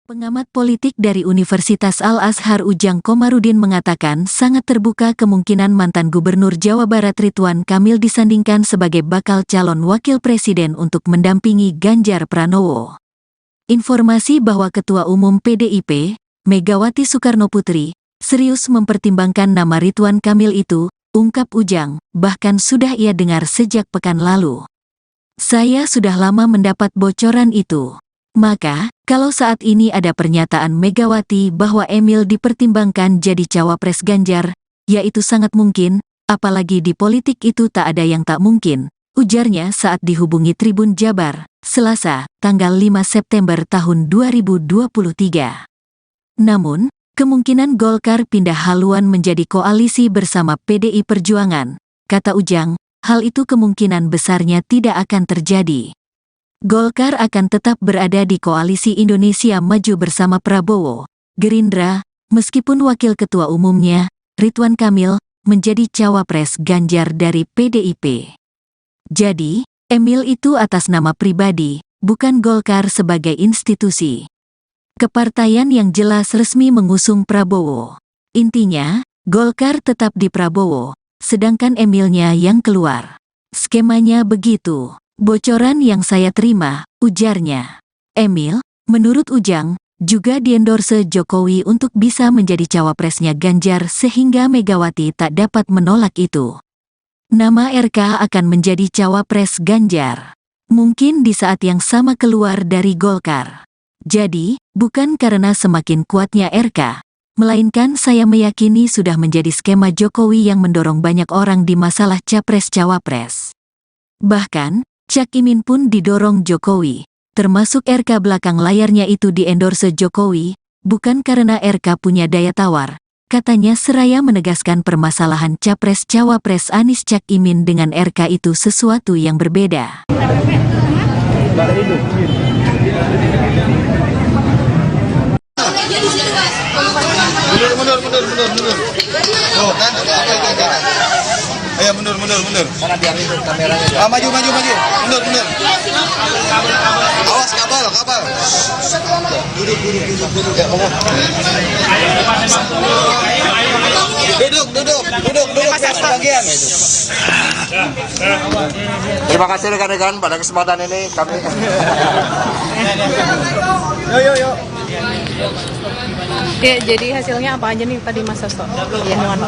Pengamat politik dari Universitas Al-Azhar Ujang Komarudin mengatakan sangat terbuka kemungkinan mantan Gubernur Jawa Barat Ridwan Kamil disandingkan sebagai bakal calon wakil presiden untuk mendampingi Ganjar Pranowo. Informasi bahwa Ketua Umum PDIP, Megawati Soekarnoputri, serius mempertimbangkan nama Ridwan Kamil itu, ungkap Ujang, bahkan sudah ia dengar sejak pekan lalu. Saya sudah lama mendapat bocoran itu. Maka, kalau saat ini ada pernyataan Megawati bahwa Emil dipertimbangkan jadi cawapres Ganjar, ya itu sangat mungkin, apalagi di politik itu tak ada yang tak mungkin, ujarnya saat dihubungi Tribun Jabar, Selasa, tanggal 5 September tahun 2023. Namun, kemungkinan Golkar pindah haluan menjadi koalisi bersama PDI Perjuangan, kata Ujang, hal itu kemungkinan besarnya tidak akan terjadi. Golkar akan tetap berada di koalisi Indonesia Maju bersama Prabowo, Gerindra, meskipun wakil ketua umumnya, Ridwan Kamil, menjadi cawapres Ganjar dari PDIP. Jadi, Emil itu atas nama pribadi, bukan Golkar sebagai institusi. Kepartaian yang jelas resmi mengusung Prabowo. Intinya, Golkar tetap di Prabowo, sedangkan Emilnya yang keluar. Skemanya begitu. Bocoran yang saya terima, ujarnya. Emil, menurut Ujang, juga diendorse Jokowi untuk bisa menjadi cawapresnya Ganjar sehingga Megawati tak dapat menolak itu. Nama RK akan menjadi cawapres Ganjar. Mungkin di saat yang sama keluar dari Golkar. Jadi, bukan karena semakin kuatnya RK, melainkan saya meyakini sudah menjadi skema Jokowi yang mendorong banyak orang di masalah capres-cawapres. Bahkan, Cak Imin pun didorong Jokowi, termasuk RK belakang layarnya itu diendorse Jokowi, bukan karena RK punya daya tawar, katanya seraya menegaskan permasalahan capres-cawapres Anies Cak Imin dengan RK itu sesuatu yang berbeda. Mundur. Oh, kan? Ayo mundur. Sana biar itu kameranya. Maju. Mundur. Awas kabel. Duduk. Ya, Duduk. Bagian itu. Terima kasih rekan-rekan pada kesempatan ini kami. Yo. Ya, jadi hasilnya apa aja nih tadi Mas Sasto? Ya, mohon.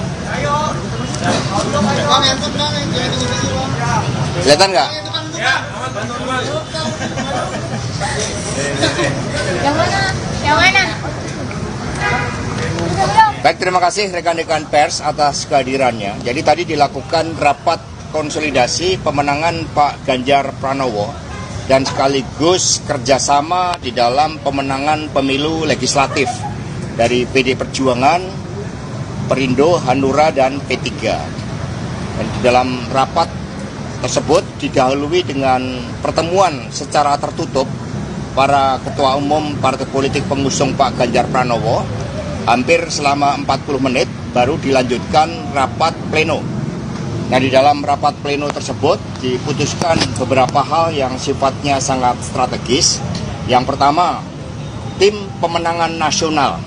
Kelihatan nggak? Yang mana? Baik, terima kasih rekan-rekan pers atas kehadirannya. Jadi tadi dilakukan rapat konsolidasi pemenangan Pak Ganjar Pranowo dan sekaligus kerjasama di dalam pemenangan pemilu legislatif dari PD Perjuangan, Perindo, Hanura, dan P3. Dan di dalam rapat tersebut didahului dengan pertemuan secara tertutup para ketua umum partai politik pengusung Pak Ganjar Pranowo. Hampir selama 40 menit baru dilanjutkan rapat pleno. Nah, di dalam rapat pleno tersebut diputuskan beberapa hal yang sifatnya sangat strategis. Yang pertama, tim pemenangan nasional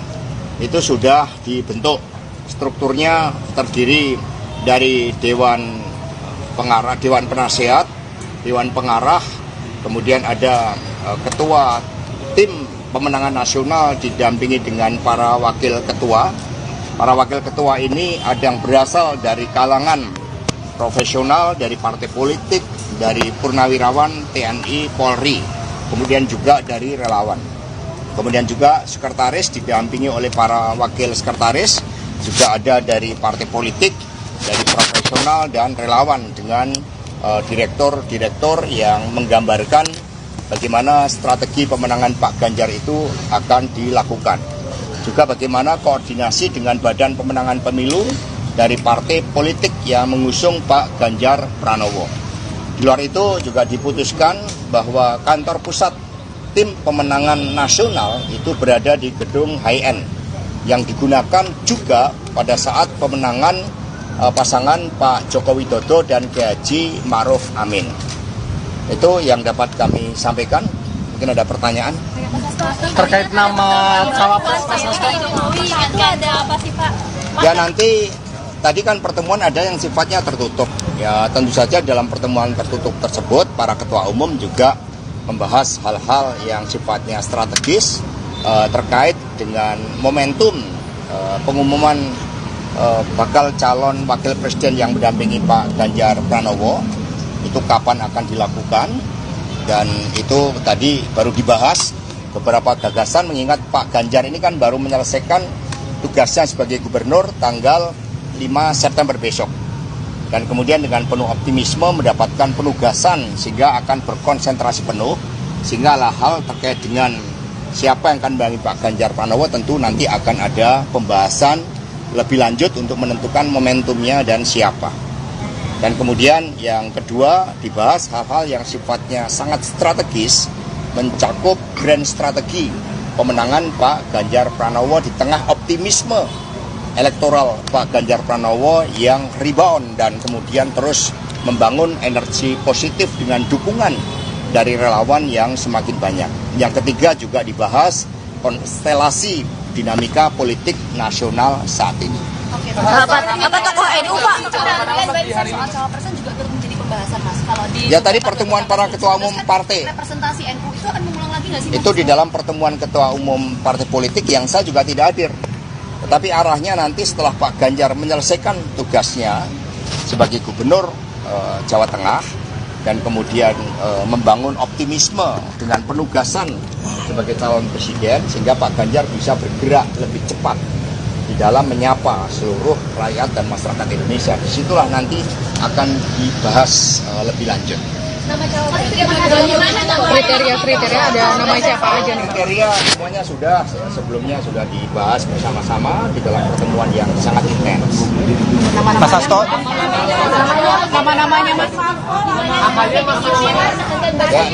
itu sudah dibentuk. Strukturnya terdiri dari Dewan Pengarah, Dewan Penasehat, Dewan Pengarah, kemudian ada ketua tim pemenangan nasional didampingi dengan para wakil ketua. Para wakil ketua ini ada yang berasal dari kalangan profesional, dari partai politik, dari purnawirawan, TNI, Polri, kemudian juga dari relawan. Kemudian juga sekretaris didampingi oleh para wakil sekretaris, juga ada dari partai politik, dari profesional dan relawan dengan direktur-direktur yang menggambarkan bagaimana strategi pemenangan Pak Ganjar itu akan dilakukan. Juga bagaimana koordinasi dengan Badan Pemenangan Pemilu dari partai politik yang mengusung Pak Ganjar Pranowo. Di luar itu juga diputuskan bahwa kantor pusat tim pemenangan nasional itu berada di gedung HIN yang digunakan juga pada saat pemenangan pasangan Pak Joko Widodo dan Kiai Haji Ma'ruf Amin. Itu yang dapat kami sampaikan. Mungkin ada pertanyaan? Terkait nama cawapres Mas Hasto. Itu ada apa sih Pak? Ya nanti tadi kan pertemuan ada yang sifatnya tertutup. Ya tentu saja dalam pertemuan tertutup tersebut para ketua umum juga membahas hal-hal yang sifatnya strategis terkait dengan momentum pengumuman bakal calon wakil presiden yang mendampingi Pak Ganjar Pranowo itu kapan akan dilakukan, dan itu tadi baru dibahas beberapa gagasan mengingat Pak Ganjar ini kan baru menyelesaikan tugasnya sebagai gubernur tanggal 5 September besok, dan kemudian dengan penuh optimisme mendapatkan penugasan sehingga akan berkonsentrasi penuh, sehingga hal terkait dengan siapa yang akan mendampingi Pak Ganjar Pranowo tentu nanti akan ada pembahasan lebih lanjut untuk menentukan momentumnya dan siapa. Dan kemudian yang kedua dibahas hal-hal yang sifatnya sangat strategis, mencakup grand strategi pemenangan Pak Ganjar Pranowo di tengah optimisme elektoral Pak Ganjar Pranowo yang rebound dan kemudian terus membangun energi positif dengan dukungan dari relawan yang semakin banyak. Yang ketiga juga dibahas konstelasi dinamika politik nasional saat ini. Oke, apa tokoh NU Pak? Soal cawapresan juga turut menjadi pembahasan Mas. Kalau di Ya tadi pertemuan para ketua umum partai. Representasi NU itu akan mengulang lagi nggak sih? Itu di dalam pertemuan ketua umum partai politik yang saya juga tidak hadir. Tetapi arahnya nanti setelah Pak Ganjar menyelesaikan tugasnya sebagai gubernur Jawa Tengah dan kemudian membangun optimisme dengan penugasan sebagai calon presiden, sehingga Pak Ganjar bisa bergerak lebih cepat di dalam menyapa seluruh rakyat dan masyarakat Indonesia. Disitulah nanti akan dibahas lebih lanjut. Nama cawapres Kriteria ada nama siapa aja nih? Kriteria semuanya sudah sebelumnya sudah dibahas bersama-sama di dalam pertemuan yang sangat intens. Mas Hasto. Nama-namanya Mas. Ya,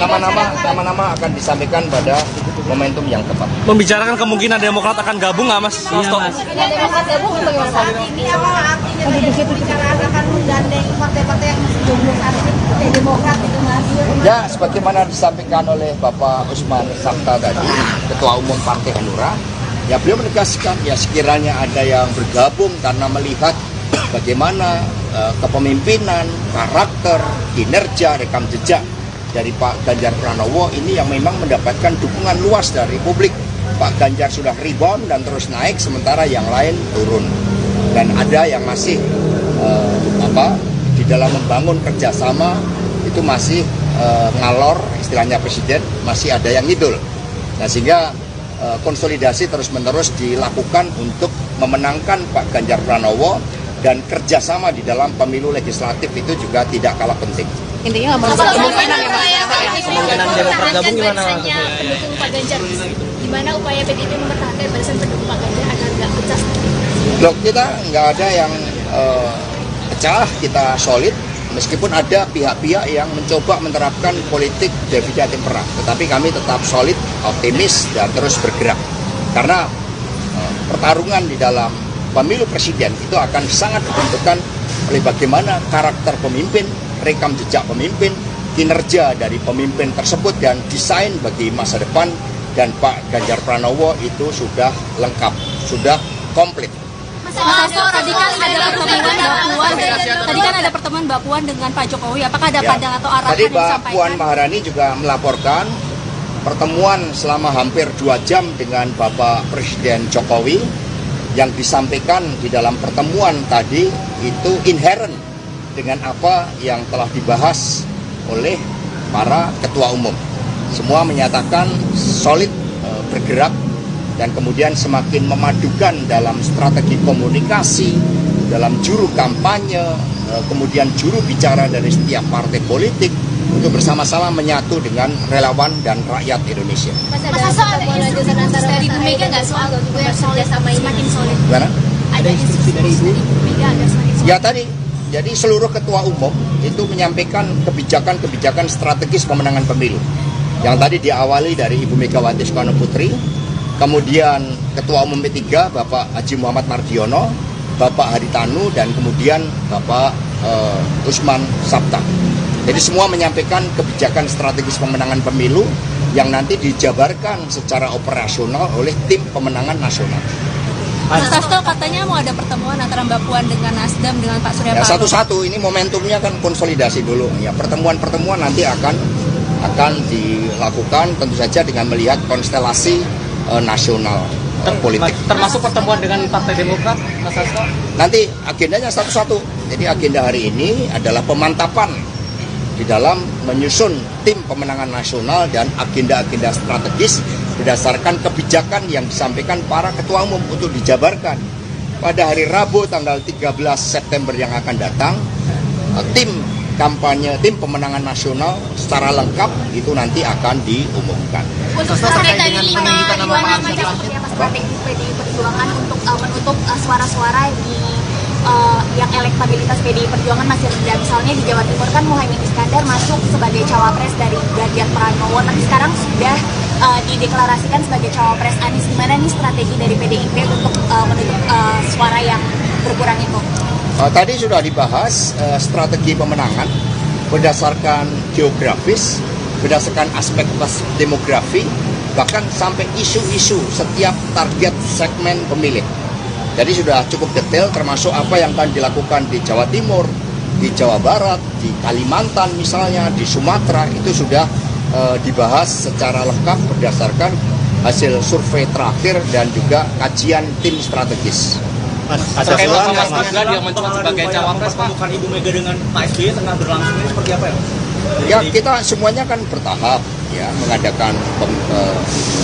nama-nama akan disampaikan pada momentum yang tepat. Membicarakan kemungkinan Demokrat akan gabung nggak Mas Hasto? Demokrat gabung bagaimana Pak? Ini apa artinya dari pembicaraan akan menggandeng partai-partai yang masih jomblo saat ini seperti Demokrat itu Mas? Ya, sebagaimana disampaikan oleh Bapak Usman Sabta tadi, Ketua Umum Partai Hanura, ya beliau menegaskan ya sekiranya ada yang bergabung karena melihat bagaimana kepemimpinan, karakter, kinerja, rekam jejak dari Pak Ganjar Pranowo ini yang memang mendapatkan dukungan luas dari publik. Pak Ganjar sudah rebound dan terus naik, sementara yang lain turun. Dan ada yang masih di dalam membangun kerjasama itu masih ngalor, istilahnya presiden, masih ada yang ngidul. Nah sehingga konsolidasi terus-menerus dilakukan untuk memenangkan Pak Ganjar Pranowo, dan kerjasama di dalam pemilu legislatif itu juga tidak kalah penting. Intinya nggak mau Kemungkinan Demokrat gabung gimana? Pendukung Pak Ganjar, gimana upaya PDIP mempertahankan barisan pendukung Pak Ganjar agar nggak pecah? Loh, kita nggak ada yang pecah, kita solid. Meskipun ada pihak-pihak yang mencoba menerapkan politik divide et impera, tetapi kami tetap solid, optimis, dan terus bergerak. Karena pertarungan di dalam pemilu presiden itu akan sangat ditentukan oleh bagaimana karakter pemimpin, rekam jejak pemimpin, kinerja dari pemimpin tersebut, dan desain bagi masa depan. Dan Pak Ganjar Pranowo itu sudah lengkap, sudah komplit. Mas Hasto, tadi kan ada pertemuan Mbak Puan dengan Pak Jokowi. Apakah ada pandangan atau arahan Tadi yang Mbak disampaikan? Puan Maharani juga melaporkan pertemuan selama hampir 2 jam dengan Bapak Presiden Jokowi. Yang disampaikan di dalam pertemuan tadi itu inherent dengan apa yang telah dibahas oleh para ketua umum. Semua menyatakan solid bergerak dan kemudian semakin memadukan dalam strategi komunikasi, dalam juru kampanye, kemudian juru bicara dari setiap partai politik untuk bersama-sama menyatu dengan relawan dan rakyat Indonesia. Mas Hasto, ada instruksi khusus dari Bu Mega nggak soal kerjasama ini semakin solid? Gimana? Ada instruksi dari Bu Mega agar semakin solid? Ya tadi, jadi seluruh ketua umum itu menyampaikan kebijakan-kebijakan strategis pemenangan pemilu. Yang tadi diawali dari Ibu Megawati Soekarno Putri, kemudian Ketua Umum P3 Bapak Haji Muhammad Mardiono, Bapak Haritanu, dan kemudian Bapak Usman Sabta. Jadi semua menyampaikan kebijakan strategis pemenangan pemilu yang nanti dijabarkan secara operasional oleh tim pemenangan nasional. Mas Hasto katanya mau ada pertemuan antara Mbak Puan dengan Nasdem dengan Pak Surya Ya, Paloh. satu-satu ini momentumnya kan konsolidasi dulu. Ya, pertemuan-pertemuan nanti akan dilakukan tentu saja dengan melihat konstelasi nasional politik. Termasuk pertemuan dengan Partai Demokrat, Mas Hasto? Nanti agendanya satu-satu. Jadi agenda hari ini adalah pemantapan di dalam menyusun tim pemenangan nasional dan agenda-agenda strategis berdasarkan kebijakan yang disampaikan para ketua umum untuk dijabarkan. Pada hari Rabu tanggal 13 September yang akan datang, tim kampanye, tim pemenangan nasional secara lengkap itu nanti akan diumumkan. Untuk terkait dari 5 nama seperti apa strategi PDI Perjuangan untuk menutup suara-suara di yang elektabilitas PDI Perjuangan masih rendah. Misalnya di Jawa Timur kan Muhaimin Iskandar masuk sebagai cawapres dari Ganjar Pranowo, tapi sekarang sudah dideklarasikan sebagai cawapres Anies. Gimana nih strategi dari PDIP untuk menutup suara yang berkurang itu? Tadi sudah dibahas strategi pemenangan berdasarkan geografis, berdasarkan aspek demografi, bahkan sampai isu-isu setiap target segmen pemilih. Jadi sudah cukup detail termasuk apa yang akan dilakukan di Jawa Timur, di Jawa Barat, di Kalimantan misalnya, di Sumatera, itu sudah dibahas secara lengkap berdasarkan hasil survei terakhir dan juga kajian tim strategis. Terkait nama Mas Gibran yang mencuat sebagai cawapres, Pak. Bukan Ibu Mega dengan Pak SBY tengah berlangsung ini seperti apa ya? Ya, kita semuanya kan bertahap ya mengadakan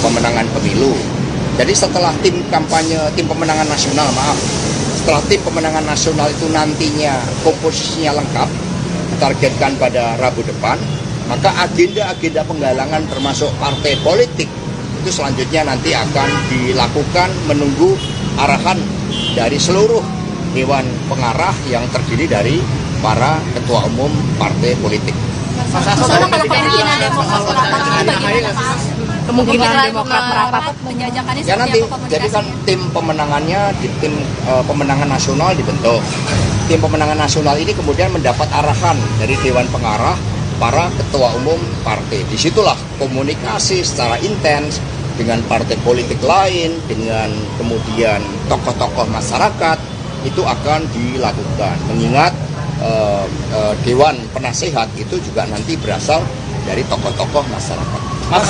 pemenangan pemilu. Jadi setelah tim kampanye, tim pemenangan nasional, setelah tim pemenangan nasional itu nantinya komposisinya lengkap, ditargetkan pada Rabu depan, maka agenda-agenda penggalangan termasuk partai politik itu selanjutnya nanti akan dilakukan menunggu arahan dari seluruh Dewan Pengarah yang terdiri dari para ketua umum partai politik. Kalau kemungkinan Demokrat merapat itu bagaimana, Pak? Kemungkinan Demokrat merapat. Penjajakannya Ya seperti nanti, apa jadi kan komunikasinya? tim pemenangannya di tim pemenangan nasional dibentuk. Tim pemenangan nasional ini kemudian mendapat arahan dari Dewan Pengarah para ketua umum partai. Disitulah komunikasi secara intens dengan partai politik lain, dengan kemudian tokoh-tokoh masyarakat itu akan dilakukan. Mengingat Dewan Penasehat itu juga nanti berasal dari tokoh-tokoh masyarakat. Mas,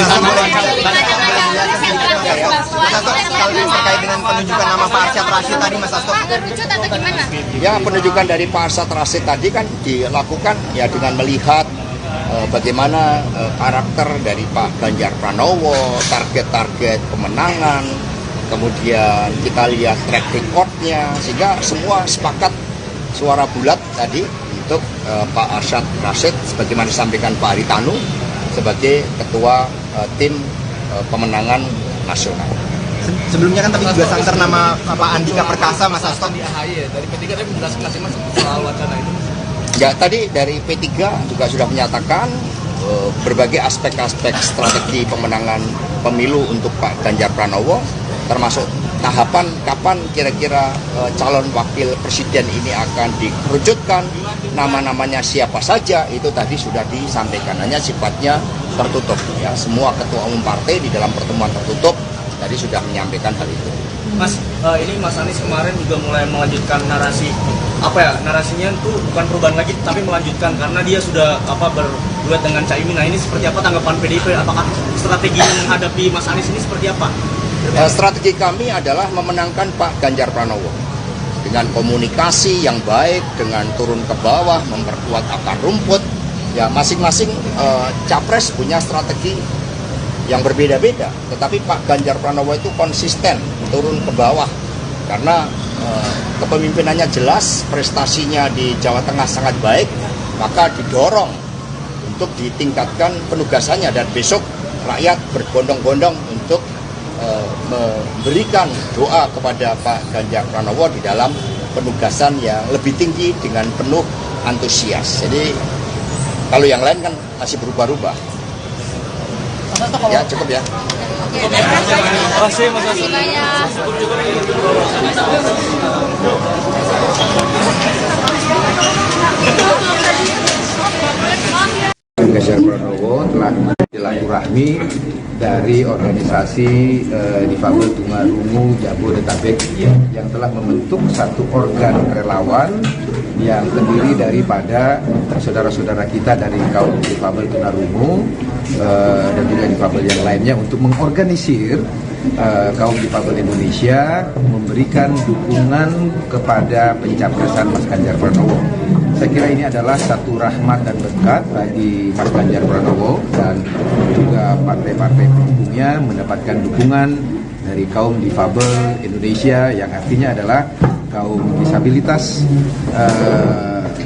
terkait dengan penunjukan nama Pak Arsyad Rashid tadi, Mas Hasto. Terwujud atau gimana? Ya, penunjukan dari Pak Arsyad Rashid tadi kan dilakukan ya dengan melihat bagaimana karakter dari Pak Ganjar Pranowo, target-target pemenangan, kemudian kita lihat track record-nya, sehingga semua sepakat suara bulat tadi untuk Pak Arsyad Rashid sebagaimana disampaikan Pak Haritanu sebagai ketua tim pemenangan nasional. Sebelumnya kan tadi juga santer nama Pak Andika Perkasa, Mas Hasto. dari P3 tadi menjelaskan Mas soal wacana itu. Ya, tadi dari P3 juga sudah menyatakan berbagai aspek-aspek strategi pemenangan pemilu untuk Pak Ganjar Pranowo, termasuk tahapan kapan kira-kira calon wakil presiden ini akan dikerucutkan, nama-namanya siapa saja, itu tadi sudah disampaikan, hanya sifatnya tertutup. Ya, semua ketua umum partai di dalam pertemuan tertutup tadi sudah menyampaikan hal itu. Mas, ini Mas Anies kemarin juga mulai melanjutkan narasi, narasinya itu bukan perubahan lagi, tapi melanjutkan karena dia sudah berduet dengan Caimin. Nah, ini seperti apa tanggapan PDIP? Apakah strategi menghadapi Mas Anies ini seperti apa? Strategi kami adalah memenangkan Pak Ganjar Pranowo dengan komunikasi yang baik, dengan turun ke bawah, memperkuat akar rumput. Ya, masing-masing capres punya strategi yang berbeda-beda, tetapi Pak Ganjar Pranowo itu konsisten turun ke bawah karena kepemimpinannya jelas, prestasinya di Jawa Tengah sangat baik, maka didorong untuk ditingkatkan penugasannya dan besok rakyat berbondong-bondong untuk memberikan doa kepada Pak Ganjar Pranowo di dalam penugasan yang lebih tinggi dengan penuh antusias. Jadi kalau yang lain kan masih berubah-ubah. Ya, cukup ya. Terima kasih, Mas Hasto. Ganjar Pranowo telah silaturahmi dari organisasi difabel tunarungu Jabodetabek yang telah membentuk satu organ relawan yang terdiri daripada saudara-saudara kita dari kaum difabel tunarungu dan juga difabel yang lainnya untuk mengorganisir kaum difabel Indonesia memberikan dukungan kepada pencapresan Mas Ganjar Pranowo. Saya kira ini adalah satu rahmat dan berkat bagi Mas Ganjar Pranowo dan juga partai-partai pendukungnya mendapatkan dukungan dari kaum difabel Indonesia yang artinya adalah kaum disabilitas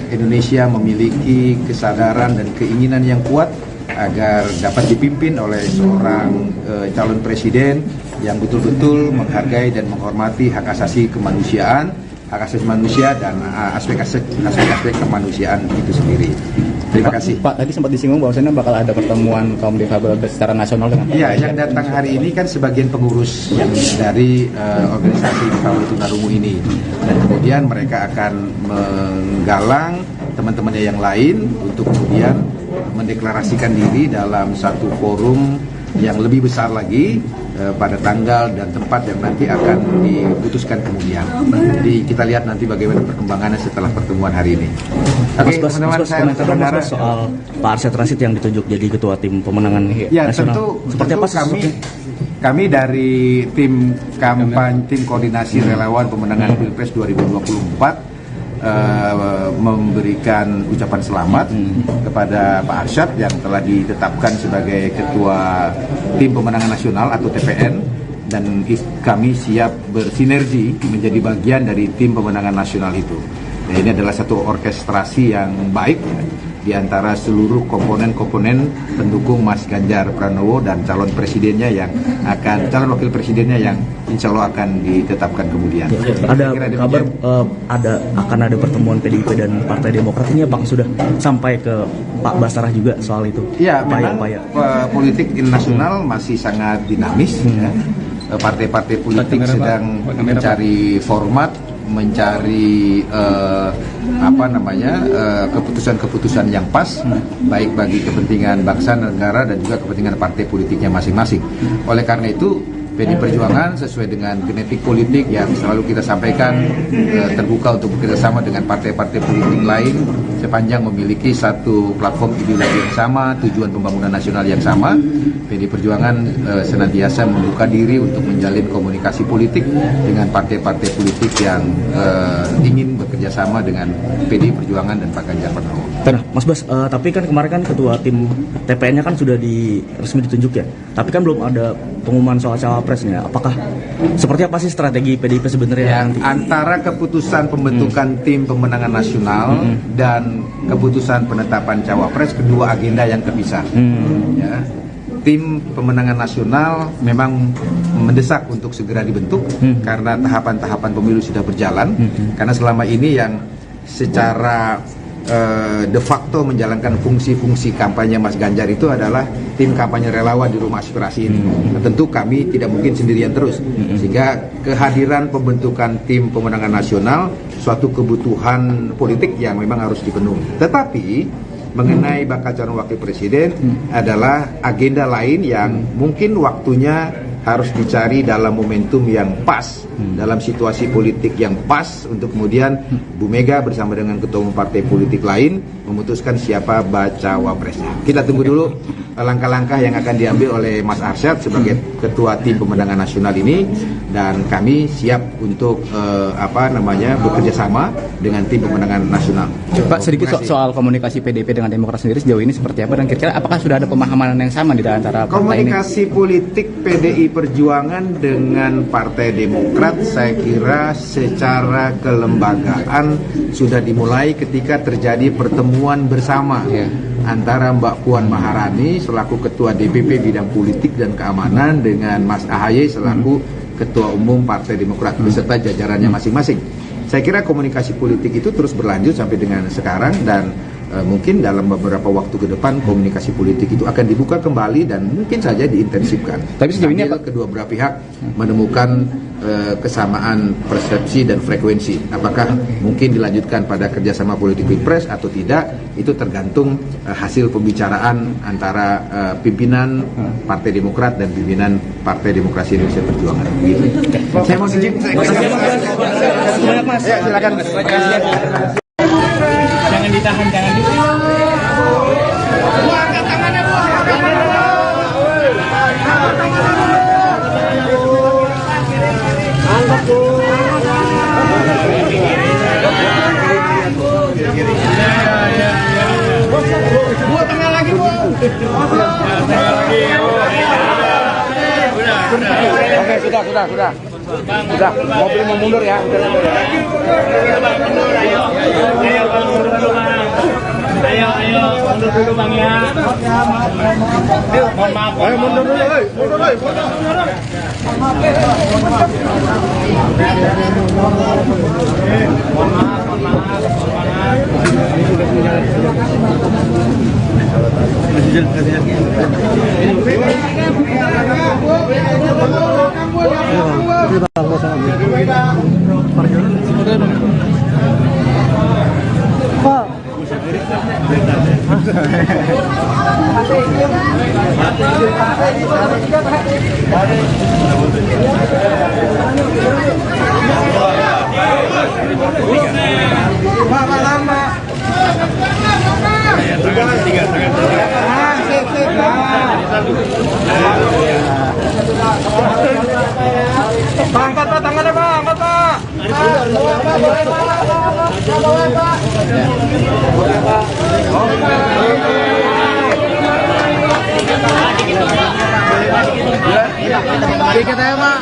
Indonesia memiliki kesadaran dan keinginan yang kuat agar dapat dipimpin oleh seorang calon presiden yang betul-betul menghargai dan menghormati hak asasi kemanusiaan, hak asasi manusia dan aspek-aspek kemanusiaan itu sendiri. Terima kasih. Pak, tadi sempat disinggung bahwasanya bakal ada pertemuan kaum difabel secara nasional dengan Pak. Iya, yang datang hari ini kan sebagian pengurus yang dari organisasi difabel tunarungu ini, dan kemudian mereka akan menggalang teman-temannya yang lain untuk kemudian mendeklarasikan diri dalam satu forum yang lebih besar lagi pada tanggal dan tempat yang nanti akan diputuskan kemudian. Jadi kita lihat nanti bagaimana perkembangannya setelah pertemuan hari ini. Oke, teman-teman, saya komentar soal Pak Arsyad Rashid yang ditunjuk jadi ketua tim pemenangan nasional. Seperti apa kami dari tim kampanye, tim koordinasi relawan pemenangan Pilpres 2024 memberikan ucapan selamat kepada Pak Arsyad yang telah ditetapkan sebagai ketua tim pemenangan nasional atau TPN, dan kami siap bersinergi menjadi bagian dari tim pemenangan nasional itu. Nah, ini adalah satu orkestrasi yang baik di antara seluruh komponen-komponen pendukung Mas Ganjar Pranowo dan calon presidennya yang akan, calon wakil presidennya yang insya Allah akan ditetapkan kemudian. Ada kabar akan ada pertemuan PDIP dan Partai Demokrat, ini apakah sudah sampai ke Pak Basarah juga soal itu? Ya, memang politik nasional masih sangat dinamis. Ya. Partai-partai politik sedang mencari format, mencari keputusan-keputusan yang pas, baik bagi kepentingan bangsa, negara, dan juga kepentingan partai politiknya masing-masing. Oleh karena itu, PD Perjuangan sesuai dengan genetik politik yang selalu kita sampaikan, terbuka untuk bekerjasama dengan partai-partai politik lain sepanjang memiliki satu platform ideologi yang sama, tujuan pembangunan nasional yang sama. PD Perjuangan senantiasa membuka diri untuk menjalin komunikasi politik dengan partai-partai politik yang ingin bekerjasama dengan PD Perjuangan dan Pak Ganjar Pranowo. Nah, Mas Bas, tapi kan kemarin kan ketua tim TPN-nya kan sudah resmi ditunjuk ya, tapi kan belum ada pengumuman soal cawapresnya. Apakah seperti apa sih strategi PDIP sebenarnya? Ya, antara keputusan pembentukan tim pemenangan nasional dan keputusan penetapan cawapres, kedua agenda yang terpisah. Ya. Tim pemenangan nasional memang mendesak untuk segera dibentuk karena tahapan-tahapan pemilu sudah berjalan. Karena selama ini yang secara de facto menjalankan fungsi-fungsi kampanye Mas Ganjar itu adalah tim kampanye relawan di rumah aspirasi ini. Nah, tentu kami tidak mungkin sendirian terus, sehingga kehadiran pembentukan tim pemenangan nasional suatu kebutuhan politik yang memang harus dipenuhi. Tetapi mengenai bakal calon wakil presiden adalah agenda lain yang mungkin waktunya harus dicari dalam momentum yang pas, dalam situasi politik yang pas, untuk kemudian Bu Mega bersama dengan ketua umum partai politik lain memutuskan siapa bacawa presnya. Kita tunggu dulu langkah-langkah yang akan diambil oleh Mas Arsyad sebagai ketua tim pemenangan nasional ini, dan kami siap untuk bekerja sama dengan tim pemenangan nasional. Pak, sedikit soal komunikasi PDIP dengan Demokrat sendiri sejauh ini seperti apa, dan kira-kira apakah sudah ada pemahaman yang sama di antara partai ini? Komunikasi politik PDI Perjuangan dengan Partai Demokrat saya kira secara kelembagaan sudah dimulai ketika terjadi pertemuan bersama antara Mbak Puan Maharani selaku Ketua DPP Bidang Politik dan Keamanan dengan Mas AHY selaku Ketua Umum Partai Demokrat beserta jajarannya masing-masing. Saya kira komunikasi politik itu terus berlanjut sampai dengan sekarang, dan mungkin dalam beberapa waktu ke depan komunikasi politik itu akan dibuka kembali dan mungkin saja diintensifkan. Tapi sejauh ini sambil kedua belah pihak menemukan kesamaan persepsi dan frekuensi. Apakah mungkin dilanjutkan pada kerjasama politik pilpres atau tidak, itu tergantung hasil pembicaraan antara pimpinan Partai Demokrat dan pimpinan Partai Demokrasi Indonesia Perjuangan. Gitu. Saya mau izin. Ya, silakan. Jangan ditahan, jangan ditahan. Oke, sudah. Mobil mau mundur ya. Ayo, mundur dulu Bang ya. Mohon maaf. Ayo mundur dulu, Angkat Pak, tangannya Pak, angkat Pak. Dikit aja Pak.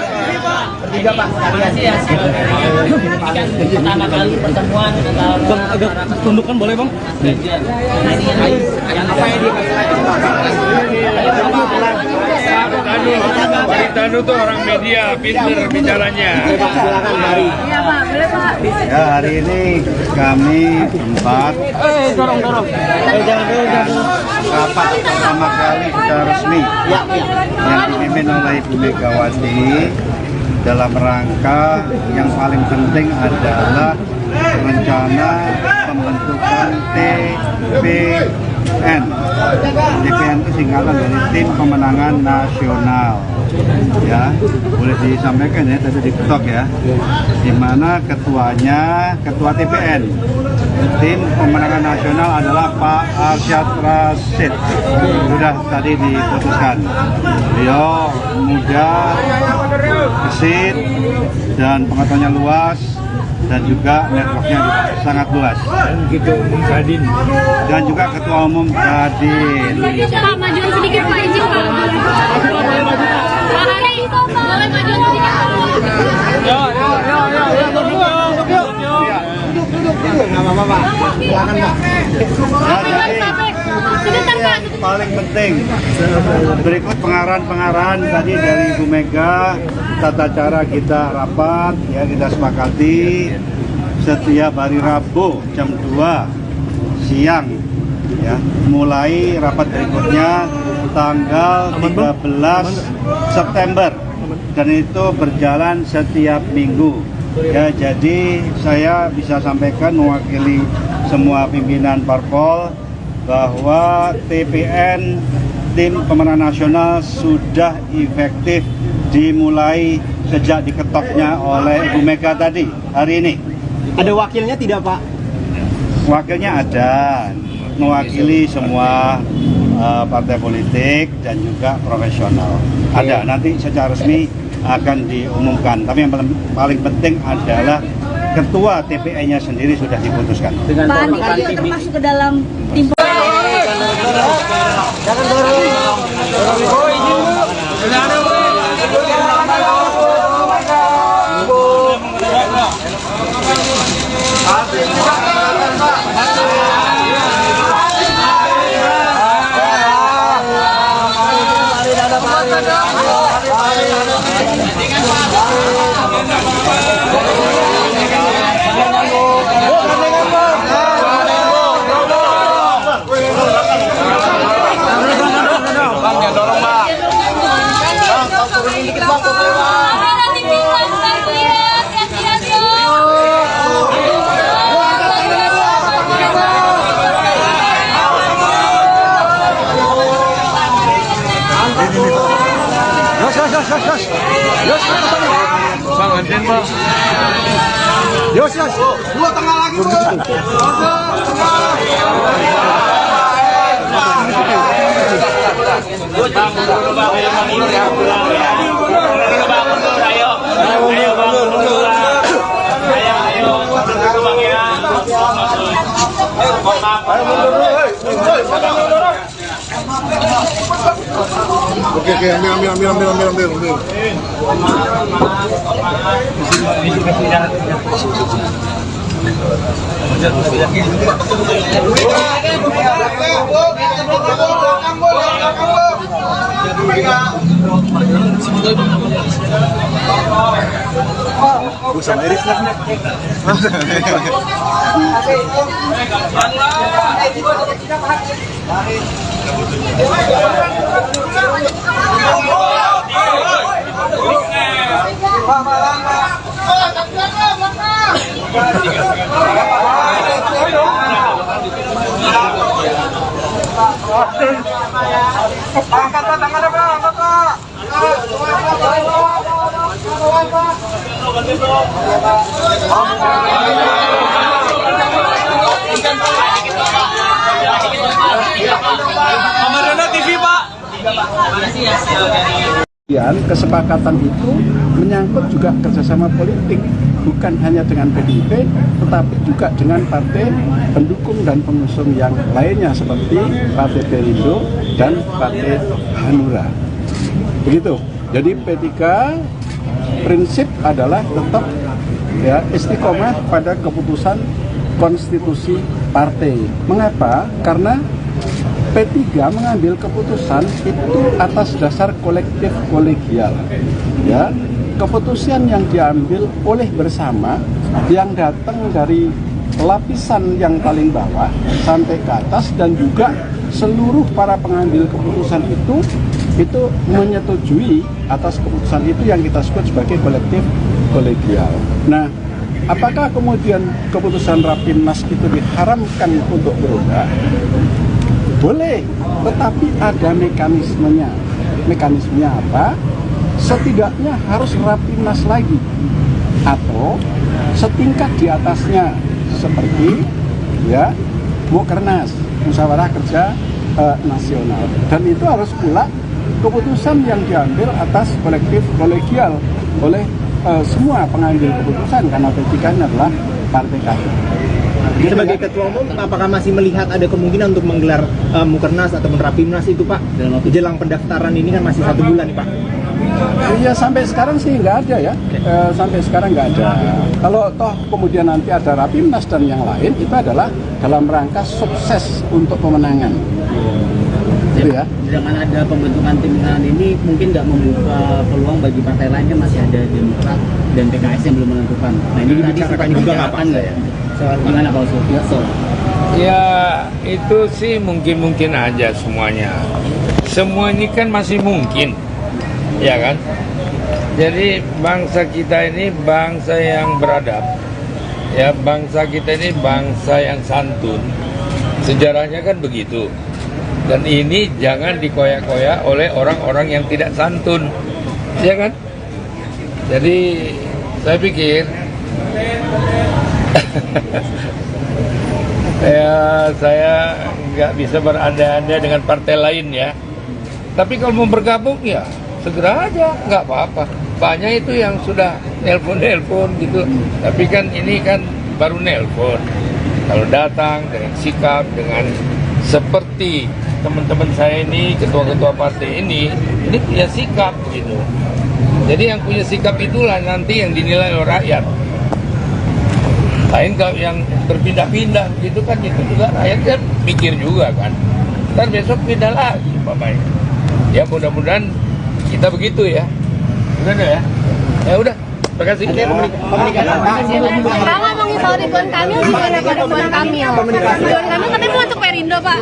Bertiga Pak. Pertama kali pertemuan antara Bang, agak tundukkan boleh Bang? yang apa yang Tanu tuh orang media, pinter bicaranya. Silakan Mari. Iya Pak, boleh Pak. Ya, hari ini kami empat Dorong. jangan rapat pertama kali secara resmi yang dipimpin oleh Ibu Megawati dalam rangka yang paling penting adalah rencana pembentukan TPN. TPN itu singkatan dari Tim Pemenangan Nasional. Ya, boleh disampaikan ya, tadi diketok ya. Di mana ketuanya, ketua TPN Tim Pemenangan Nasional adalah Pak Arsyad Rashid. Sudah tadi diputuskan. Beliau muda, gesit, dan pengetahuannya luas, dan juga networknya sangat luas. Dan juga ketua umum Kadin. Pak, majuan sedikit Pak, izin Pak. Pak Hari, boleh majuan sedikit Pak. Paling penting berikut pengarahan tadi dari Ibu Mega, tata cara kita rapat ya, kita sepakati setiap hari Rabu jam 2 siang ya, mulai rapat berikutnya tanggal 13 September dan itu berjalan setiap minggu ya. Jadi saya bisa sampaikan mewakili semua pimpinan parpol bahwa TPN Tim Pemenangan Nasional sudah efektif dimulai sejak diketoknya oleh Ibu Mega tadi hari ini. Ada wakilnya tidak Pak? Wakilnya ada, mewakili semua partai politik dan juga profesional. Ada, nanti secara resmi akan diumumkan. Tapi yang paling penting adalah ketua TPN-nya sendiri sudah diputuskan. Pak Andi juga termasuk ke dalam tim. Jangan dorong. Oh, izin Bu. Dua tengah lagi, Oke, ambil. Sama Iris Dan kesepakatan itu menyangkut juga kerjasama politik, bukan hanya dengan PDIP, tetapi juga dengan partai pendukung dan pengusung yang lainnya seperti Partai Perindo dan Partai Hanura. Begitu. Jadi P3 prinsip adalah tetap istiqomah pada keputusan konstitusi partai. Mengapa? Karena P3 mengambil keputusan itu atas dasar kolektif kolegial. Ya, keputusan yang diambil oleh bersama yang datang dari lapisan yang paling bawah sampai ke atas dan juga seluruh para pengambil keputusan itu menyetujui atas keputusan itu yang kita sebut sebagai kolektif kolegial. Nah, apakah kemudian keputusan Rapimnas itu diharamkan untuk berubah? Boleh, tetapi ada mekanismenya. Mekanismenya apa? Setidaknya harus Rapimnas lagi atau setingkat di atasnya seperti Mukernas, Musyawarah Kerja Nasional. Dan itu harus pula keputusan yang diambil atas kolektif kolegial oleh semua pengambil keputusan karena P3 adalah partai kader. Sebagai ketua umum, apakah masih melihat ada kemungkinan untuk menggelar Mukernas ataupun Rapimnas itu, Pak? Jelang pendaftaran ini kan masih 1 bulan, Pak. Iya, sampai sekarang sih nggak ada ya. Sampai sekarang nggak ada. Kalau toh kemudian nanti ada Rapimnas dan yang lain, itu adalah dalam rangka sukses untuk pemenangan. Gitu ya. Dengan ada pembentukan tim ini mungkin nggak membuka peluang bagi partai lainnya, masih ada Demokrat dan PKS yang belum menentukan. Nah ini tadi sempat juga nggak ya? Gimana Pak Oso? Ya itu sih mungkin aja semuanya. Semua ini kan masih mungkin, ya kan? Jadi bangsa kita ini bangsa yang beradab, ya bangsa kita ini bangsa yang santun. Sejarahnya kan begitu. Dan ini jangan dikoyak-koyak oleh orang-orang yang tidak santun, ya kan? Jadi saya pikir saya nggak bisa berandai-andai dengan partai lain ya. Tapi kalau mau bergabung ya segera aja, nggak apa-apa. Banyak itu yang sudah nelpon gitu. Tapi kan ini kan baru nelpon. Kalau datang dengan sikap, dengan seperti teman-teman saya ini, ketua-ketua partai ini punya sikap gitu. Jadi yang punya sikap itulah nanti yang dinilai oleh rakyat. Lain kalau yang berpindah-pindah gitu kan, itu juga rakyat kan mikir juga kan. Ntar besok pindah lagi Pak Baik. Ya mudah-mudahan kita begitu ya. Udah ya. Ya udah. Terima kasih. Pak ngomongin soal Ridwan Kamil, gimana Pak Ridwan Kamil? Ridwan Kamil katanya mau masuk Perindo, Pak.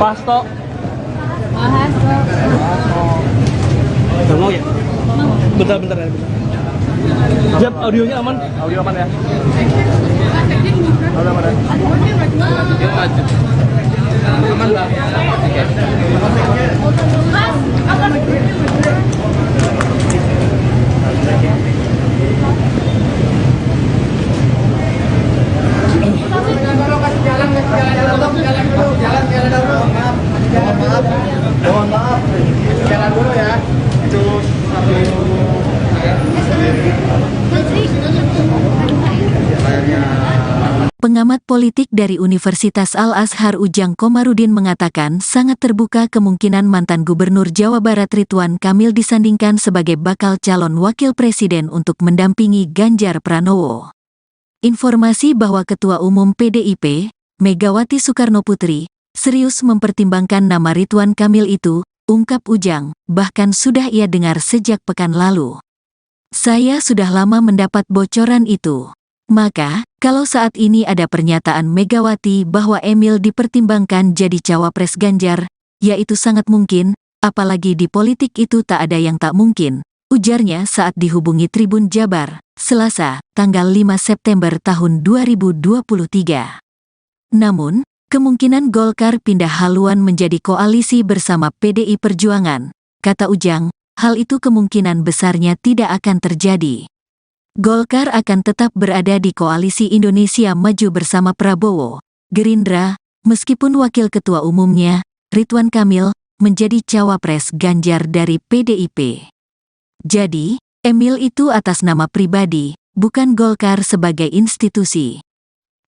Pasto. Mau ya? Bentar ya. Jap, audionya aman? Audio aman ya? Mohon maaf, jalan dulu ya. Itu Pengamat politik dari Universitas Al-Azhar Ujang Komarudin mengatakan sangat terbuka kemungkinan mantan Gubernur Jawa Barat Ridwan Kamil disandingkan sebagai bakal calon wakil presiden untuk mendampingi Ganjar Pranowo. Informasi bahwa Ketua Umum PDIP, Megawati Soekarnoputri, serius mempertimbangkan nama Ridwan Kamil itu, ungkap Ujang, bahkan sudah ia dengar sejak pekan lalu. Saya sudah lama mendapat bocoran itu. Maka, kalau saat ini ada pernyataan Megawati bahwa Emil dipertimbangkan jadi cawapres Ganjar, ya itu sangat mungkin, apalagi di politik itu tak ada yang tak mungkin, ujarnya saat dihubungi Tribun Jabar, Selasa, tanggal 5 September tahun 2023. Namun, kemungkinan Golkar pindah haluan menjadi koalisi bersama PDI Perjuangan, kata Ujang, hal itu kemungkinan besarnya tidak akan terjadi. Golkar akan tetap berada di koalisi Indonesia Maju bersama Prabowo, Gerindra, meskipun wakil ketua umumnya, Ridwan Kamil, menjadi cawapres Ganjar dari PDIP. Jadi, Emil itu atas nama pribadi, bukan Golkar sebagai institusi.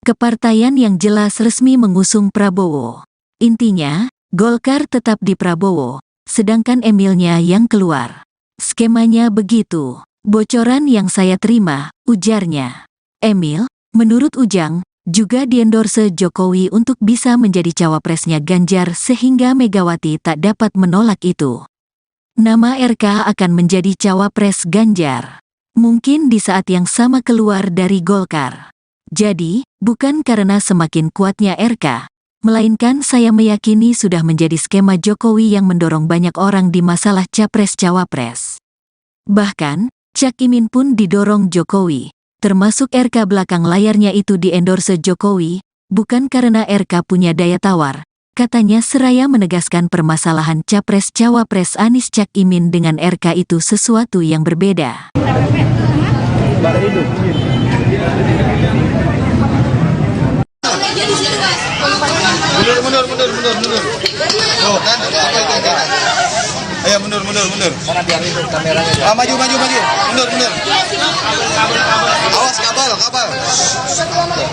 Kepartaian yang jelas resmi mengusung Prabowo. Intinya, Golkar tetap di Prabowo, sedangkan Emilnya yang keluar. Skemanya begitu. Bocoran yang saya terima, ujarnya. Emil, menurut Ujang, juga diendorse Jokowi untuk bisa menjadi cawapresnya Ganjar sehingga Megawati tak dapat menolak itu. Nama RK akan menjadi cawapres Ganjar. Mungkin di saat yang sama keluar dari Golkar. Jadi, bukan karena semakin kuatnya RK, melainkan saya meyakini sudah menjadi skema Jokowi yang mendorong banyak orang di masalah capres-cawapres. Bahkan, Cak Imin pun didorong Jokowi, termasuk RK belakang layarnya itu diendorse Jokowi, bukan karena RK punya daya tawar, katanya seraya menegaskan permasalahan capres-cawapres Anies Cak Imin dengan RK itu sesuatu yang berbeda. Mundur. Oh, kan? Ayo mundur. Karena biar itu kameranya. Maju. Mundur. Awas kabel.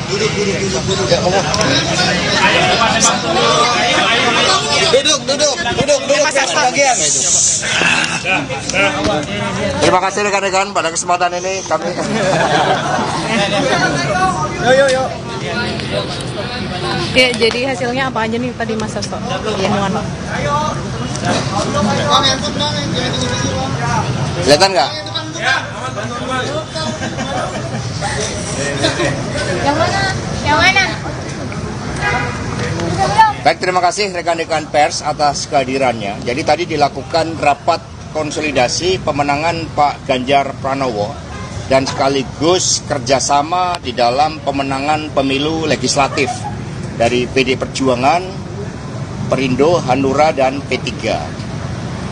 Duduk. Ya, Duduk bagian itu. Terima kasih rekan-rekan pada kesempatan ini kami. Yo. Ya, jadi hasilnya apa aja nih tadi Mas Sasto? Ya, Nuan. Kelihatan nggak? Yang mana? Baik, terima kasih rekan-rekan pers atas kehadirannya. Jadi tadi dilakukan rapat konsolidasi pemenangan Pak Ganjar Pranowo dan sekaligus kerjasama di dalam pemenangan pemilu legislatif dari PD Perjuangan, Perindo, Hanura, dan P3.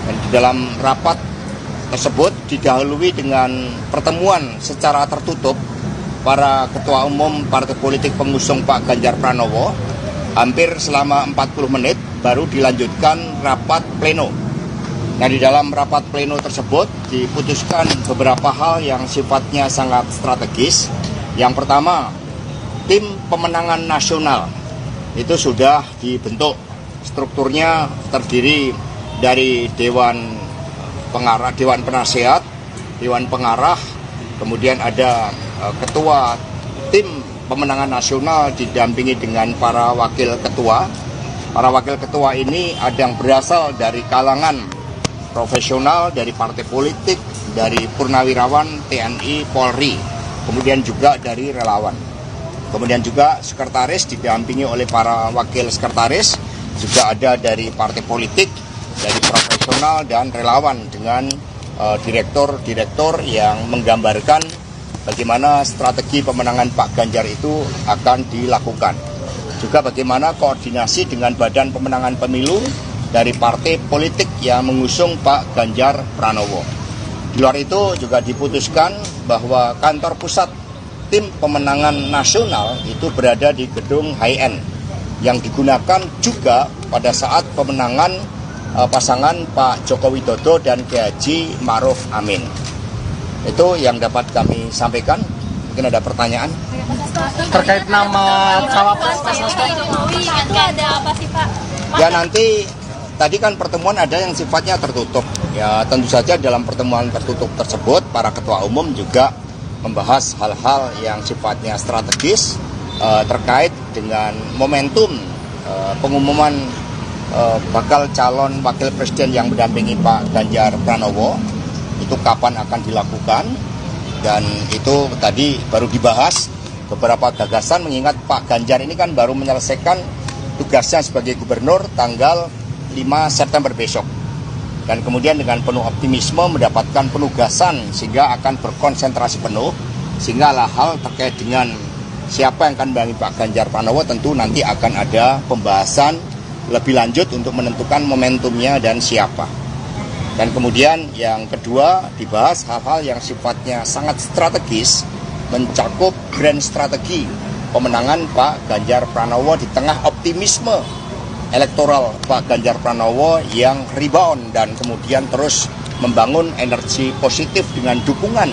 Dan di dalam rapat tersebut didahului dengan pertemuan secara tertutup para ketua umum partai politik pengusung Pak Ganjar Pranowo. Hampir selama 40 menit baru dilanjutkan rapat pleno. Nah, di dalam rapat pleno tersebut diputuskan beberapa hal yang sifatnya sangat strategis. Yang pertama, tim pemenangan nasional itu sudah dibentuk. Strukturnya terdiri dari Dewan Pengarah, Dewan Penasehat, Dewan Pengarah, kemudian ada ketua tim pemenangan nasional didampingi dengan para wakil ketua. Para wakil ketua ini ada yang berasal dari kalangan profesional, dari partai politik, dari purnawirawan, TNI, Polri, kemudian juga dari relawan. Kemudian juga sekretaris didampingi oleh para wakil sekretaris, juga ada dari partai politik, dari profesional dan relawan dengan direktur-direktur yang menggambarkan bagaimana strategi pemenangan Pak Ganjar itu akan dilakukan. Juga bagaimana koordinasi dengan Badan Pemenangan Pemilu dari partai politik yang mengusung Pak Ganjar Pranowo. Di luar itu juga diputuskan bahwa kantor pusat tim pemenangan nasional itu berada di gedung HIN yang digunakan juga pada saat pemenangan pasangan Pak Joko Widodo dan Kiai Haji Ma'ruf Amin. Itu yang dapat kami sampaikan. Mungkin ada pertanyaan? Terkait nama cawapres Jokowi itu ada apa sih Pak? Ya nanti, tadi kan pertemuan ada yang sifatnya tertutup. Ya tentu saja dalam pertemuan tertutup tersebut, para ketua umum juga membahas hal-hal yang sifatnya strategis terkait dengan momentum pengumuman bakal calon wakil presiden yang mendampingi Pak Ganjar Pranowo. Itu kapan akan dilakukan, dan itu tadi baru dibahas beberapa gagasan, mengingat Pak Ganjar ini kan baru menyelesaikan tugasnya sebagai gubernur tanggal 5 September besok. Dan kemudian dengan penuh optimisme mendapatkan penugasan sehingga akan berkonsentrasi penuh, sehingga hal terkait dengan siapa yang akan mendampingi Pak Ganjar Pranowo tentu nanti akan ada pembahasan lebih lanjut untuk menentukan momentumnya dan siapa. Dan kemudian yang kedua dibahas hal-hal yang sifatnya sangat strategis, mencakup grand strategi pemenangan Pak Ganjar Pranowo di tengah optimisme elektoral Pak Ganjar Pranowo yang rebound dan kemudian terus membangun energi positif dengan dukungan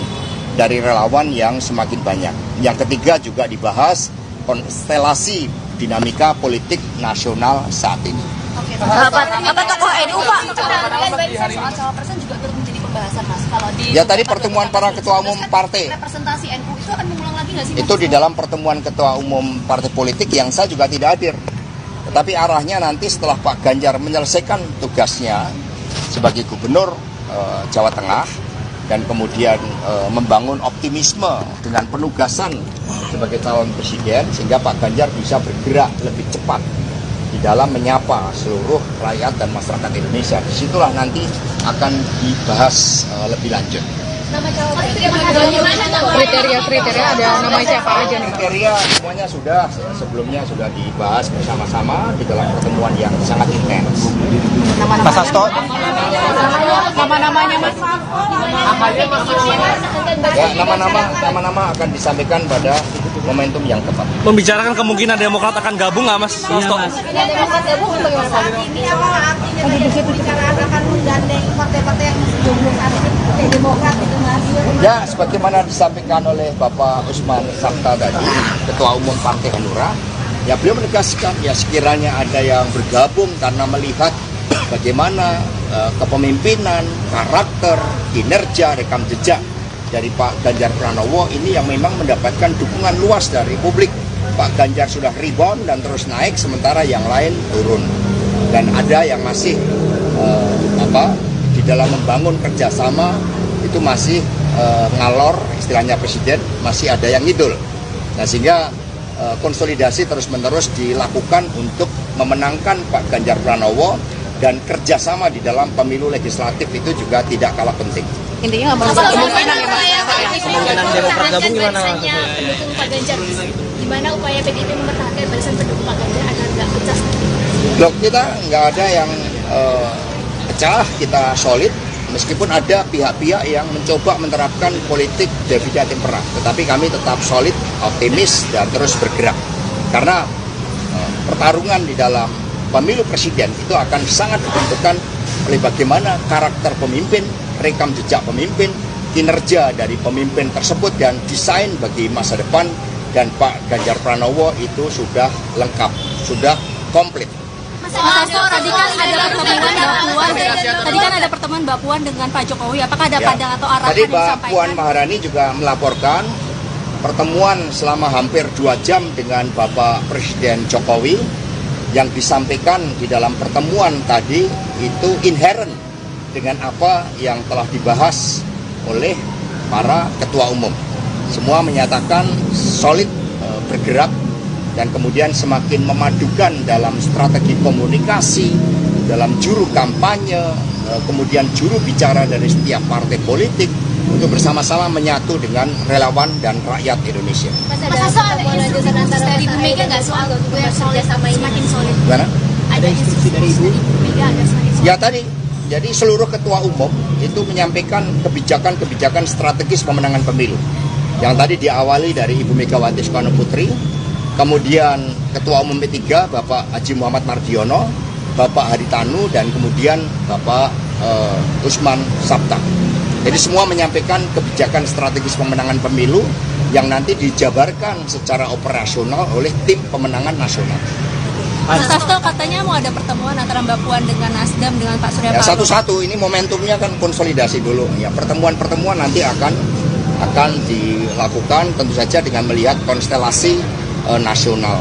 dari relawan yang semakin banyak. Yang ketiga juga dibahas konstelasi dinamika politik nasional saat ini. Apa tokoh NU Pak? Soal cawapresan juga turut menjadi pembahasan Mas. Kalau di Ya tadi pertemuan para ketua umum partai. Representasi NU itu akan mengulang lagi nggak sih? Itu di dalam pertemuan ketua umum partai politik yang saya juga tidak hadir. Tetapi arahnya nanti setelah Pak Ganjar menyelesaikan tugasnya sebagai gubernur Jawa Tengah dan kemudian membangun optimisme dengan penugasan sebagai calon presiden, sehingga Pak Ganjar bisa bergerak lebih cepat di dalam menyapa seluruh rakyat dan masyarakat Indonesia. Disitulah nanti akan dibahas lebih lanjut. Kriteria ada nama siapa aja nih? Kriteria semuanya sudah sebelumnya sudah dibahas bersama-sama di dalam pertemuan yang sangat intens. Mas Hasto, Nama-namanya Mas? Ya, nama-nama akan disampaikan pada momentum yang tepat. Membicarakan kemungkinan Demokrat akan gabung nggak Mas? Iya Mas. Demokrat gabung bagaimana saat ini? Apa artinya dari pembicaraan akan menggandeng partai-partai yang masih jomblo aktif seperti Demokrat gitu Mas? Ya, sebagaimana disampaikan oleh Bapak Usman Sabta tadi, Ketua Umum Partai Hanura, ya beliau menegaskan ya sekiranya ada yang bergabung karena melihat bagaimana kepemimpinan, karakter, kinerja, rekam jejak dari Pak Ganjar Pranowo ini yang memang mendapatkan dukungan luas dari publik. Pak Ganjar sudah rebound dan terus naik, sementara yang lain turun. Dan ada yang masih di dalam membangun kerjasama itu masih ngalor, istilahnya presiden, masih ada yang ngidul. Nah sehingga konsolidasi terus-menerus dilakukan untuk memenangkan Pak Ganjar Pranowo, dan kerjasama di dalam pemilu legislatif itu juga tidak kalah penting. Intinya nggak mau Kemungkinan Demokrat gabung gimana? Pendukung Pak Ganjar, gimana upaya PDIP mempertahankan barisan pendukung Pak Ganjar agar nggak pecah? Loh, kita nggak ada yang pecah, kita solid. Meskipun ada pihak-pihak yang mencoba menerapkan politik divide et impera, tetapi kami tetap solid, optimis, dan terus bergerak. Karena pertarungan di dalam pemilu presiden itu akan sangat ditentukan oleh bagaimana karakter pemimpin, rekam jejak pemimpin, kinerja dari pemimpin tersebut, dan desain bagi masa depan. Dan Pak Ganjar Pranowo itu sudah lengkap, sudah komplit. Mas Hasto, tadi kan ada pertemuan Mbak Puan dengan Pak Jokowi. Apakah ada pandangan atau arahan Tadi yang Mbak disampaikan? Puan Maharani juga melaporkan pertemuan selama hampir 2 jam dengan Bapak Presiden Jokowi. Yang disampaikan di dalam pertemuan tadi itu inherent dengan apa yang telah dibahas oleh para ketua umum. Semua menyatakan solid bergerak dan kemudian semakin memadukan dalam strategi komunikasi, dalam juru kampanye, kemudian juru bicara dari setiap partai politik, untuk bersama-sama menyatu dengan relawan dan rakyat Indonesia. Mas Hasto, ada instruksi dari Ibu Mega nggak soal yang solid, semakin solid? Gimana? Ada instruksi dari Ibu Mega agar semakin solid? Ya tadi, jadi seluruh ketua umum itu menyampaikan kebijakan-kebijakan strategis pemenangan pemilu. Yang tadi diawali dari Ibu Megawati Soekarno Putri, kemudian Ketua Umum P3 Bapak Haji Muhammad Mardiono, Bapak Haritanu, dan kemudian Bapak Usman Sabta. Jadi semua menyampaikan kebijakan strategis pemenangan pemilu yang nanti dijabarkan secara operasional oleh tim pemenangan nasional. Mas Hasto katanya mau ada pertemuan antara Mbak Puan dengan Nasdem dengan Pak Surya Paloh. Ya, satu-satu, ini momentumnya kan konsolidasi dulu. Ya, pertemuan-pertemuan nanti akan dilakukan tentu saja dengan melihat konstelasi nasional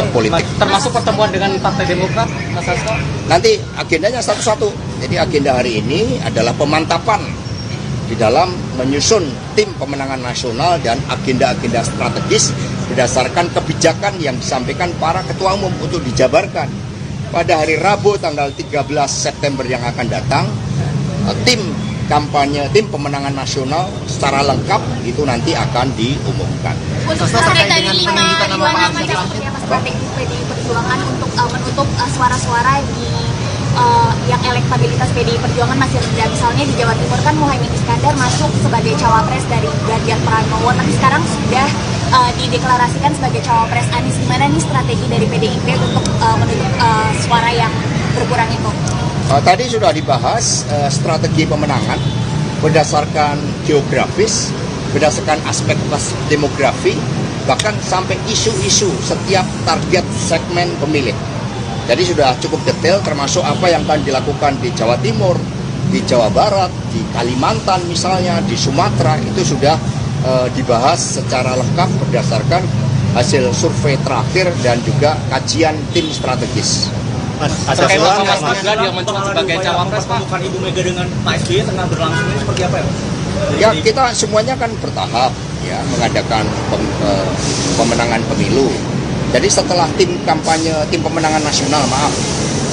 politik. Termasuk pertemuan dengan Partai Demokrat, Mas Hasto? Nanti agendanya satu-satu. Jadi agenda hari ini adalah pemantapan di dalam menyusun tim pemenangan nasional dan agenda-agenda strategis berdasarkan kebijakan yang disampaikan para ketua umum untuk dijabarkan. Pada hari Rabu tanggal 13 September yang akan datang, tim pemenangan nasional secara lengkap itu nanti akan diumumkan. Terkait dari 5 nama strategi PDI Perjuangan untuk menutup suara-suara yang elektabilitas PDI Perjuangan masih rendah. Misalnya di Jawa Timur kan Muhaimin Iskandar masuk sebagai cawapres dari Ganjar Pranowo, tapi sekarang sudah dideklarasikan sebagai cawapres Anies. Gimana nih strategi dari PDIP untuk menutup suara yang berkurang itu? Tadi sudah dibahas strategi pemenangan berdasarkan geografis, berdasarkan aspek demografi, bahkan sampai isu-isu setiap target segmen pemilih. Jadi sudah cukup detail termasuk apa yang akan dilakukan di Jawa Timur, di Jawa Barat, di Kalimantan misalnya, di Sumatera, itu sudah dibahas secara lengkap berdasarkan hasil survei terakhir dan juga kajian tim strategis. Terkait Mas Gibran yang mencoba sebagai cawapres, pembukaan Ibu Mega dengan Pak SBY tengah berlangsung ini seperti apa ya? Ya, kita semuanya kan bertahap ya mengadakan pemenangan pemilu. Jadi setelah tim pemenangan nasional,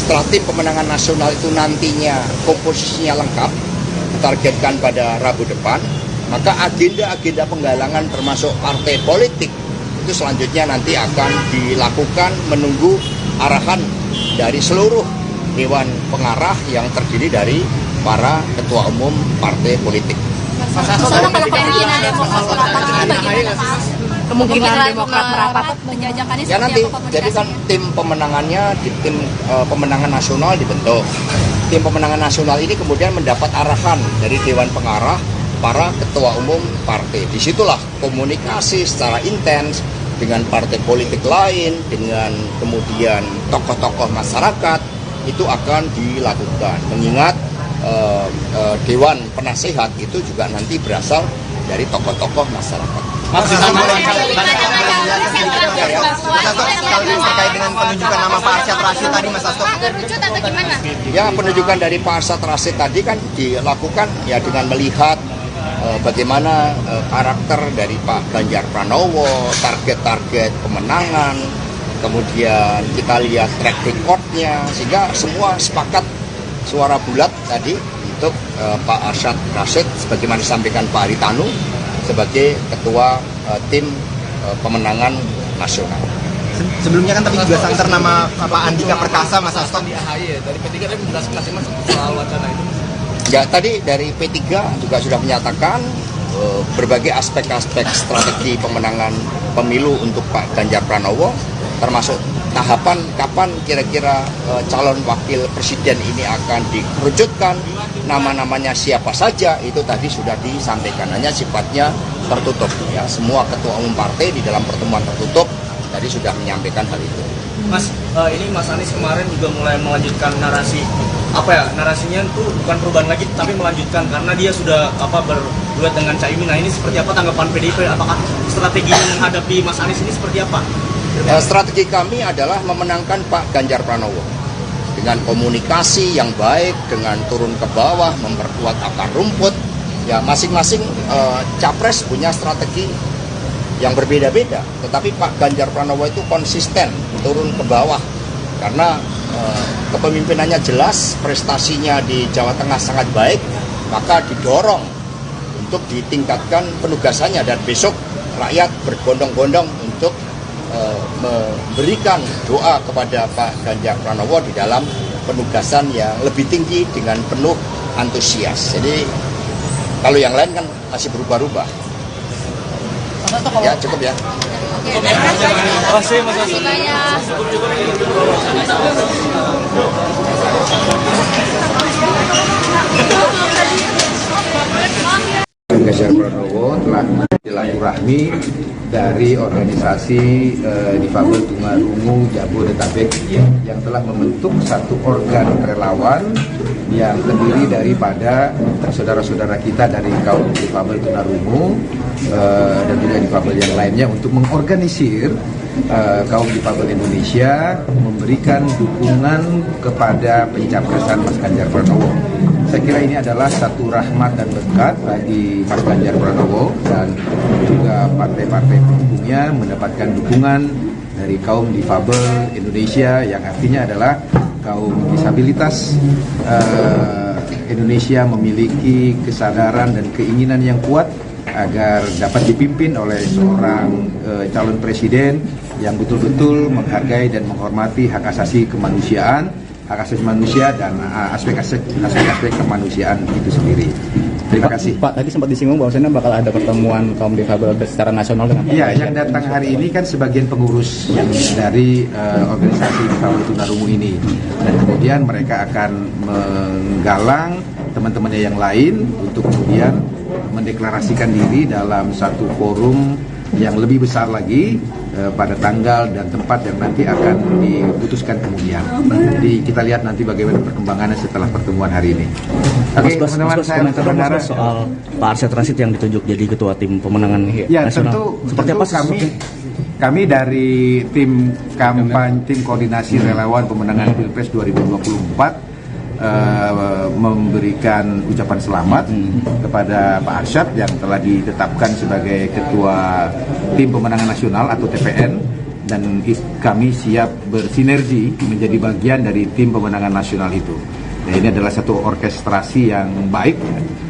setelah tim pemenangan nasional itu nantinya komposisinya lengkap, ditargetkan pada Rabu depan, maka agenda-agenda penggalangan termasuk partai politik itu selanjutnya nanti akan dilakukan menunggu arahan dari seluruh Dewan Pengarah yang terdiri dari para ketua umum partai politik. Kemungkinan Demokrat merapat penjajakannya Ya nanti, jadi kan tim pemenangannya di tim pemenangan nasional dibentuk. Tim pemenangan nasional ini kemudian mendapat arahan dari Dewan Pengarah para ketua umum partai. Disitulah komunikasi secara intens dengan partai politik lain, dengan kemudian tokoh-tokoh masyarakat itu akan dilakukan. Mengingat Dewan Penasehat itu juga nanti berasal dari tokoh-tokoh masyarakat. Terkait dengan penunjukan nama Pak Arsyad Rashid tadi, Mas Hasto. Ya, penunjukan dari Pak Arsyad Rashid tadi kan dilakukan ya dengan melihat bagaimana karakter dari Pak Ganjar Pranowo, target-target kemenangan, kemudian kita lihat track record-nya, sehingga semua sepakat suara bulat tadi untuk Pak Arsyad Rashid sebagaimana disampaikan Pak Haritanu sebagai ketua tim pemenangan nasional. Sebelumnya kan tapi juga santer nama Pak Andika Perkasa, Mas Hasto. Di AHY dari P3 tadi menjelaskan Mas soal wacana itu. Ya, tadi dari P3 juga sudah menyatakan berbagai aspek-aspek strategi pemenangan pemilu untuk Pak Ganjar Pranowo, termasuk tahapan kapan kira-kira calon wakil presiden ini akan dikerucutkan, nama-namanya siapa saja, itu tadi sudah disampaikan, hanya sifatnya tertutup. Ya, semua ketua umum partai di dalam pertemuan tertutup tadi sudah menyampaikan hal itu. Mas, ini Mas Anies kemarin juga mulai melanjutkan narasi, narasinya itu bukan perubahan lagi, tapi melanjutkan karena dia sudah berduet dengan Caimin. Nah, ini seperti apa tanggapan PDIP? Apakah strategi menghadapi Mas Anies ini seperti apa? Strategi kami adalah memenangkan Pak Ganjar Pranowo dengan komunikasi yang baik, dengan turun ke bawah, memperkuat akar rumput. Ya, masing-masing capres punya strategi yang berbeda-beda, tetapi Pak Ganjar Pranowo itu konsisten turun ke bawah karena kepemimpinannya jelas, prestasinya di Jawa Tengah sangat baik, maka didorong untuk ditingkatkan penugasannya dan besok rakyat berbondong-bondong untuk memberikan doa kepada Pak Ganjar Pranowo di dalam penugasan yang lebih tinggi dengan penuh antusias. Jadi kalau yang lain kan masih berubah-ubah. Ya cukup ya. Terima kasih Mas Hasto. Ganjar Pranowo telah silaturahmi dari organisasi difabel Tunarungu Jabodetabek yang telah membentuk satu organ relawan yang terdiri daripada saudara-saudara kita dari kaum difabel Tunarungu dan juga difabel yang lainnya untuk mengorganisir kaum difabel Indonesia memberikan dukungan kepada pencapresan Mas Ganjar Pranowo. Saya kira ini adalah satu rahmat dan berkat bagi Mas Ganjar Pranowo dan juga partai-partai pendukungnya mendapatkan dukungan dari kaum difabel Indonesia yang artinya adalah kaum disabilitas Indonesia memiliki kesadaran dan keinginan yang kuat agar dapat dipimpin oleh seorang calon presiden yang betul-betul menghargai dan menghormati hak asasi kemanusiaan, hak asasi manusia dan aspek-aspek kemanusiaan itu sendiri. Terima kasih. Pak, tadi sempat disinggung bahwasanya bakal ada pertemuan kaum difabel secara nasional dengan Iya, yang datang hari ini kan sebagian pengurus dari organisasi difabel Tunarungu ini. Dan kemudian mereka akan menggalang teman-temannya yang lain untuk kemudian mendeklarasikan diri dalam satu forum yang lebih besar lagi pada tanggal dan tempat yang nanti akan diputuskan kemudian. Jadi kita lihat nanti bagaimana perkembangannya setelah pertemuan hari ini. Oke, teman-teman, saya berharap soal Pak Arsyad Rashid yang ditunjuk jadi ketua tim pemenangan nasional. Seperti apa kami dari tim kampanye, tim koordinasi relawan pemenangan Pilpres 2024 memberikan ucapan selamat kepada Pak Arsyad yang telah ditetapkan sebagai ketua tim pemenangan nasional atau TPN, dan kami siap bersinergi menjadi bagian dari tim pemenangan nasional itu. Dan ini adalah satu orkestrasi yang baik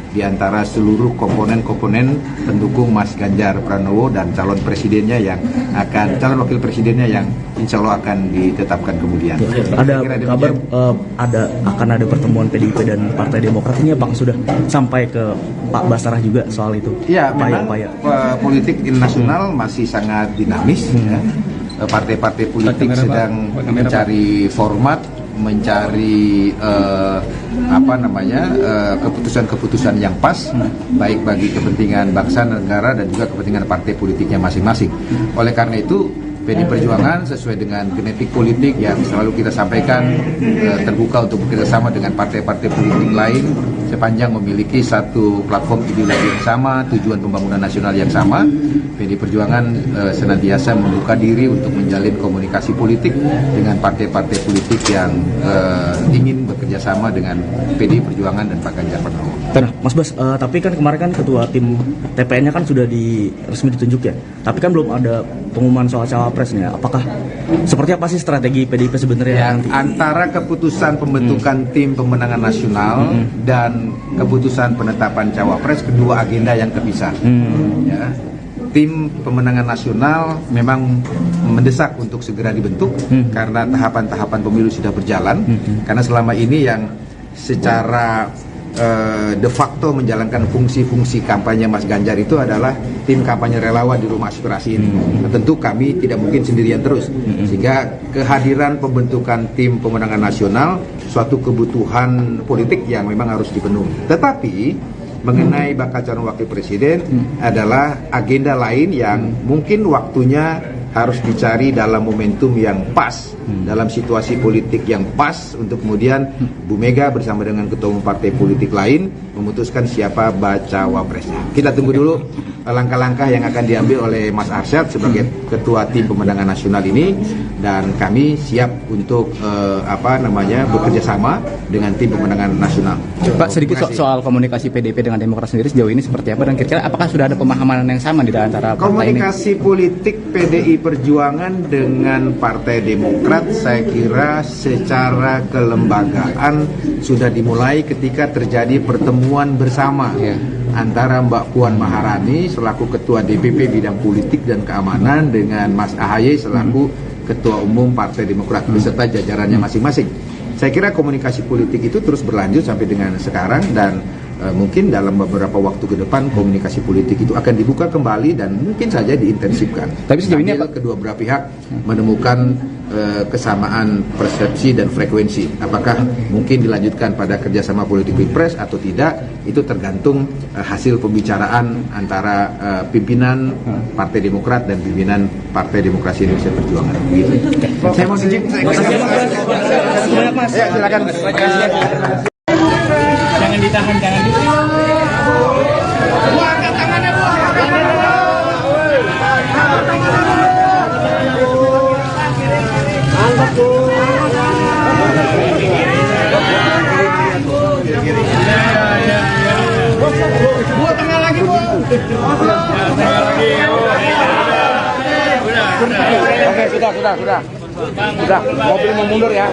di antara seluruh komponen-komponen pendukung Mas Ganjar Pranowo dan calon presidennya yang calon wakil presidennya yang insya Allah akan ditetapkan kemudian. Ada kabar akan ada pertemuan PDIP dan Partai Demokrat, ini Pak sudah sampai ke Pak Basarah juga soal itu. Ya, memang politik nasional masih sangat dinamis. Ya. Partai-partai politik sedang mencari format, mencari keputusan-keputusan yang pas, baik bagi kepentingan bangsa, negara dan juga kepentingan partai politiknya masing-masing. Oleh karena itu PD Perjuangan sesuai dengan genetik politik yang selalu kita sampaikan terbuka untuk bekerjasama dengan partai-partai politik lain sepanjang memiliki satu platform ideologi yang sama, tujuan pembangunan nasional yang sama. PD Perjuangan senantiasa membuka diri untuk menjalin komunikasi politik dengan partai-partai politik yang ingin bekerjasama dengan PD Perjuangan dan Pak Ganjar Pranowo. Nah, Mas Bas, tapi kan kemarin kan ketua tim TPN-nya kan sudah resmi ditunjuk ya, tapi kan belum ada pengumuman soal cawapresnya. Apakah seperti apa sih strategi PDIP sebenarnya ya, nanti? Antara keputusan pembentukan tim pemenangan nasional dan keputusan penetapan cawapres, kedua agenda yang terpisah. Ya. Tim pemenangan nasional memang mendesak untuk segera dibentuk karena tahapan-tahapan pemilu sudah berjalan. Karena selama ini yang secara de facto menjalankan fungsi-fungsi kampanye Mas Ganjar itu adalah tim kampanye relawan di rumah aspirasi ini. Tentu kami tidak mungkin sendirian terus, sehingga kehadiran pembentukan tim pemenangan nasional suatu kebutuhan politik yang memang harus dipenuhi. Tetapi mengenai bakal calon wakil presiden adalah agenda lain yang mungkin waktunya harus dicari dalam momentum yang pas, dalam situasi politik yang pas untuk kemudian Bu Mega bersama dengan ketua umum partai politik lain memutuskan siapa bacawa presnya. Kita tunggu dulu langkah-langkah yang akan diambil oleh Mas Arsyad sebagai ketua tim pemenangan nasional ini, dan kami siap untuk bekerja sama dengan tim pemenangan nasional. Pak, sedikit soal komunikasi PDIP dengan Demokrat sendiri sejauh ini seperti apa dan kira-kira apakah sudah ada pemahaman yang sama di antara partai ini? Komunikasi politik PDI Perjuangan dengan Partai Demokrat saya kira secara kelembagaan sudah dimulai ketika terjadi pertemuan bersama antara Mbak Puan Maharani selaku Ketua DPP Bidang Politik dan Keamanan dengan Mas AHY selaku Ketua Umum Partai Demokrat beserta jajarannya masing-masing. Saya kira komunikasi politik itu terus berlanjut sampai dengan sekarang dan mungkin dalam beberapa waktu ke depan komunikasi politik itu akan dibuka kembali dan mungkin saja diintensifkan. Tapi sejauh ini kedua belah pihak menemukan kesamaan persepsi dan frekuensi. Apakah mungkin dilanjutkan pada kerjasama politik pilpres atau tidak, itu tergantung hasil pembicaraan antara pimpinan Partai Demokrat dan pimpinan Partai Demokrasi Indonesia Perjuangan. Begitu. Saya mau izin. Ya, silakan. Jangan ditahan, jangan ditahan. Angkat tangannya, Bu. Angkat, Bu. Bu, tengah lagi, Bu. Oke, sudah. Sudah, mobil mau mundur ya.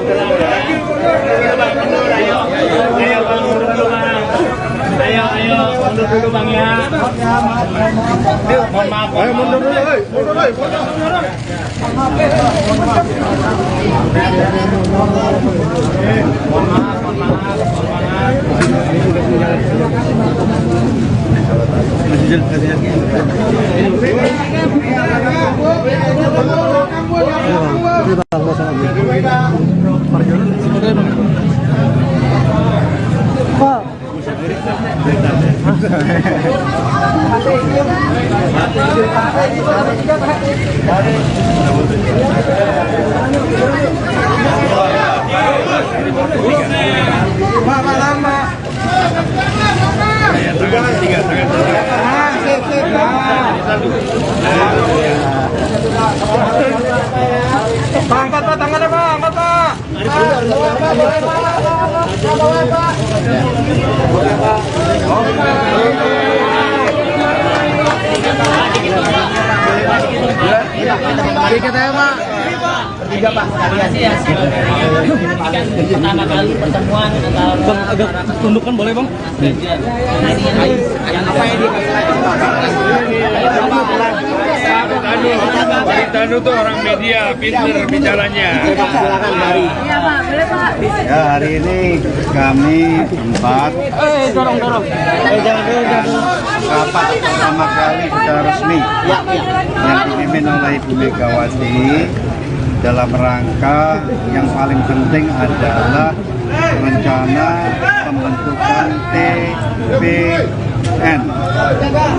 Ayo, mundur dulu Bang ya. Mohon maaf. Ayo mundur dulu, Angkat Pak, tangannya Pak, angkat Pak. Dikit aja Pak. Bertiga Pak. Pertama kali pertemuan antara Bang, agak tundukkan boleh Bang? Yang apa yang Pak Tanu tuh orang media, pinter bicaranya. Silakan Mari. Iya Pak, boleh Pak. Ya, hari ini kami empat Dorong. Jangan. rapat pertama kali secara resmi yang dipimpin oleh Ibu Megawati dalam rangka yang paling penting adalah rencana pembentukan TPN.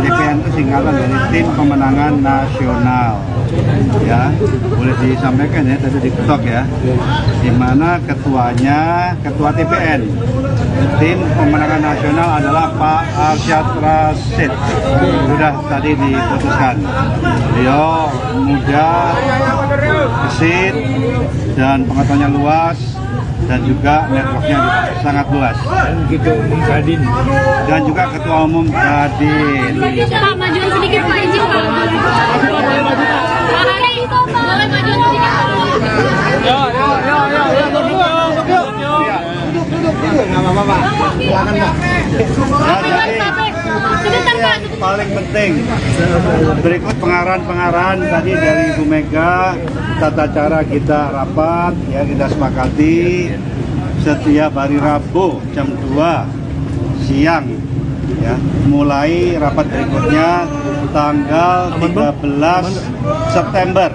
TPN itu singkatan dari Tim Pemenangan Nasional. Ya, boleh disampaikan ya tadi diketok ya. Di mana ketuanya ketua TPN. Tim Pemenangan Nasional adalah Pak Arsyad Rashid. Sudah tadi diputuskan. Beliau muda, gesit, dan pengetahuannya luas, dan juga networknya sangat luas. Dan juga Ketua Umum Kadin. Pak, majuan sedikit Pak, izin Pak. Pak Hari itu Pak, boleh majuan sedikit Pak. Nggak apa-apa Pak. Silakan Pak. Sebentar Pak. Paling penting berikut pengarahan tadi dari Ibu Mega, tata cara kita rapat ya, kita sepakati setiap hari Rabu jam 2 siang ya, mulai rapat berikutnya tanggal 13 September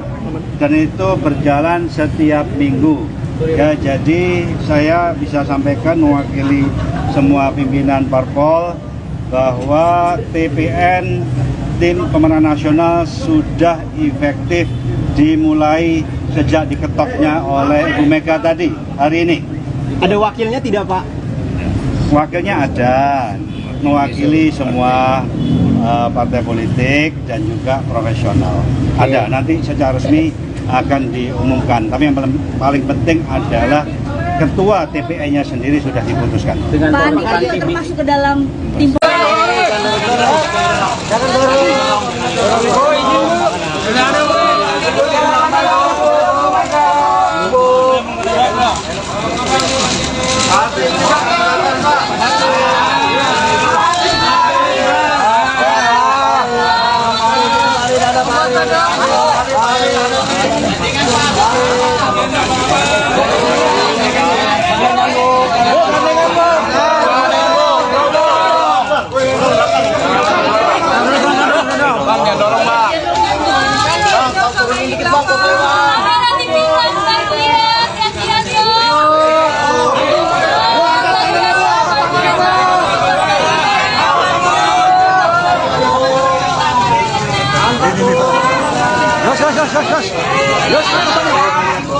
dan itu berjalan setiap minggu ya. Jadi saya bisa sampaikan mewakili semua pimpinan parpol bahwa TPN Tim Pemenangan Nasional sudah efektif dimulai sejak diketoknya oleh Ibu Mega tadi hari ini. Ada wakilnya tidak Pak? Wakilnya ada, mewakili semua partai politik dan juga profesional. Ada, nanti secara resmi akan diumumkan. Tapi yang paling penting adalah ketua TPI-nya sendiri sudah diputuskan. Dengan Pak Andi pembentukan juga tim termasuk ke dalam tim.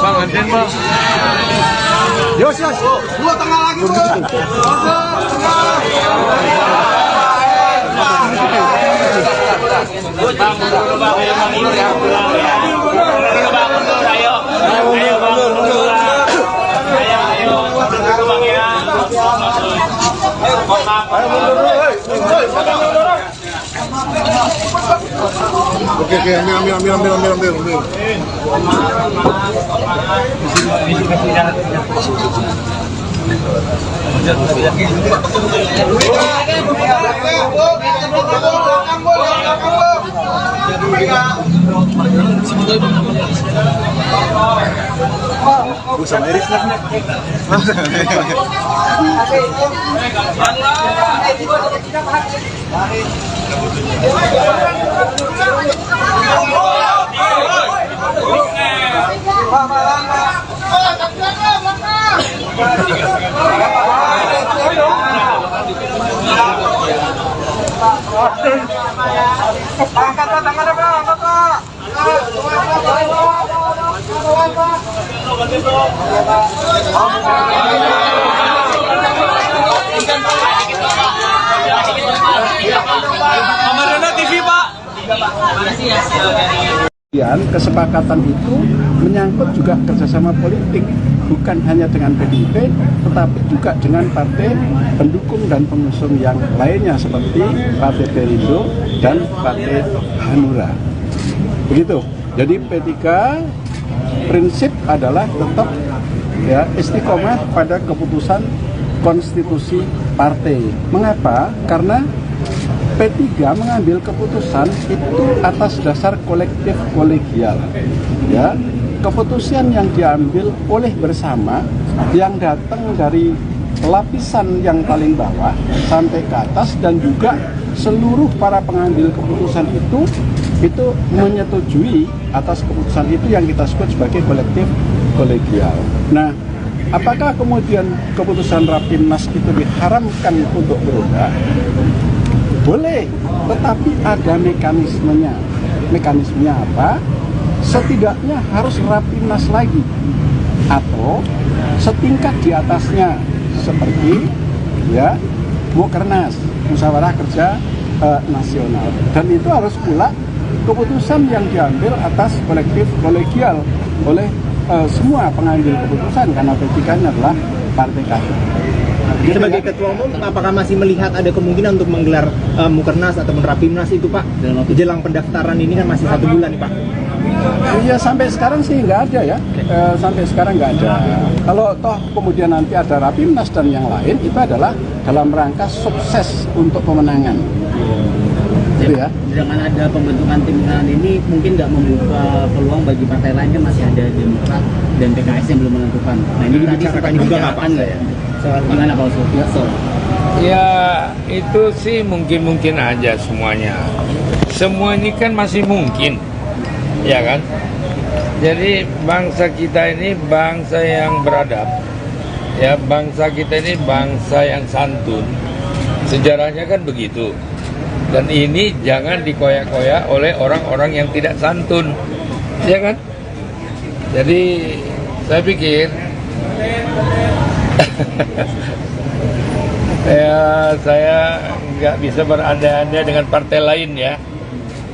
Bang, anten bang. Yos, dua tengah lagi Oke, ambil. Sama Iris lah. Kesepakatan itu menyangkut juga kerjasama politik, bukan hanya dengan PDIP, tetapi juga dengan partai pendukung dan pengusung yang lainnya seperti Partai Perindo dan Partai Hanura. Begitu. Jadi P3 prinsip adalah tetap ya istiqomah pada keputusan konstitusi partai. Mengapa? Karena P3 mengambil keputusan itu atas dasar kolektif kolegial. Ya, keputusan yang diambil oleh bersama yang datang dari lapisan yang paling bawah sampai ke atas dan juga seluruh para pengambil keputusan itu menyetujui atas keputusan itu yang kita sebut sebagai kolektif kolegial. Nah, apakah kemudian keputusan Rapimnas itu diharamkan untuk berubah? Boleh, tetapi ada mekanismenya. Mekanismenya apa? Setidaknya harus Rapimnas lagi atau setingkat di atasnya seperti ya Mukernas, Musyawarah Kerja Nasional. Dan itu harus pula keputusan yang diambil atas kolektif kolegial oleh semua pengambil keputusan karena P3 adalah partai kader. Sebagai ketua umum, apakah masih melihat ada kemungkinan untuk menggelar Mukernas ataupun Rapimnas itu Pak? Jelang pendaftaran ini kan masih 1 bulan nih Pak. Iya, sampai sekarang sih nggak ada ya. Sampai sekarang nggak ada. Kalau toh kemudian nanti ada Rapimnas dan yang lain, itu adalah dalam rangka sukses untuk pemenangan. Gitu ya. Dengan ada pembentukan tim pemenangan ini mungkin nggak membuka peluang bagi partai lain, kan masih ada Demokrat dan PKS yang belum menentukan. Nah ini tadi sempat dibicarakan nggak ya? Gimana Pak Oso? Ya itu sih mungkin aja semuanya. Semua ini kan masih mungkin, ya kan? Jadi bangsa kita ini bangsa yang beradab, ya bangsa kita ini bangsa yang santun. Sejarahnya kan begitu. Dan ini jangan dikoyak-koyak oleh orang-orang yang tidak santun, ya kan? Jadi saya pikir ya saya nggak bisa berandai-andai dengan partai lain ya.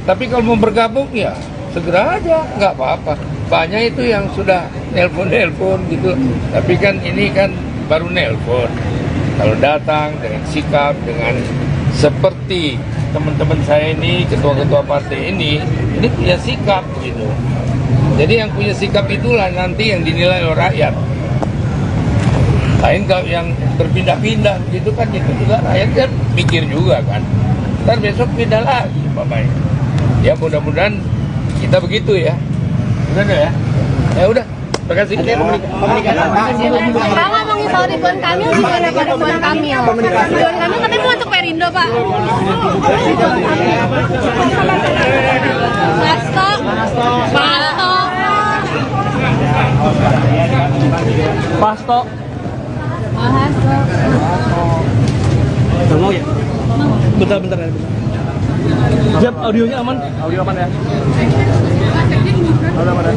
Tapi kalau mau bergabung ya segera aja, nggak apa-apa. Banyak itu yang sudah nelpon gitu. Tapi kan ini kan baru nelpon. Kalau datang dengan sikap, dengan seperti teman-teman saya ini, ketua-ketua partai ini punya sikap gitu. Jadi yang punya sikap itulah nanti yang dinilai oleh rakyat. Lain kalau yang berpindah-pindah gitu kan, itu juga rakyat kan mikir juga kan. Ntar besok pindah lagi umpamanya. Ya mudah-mudahan kita begitu ya. Udah ya. Ya udah. Terima kasih. Pak ngomongin soal Ridwan Kamil gimana Pak Ridwan Kamil? Ridwan Kamil katanya mau masuk Perindo Pak. Pasto. Mau ya? Bentar ya. Jap, audionya aman? Audio aman ya? Audio aman ya?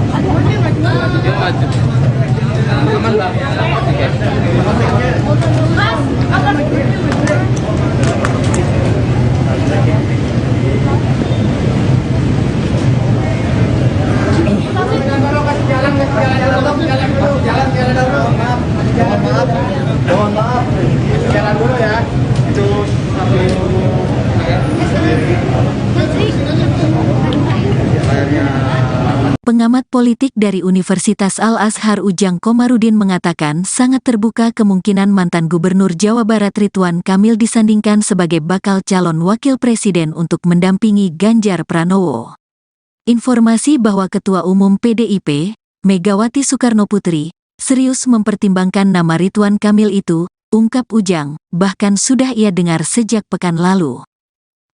Aman lah. Mohon maaf, jalan dulu ya. Itu Pengamat politik dari Universitas Al-Azhar Ujang Komarudin mengatakan sangat terbuka kemungkinan mantan Gubernur Jawa Barat Ridwan Kamil disandingkan sebagai bakal calon wakil presiden untuk mendampingi Ganjar Pranowo. Informasi bahwa Ketua Umum PDIP, Megawati Soekarnoputri, serius mempertimbangkan nama Ridwan Kamil itu, ungkap Ujang, bahkan sudah ia dengar sejak pekan lalu.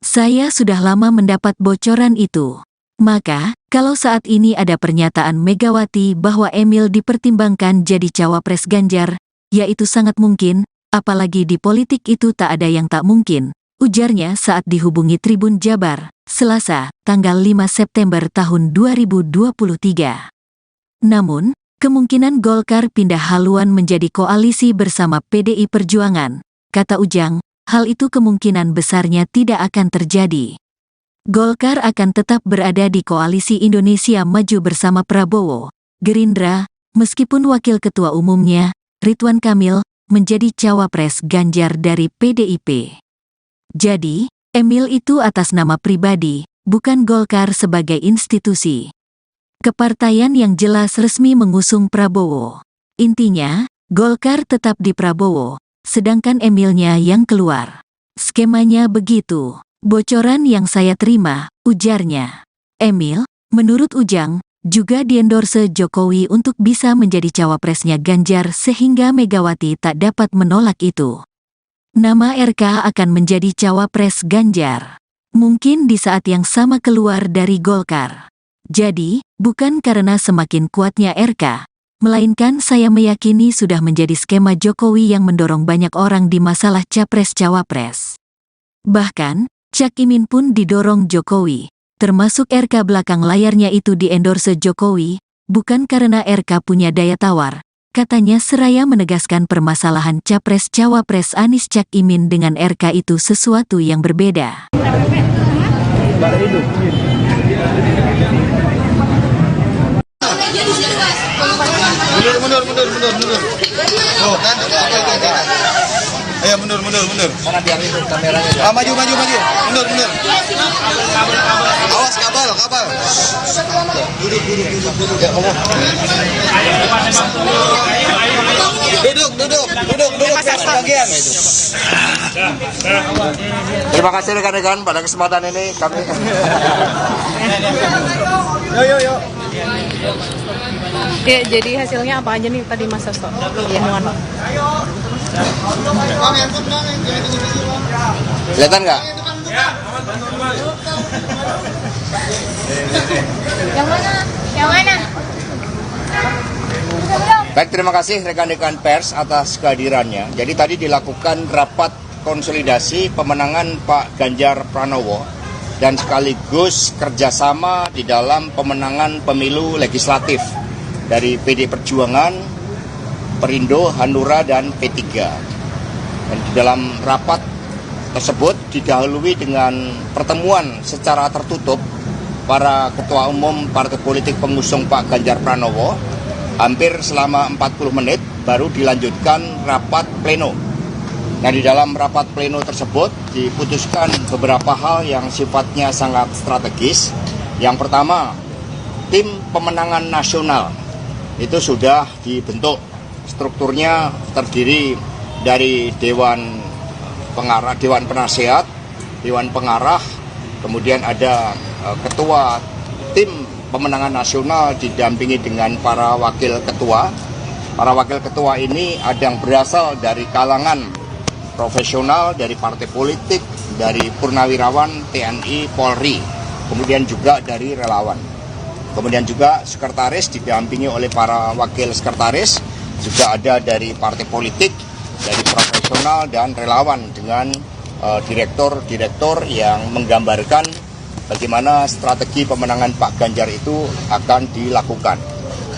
Saya sudah lama mendapat bocoran itu. Maka, kalau saat ini ada pernyataan Megawati bahwa Emil dipertimbangkan jadi cawapres Ganjar, ya itu sangat mungkin, apalagi di politik itu tak ada yang tak mungkin, ujarnya saat dihubungi Tribun Jabar, Selasa, tanggal 5 September tahun 2023. Namun, kemungkinan Golkar pindah haluan menjadi koalisi bersama PDI Perjuangan, kata Ujang, hal itu kemungkinan besarnya tidak akan terjadi. Golkar akan tetap berada di koalisi Indonesia Maju bersama Prabowo, Gerindra, meskipun wakil ketua umumnya, Ridwan Kamil, menjadi cawapres Ganjar dari PDIP. Jadi, Emil itu atas nama pribadi, bukan Golkar sebagai institusi. Kepartaian yang jelas resmi mengusung Prabowo. Intinya, Golkar tetap di Prabowo, sedangkan Emilnya yang keluar. Skemanya begitu. Bocoran yang saya terima, ujarnya. Emil, menurut Ujang, juga diendorse Jokowi untuk bisa menjadi cawapresnya Ganjar sehingga Megawati tak dapat menolak itu. Nama RK akan menjadi cawapres Ganjar. Mungkin di saat yang sama keluar dari Golkar. Jadi, bukan karena semakin kuatnya RK, melainkan saya meyakini sudah menjadi skema Jokowi yang mendorong banyak orang di masalah capres-cawapres. Bahkan, Cak Imin pun didorong Jokowi, termasuk RK belakang layarnya itu diendorse Jokowi, bukan karena RK punya daya tawar, katanya seraya menegaskan permasalahan capres-cawapres Anies Cak Imin dengan RK itu sesuatu yang berbeda. Mundur. Oh, kan? Ayo mundur. Karena biar itu kameranya. Maju. Mundur. Awas kabel. Duduk. Ya, Duduk. Bagian itu. Terima kasih rekan-rekan pada kesempatan ini kami. Yo. Ya, jadi hasilnya apa aja nih tadi Mas Sasto? Ya, mohon. Kelihatan nggak? Yang mana? Baik, terima kasih rekan-rekan pers atas kehadirannya. Jadi tadi dilakukan rapat konsolidasi pemenangan Pak Ganjar Pranowo dan sekaligus kerjasama di dalam pemenangan pemilu legislatif dari PD Perjuangan, Perindo, Hanura, dan P3. Dan di dalam rapat tersebut didahului dengan pertemuan secara tertutup para ketua umum partai politik pengusung Pak Ganjar Pranowo hampir selama 40 menit baru dilanjutkan rapat pleno. Nah, di dalam rapat pleno tersebut diputuskan beberapa hal yang sifatnya sangat strategis. Yang pertama, tim pemenangan nasional itu sudah dibentuk. Strukturnya terdiri dari Dewan Pengarah, Dewan Penasehat, Dewan Pengarah, kemudian ada ketua tim pemenangan nasional didampingi dengan para wakil ketua. Para wakil ketua ini ada yang berasal dari kalangan profesional, dari partai politik, dari purnawirawan, TNI, Polri, kemudian juga dari relawan. Kemudian juga sekretaris didampingi oleh para wakil sekretaris, juga ada dari partai politik, dari profesional dan relawan dengan direktur-direktur yang menggambarkan bagaimana strategi pemenangan Pak Ganjar itu akan dilakukan.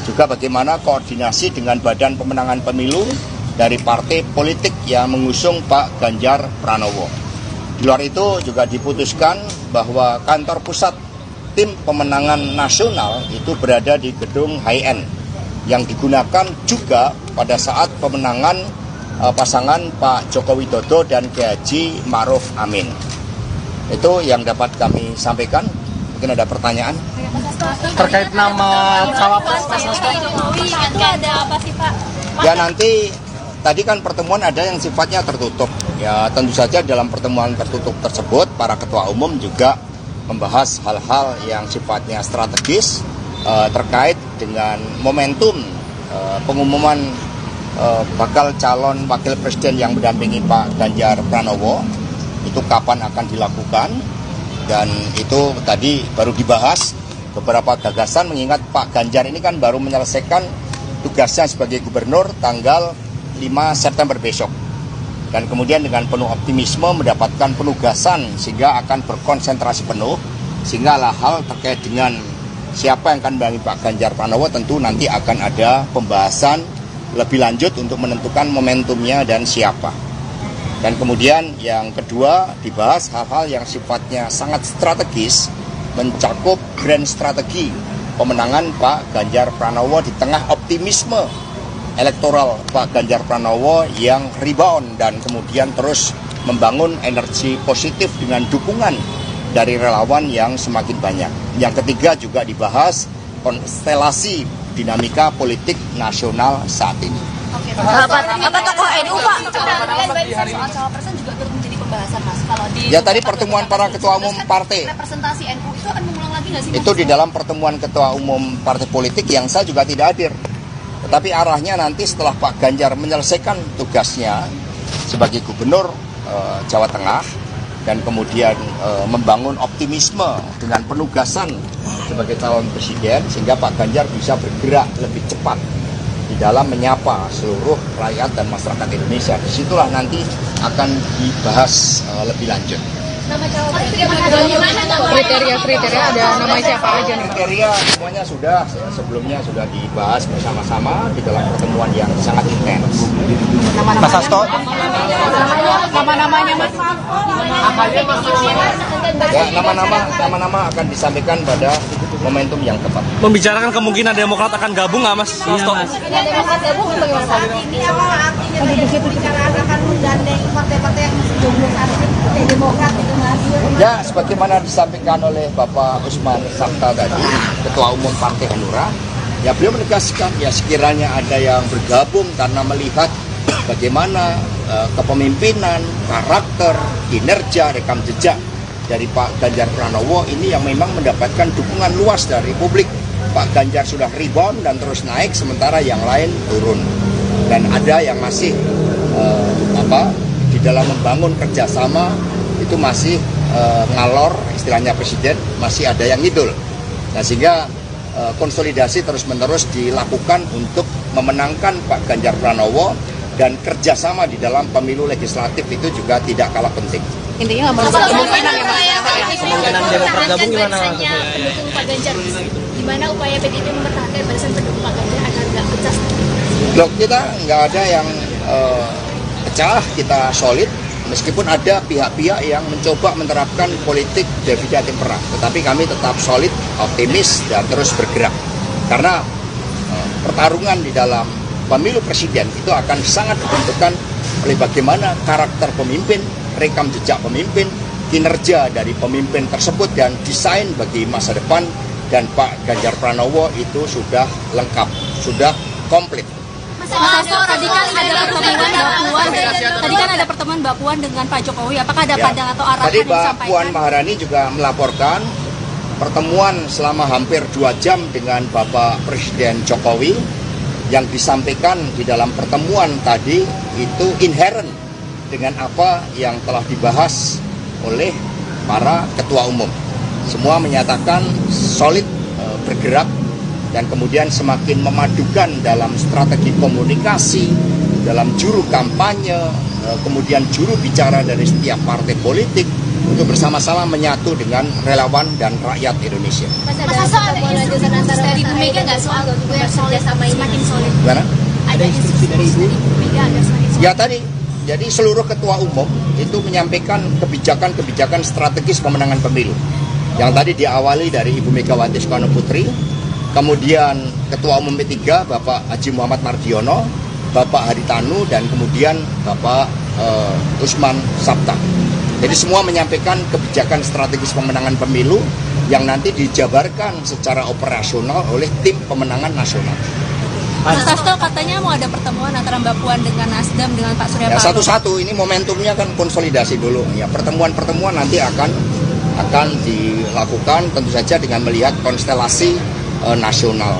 Juga bagaimana koordinasi dengan Badan Pemenangan Pemilu dari partai politik yang mengusung Pak Ganjar Pranowo. Di luar itu juga diputuskan bahwa kantor pusat tim pemenangan nasional itu berada di gedung HIN yang digunakan juga pada saat pemenangan pasangan Pak Joko Widodo dan Kiai Haji Ma'ruf Amin. Itu yang dapat kami sampaikan. Mungkin ada pertanyaan terkait nama cawapres Mas Hasto. Itu ada apa sih Pak? Ya, nanti tadi kan pertemuan ada yang sifatnya tertutup. Ya, tentu saja dalam pertemuan tertutup tersebut para ketua umum juga membahas hal-hal yang sifatnya strategis terkait dengan momentum pengumuman bakal calon wakil presiden yang mendampingi Pak Ganjar Pranowo. Itu kapan akan dilakukan, dan itu tadi baru dibahas beberapa gagasan, mengingat Pak Ganjar ini kan baru menyelesaikan tugasnya sebagai gubernur tanggal 5 September besok. Dan kemudian dengan penuh optimisme mendapatkan penugasan sehingga akan berkonsentrasi penuh, sehingga hal terkait dengan siapa yang akan mendampingi Pak Ganjar Pranowo tentu nanti akan ada pembahasan lebih lanjut untuk menentukan momentumnya dan siapa. Dan kemudian yang kedua dibahas hal-hal yang sifatnya sangat strategis, mencakup grand strategi pemenangan Pak Ganjar Pranowo di tengah optimisme elektoral Pak Ganjar Pranowo yang rebound dan kemudian terus membangun energi positif dengan dukungan dari relawan yang semakin banyak. Yang ketiga juga dibahas konstelasi dinamika politik nasional saat ini. Apa tokoh NU Pak? Soal cawapresan juga turut menjadi pembahasan Mas. Kalau di Ya, tadi pertemuan para ketua umum partai. Representasi NU itu akan mengulang lagi nggak sih? Itu di dalam pertemuan ketua umum partai politik yang saya juga tidak hadir. Tetapi arahnya nanti setelah Pak Ganjar menyelesaikan tugasnya sebagai gubernur Jawa Tengah dan kemudian membangun optimisme dengan penugasan sebagai calon presiden, sehingga Pak Ganjar bisa bergerak lebih cepat di dalam menyapa seluruh rakyat dan masyarakat Indonesia. Disitulah nanti akan dibahas lebih lanjut. Nama cawapres Kriteria ada nama siapa aja nih? Kriteria semuanya sudah sebelumnya sudah dibahas bersama-sama di dalam pertemuan yang sangat intens. Mas Hasto, Nama-namanya Mas. Ya, nama-nama akan disampaikan pada momentum yang tepat. Membicarakan kemungkinan Demokrat akan gabung nggak Mas Hasto? Demokrat gabung bagaimana? Saat ini apa artinya pembicaraan akan menggandeng partai-partai yang masih jomblo saat ini seperti Demokrat itu Mas? Ya, sebagaimana disampaikan oleh Bapak Usman Sabta tadi, Ketua Umum Partai Hanura, ya beliau menegaskan ya sekiranya ada yang bergabung karena melihat bagaimana kepemimpinan, karakter, kinerja, rekam jejak dari Pak Ganjar Pranowo ini yang memang mendapatkan dukungan luas dari publik. Pak Ganjar sudah rebound dan terus naik, sementara yang lain turun. Dan ada yang masih di dalam membangun kerjasama itu masih ngalor, istilahnya presiden, masih ada yang ngidul. Nah, sehingga konsolidasi terus-menerus dilakukan untuk memenangkan Pak Ganjar Pranowo, dan kerjasama di dalam pemilu legislatif itu juga tidak kalah penting. Intinya nggak mau Kemungkinan Demokrat gabung gimana? Pendukung Pak Ganjar, gimana upaya PDIP mempertahankan barisan pendukung Pak Ganjar agar nggak pecah? Loh, kita nggak ada yang pecah, kita solid. Meskipun ada pihak-pihak yang mencoba menerapkan politik divide impera, tetapi kami tetap solid, optimis, dan terus bergerak. Karena pertarungan di dalam pemilu presiden itu akan sangat ditentukan oleh bagaimana karakter pemimpin, rekam jejak pemimpin, kinerja dari pemimpin tersebut, dan desain bagi masa depan. Dan Pak Ganjar Pranowo itu sudah lengkap, sudah komplit. Mas Hasto, tadi kan ada pertemuan Mbak Puan dengan Pak Jokowi. Apakah ada pandangan atau arahan Tadi yang Mbak disampaikan? Puan Maharani juga melaporkan pertemuan selama hampir 2 jam dengan Bapak Presiden Jokowi. Yang disampaikan di dalam pertemuan tadi itu inherent dengan apa yang telah dibahas oleh para ketua umum. Semua menyatakan solid bergerak dan kemudian semakin memadukan dalam strategi komunikasi, dalam juru kampanye, kemudian juru bicara dari setiap partai politik untuk bersama-sama menyatu dengan relawan dan rakyat Indonesia. Mas Hasto, ada instruksi dari Bu Mega nggak soal kerjasama ini semakin solid? Gimana? Ada instruksi dari Bu Mega agar semakin solid? Ya tadi, jadi seluruh ketua umum itu menyampaikan kebijakan-kebijakan strategis pemenangan pemilu. Yang tadi diawali dari Ibu Megawati Soekarno Putri, kemudian Ketua Umum P3 Bapak Haji Muhammad Mardiono, Bapak Haritanu, dan kemudian Bapak Usman Sabta. Jadi semua menyampaikan kebijakan strategis pemenangan pemilu yang nanti dijabarkan secara operasional oleh tim pemenangan nasional. Mas Hasto, katanya mau ada pertemuan antara Mbak Puan dengan Nasdem dengan Pak Surya Paloh. Ya, satu-satu, ini momentumnya kan konsolidasi dulu. Ya, pertemuan-pertemuan nanti akan dilakukan tentu saja dengan melihat konstelasi nasional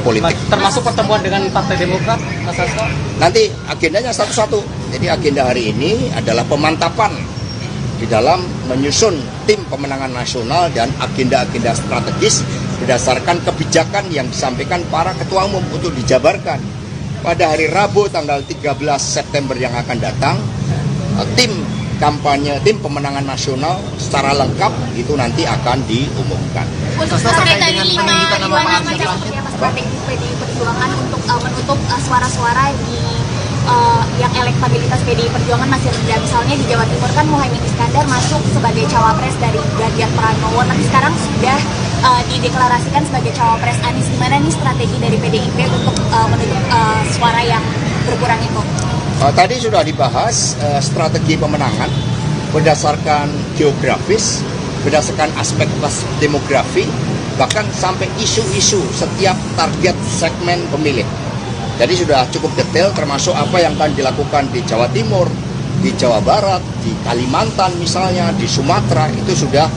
politik. Termasuk pertemuan dengan Partai Demokrat, Mas Hasto? Nanti agendanya satu-satu. Jadi agenda hari ini adalah pemantapan di dalam menyusun tim pemenangan nasional dan agenda-agenda strategis berdasarkan kebijakan yang disampaikan para ketua umum untuk dijabarkan. Pada hari Rabu tanggal 13 September yang akan datang, tim kampanye, tim pemenangan nasional secara lengkap itu nanti akan diumumkan. Untuk terkait dari 5 nama seperti apa strategi PDI Perjuangan untuk menutup suara-suara di yang elektabilitas PDI Perjuangan masih rendah. Misalnya di Jawa Timur kan Muhaimin Iskandar masuk sebagai cawapres dari Ganjar Pranowo, tapi sekarang sudah dideklarasikan sebagai cawapres Anies. Gimana nih strategi dari PDIP untuk menutup suara yang berkurang itu? Tadi sudah dibahas strategi pemenangan berdasarkan geografis, berdasarkan aspek demografi, bahkan sampai isu-isu setiap target segmen pemilih. Jadi sudah cukup detail termasuk apa yang akan dilakukan di Jawa Timur, di Jawa Barat, di Kalimantan misalnya, di Sumatera, itu sudah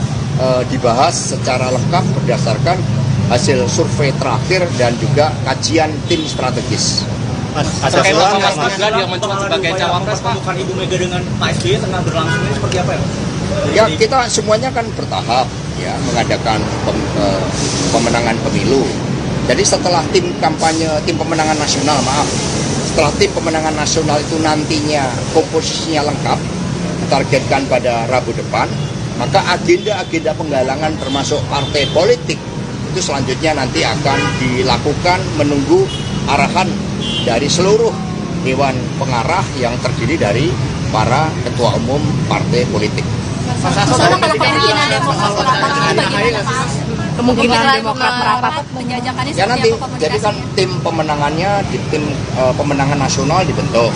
dibahas secara lengkap berdasarkan hasil survei terakhir dan juga kajian tim strategis. Terkait sama Mas Gibran yang mencuat sebagai cawapres, Pak, bukan Ibu Mega dengan Pak SBY tengah berlangsung ini seperti apa ya? Ya, kita semuanya kan bertahap ya mengadakan pemenangan pemilu. Jadi setelah tim kampanye, tim pemenangan nasional, setelah tim pemenangan nasional itu nantinya komposisinya lengkap, ditargetkan pada Rabu depan, maka agenda-agenda penggalangan termasuk partai politik itu selanjutnya nanti akan dilakukan menunggu arahan dari seluruh Dewan Pengarah yang terdiri dari para ketua umum partai politik. Kemungkinan Demokrat merapat penjajakannya Ya nanti, jadi kan tim pemenangannya di tim pemenangan nasional dibentuk.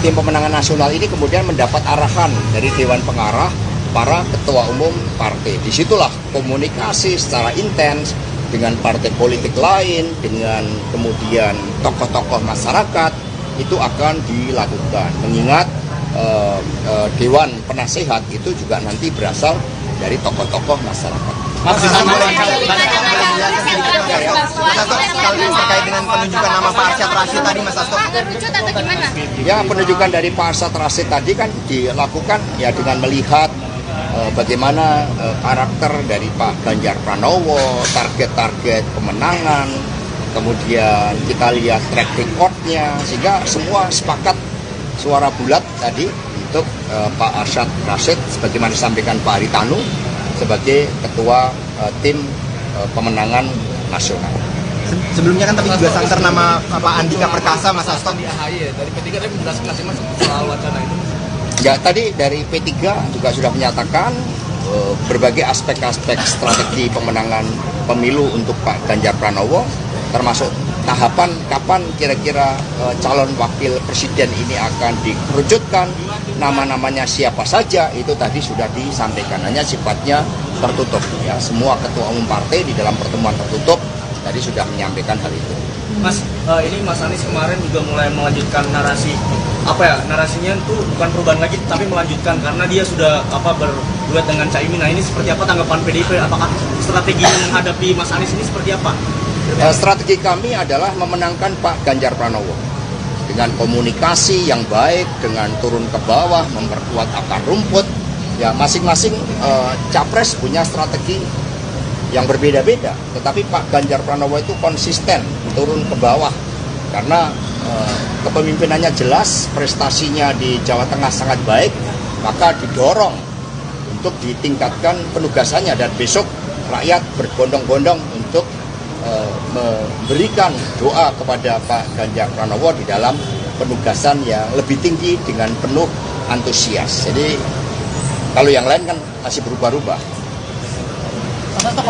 Tim pemenangan nasional ini kemudian mendapat arahan dari Dewan Pengarah para ketua umum partai. Disitulah komunikasi secara intens dengan partai politik lain, dengan kemudian tokoh-tokoh masyarakat itu akan dilakukan. Mengingat Dewan Penasehat itu juga nanti berasal dari tokoh-tokoh masyarakat. Terkait dengan penunjukan nama Pak Arsyad Rashid tadi, Mas Hasto. Ya, penunjukan dari Pak Arsyad Rashid tadi kan dilakukan ya dengan melihat bagaimana karakter dari Pak Ganjar Pranowo, target-target kemenangan, kemudian kita lihat track record-nya, sehingga semua sepakat suara bulat tadi untuk Pak Arsyad Rashid sebagaimana disampaikan Pak Haritanu sebagai ketua tim pemenangan nasional. Sebelumnya kan tadi juga santer nama Pak Andika Perkasa, Mas Hasto. Di AHY dari P3 tadi menjelaskan Mas soal wacana itu. Ya, tadi dari P3 juga sudah menyatakan berbagai aspek-aspek strategi pemenangan pemilu untuk Pak Ganjar Pranowo, termasuk tahapan kapan kira-kira calon wakil presiden ini akan dikerucutkan, nama-namanya siapa saja, itu tadi sudah disampaikan, hanya sifatnya tertutup. Ya, semua ketua umum partai di dalam pertemuan tertutup tadi sudah menyampaikan hal itu. Mas, ini Mas Anies kemarin juga mulai melanjutkan narasi, narasinya itu bukan perubahan lagi, tapi melanjutkan karena dia sudah berduet dengan Caimin. Nah, ini seperti apa tanggapan PDIP? Apakah strategi menghadapi Mas Anies ini seperti apa? Strategi kami adalah memenangkan Pak Ganjar Pranowo dengan komunikasi yang baik, dengan turun ke bawah, memperkuat akar rumput. Ya, masing-masing capres punya strategi yang berbeda-beda, tetapi Pak Ganjar Pranowo itu konsisten turun ke bawah karena kepemimpinannya jelas, prestasinya di Jawa Tengah sangat baik, maka didorong untuk ditingkatkan penugasannya dan besok rakyat berbondong-bondong untuk memberikan doa kepada Pak Ganjar Pranowo di dalam penugasan yang lebih tinggi dengan penuh antusias. Jadi kalau yang lain kan masih berubah-ubah.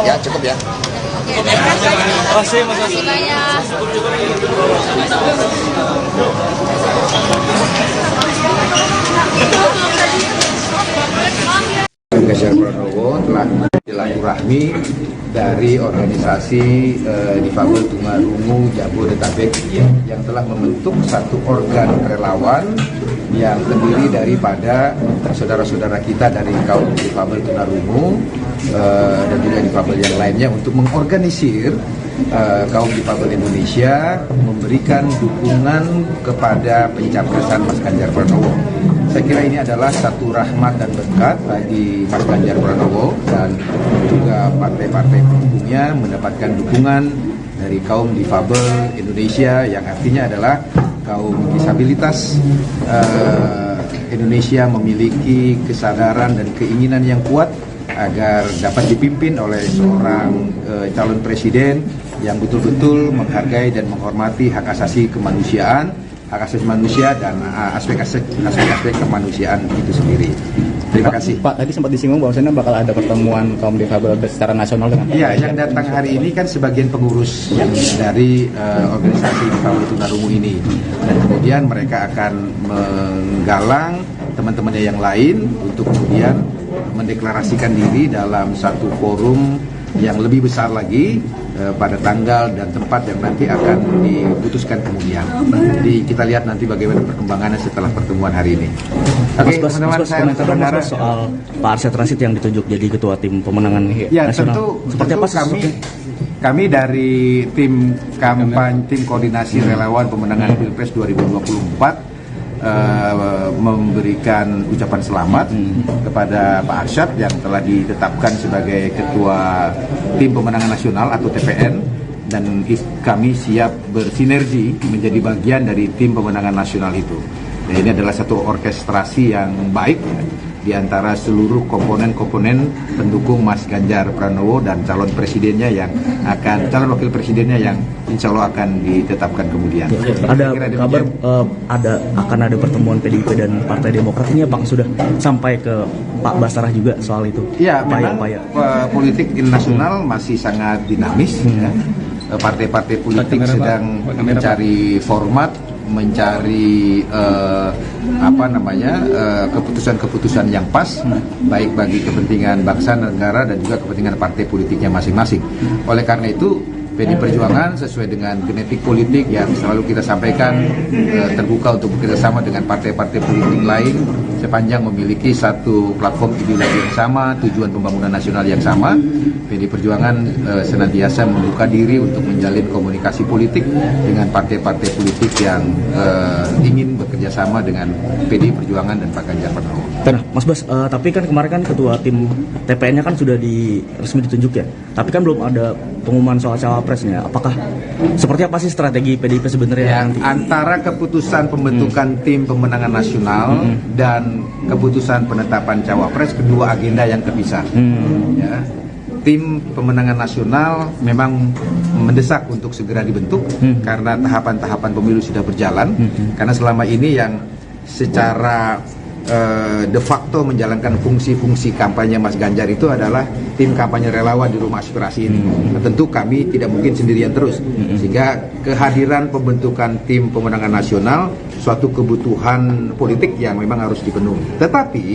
Ya, cukup ya. Terima kasih Mas Hasan. Ganjar Pranowo telah silaturahmi dari organisasi difabel tunarungu Jabodetabek yang telah membentuk satu organ relawan yang terdiri daripada saudara-saudara kita dari kaum difabel tunarungu dan juga difabel yang lainnya untuk mengorganisir kaum difabel Indonesia memberikan dukungan kepada pencapresan Mas Ganjar Pranowo. Saya kira ini adalah satu rahmat dan berkat bagi Mas Ganjar Pranowo dan juga partai-partai pendukungnya mendapatkan dukungan dari kaum difabel Indonesia yang artinya adalah kaum disabilitas Indonesia memiliki kesadaran dan keinginan yang kuat agar dapat dipimpin oleh seorang calon presiden yang betul-betul menghargai dan menghormati hak asasi kemanusiaan, hak asasi manusia dan aspek-aspek kemanusiaan itu sendiri. Terima kasih. Pak, tadi sempat disinggung bahwasanya bakal ada pertemuan kaum difabel secara nasional dengan Pak. Iya, yang datang hari ini kan sebagian pengurus yang dari organisasi difabel tunarungu ini, dan kemudian mereka akan menggalang teman-temannya yang lain untuk kemudian mendeklarasikan diri dalam satu forum yang lebih besar lagi pada tanggal dan tempat yang nanti akan diputuskan kemudian. Jadi kita lihat nanti bagaimana perkembangannya setelah pertemuan hari ini. Oke, teman-teman, saya berharap soal Pak Arsyad Rashid yang ditunjuk jadi ketua tim pemenangan nasional. Seperti apa kami dari tim kampanye, tim koordinasi relawan pemenangan Pilpres 2024 memberikan ucapan selamat kepada Pak Arsyad yang telah ditetapkan sebagai ketua tim pemenangan nasional atau TPN, dan kami siap bersinergi menjadi bagian dari tim pemenangan nasional itu. Dan ini adalah satu orkestrasi yang baik di antara seluruh komponen-komponen pendukung Mas Ganjar Pranowo dan calon presidennya calon wakil presidennya yang insya Allah akan ditetapkan kemudian. Ada kabar akan ada pertemuan PDIP dan Partai Demokrat, ini apakah sudah sampai ke Pak Basarah juga soal itu? Iya, memang politik nasional masih sangat dinamis. Ya. Partai-partai politik sedang mencari format, mencari keputusan-keputusan yang pas, baik bagi kepentingan bangsa, negara, dan juga kepentingan partai politiknya masing-masing. Oleh karena itu, PD Perjuangan sesuai dengan genetik politik yang selalu kita sampaikan, terbuka untuk bekerjasama dengan partai-partai politik lain sepanjang memiliki satu platform ideologi yang sama, tujuan pembangunan nasional yang sama. PD Perjuangan senantiasa membuka diri untuk menjalin komunikasi politik dengan partai-partai politik yang ingin bekerjasama dengan PD Perjuangan dan Pak Ganjar Pranowo. Nah, Mas Bas, tapi kan kemarin kan ketua tim TPN-nya kan sudah resmi ditunjuk ya, tapi kan belum ada pengumuman soal cawapresnya. Apakah seperti apa sih strategi PDIP sebenarnya? Ya, antara keputusan pembentukan tim pemenangan nasional dan keputusan penetapan cawapres, kedua agenda yang terpisah. Ya. Tim pemenangan nasional memang mendesak untuk segera dibentuk karena tahapan-tahapan pemilu sudah berjalan. Karena selama ini yang secara de facto menjalankan fungsi-fungsi kampanye Mas Ganjar itu adalah tim kampanye relawan di rumah aspirasi ini. Nah, tentu kami tidak mungkin sendirian terus, sehingga kehadiran pembentukan tim pemenangan nasional suatu kebutuhan politik yang memang harus dipenuhi. Tetapi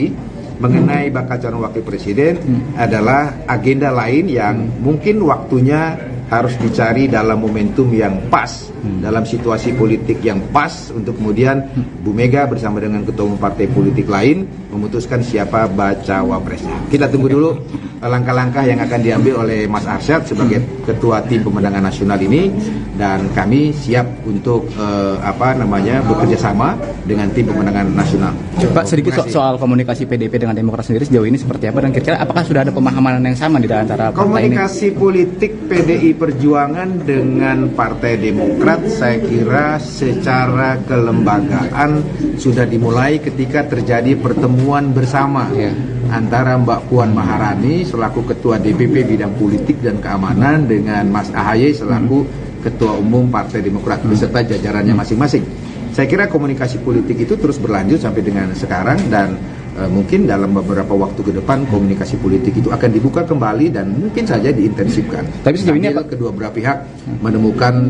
mengenai bakal calon wakil presiden adalah agenda lain yang mungkin waktunya harus dicari dalam momentum yang pas, dalam situasi politik yang pas untuk kemudian Bu Mega bersama dengan ketua umum partai politik lain memutuskan siapa bacawa presnya. Kita tunggu dulu langkah-langkah yang akan diambil oleh Mas Arsyad sebagai ketua tim pemenangan nasional ini, dan kami siap untuk bekerja sama dengan tim pemenangan nasional. Pak, sedikit soal komunikasi PDIP dengan Demokrat sendiri sejauh ini seperti apa, dan kira-kira apakah sudah ada pemahaman yang sama di antara partai ini? Komunikasi politik PDI Perjuangan dengan Partai Demokrat saya kira secara kelembagaan sudah dimulai ketika terjadi pertemuan bersama antara Mbak Puan Maharani selaku Ketua DPP Bidang Politik dan Keamanan dengan Mas AHY selaku Ketua Umum Partai Demokrat beserta jajarannya masing-masing. Saya kira komunikasi politik itu terus berlanjut sampai dengan sekarang, dan mungkin dalam beberapa waktu ke depan komunikasi politik itu akan dibuka kembali dan mungkin saja diintensifkan. Tapi sejauh ini kedua belah pihak menemukan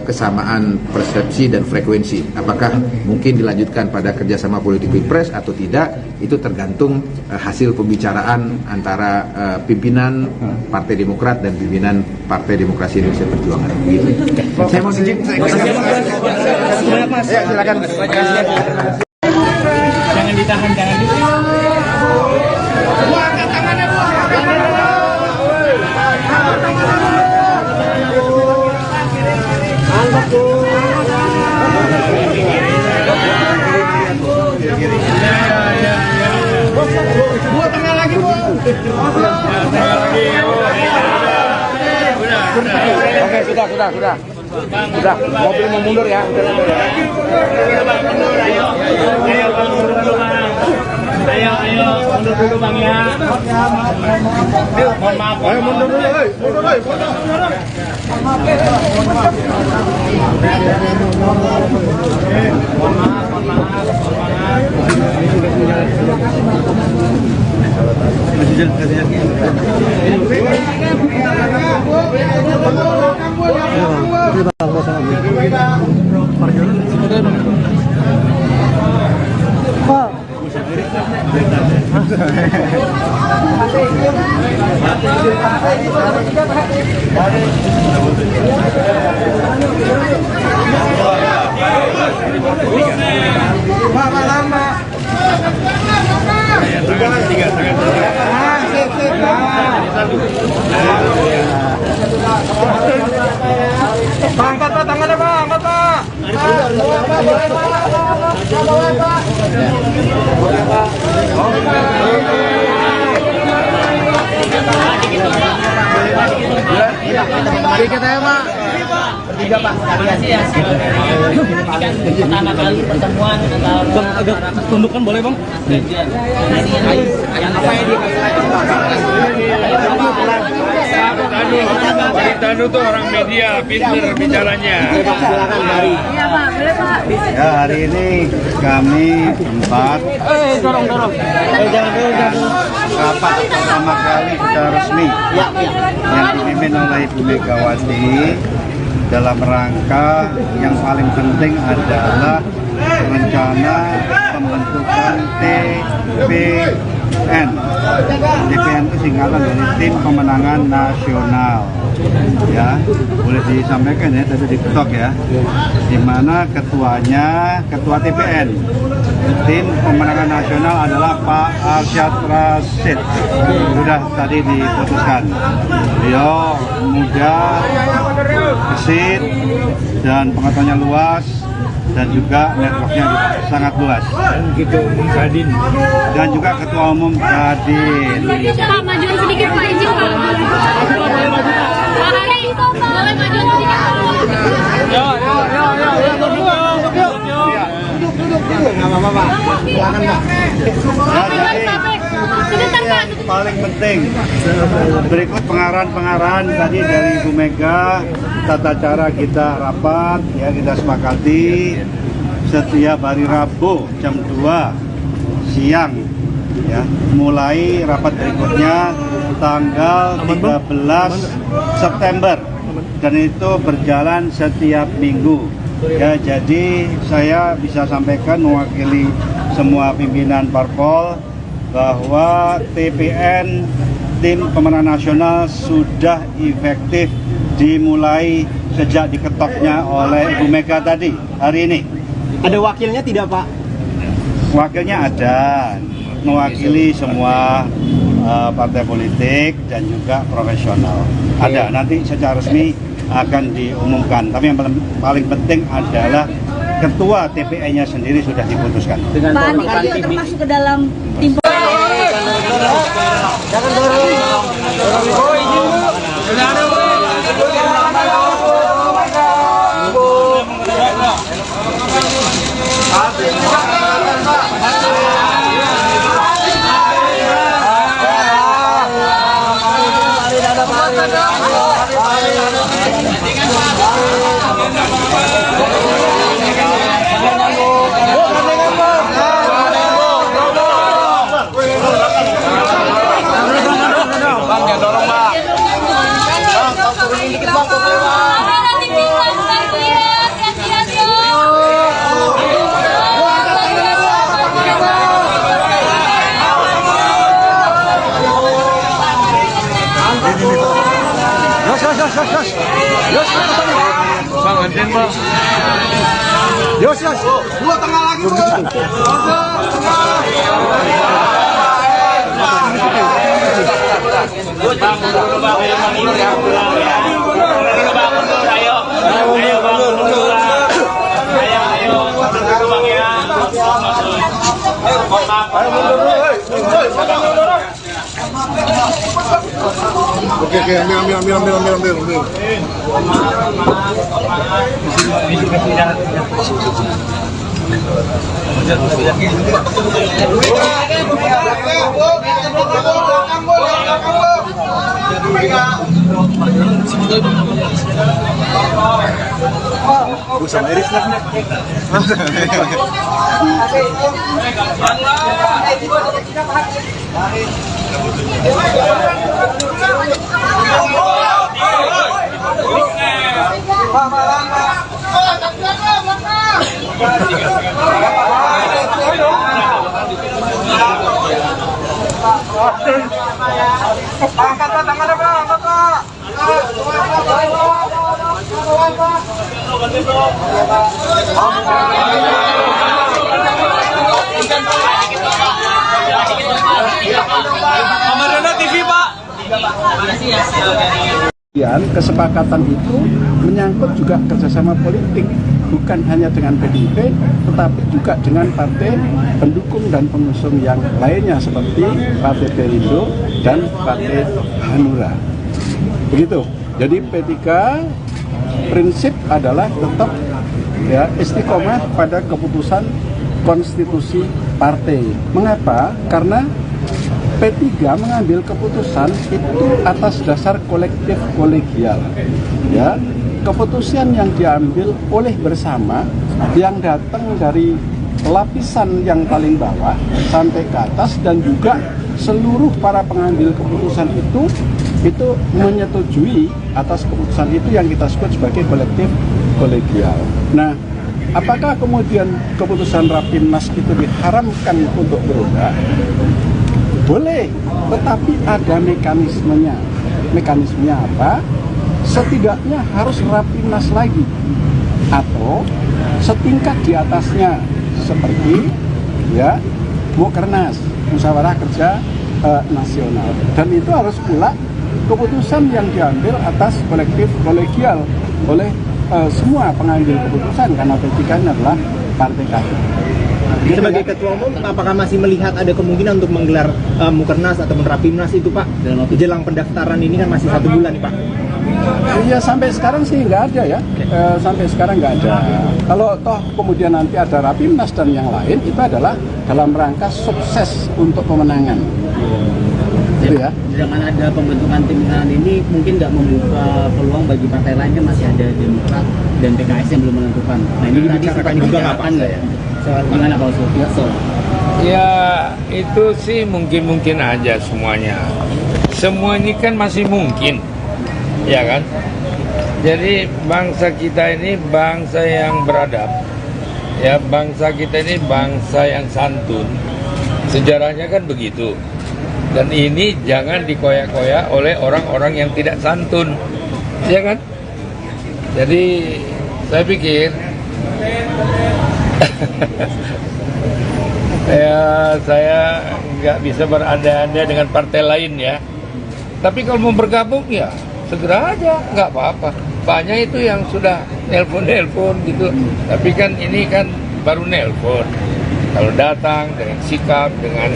kesamaan persepsi dan frekuensi. Apakah mungkin dilanjutkan pada kerjasama politik Pilpres atau tidak, itu tergantung hasil pembicaraan antara pimpinan Partai Demokrat dan pimpinan Partai Demokrasi Indonesia Perjuangan. Gitu. Saya mau izin. Ya, silakan. Jangan ditahan, jangan ditahan. Bu, tengah lagi, Bu. Oke, sudah. Sudah, mobil mau mundur ya. Ayo, mundur dulu Bang ya. Mohon maaf. Ayo mundur dulu, Angkat Pak, tangannya Pak, angkat Pak. Dikit aja Pak. Tiga Pak. Pertama kali pertemuan antara tundukkan boleh Bang? Yang apa yang Pak Tanu tuh orang media, pinter bicaranya. Silakan Mari. Iya Pak, boleh Pak. Ya, hari ini kami empat Dorong. Jangan. rapat pertama kali secara resmi yang dipimpin oleh Ibu Megawati dalam rangka yang paling penting adalah rencana pembentukan TPN. TPN itu singkatan dari Tim Pemenangan Nasional. Ya, boleh disampaikan ya, tadi diketok ya. Di mana ketuanya ketua TPN. Tim Pemenangan Nasional adalah Pak Arsyad Rashid. Sudah tadi diputuskan. Beliau muda, gesit, dan pengetahuannya luas, dan juga networknya sangat luas. Dan juga Ketua Umum Kadin. Pak, majuan sedikit Pak, izin Pak. Pak Hari, boleh majuan sedikit Pak. Yo. Nggak apa-apa Pak. Silakan Pak. Paling penting berikut pengarahan tadi dari Ibu Mega, tata cara kita rapat ya, kita sepakati setiap hari Rabu jam 2 siang ya, mulai rapat berikutnya tanggal 13 September dan itu berjalan setiap minggu ya. Jadi saya bisa sampaikan mewakili semua pimpinan parpol bahwa TPN Tim Pemenangan Nasional sudah efektif dimulai sejak diketoknya oleh Ibu Mega tadi hari ini. Ada wakilnya tidak, Pak? Wakilnya ada, mewakili semua partai politik dan juga profesional. Ada, nanti secara resmi akan diumumkan. Tapi yang paling penting adalah ketua TPN-nya sendiri sudah diputuskan. Pak Andi kan juga termasuk ke dalam tim. Jangan dorong. Oh, izin Bu. Yos, dua tengah lagi, Bu. Oke, ambil. Sama Iris lah. Angkat tangannya, Pak. Angkat, Pak. Kamarana TV, Pak. Kesepakatan itu menyangkut juga kerjasama politik, bukan hanya dengan PDIP, tetapi juga dengan partai pendukung dan pengusung yang lainnya seperti Partai Perindo dan Partai Hanura. Begitu. Jadi P3 prinsip adalah tetap ya istiqomah pada keputusan konstitusi partai. Mengapa? Karena P3 mengambil keputusan itu atas dasar kolektif kolegial. Ya, keputusan yang diambil oleh bersama yang datang dari lapisan yang paling bawah sampai ke atas dan juga seluruh para pengambil keputusan itu menyetujui atas keputusan itu yang kita sebut sebagai kolektif kolegial. Nah, apakah kemudian keputusan Rapimnas itu diharamkan untuk berubah? Boleh, tetapi ada mekanismenya. Mekanismenya apa? Setidaknya harus Rapimnas lagi atau setingkat di atasnya seperti ya Mukernas, Musyawarah Kerja Nasional. Dan itu harus pula keputusan yang diambil atas kolektif kolegial oleh semua pengambil keputusan karena P3 adalah partai kader. Sebagai ketua umum, apakah masih melihat ada kemungkinan untuk menggelar Mukernas ataupun Rapimnas itu, Pak? Jelang pendaftaran ini kan masih 1 bulan nih, Pak. Iya, sampai sekarang sih nggak ada ya. Sampai sekarang nggak ada. Kalau toh kemudian nanti ada Rapimnas dan yang lain, itu adalah dalam rangka sukses untuk pemenangan. Gitu ya. Dengan ada pembentukan tim pemenangan ini mungkin nggak membuka peluang bagi partai lain, kan masih ada Demokrat dan PKS yang belum menentukan. Nah ini tadi sempat dibicarakan nggak ya? Gimana Pak Oso? Ya itu sih mungkin aja semuanya. Semua ini kan masih mungkin, ya kan? Jadi bangsa kita ini bangsa yang beradab, ya bangsa kita ini bangsa yang santun. Sejarahnya kan begitu. Dan ini jangan dikoyak-koyak oleh orang-orang yang tidak santun, ya kan? Jadi saya pikir ya saya nggak bisa beranda-anda dengan partai lain ya. Tapi kalau mau bergabung ya segera aja, nggak apa-apa. Banyak itu yang sudah nelpon gitu. Tapi kan ini kan baru nelpon. Kalau datang dengan sikap, dengan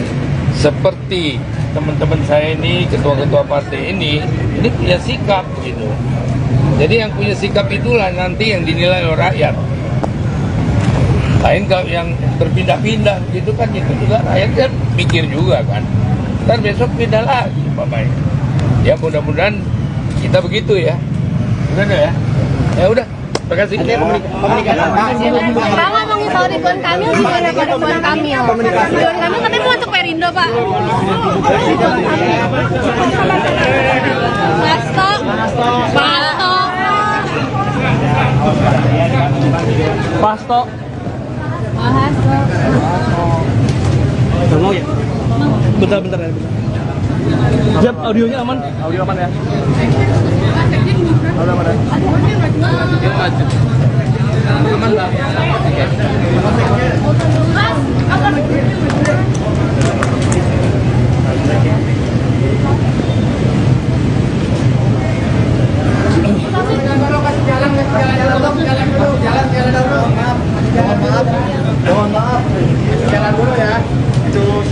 seperti teman-teman saya ini, ketua-ketua partai ini punya sikap gitu. Jadi yang punya sikap itulah nanti yang dinilai oleh rakyat. Lain kalau yang berpindah-pindah gitu kan, itu juga rakyat kan mikir juga kan. Ntar besok pindah lagi Pak Mai. Ya mudah-mudahan kita begitu ya. Udah ya. Ya udah. Terima kasih. Pak ngomongin soal Ridwan Kamil gimana Pak Ridwan Kamil? Ridwan Kamil katanya mau masuk Perindo Pak. Pasto. Udah mau ya? Bentar ya. Siap, audionya aman? Audio aman ya? Audio aman ya? Aman Bang. Mohon maaf, jalan dulu ya. Itu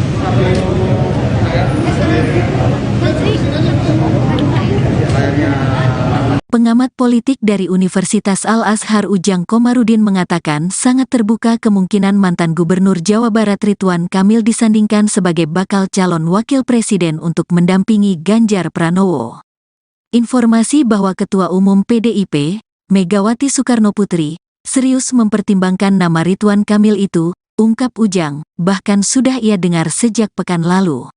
Pengamat politik dari Universitas Al-Azhar Ujang Komarudin mengatakan sangat terbuka kemungkinan mantan Gubernur Jawa Barat Ridwan Kamil disandingkan sebagai bakal calon wakil presiden untuk mendampingi Ganjar Pranowo. Informasi bahwa Ketua Umum PDIP, Megawati Soekarnoputri, serius mempertimbangkan nama Ridwan Kamil itu, ungkap Ujang, bahkan sudah ia dengar sejak pekan lalu.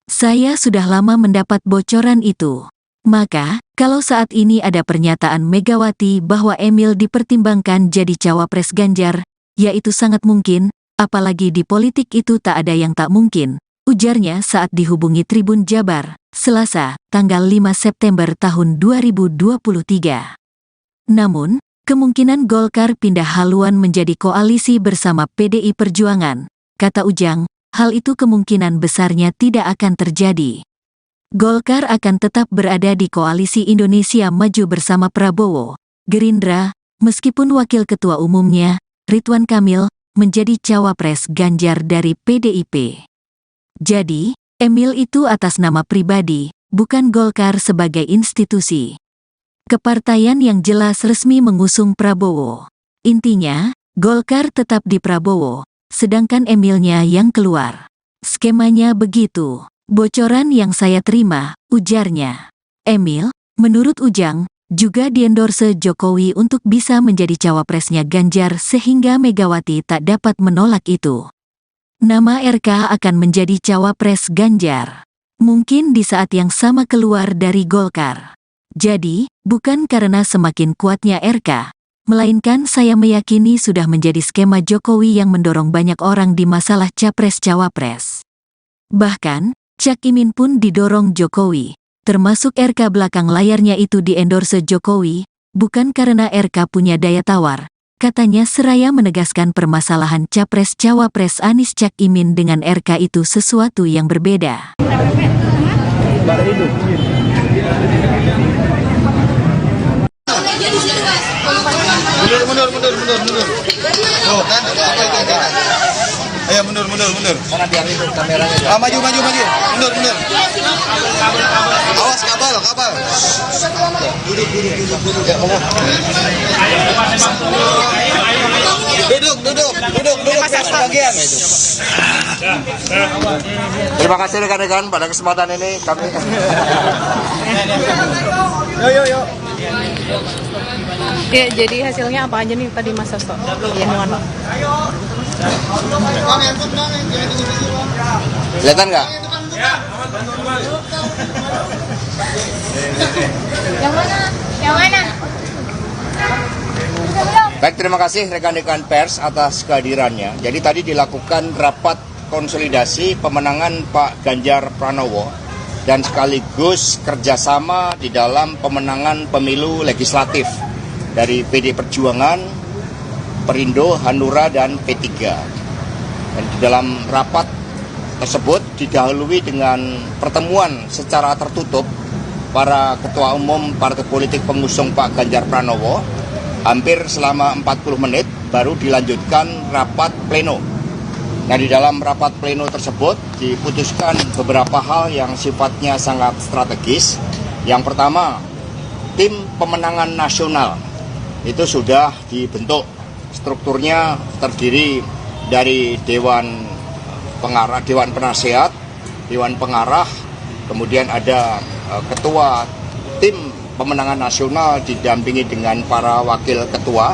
Saya sudah lama mendapat bocoran itu. Maka, kalau saat ini ada pernyataan Megawati bahwa Emil dipertimbangkan jadi cawapres Ganjar, ya itu sangat mungkin, apalagi di politik itu tak ada yang tak mungkin, ujarnya saat dihubungi Tribun Jabar, Selasa, tanggal 5 September tahun 2023. Namun, kemungkinan Golkar pindah haluan menjadi koalisi bersama PDI Perjuangan, kata Ujang, hal itu kemungkinan besarnya tidak akan terjadi. Golkar akan tetap berada di koalisi Indonesia Maju bersama Prabowo, Gerindra, meskipun wakil ketua umumnya, Ridwan Kamil, menjadi cawapres Ganjar dari PDIP. Jadi, Emil itu atas nama pribadi, bukan Golkar sebagai institusi. Kepartaian yang jelas resmi mengusung Prabowo. Intinya, Golkar tetap di Prabowo, sedangkan Emilnya yang keluar. Skemanya begitu. Bocoran yang saya terima, ujarnya. Emil, menurut Ujang, juga diendorse Jokowi untuk bisa menjadi cawapresnya Ganjar sehingga Megawati tak dapat menolak itu. Nama RK akan menjadi cawapres Ganjar. Mungkin di saat yang sama keluar dari Golkar. Jadi, bukan karena semakin kuatnya RK, melainkan saya meyakini sudah menjadi skema Jokowi yang mendorong banyak orang di masalah capres-cawapres. Bahkan, Cak Imin pun didorong Jokowi, termasuk RK belakang layarnya itu diendorse Jokowi, bukan karena RK punya daya tawar, katanya seraya menegaskan permasalahan capres-cawapres Anies Cak Imin dengan RK itu sesuatu yang berbeda. Mundur. Oh kan? Ayo mundur. Karena biar itu kameranya. Maju. Mundur. Awas kabel. Duduk. Ya, monggo. Duduk. Bagian itu. Terima kasih rekan-rekan pada kesempatan ini kami. Yo. Ya, jadi hasilnya apa aja nih tadi Mas Sasto? Ya, mohon. Kelihatan nggak? Yang mana? Yang mana? Baik, terima kasih rekan-rekan pers atas kehadirannya. Jadi tadi dilakukan rapat konsolidasi pemenangan Pak Ganjar Pranowo dan sekaligus kerjasama di dalam pemenangan pemilu legislatif dari PD Perjuangan, Perindo, Hanura, dan P3. Dan di dalam rapat tersebut didahului dengan pertemuan secara tertutup para ketua umum partai politik pengusung Pak Ganjar Pranowo. Hampir selama 40 menit baru dilanjutkan rapat pleno. Nah, di dalam rapat pleno tersebut diputuskan beberapa hal yang sifatnya sangat strategis. Yang pertama, tim pemenangan nasional itu sudah dibentuk. Strukturnya terdiri dari Dewan Pengarah, Dewan Penasehat, Dewan Pengarah, kemudian ada ketua tim pemenangan nasional didampingi dengan para wakil ketua.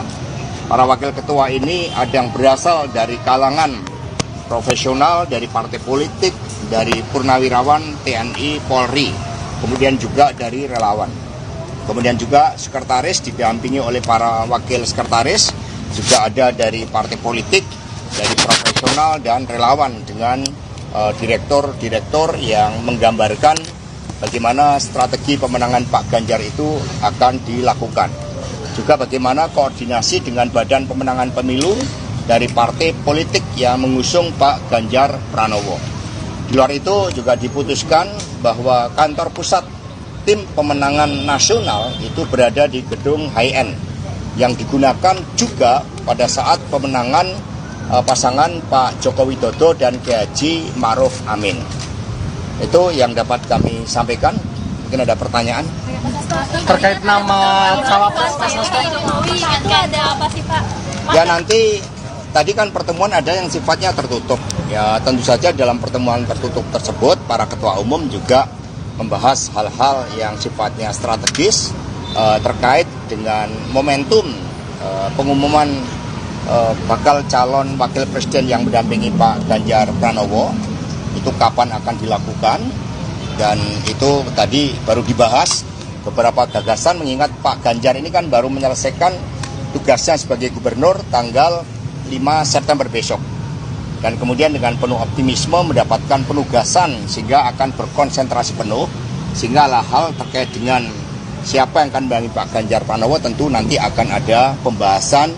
Para wakil ketua ini ada yang berasal dari kalangan profesional, dari partai politik, dari purnawirawan, TNI, Polri, kemudian juga dari relawan. Kemudian juga sekretaris didampingi oleh para wakil sekretaris, juga ada dari partai politik, dari profesional dan relawan dengan direktur-direktur yang menggambarkan bagaimana strategi pemenangan Pak Ganjar itu akan dilakukan. Juga bagaimana koordinasi dengan Badan Pemenangan Pemilu dari partai politik yang mengusung Pak Ganjar Pranowo. Di luar itu juga diputuskan bahwa kantor pusat tim pemenangan nasional itu berada di gedung HIN yang digunakan juga pada saat pemenangan pasangan Pak Joko Widodo dan Kiai Haji Ma'ruf Amin. Itu yang dapat kami sampaikan. Mungkin ada pertanyaan terkait nama cawapres Mas Hasto. Ada apa sih Pak? Ya, nanti tadi kan pertemuan ada yang sifatnya tertutup. Ya, tentu saja dalam pertemuan tertutup tersebut para ketua umum juga membahas hal-hal yang sifatnya strategis terkait dengan momentum pengumuman bakal calon wakil presiden yang mendampingi Pak Ganjar Pranowo. Itu kapan akan dilakukan, dan itu tadi baru dibahas beberapa gagasan, mengingat Pak Ganjar ini kan baru menyelesaikan tugasnya sebagai gubernur tanggal 5 September besok, dan kemudian dengan penuh optimisme mendapatkan penugasan sehingga akan berkonsentrasi penuh, sehingga hal terkait dengan siapa yang akan mendampingi Pak Ganjar Pranowo tentu nanti akan ada pembahasan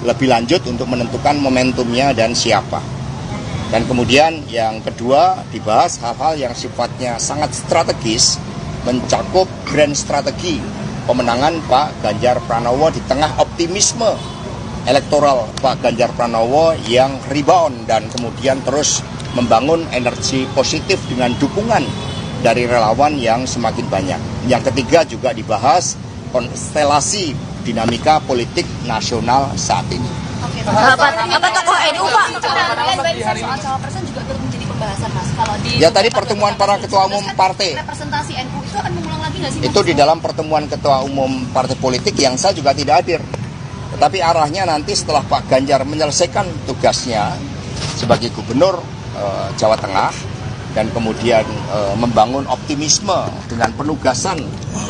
lebih lanjut untuk menentukan momentumnya dan siapa. Dan kemudian yang kedua dibahas hal-hal yang sifatnya sangat strategis, mencakup grand strategi pemenangan Pak Ganjar Pranowo di tengah optimisme elektoral Pak Ganjar Pranowo yang rebound dan kemudian terus membangun energi positif dengan dukungan dari relawan yang semakin banyak. Yang ketiga juga dibahas konstelasi dinamika politik nasional saat ini. Apa tokoh NU Pak? Soal cawapresan juga turut menjadi pembahasan Mas. Kalau di Ya, tadi pertemuan para ketua umum partai. Representasi NU itu akan mengulang lagi nggak sih? Itu di dalam pertemuan ketua umum partai politik yang saya juga tidak hadir. Tetapi arahnya nanti setelah Pak Ganjar menyelesaikan tugasnya sebagai gubernur Jawa Tengah dan kemudian membangun optimisme dengan penugasan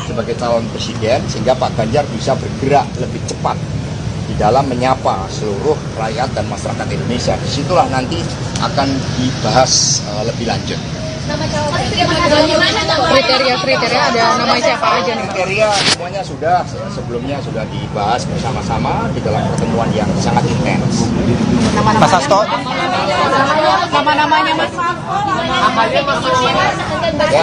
sebagai calon presiden, sehingga Pak Ganjar bisa bergerak lebih cepat di dalam menyapa seluruh rakyat dan masyarakat Indonesia. Disitulah nanti akan dibahas lebih lanjut. Kriteria ada nama siapa aja nih? Kriteria semuanya sudah sebelumnya sudah dibahas bersama-sama di dalam pertemuan yang sangat intens. Mas Hasto, Nama-namanya Mas. Ya,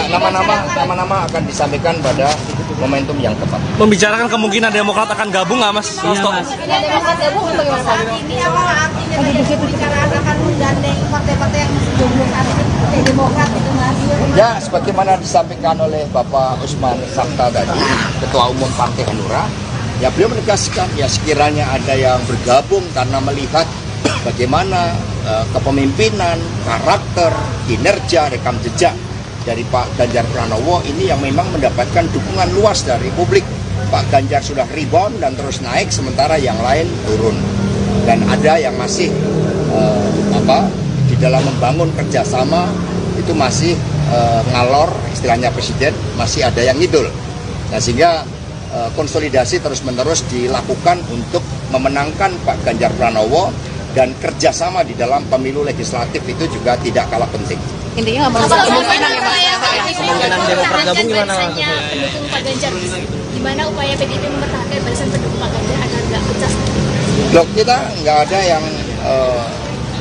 nama-nama akan disampaikan pada momentum yang tepat. Membicarakan kemungkinan Demokrat akan gabung nggak Mas Hasto? Demokrat gabung bagaimana Pak? Ini apa artinya dari pembicaraan akan menggandeng partai-partai yang masih jomblo saat ini seperti Demokrat gitu Mas? Ya, sebagaimana disampaikan oleh Bapak Usman Sabta tadi, Ketua Umum Partai Hanura, ya beliau menegaskan ya sekiranya ada yang bergabung karena melihat bagaimana kepemimpinan, karakter, kinerja, rekam jejak dari Pak Ganjar Pranowo ini yang memang mendapatkan dukungan luas dari publik. Pak Ganjar sudah rebound dan terus naik, sementara yang lain turun. Dan ada yang masih dalam membangun kerjasama itu masih ngalor, istilahnya presiden, masih ada yang ngidul. Nah, sehingga konsolidasi terus-menerus dilakukan untuk memenangkan Pak Ganjar Pranowo, dan kerjasama di dalam pemilu legislatif itu juga tidak kalah penting. Intinya nggak mau Kemungkinan Demokrat gabung gimana? Pendukung Pak Ganjar, gimana upaya PDIP mempertahankan barisan pendukung Pak Ganjar agar nggak pecah? Loh, kita nggak ada yang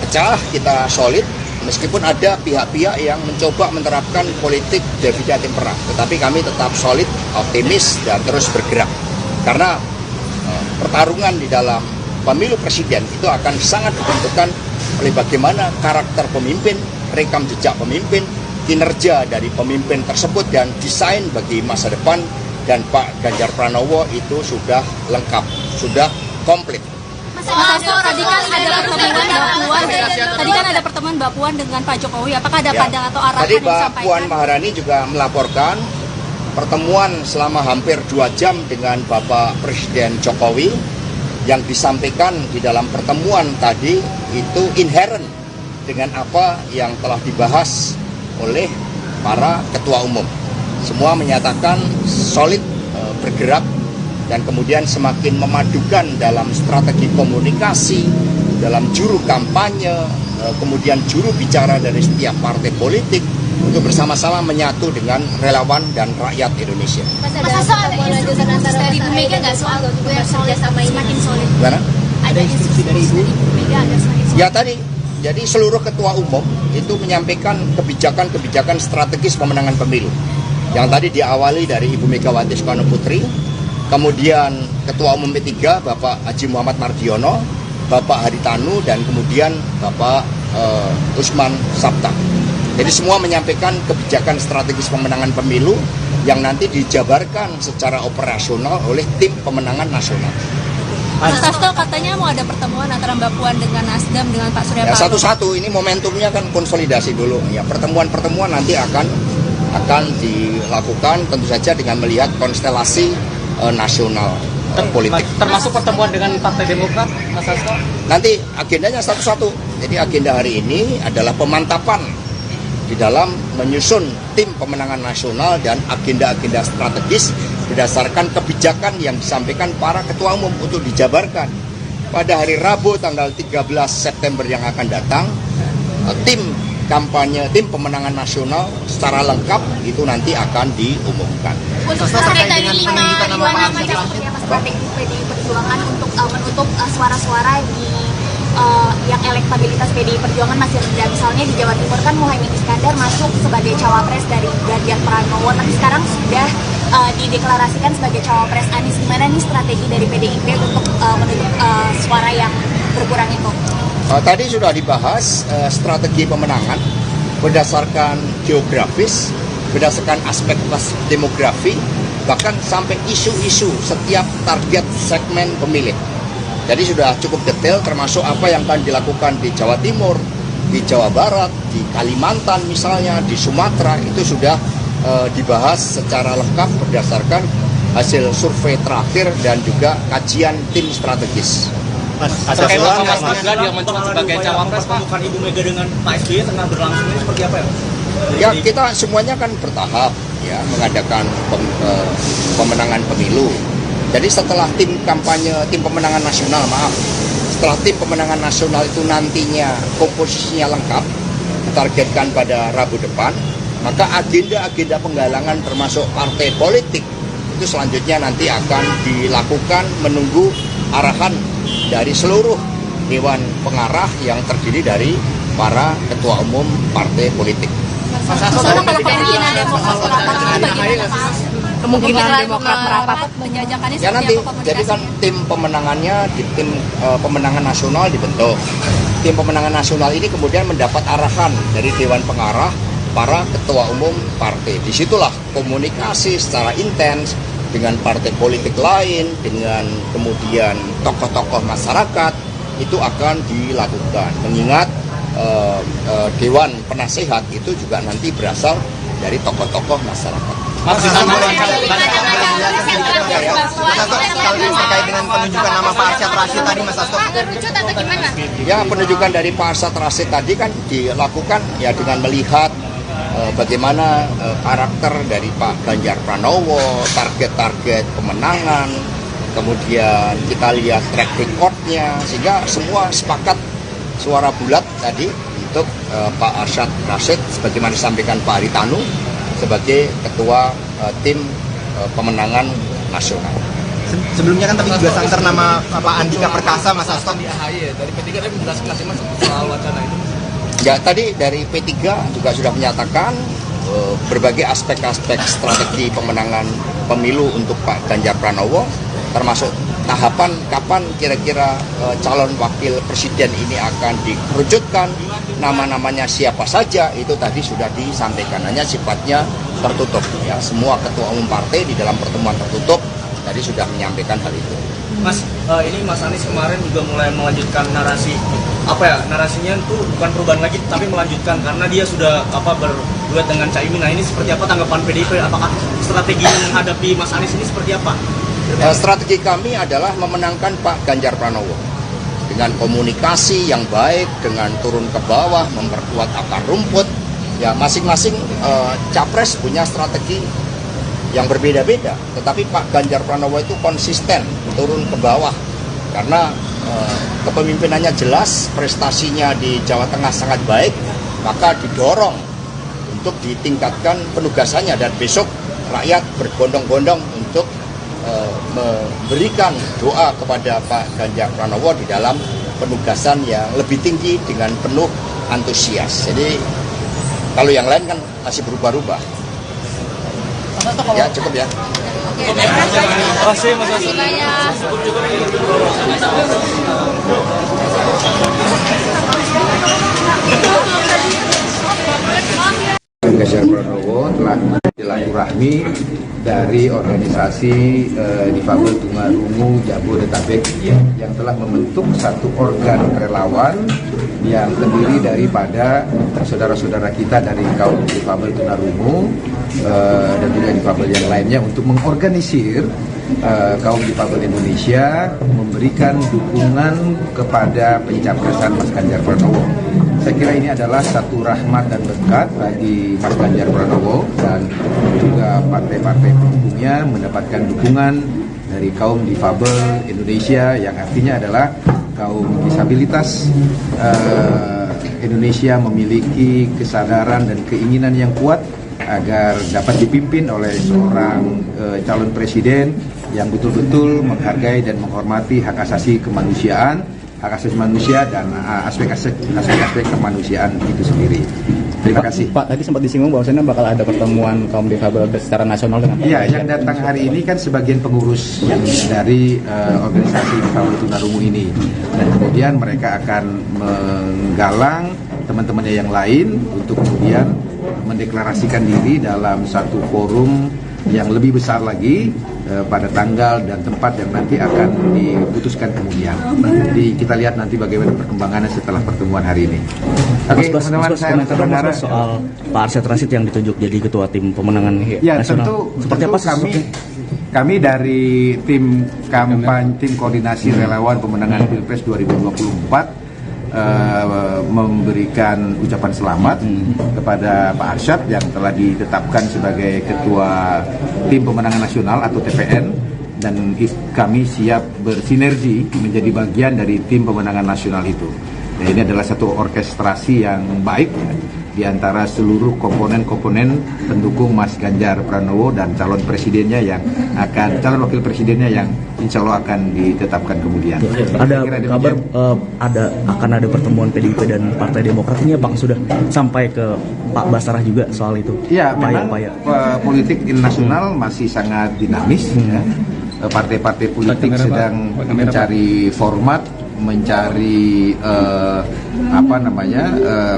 pecah, kita solid. Meskipun ada pihak-pihak yang mencoba menerapkan politik divide et impera, tetapi kami tetap solid, optimis, dan terus bergerak. Karena pertarungan di dalam pemilu presiden itu akan sangat ditentukan oleh bagaimana karakter pemimpin, rekam jejak pemimpin, kinerja dari pemimpin tersebut, dan desain bagi masa depan. Dan Pak Ganjar Pranowo itu sudah lengkap, sudah komplit. Mas Hasto, tadi kan ada pertemuan Mbak Puan dengan Pak Jokowi. Apakah ada pandangan atau arahan Tadi yang Mbak disampaikan? Puan Maharani juga melaporkan pertemuan selama hampir 2 jam dengan Bapak Presiden Jokowi. Yang disampaikan di dalam pertemuan tadi itu inherent dengan apa yang telah dibahas oleh para ketua umum. Semua menyatakan solid bergerak, dan kemudian semakin memadukan dalam strategi komunikasi, dalam juru kampanye, kemudian juru bicara dari setiap partai politik untuk bersama-sama menyatu dengan relawan dan rakyat Indonesia. Mas Hasto, ada instruksi dari Ibu Mega nggak soal kerjasama ini semakin solid? Gimana? Ada instruksi dari Ibu Mega agar semakin solid? Ya tadi, jadi seluruh ketua umum itu menyampaikan kebijakan-kebijakan strategis pemenangan pemilu. Yang tadi diawali dari Ibu Megawati Soekarno Putri, kemudian Ketua Umum P3 Bapak Haji Muhammad Mardiono, Bapak Haritanu, dan kemudian Bapak Usman Sabta. Jadi semua menyampaikan kebijakan strategis pemenangan pemilu yang nanti dijabarkan secara operasional oleh tim pemenangan nasional. Mas Hasto, katanya mau ada pertemuan antara Mbak Puan dengan Nasdem dengan Pak Surya Ya, Paloh. satu-satu, ini momentumnya kan konsolidasi dulu. Ya, pertemuan-pertemuan nanti akan dilakukan tentu saja dengan melihat konstelasi nasional politik. Termasuk pertemuan dengan Partai Demokrat, Mas Hasto? Nanti agendanya satu-satu. Jadi agenda hari ini adalah pemantapan di dalam menyusun tim pemenangan nasional dan agenda-agenda strategis berdasarkan kebijakan yang disampaikan para ketua umum untuk dijabarkan. Pada hari Rabu tanggal 13 September yang akan datang, tim kampanye, tim pemenangan nasional secara lengkap itu nanti akan diumumkan. Untuk strategi 5 nama strategi PDI Perjuangan untuk menutup suara-suara di yang elektabilitas PDI Perjuangan masih rendah. Misalnya di Jawa Timur kan Muhaimin Iskandar masuk sebagai cawapres dari Ganjar Pranowo, tapi sekarang sudah dideklarasikan sebagai cawapres Anies. Gimana nih strategi dari PDIP untuk menutup suara yang berkurang itu? Tadi sudah dibahas strategi pemenangan berdasarkan geografis, berdasarkan aspek demografi, bahkan sampai isu-isu setiap target segmen pemilih. Jadi sudah cukup detail, termasuk apa yang akan dilakukan di Jawa Timur, di Jawa Barat, di Kalimantan misalnya, di Sumatera, itu sudah dibahas secara lengkap berdasarkan hasil survei terakhir dan juga kajian tim strategis. Terkait Mas Mega dia mencoba sebagai cawapres, Pak. Bukan Ibu Mega dengan Pak SBY tengah berlangsung ini seperti apa ya? Ya, kita semuanya kan bertahap ya mengadakan pemenangan pemilu. Jadi setelah tim kampanye, tim pemenangan nasional, setelah tim pemenangan nasional itu nantinya komposisinya lengkap, ditargetkan pada Rabu depan, maka agenda-agenda penggalangan termasuk partai politik itu selanjutnya nanti akan dilakukan menunggu arahan dari seluruh Dewan Pengarah yang terdiri dari para ketua umum partai politik. Mas Hasto, kalau kemungkinan Demokrat merapat itu bagaimana, Mas? Kemungkinan Demokrat merapat penjajakannya Ya nanti, seperti apa jadi kan tim pemenangannya di tim pemenangan nasional dibentuk. Tim pemenangan nasional ini kemudian mendapat arahan dari Dewan Pengarah para ketua umum partai. Disitulah komunikasi secara intens dengan partai politik lain, dengan kemudian tokoh-tokoh masyarakat itu akan dilakukan. Mengingat Dewan Penasehat itu juga nanti berasal dari tokoh-tokoh masyarakat. Terkait dengan penunjukan nama Pak Arsyad Rashid tadi, Mas Hasto. Mengerucut atau gimana? Ya, penunjukan dari Pak Arsyad Rashid tadi kan dilakukan ya dengan melihat bagaimana karakter dari Pak Ganjar Pranowo, target-target pemenangan, kemudian kita lihat track recordnya, sehingga semua sepakat suara bulat tadi untuk Pak Arsyad Rashid sebagaimana disampaikan Pak Haritanu sebagai ketua tim pemenangan nasional. Sebelumnya kan tapi juga santer nama Pak Andika Perkasa, Mas Hasto. Di AHY dari P3 tadi menjelaskan Mas soal wacana itu. Ya, tadi dari P3 juga sudah menyatakan berbagai aspek-aspek strategi pemenangan pemilu untuk Pak Ganjar Pranowo, termasuk tahapan kapan kira-kira calon wakil presiden ini akan dikerucutkan, nama-namanya siapa saja, itu tadi sudah disampaikan, hanya sifatnya tertutup. Ya, semua ketua umum partai di dalam pertemuan tertutup tadi sudah menyampaikan hal itu. Mas, ini Mas Anies kemarin juga mulai melanjutkan narasi, narasinya itu bukan perubahan lagi, tapi melanjutkan karena dia sudah berduet dengan Caimin. Nah, ini seperti apa tanggapan PDIP? Apakah strategi menghadapi Mas Anies ini seperti apa? Strategi kami adalah memenangkan Pak Ganjar Pranowo dengan komunikasi yang baik, dengan turun ke bawah, memperkuat akar rumput. Ya, masing-masing capres punya strategi yang berbeda-beda, tetapi Pak Ganjar Pranowo itu konsisten turun ke bawah karena kepemimpinannya jelas, prestasinya di Jawa Tengah sangat baik, maka didorong untuk ditingkatkan penugasannya, dan besok rakyat berbondong-bondong untuk memberikan doa kepada Pak Ganjar Pranowo di dalam penugasan yang lebih tinggi dengan penuh antusias. Jadi kalau yang lain kan masih berubah-ubah. Ya, cukup ya. Ganjar Pranowo telah silaturahmi dari organisasi difabel tunarungu Jabodetabek yang telah membentuk satu organ relawan yang terdiri daripada saudara-saudara kita dari kaum difabel tunarungu dan juga difabel yang lainnya untuk mengorganisir kaum difabel Indonesia memberikan dukungan kepada pencapresan Mas Ganjar Pranowo. Saya kira ini adalah satu rahmat dan berkat bagi Mas Ganjar Pranowo dan juga partai-partai pendukungnya mendapatkan dukungan dari kaum difabel Indonesia, yang artinya adalah kaum disabilitas Indonesia memiliki kesadaran dan keinginan yang kuat agar dapat dipimpin oleh seorang calon presiden yang betul-betul menghargai dan menghormati hak asasi kemanusiaan, hak asasi manusia dan aspek-aspek kemanusiaan itu sendiri. Terima kasih. Pak, tadi sempat disinggung bahwasanya bakal ada pertemuan kaum difabel secara nasional dengan Iya, yang datang hari ini kan sebagian pengurus dari organisasi difabel tunarungu ini, dan kemudian mereka akan menggalang teman-temannya yang lain untuk kemudian mendeklarasikan diri dalam satu forum yang lebih besar lagi pada tanggal dan tempat yang nanti akan diputuskan kemudian. Jadi kita lihat nanti bagaimana perkembangannya setelah pertemuan hari ini. Oke, teman-teman, saya berharap soal Pak Arsyad Rashid yang ditunjuk jadi ketua tim pemenangan ya, nasional. Seperti apa kami dari tim kampanye, tim koordinasi relawan pemenangan Pilpres 2024 memberikan ucapan selamat kepada Pak Arsyad yang telah ditetapkan sebagai ketua tim pemenangan nasional atau TPN, dan kami siap bersinergi menjadi bagian dari tim pemenangan nasional itu. Nah, ini adalah satu orkestrasi yang baik di antara seluruh komponen-komponen pendukung Mas Ganjar Pranowo dan calon presidennya calon wakil presidennya yang insya Allah akan ditetapkan kemudian. Ada kabar akan ada pertemuan PDIP dan Partai Demokrat, ini apakah sudah sampai ke Pak Basarah juga soal itu? Ya, memang politik nasional masih sangat dinamis. Ya. Partai-partai politik sedang mencari format, mencari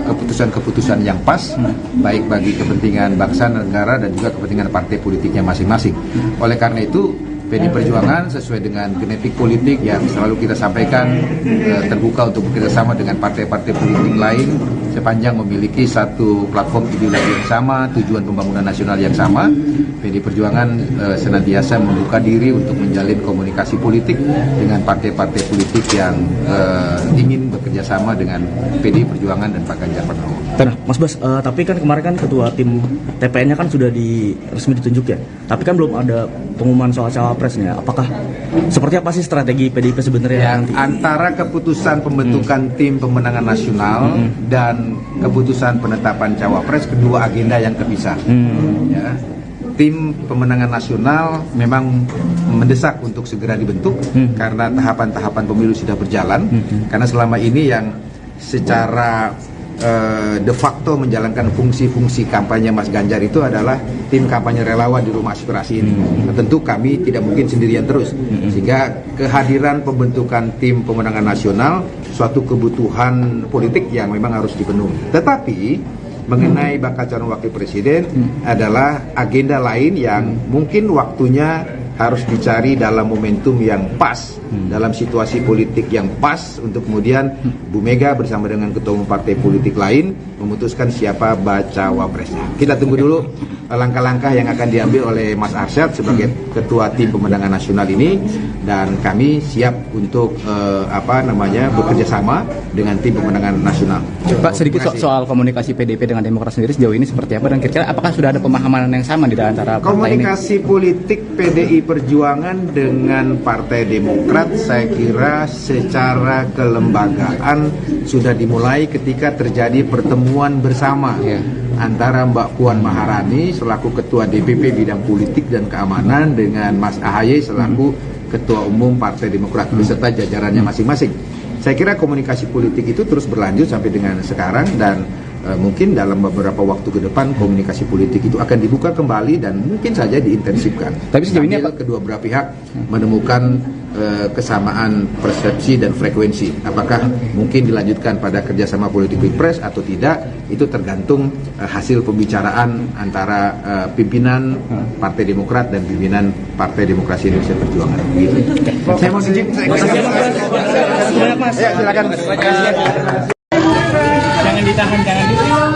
keputusan-keputusan yang pas, baik bagi kepentingan bangsa, negara, dan juga kepentingan partai politiknya masing-masing. Oleh karena itu PD Perjuangan sesuai dengan genetik politik yang selalu kita sampaikan, terbuka untuk bekerjasama dengan partai-partai politik lain sepanjang memiliki satu platform ideologi yang sama, tujuan pembangunan nasional yang sama. PD Perjuangan senantiasa membuka diri untuk menjalin komunikasi politik dengan partai-partai politik yang ingin bekerjasama dengan PD Perjuangan dan Pak Ganjar Pranowo. Nah, Mas Bas, tapi kan kemarin kan ketua tim TPN-nya kan sudah resmi ditunjuk ya, tapi kan belum ada pengumuman soal cawapresnya. Apakah seperti apa sih strategi PDIP sebenarnya? Ya, antara keputusan pembentukan tim pemenangan nasional dan keputusan penetapan cawapres, kedua agenda yang terpisah. Ya. Tim pemenangan nasional memang mendesak untuk segera dibentuk karena tahapan-tahapan pemilu sudah berjalan. Karena selama ini yang secara de facto menjalankan fungsi-fungsi kampanye Mas Ganjar itu adalah tim kampanye relawan di rumah aspirasi ini. Tentu kami tidak mungkin sendirian terus, sehingga kehadiran pembentukan tim pemenangan nasional suatu kebutuhan politik yang memang harus dipenuhi. Tetapi mengenai bakal calon wakil presiden adalah agenda lain yang mungkin waktunya harus dicari dalam momentum yang pas, dalam situasi politik yang pas untuk kemudian Bu Mega bersama dengan ketua umum partai politik lain memutuskan siapa bacawa presnya. Kita tunggu dulu langkah-langkah yang akan diambil oleh Mas Arsyad sebagai ketua tim pemenangan nasional ini, dan kami siap untuk bekerja sama dengan tim pemenangan nasional. Pak, sedikit soal komunikasi PDIP dengan Demokrat sendiri sejauh ini seperti apa, dan kira-kira apakah sudah ada pemahaman yang sama di antara partai ini? Komunikasi politik PDI Perjuangan dengan Partai Demokrat saya kira secara kelembagaan sudah dimulai ketika terjadi pertemuan bersama antara Mbak Puan Maharani selaku Ketua DPP Bidang Politik dan Keamanan dengan Mas AHY selaku Ketua Umum Partai Demokrat beserta jajarannya masing-masing. Saya kira komunikasi politik itu terus berlanjut sampai dengan sekarang, dan mungkin dalam beberapa waktu ke depan komunikasi politik itu akan dibuka kembali dan mungkin saja diintensifkan. Tapi sejauh ini kedua belah pihak menemukan kesamaan persepsi dan frekuensi. Apakah mungkin dilanjutkan pada kerjasama politik Pilpres atau tidak, itu tergantung hasil pembicaraan antara pimpinan Partai Demokrat dan pimpinan Partai Demokrasi Indonesia Perjuangan. Gitu. Saya mau izin. Ya, silakan. Jangan ditahan, jangan ditahan.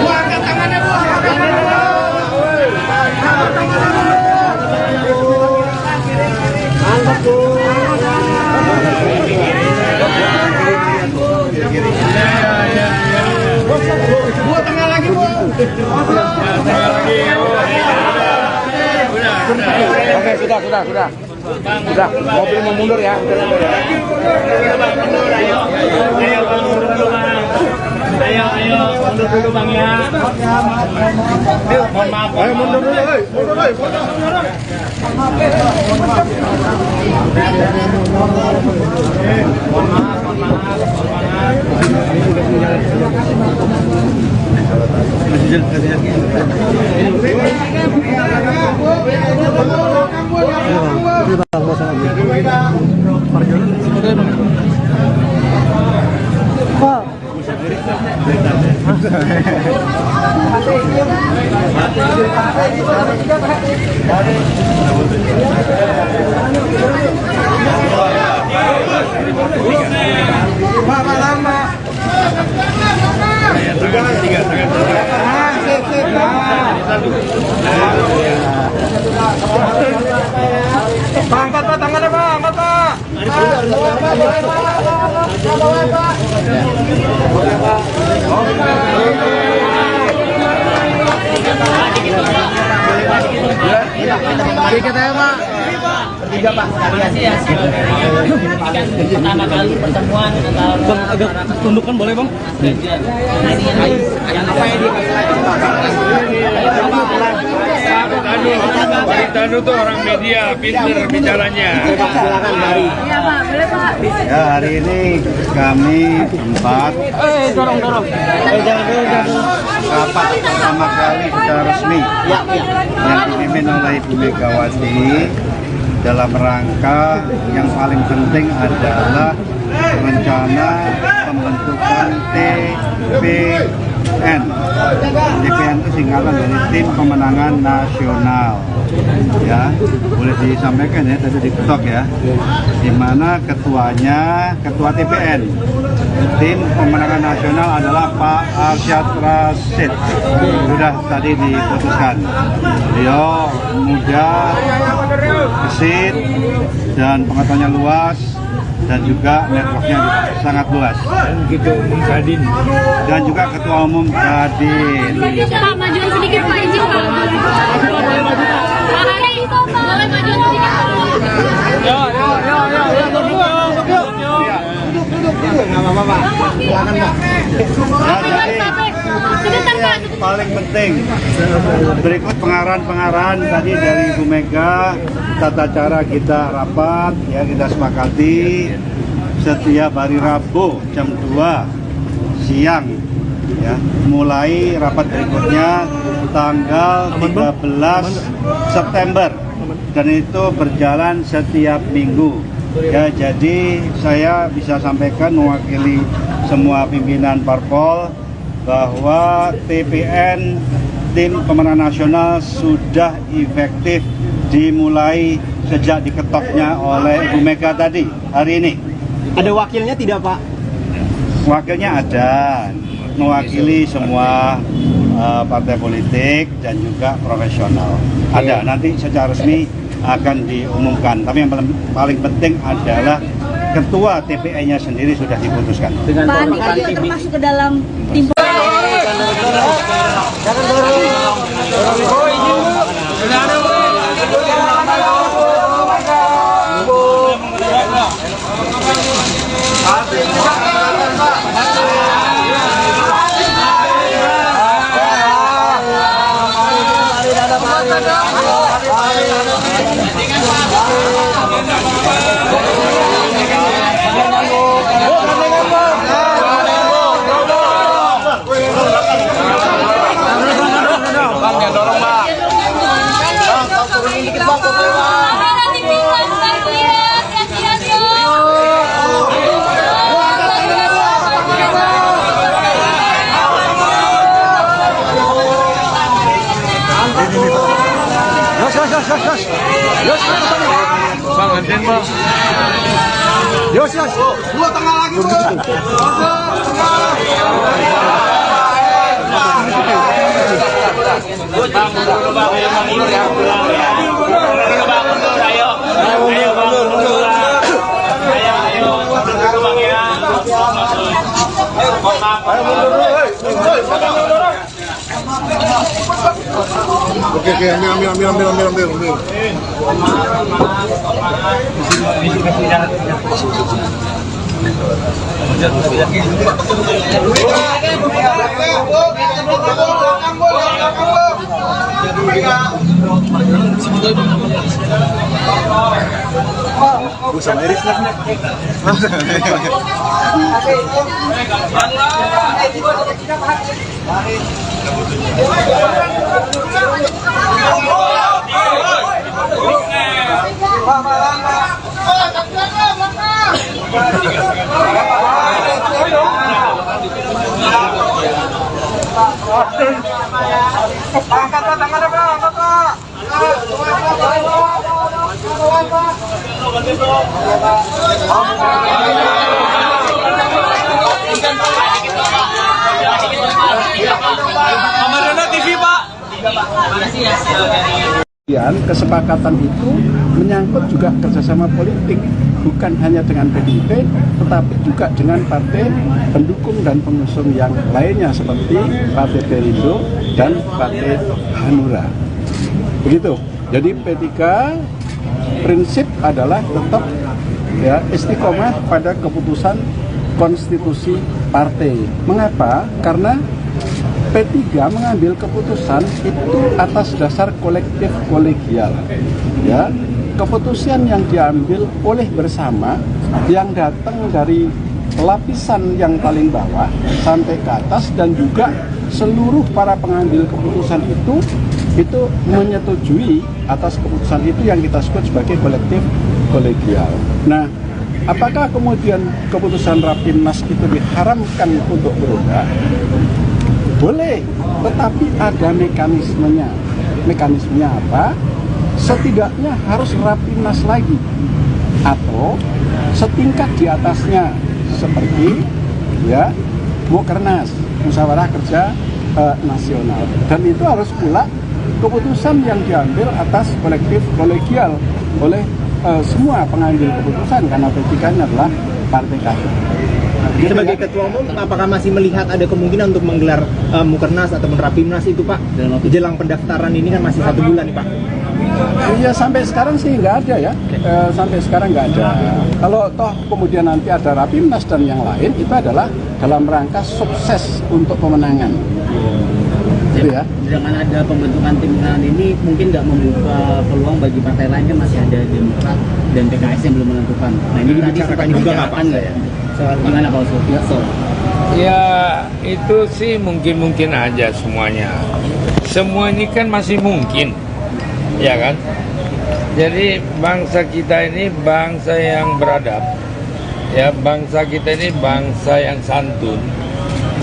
Bu, angkat tangannya, Bu. Angkat, Bu. Bu, tengah lagi, Bu. Tengah lagi, Bu. Oke, sudah. Sudah, mobil mau mundur ya. Ayo, mundur dulu Bang ya. Mohon maaf. Ayo mundur dulu, Angkat Pak, tangannya Pak, angkat Pak. Dikit aja Pak. Tiga Pak. Pertama kali pertemuan antara Bang, agak tundukkan boleh Bang? Yang apa ya Tanu tuh orang media, pinter bicaranya. Silakan Hari. Iya Pak, boleh Pak. Ya, hari ini kami empat Dorong. Jangan. rapat pertama kali secara resmi yang dipimpin oleh Ibu Megawati dalam rangka yang paling penting adalah rencana pembentukan TPP TPN. TPN itu singkatan dari Tim Pemenangan Nasional. Ya, boleh disampaikan ya, tadi diketok ya. Di mana ketuanya, ketua TPN Tim Pemenangan Nasional adalah Pak Arsyad Rashid. Sudah tadi diputuskan. Beliau muda, gesit, dan pengetahuannya luas, dan juga networknya sangat luas. Dan juga ketua umum Kadin. Pak, majuan sedikit Pak, izin Pak. Boleh majuan sedikit Pak. Paling penting berikut pengarahan tadi dari Ibu Mega, tata cara kita rapat ya, kita sepakati setiap hari Rabu jam 2 siang ya, mulai rapat berikutnya tanggal 13 September dan itu berjalan setiap minggu ya. Jadi saya bisa sampaikan mewakili semua pimpinan parpol bahwa TPN Tim Pemenangan Nasional sudah efektif dimulai sejak diketoknya oleh Ibu Mega tadi hari ini. Ada wakilnya tidak Pak? Wakilnya ada, mewakili semua partai politik dan juga profesional. Ada, nanti secara resmi akan diumumkan. Tapi yang paling penting adalah ketua TPN-nya sendiri sudah diputuskan. Pak Andi Aryo termasuk ke dalam tim. Dua tengah lagi Bang. Oke, ambil. Sama Iris Kesepakatan itu menyangkut juga kerjasama politik, bukan hanya dengan PDIP, tetapi juga dengan partai pendukung dan pengusung yang lainnya seperti Partai Perindo dan Partai Hanura. Begitu. Jadi P3 prinsip adalah tetap ya istiqomah pada keputusan konstitusi partai. Mengapa? Karena P3 mengambil keputusan itu atas dasar kolektif kolegial. Ya, keputusan yang diambil oleh bersama yang datang dari lapisan yang paling bawah sampai ke atas dan juga seluruh para pengambil keputusan itu menyetujui atas keputusan itu yang kita sebut sebagai kolektif kolegial. Nah, apakah kemudian keputusan Rapimnas itu diharamkan untuk berubah? Boleh, tetapi ada mekanismenya. Mekanismenya apa? Setidaknya harus rapimnas lagi atau setingkat di atasnya seperti ya Mukernas, musyawarah kerja nasional, dan itu harus pula keputusan yang diambil atas kolegial oleh semua pengambil keputusan karena P3 ini adalah partai kader. Sebagai ketua umum, apakah masih melihat ada kemungkinan untuk menggelar Mukernas ataupun Rapimnas itu Pak? Jelang pendaftaran ini kan masih 1 bulan nih Pak. Iya, sampai sekarang sih nggak ada ya. Sampai sekarang nggak ada. Kalau toh kemudian nanti ada Rapimnas dan yang lain, itu adalah dalam rangka sukses untuk pemenangan. Gitu ya. Dengan ada pembentukan tim pemenangan ini mungkin nggak membuka peluang bagi partai lain, kan masih ada Demokrat dan PKS yang belum menentukan. Nah ini tadi sempat dibicarakan nggak ya? Gimana Pak Oso? Ya itu sih mungkin aja semuanya. Semua ini kan masih mungkin, ya kan? Jadi bangsa kita ini bangsa yang beradab, ya bangsa kita ini bangsa yang santun.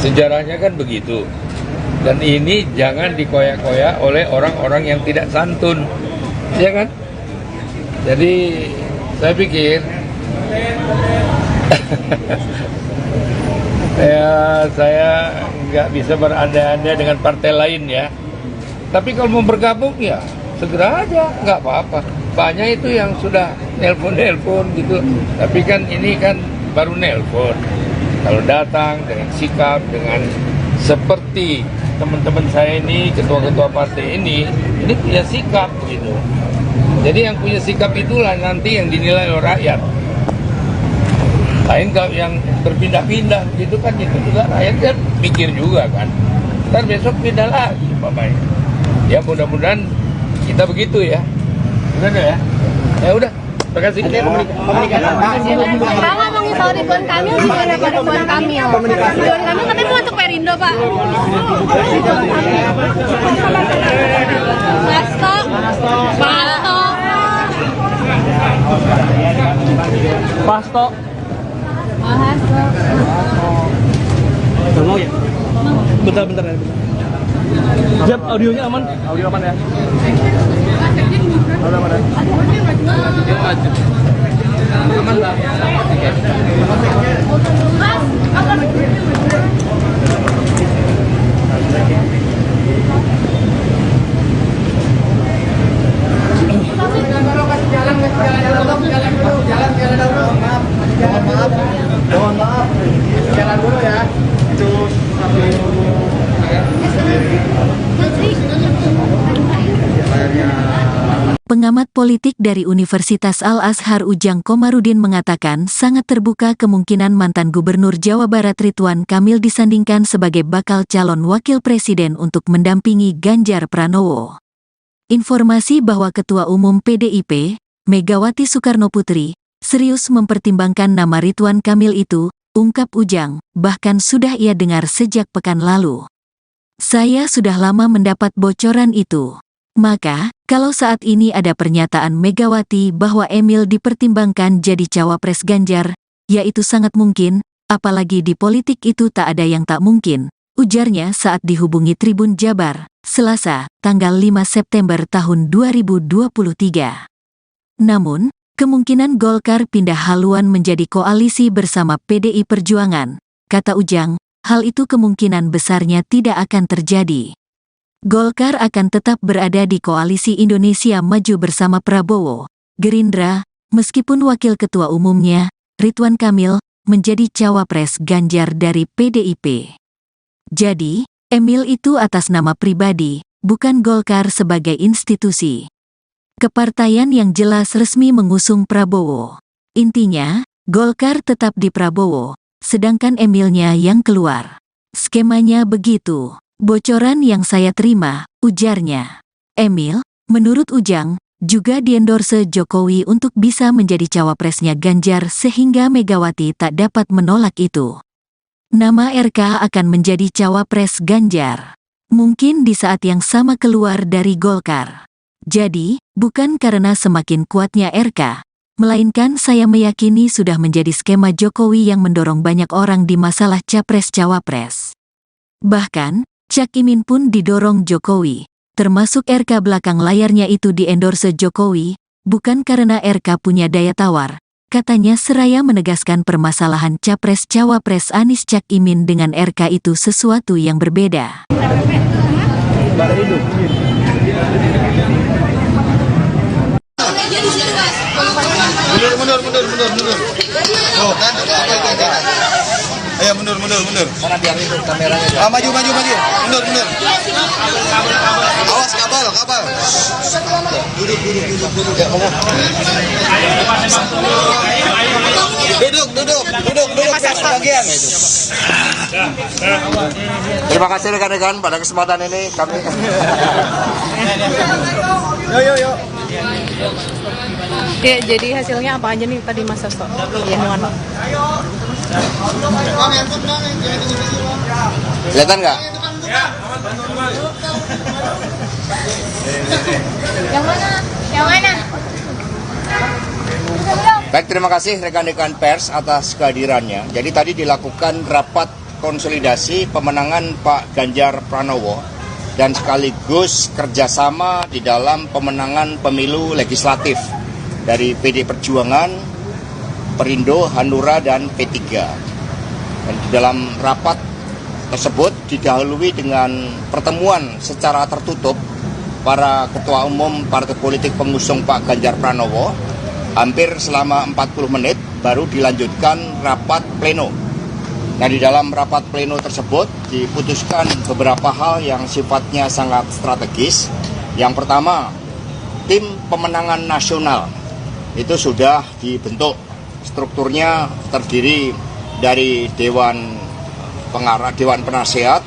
Sejarahnya kan begitu. Dan ini jangan dikoyak-koyak oleh orang-orang yang tidak santun, ya kan? Jadi saya pikir ya saya nggak bisa berandai-andai dengan partai lain ya. Tapi kalau mau bergabung ya segera aja, nggak apa-apa. Banyak itu yang sudah nelpon gitu. Tapi kan ini kan baru nelpon. Kalau datang dengan sikap, dengan seperti teman-teman saya ini, ketua-ketua partai ini punya sikap gitu. Jadi yang punya sikap itulah nanti yang dinilai oleh rakyat. Lain kalau yang berpindah-pindah gitu kan, itu juga rakyat kan mikir juga kan. Ntar besok pindah lagi umpamanya. Ya mudah-mudahan kita begitu ya. Udah ya. Ya udah. Terima kasih. Pak ngomongin soal Ridwan Kamil gimana Pak? Ridwan Kamil katanya mau untuk Perindo Pak. Hasto. Mau ya? Bentar ya. Jap, audionya aman? Audio aman ya? Audio aman ya? Aman Pak. Mohon maaf, jalan dulu ya. Itu sambil Pengamat politik dari Universitas Al-Azhar Ujang Komarudin mengatakan sangat terbuka kemungkinan mantan Gubernur Jawa Barat Ridwan Kamil disandingkan sebagai bakal calon wakil presiden untuk mendampingi Ganjar Pranowo. Informasi bahwa Ketua Umum PDIP, Megawati Soekarnoputri, serius mempertimbangkan nama Ridwan Kamil itu, ungkap Ujang, bahkan sudah ia dengar sejak pekan lalu. Saya sudah lama mendapat bocoran itu. Maka, kalau saat ini ada pernyataan Megawati bahwa Emil dipertimbangkan jadi cawapres Ganjar, ya itu sangat mungkin, apalagi di politik itu tak ada yang tak mungkin, ujarnya saat dihubungi Tribun Jabar, Selasa, tanggal 5 September tahun 2023. Namun, kemungkinan Golkar pindah haluan menjadi koalisi bersama PDI Perjuangan, kata Ujang, hal itu kemungkinan besarnya tidak akan terjadi. Golkar akan tetap berada di koalisi Indonesia Maju bersama Prabowo, Gerindra, meskipun wakil ketua umumnya, Ridwan Kamil, menjadi cawapres Ganjar dari PDIP. Jadi, Emil itu atas nama pribadi, bukan Golkar sebagai institusi. Kepartaian yang jelas resmi mengusung Prabowo. Intinya, Golkar tetap di Prabowo, sedangkan Emilnya yang keluar. Skemanya begitu. Bocoran yang saya terima, ujarnya. Emil, menurut Ujang, juga diendorse Jokowi untuk bisa menjadi cawapresnya Ganjar sehingga Megawati tak dapat menolak itu. Nama RK akan menjadi cawapres Ganjar. Mungkin di saat yang sama keluar dari Golkar. Jadi, bukan karena semakin kuatnya RK, melainkan saya meyakini sudah menjadi skema Jokowi yang mendorong banyak orang di masalah capres-cawapres. Bahkan, Cak Imin pun didorong Jokowi. Termasuk RK belakang layarnya itu diendorse Jokowi, bukan karena RK punya daya tawar. Katanya seraya menegaskan permasalahan Capres-Cawapres Anies Cak Imin dengan RK itu sesuatu yang berbeda. Mundur. Oh, kan? Ayo mundur. Mana biar itu kameranya. Maju. Mundur. Awas kabel. Duduk. Ya, ngomong. Duduk. Bagian itu. Terima kasih rekan-rekan pada kesempatan ini kami. Yo. Ya, jadi hasilnya apa aja nih tadi Mas Sasto? Kelihatan nggak? Yang mana? Baik, terima kasih rekan-rekan pers atas kehadirannya. Jadi tadi dilakukan rapat konsolidasi pemenangan Pak Ganjar Pranowo dan sekaligus kerjasama di dalam pemenangan pemilu legislatif dari PD Perjuangan, Perindo, Hanura, dan P3. Dan di dalam rapat tersebut didahului dengan pertemuan secara tertutup para ketua umum partai politik pengusung Pak Ganjar Pranowo. Hampir selama 40 menit baru dilanjutkan rapat pleno. Nah, di dalam rapat pleno tersebut diputuskan beberapa hal yang sifatnya sangat strategis. Yang pertama, tim pemenangan nasional itu sudah dibentuk. Strukturnya terdiri dari Dewan Pengarah, Dewan Penasehat,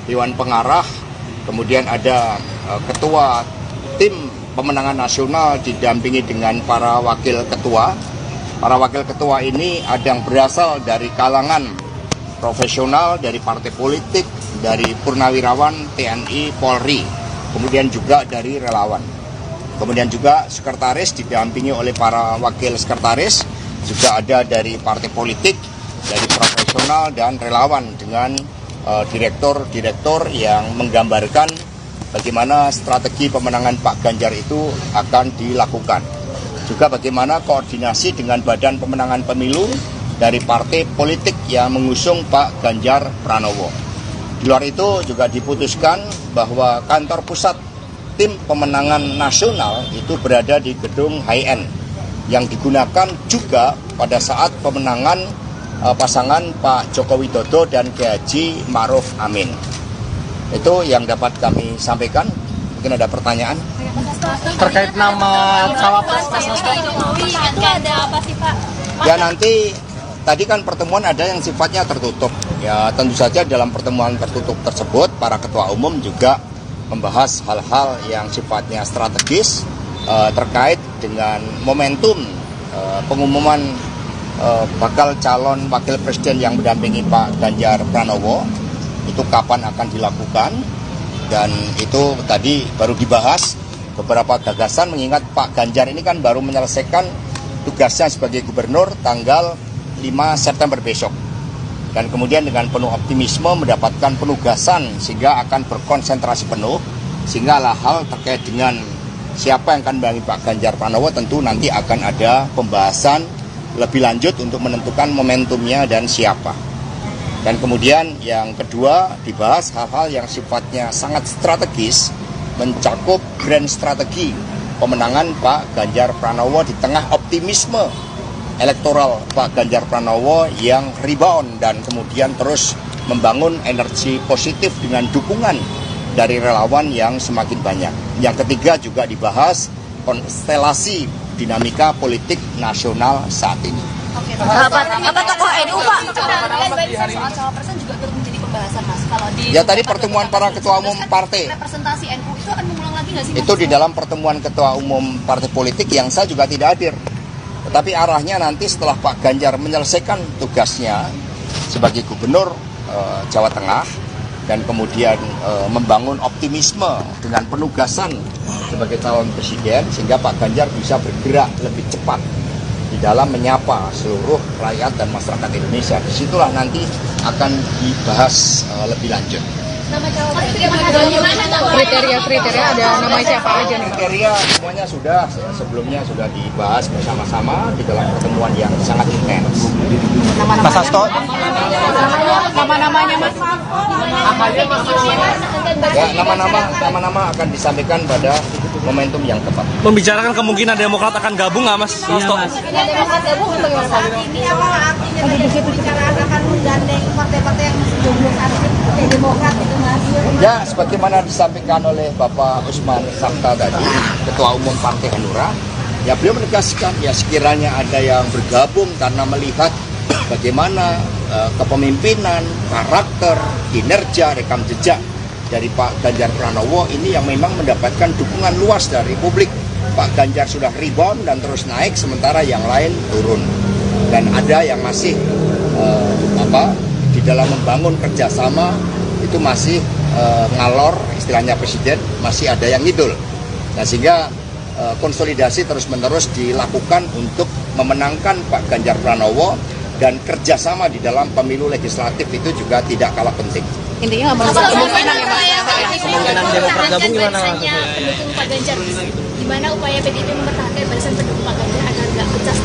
Dewan Pengarah, kemudian ada ketua tim pemenangan nasional didampingi dengan para wakil ketua. Para wakil ketua ini ada yang berasal dari kalangan profesional, dari partai politik, dari purnawirawan, TNI, Polri, kemudian juga dari relawan. Kemudian juga sekretaris didampingi oleh para wakil sekretaris, juga ada dari partai politik, dari profesional dan relawan dengan direktur-direktur yang menggambarkan bagaimana strategi pemenangan Pak Ganjar itu akan dilakukan. Juga bagaimana koordinasi dengan Badan Pemenangan Pemilu dari partai politik yang mengusung Pak Ganjar Pranowo. Di luar itu juga diputuskan bahwa kantor pusat tim pemenangan nasional itu berada di gedung HIN yang digunakan juga pada saat pemenangan pasangan Pak Joko Widodo dan Kiai Haji Ma'ruf Amin. Itu yang dapat kami sampaikan. Mungkin ada pertanyaan terkait nama cawapres Jokowi itu ada apa sih Pak? ya. Nanti tadi kan pertemuan ada yang sifatnya tertutup ya, tentu saja dalam pertemuan tertutup tersebut para ketua umum juga membahas hal-hal yang sifatnya strategis terkait dengan momentum pengumuman bakal calon wakil presiden yang mendampingi Pak Ganjar Pranowo. Itu kapan akan dilakukan, dan itu tadi baru dibahas beberapa gagasan, mengingat Pak Ganjar ini kan baru menyelesaikan tugasnya sebagai gubernur tanggal 5 September besok, dan kemudian dengan penuh optimisme mendapatkan penugasan sehingga akan berkonsentrasi penuh, sehingga hal terkait dengan siapa yang akan mendampingi Pak Ganjar Pranowo tentu nanti akan ada pembahasan lebih lanjut untuk menentukan momentumnya dan siapa. Dan kemudian yang kedua dibahas hal-hal yang sifatnya sangat strategis, mencakup grand strategi pemenangan Pak Ganjar Pranowo di tengah optimisme elektoral Pak Ganjar Pranowo yang rebound dan kemudian terus membangun energi positif dengan dukungan dari relawan yang semakin banyak. Yang ketiga juga dibahas konstelasi dinamika politik nasional saat ini. Oke, apa tokoh NU Pak? Soal cawapresan juga turut menjadi pembahasan Mas. Kalau di ya tadi pertemuan para ketua umum partai. Representasi NU itu akan mengulang lagi nggak sih? Itu di dalam pertemuan ketua umum partai politik yang saya juga tidak hadir. Tetapi arahnya nanti setelah Pak Ganjar menyelesaikan tugasnya sebagai gubernur Jawa Tengah dan kemudian membangun optimisme dengan penugasan sebagai calon presiden, sehingga Pak Ganjar bisa bergerak lebih cepat di dalam menyapa seluruh rakyat dan masyarakat Indonesia. Disitulah nanti akan dibahas lebih lanjut. Kriteria ada nama siapa aja nih? Kriteria semuanya sudah, sebelumnya sudah dibahas bersama-sama di dalam pertemuan yang sangat intens. Mas Hasto, Nama-namanya Mas? Ya, nama-nama akan disampaikan pada momentum yang tepat. Membicarakan kemungkinan Demokrat akan gabung nggak Mas? Iya Mas. Demokrat gabung untuk saat ini apa artinya dari pembicaraan akan menggandeng partai-partai yang masih jomblo saat ini seperti Demokrat gitu Mas? Ya, sebagaimana disampaikan oleh Bapak Usman Sabta tadi, Ketua Umum Partai Hanura, ya beliau menegaskan ya sekiranya ada yang bergabung karena melihat bagaimana kepemimpinan, karakter, kinerja, rekam jejak dari Pak Ganjar Pranowo ini yang memang mendapatkan dukungan luas dari publik. Pak Ganjar sudah rebound dan terus naik, sementara yang lain turun. Dan ada yang masih di dalam membangun kerjasama itu masih ngalor, istilahnya Presiden, masih ada yang ngidul. Nah, sehingga konsolidasi terus-menerus dilakukan untuk memenangkan Pak Ganjar Pranowo, dan kerjasama di dalam pemilu legislatif itu juga tidak kalah penting. Intinya nggak menutup kemungkinan ya Mas? Kemungkinan Demokrat gabung gimana? Pendukung Pak Ganjar, gimana upaya PDIP mempertahankan barisan pendukung Pak Ganjar agar nggak pecah?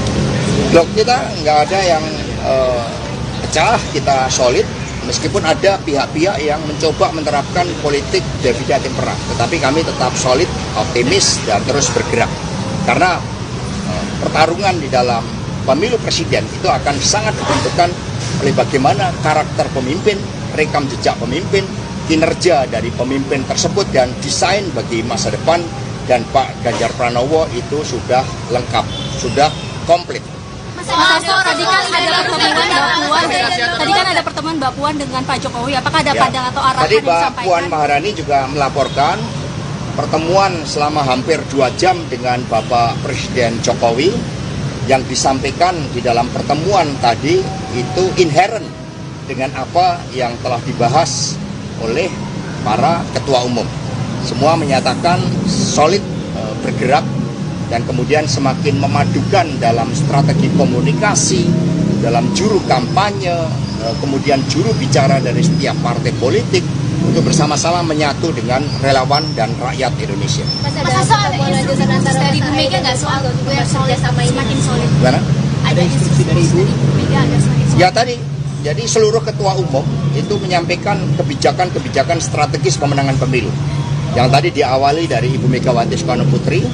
Loh, kita nggak ada yang pecah, kita solid. Meskipun ada pihak-pihak yang mencoba menerapkan politik divide et impera, tetapi kami tetap solid, optimis, dan terus bergerak. Karena pertarungan di dalam pemilu presiden itu akan sangat ditentukan oleh bagaimana karakter pemimpin, rekam jejak pemimpin, kinerja dari pemimpin tersebut, dan desain bagi masa depan. Dan Pak Ganjar Pranowo itu sudah lengkap, sudah komplit. Mas Hasto, tadi kan ada pertemuan Mbak Puan. Tadi kan ada pertemuan Mbak Puan dengan Pak Jokowi. Apakah ada pandangan atau arahan Tadi yang Mbak disampaikan? Puan Maharani juga melaporkan pertemuan selama hampir 2 jam dengan Bapak Presiden Jokowi. Yang disampaikan di dalam pertemuan tadi itu inherent dengan apa yang telah dibahas oleh para ketua umum. Semua menyatakan solid bergerak dan kemudian semakin memadukan dalam strategi komunikasi, dalam juru kampanye, kemudian juru bicara dari setiap partai politik untuk bersama-sama menyatu dengan relawan dan rakyat Indonesia. Mas Hasto, ada instruksi dari Bu Mega nggak soal yang solid sama semakin solid? Gimana? Ada instruksi dari Bu Mega agar semakin solid? Ya tadi, jadi seluruh ketua umum itu menyampaikan kebijakan-kebijakan strategis pemenangan pemilu. Yang tadi diawali dari Ibu Megawati Soekarno Putri,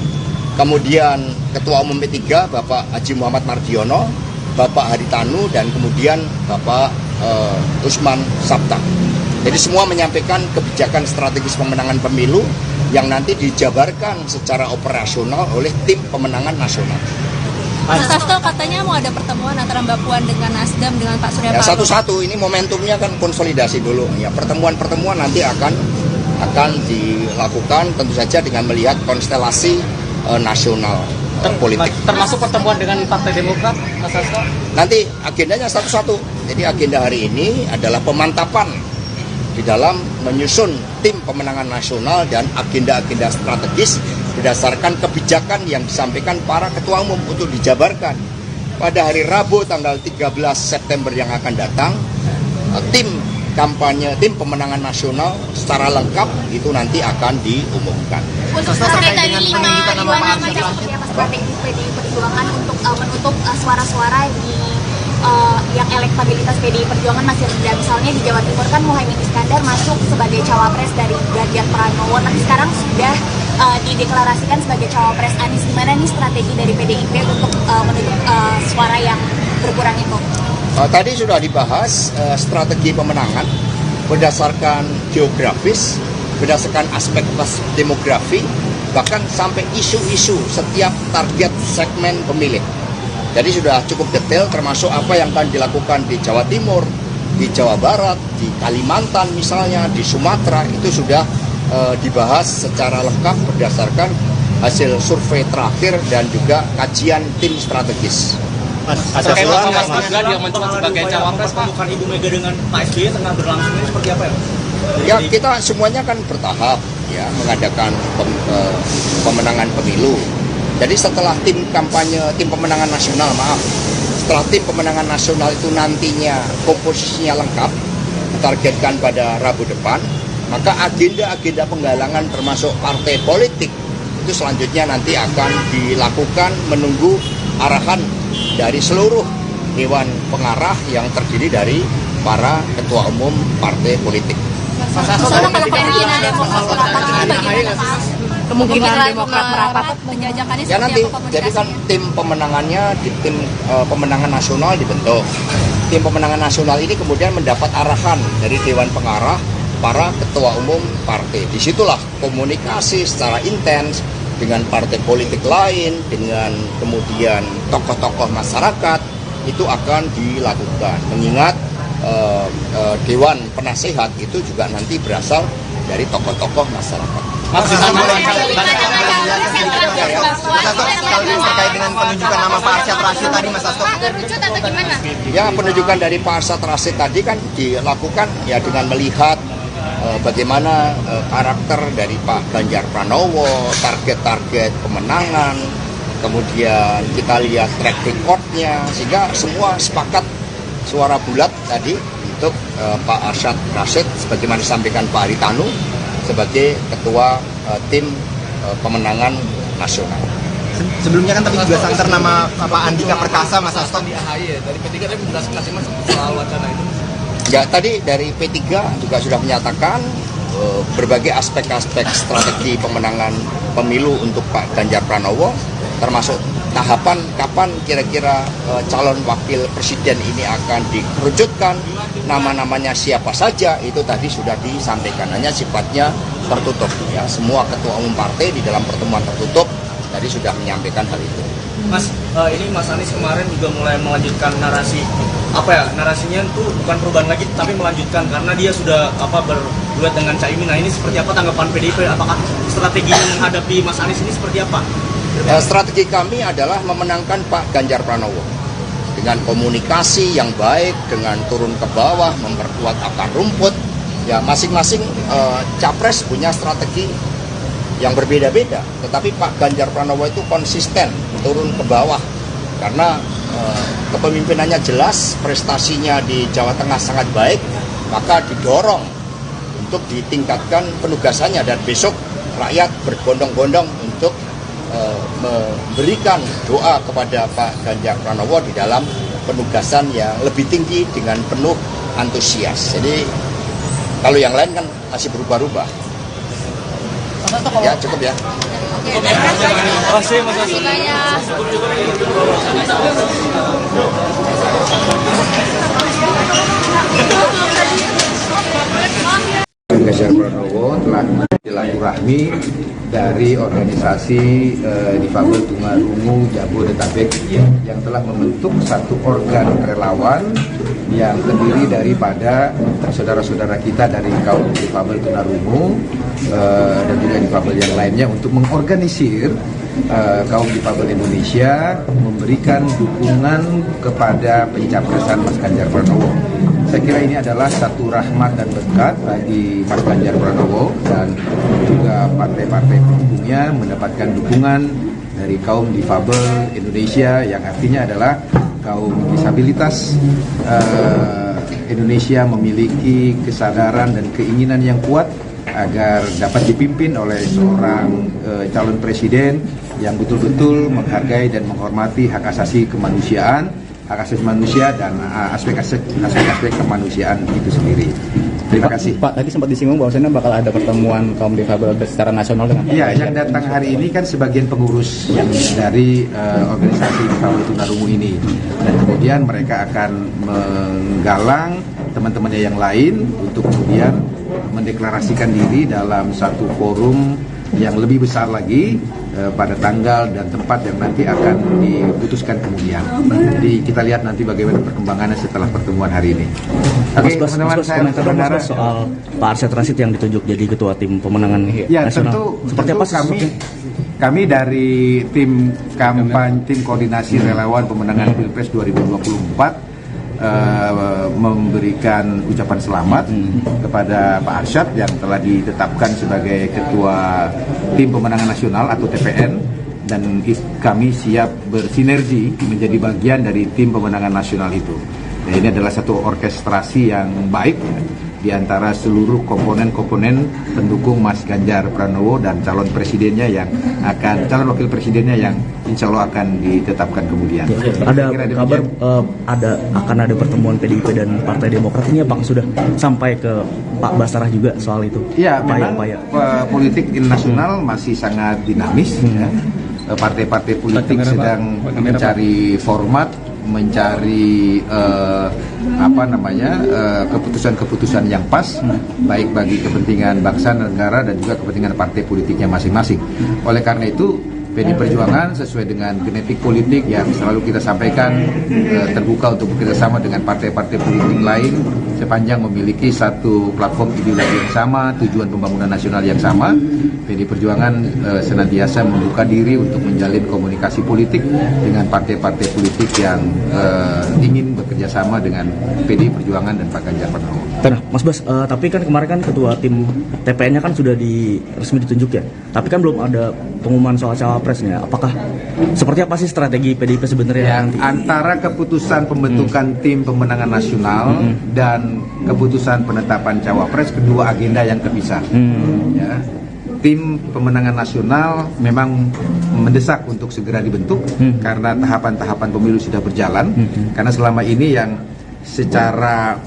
kemudian Ketua Umum P3 Bapak Haji Muhammad Mardiono, Bapak Haritanu, dan kemudian Bapak Usman Sabta. Jadi semua menyampaikan kebijakan strategis pemenangan pemilu yang nanti dijabarkan secara operasional oleh tim pemenangan nasional. Mas Hasto katanya mau ada pertemuan antara Mbak Puan dengan Nasdem dengan Pak Surya Ya, Paloh. satu-satu ini momentumnya kan konsolidasi dulu. Ya, pertemuan-pertemuan nanti akan dilakukan tentu saja dengan melihat konstelasi nasional politik. Termasuk pertemuan dengan Partai Demokrat, Mas Hasto? Nanti agendanya satu-satu. Jadi agenda hari ini adalah pemantapan di dalam menyusun tim pemenangan nasional dan agenda-agenda strategis berdasarkan kebijakan yang disampaikan para ketua umum untuk dijabarkan. Pada hari Rabu tanggal 13 September yang akan datang, tim kampanye, tim pemenangan nasional secara lengkap itu nanti akan diumumkan. Untuk terkait dari 5 nama seperti apa strategi PDI Perjuangan untuk menutup suara-suara di yang elektabilitas PDI Perjuangan masih rendah. Misalnya di Jawa Timur kan Muhaimin Iskandar masuk sebagai cawapres dari Ganjar Pranowo, tapi sekarang sudah dideklarasikan sebagai cawapres Anies. Gimana nih strategi dari PDIP untuk menutup suara yang berkurang itu? Tadi sudah dibahas strategi pemenangan berdasarkan geografis, berdasarkan aspek demografi, bahkan sampai isu-isu setiap target segmen pemilih. Jadi sudah cukup detail termasuk apa yang akan dilakukan di Jawa Timur, di Jawa Barat, di Kalimantan misalnya, di Sumatera, itu sudah dibahas secara lengkap berdasarkan hasil survei terakhir dan juga kajian tim strategis. Ada peluang Mas Gibran yang mencuat sebagai cawapres, Pak? Pertemuan Ibu Mega dengan Pak SBY tengah berlangsung ini seperti apa ya? Ya, kita semuanya kan bertahap ya mengadakan pemenangan pemilu. Jadi setelah tim pemenangan nasional, setelah tim pemenangan nasional itu nantinya komposisinya lengkap, ditargetkan pada Rabu depan, Maka agenda-agenda penggalangan termasuk partai politik itu selanjutnya nanti akan dilakukan menunggu arahan dari seluruh Dewan Pengarah yang terdiri dari para ketua umum partai politik. Kalau kemungkinan Demokrat merapat itu bagaimana Mas? Kemungkinan Demokrat merapat penjajakannya Ya nanti, seperti apa jadi kan tim pemenangannya di tim pemenangan nasional dibentuk. Tim pemenangan nasional ini kemudian mendapat arahan dari Dewan Pengarah para ketua umum partai. Disitulah komunikasi secara intens dengan partai politik lain, dengan kemudian tokoh-tokoh masyarakat itu akan dilakukan. Mengingat Dewan Penasehat itu juga nanti berasal dari tokoh-tokoh masyarakat. Terkait dengan penunjukan nama Pak Arsyad Rashid tadi, Mas Hasto. Kerucut atau gimana? Ya, penunjukan dari Pak Arsyad Rashid tadi kan dilakukan ya dengan melihat bagaimana karakter dari Pak Ganjar Pranowo, target-target kemenangan, kemudian kita lihat track record-nya, sehingga semua sepakat suara bulat tadi untuk Pak Arsyad Rashid sebagaimana disampaikan Pak Haritanu sebagai ketua tim pemenangan nasional. Sebelumnya kan tapi juga santer nama Pak Andika Perkasa, Mas Hasto. Di AHY dari P3 tadi menjelaskan kasih Mas soal wacana itu. Ya, tadi dari P3 juga sudah menyatakan berbagai aspek-aspek strategi pemenangan pemilu untuk Pak Ganjar Pranowo, termasuk tahapan kapan kira-kira calon wakil presiden ini akan dikerucutkan, nama-namanya siapa saja, itu tadi sudah disampaikan, hanya sifatnya tertutup. Ya, semua ketua umum partai di dalam pertemuan tertutup tadi sudah menyampaikan hal itu. Mas, ini Mas Anies kemarin juga mulai melanjutkan narasi, narasinya itu bukan perubahan lagi, tapi melanjutkan karena dia sudah berduet dengan Caimin. Nah, ini seperti apa tanggapan PDIP? Apakah strategi menghadapi Mas Anies ini seperti apa? Strategi kami adalah memenangkan Pak Ganjar Pranowo dengan komunikasi yang baik, dengan turun ke bawah, memperkuat akar rumput. Ya, masing-masing capres punya strategi yang berbeda-beda, tetapi Pak Ganjar Pranowo itu konsisten turun ke bawah karena kepemimpinannya jelas, prestasinya di Jawa Tengah sangat baik, maka didorong untuk ditingkatkan penugasannya dan besok rakyat berbondong-bondong untuk memberikan doa kepada Pak Ganjar Pranowo di dalam penugasan yang lebih tinggi dengan penuh antusias. Jadi kalau yang lain kan masih berubah-ubah. Ya, cukup ya. Terima kasih Mas Hasto. Ganjar Pranowo telah silaturahmi dari organisasi difabel tunarungu Jabodetabek yang telah membentuk satu organ relawan yang terdiri daripada saudara-saudara kita dari kaum difabel tunarungu dan juga difabel yang lainnya untuk mengorganisir kaum difabel Indonesia memberikan dukungan kepada pencapresan Mas Ganjar Pranowo. Saya kira ini adalah satu rahmat dan berkat bagi Mas Ganjar Pranowo dan juga partai-partai pendukungnya mendapatkan dukungan dari kaum difabel Indonesia yang artinya adalah kaum disabilitas Indonesia memiliki kesadaran dan keinginan yang kuat agar dapat dipimpin oleh seorang calon presiden yang betul-betul menghargai dan menghormati hak asasi kemanusiaan, hak asasi manusia dan aspek-aspek kemanusiaan itu sendiri. Terima kasih. Pak, tadi sempat disinggung bahwasannya bakal ada pertemuan kaum difabel secara nasional dengan Iya, yang datang hari ini kan sebagian pengurus yang dari organisasi difabel tunarungu ini, dan kemudian mereka akan menggalang teman-temannya yang lain untuk kemudian mendeklarasikan diri dalam satu forum yang lebih besar lagi pada tanggal dan tempat yang nanti akan diputuskan kemudian. Jadi kita lihat nanti bagaimana perkembangannya setelah pertemuan hari ini. Oke, teman-teman, saya berharap soal Pak Arsyad Rashid yang ditunjuk jadi ketua tim pemenangan ya, nasional. Seperti apa kami dari tim kampanye, tim koordinasi relawan pemenangan Pilpres 2024 memberikan ucapan selamat kepada Pak Arsyad yang telah ditetapkan sebagai ketua tim pemenangan nasional atau TPN, dan kami siap bersinergi menjadi bagian dari tim pemenangan nasional itu. Ya, ini adalah satu orkestrasi yang baik di antara seluruh komponen-komponen pendukung Mas Ganjar Pranowo dan calon wakil presidennya yang insya Allah akan ditetapkan kemudian. Ada kabar akan ada pertemuan PDIP dan Partai Demokrat, ini apakah sudah sampai ke Pak Basarah juga soal itu? Ya, memang politik nasional masih sangat dinamis. Ya. Partai-partai politik sedang mencari format, mencari keputusan-keputusan yang pas, baik bagi kepentingan bangsa, negara, dan juga kepentingan partai politiknya masing-masing. Oleh karena itu, PD Perjuangan sesuai dengan genetik politik yang selalu kita sampaikan, terbuka untuk bekerjasama dengan partai-partai politik lain sepanjang memiliki satu platform ideologi yang sama, tujuan pembangunan nasional yang sama. PD Perjuangan senantiasa membuka diri untuk menjalin komunikasi politik dengan partai-partai politik yang ingin bekerjasama dengan PD Perjuangan dan Pak Ganjar Pranowo. Nah, Mas Bas, tapi kan kemarin kan ketua tim TPN-nya kan sudah resmi ditunjuk ya, tapi kan belum ada pengumuman soal cawapresnya. Apakah seperti apa sih strategi PDIP sebenarnya? Ya, antara keputusan pembentukan tim pemenangan nasional dan keputusan penetapan cawapres, kedua agenda yang terpisah. Ya. Tim pemenangan nasional memang mendesak untuk segera dibentuk karena tahapan-tahapan pemilu sudah berjalan. Karena selama ini yang secara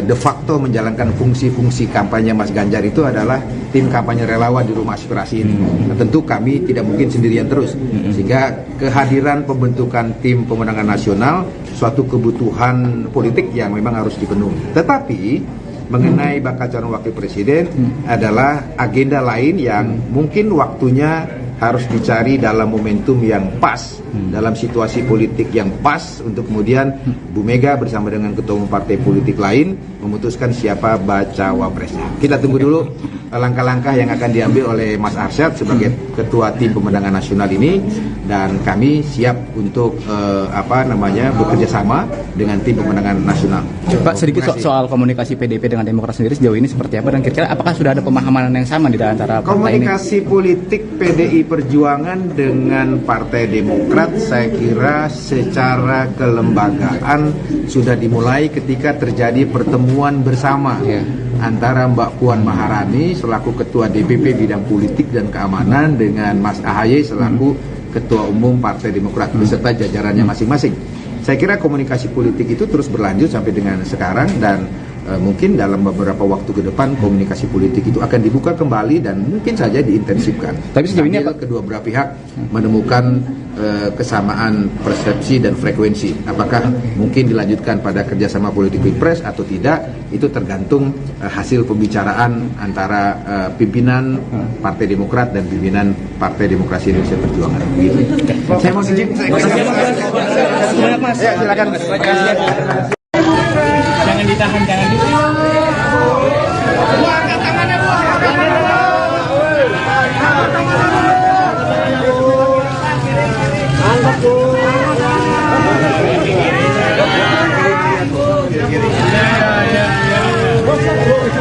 de facto menjalankan fungsi-fungsi kampanye Mas Ganjar itu adalah tim kampanye relawan di rumah aspirasi ini. Nah, tentu kami tidak mungkin sendirian terus, sehingga kehadiran pembentukan tim pemenangan nasional suatu kebutuhan politik yang memang harus dipenuhi. Tetapi mengenai bakal calon wakil presiden adalah agenda lain yang mungkin waktunya harus dicari dalam momentum yang pas, dalam situasi politik yang pas, untuk kemudian Bu Mega bersama dengan ketua umum partai politik lain memutuskan siapa bacawa presnya. Kita tunggu dulu langkah-langkah yang akan diambil oleh Mas Arsyad sebagai ketua tim pemenangan nasional ini, dan kami siap untuk bekerja sama dengan tim pemenangan nasional. Pak, sedikit soal komunikasi PDIP dengan Demokrat sendiri sejauh ini seperti apa, dan kira-kira apakah sudah ada pemahaman yang sama di antara partai ini? Komunikasi politik PDI Perjuangan dengan Partai Demokrat saya kira secara kelembagaan sudah dimulai ketika terjadi pertemuan bersama antara Mbak Puan Maharani selaku Ketua DPP Bidang Politik dan Keamanan dengan Mas AHY selaku Ketua Umum Partai Demokrat beserta jajarannya masing-masing. Saya kira komunikasi politik itu terus berlanjut sampai dengan sekarang, dan mungkin dalam beberapa waktu ke depan komunikasi politik itu akan dibuka kembali dan mungkin saja diintensifkan. Tapi sejauh ini kedua belah pihak menemukan kesamaan persepsi dan frekuensi. Apakah mungkin dilanjutkan pada kerjasama politik pilpres atau tidak, itu tergantung hasil pembicaraan antara pimpinan Partai Demokrat dan pimpinan Partai Demokrasi Indonesia Perjuangan. Begitu. Saya mau izin. Mas. Ya, silakan. Jangan ditahan, jangan ditahan. Bu, angkat tangannya, Bu. Angkat, Bu.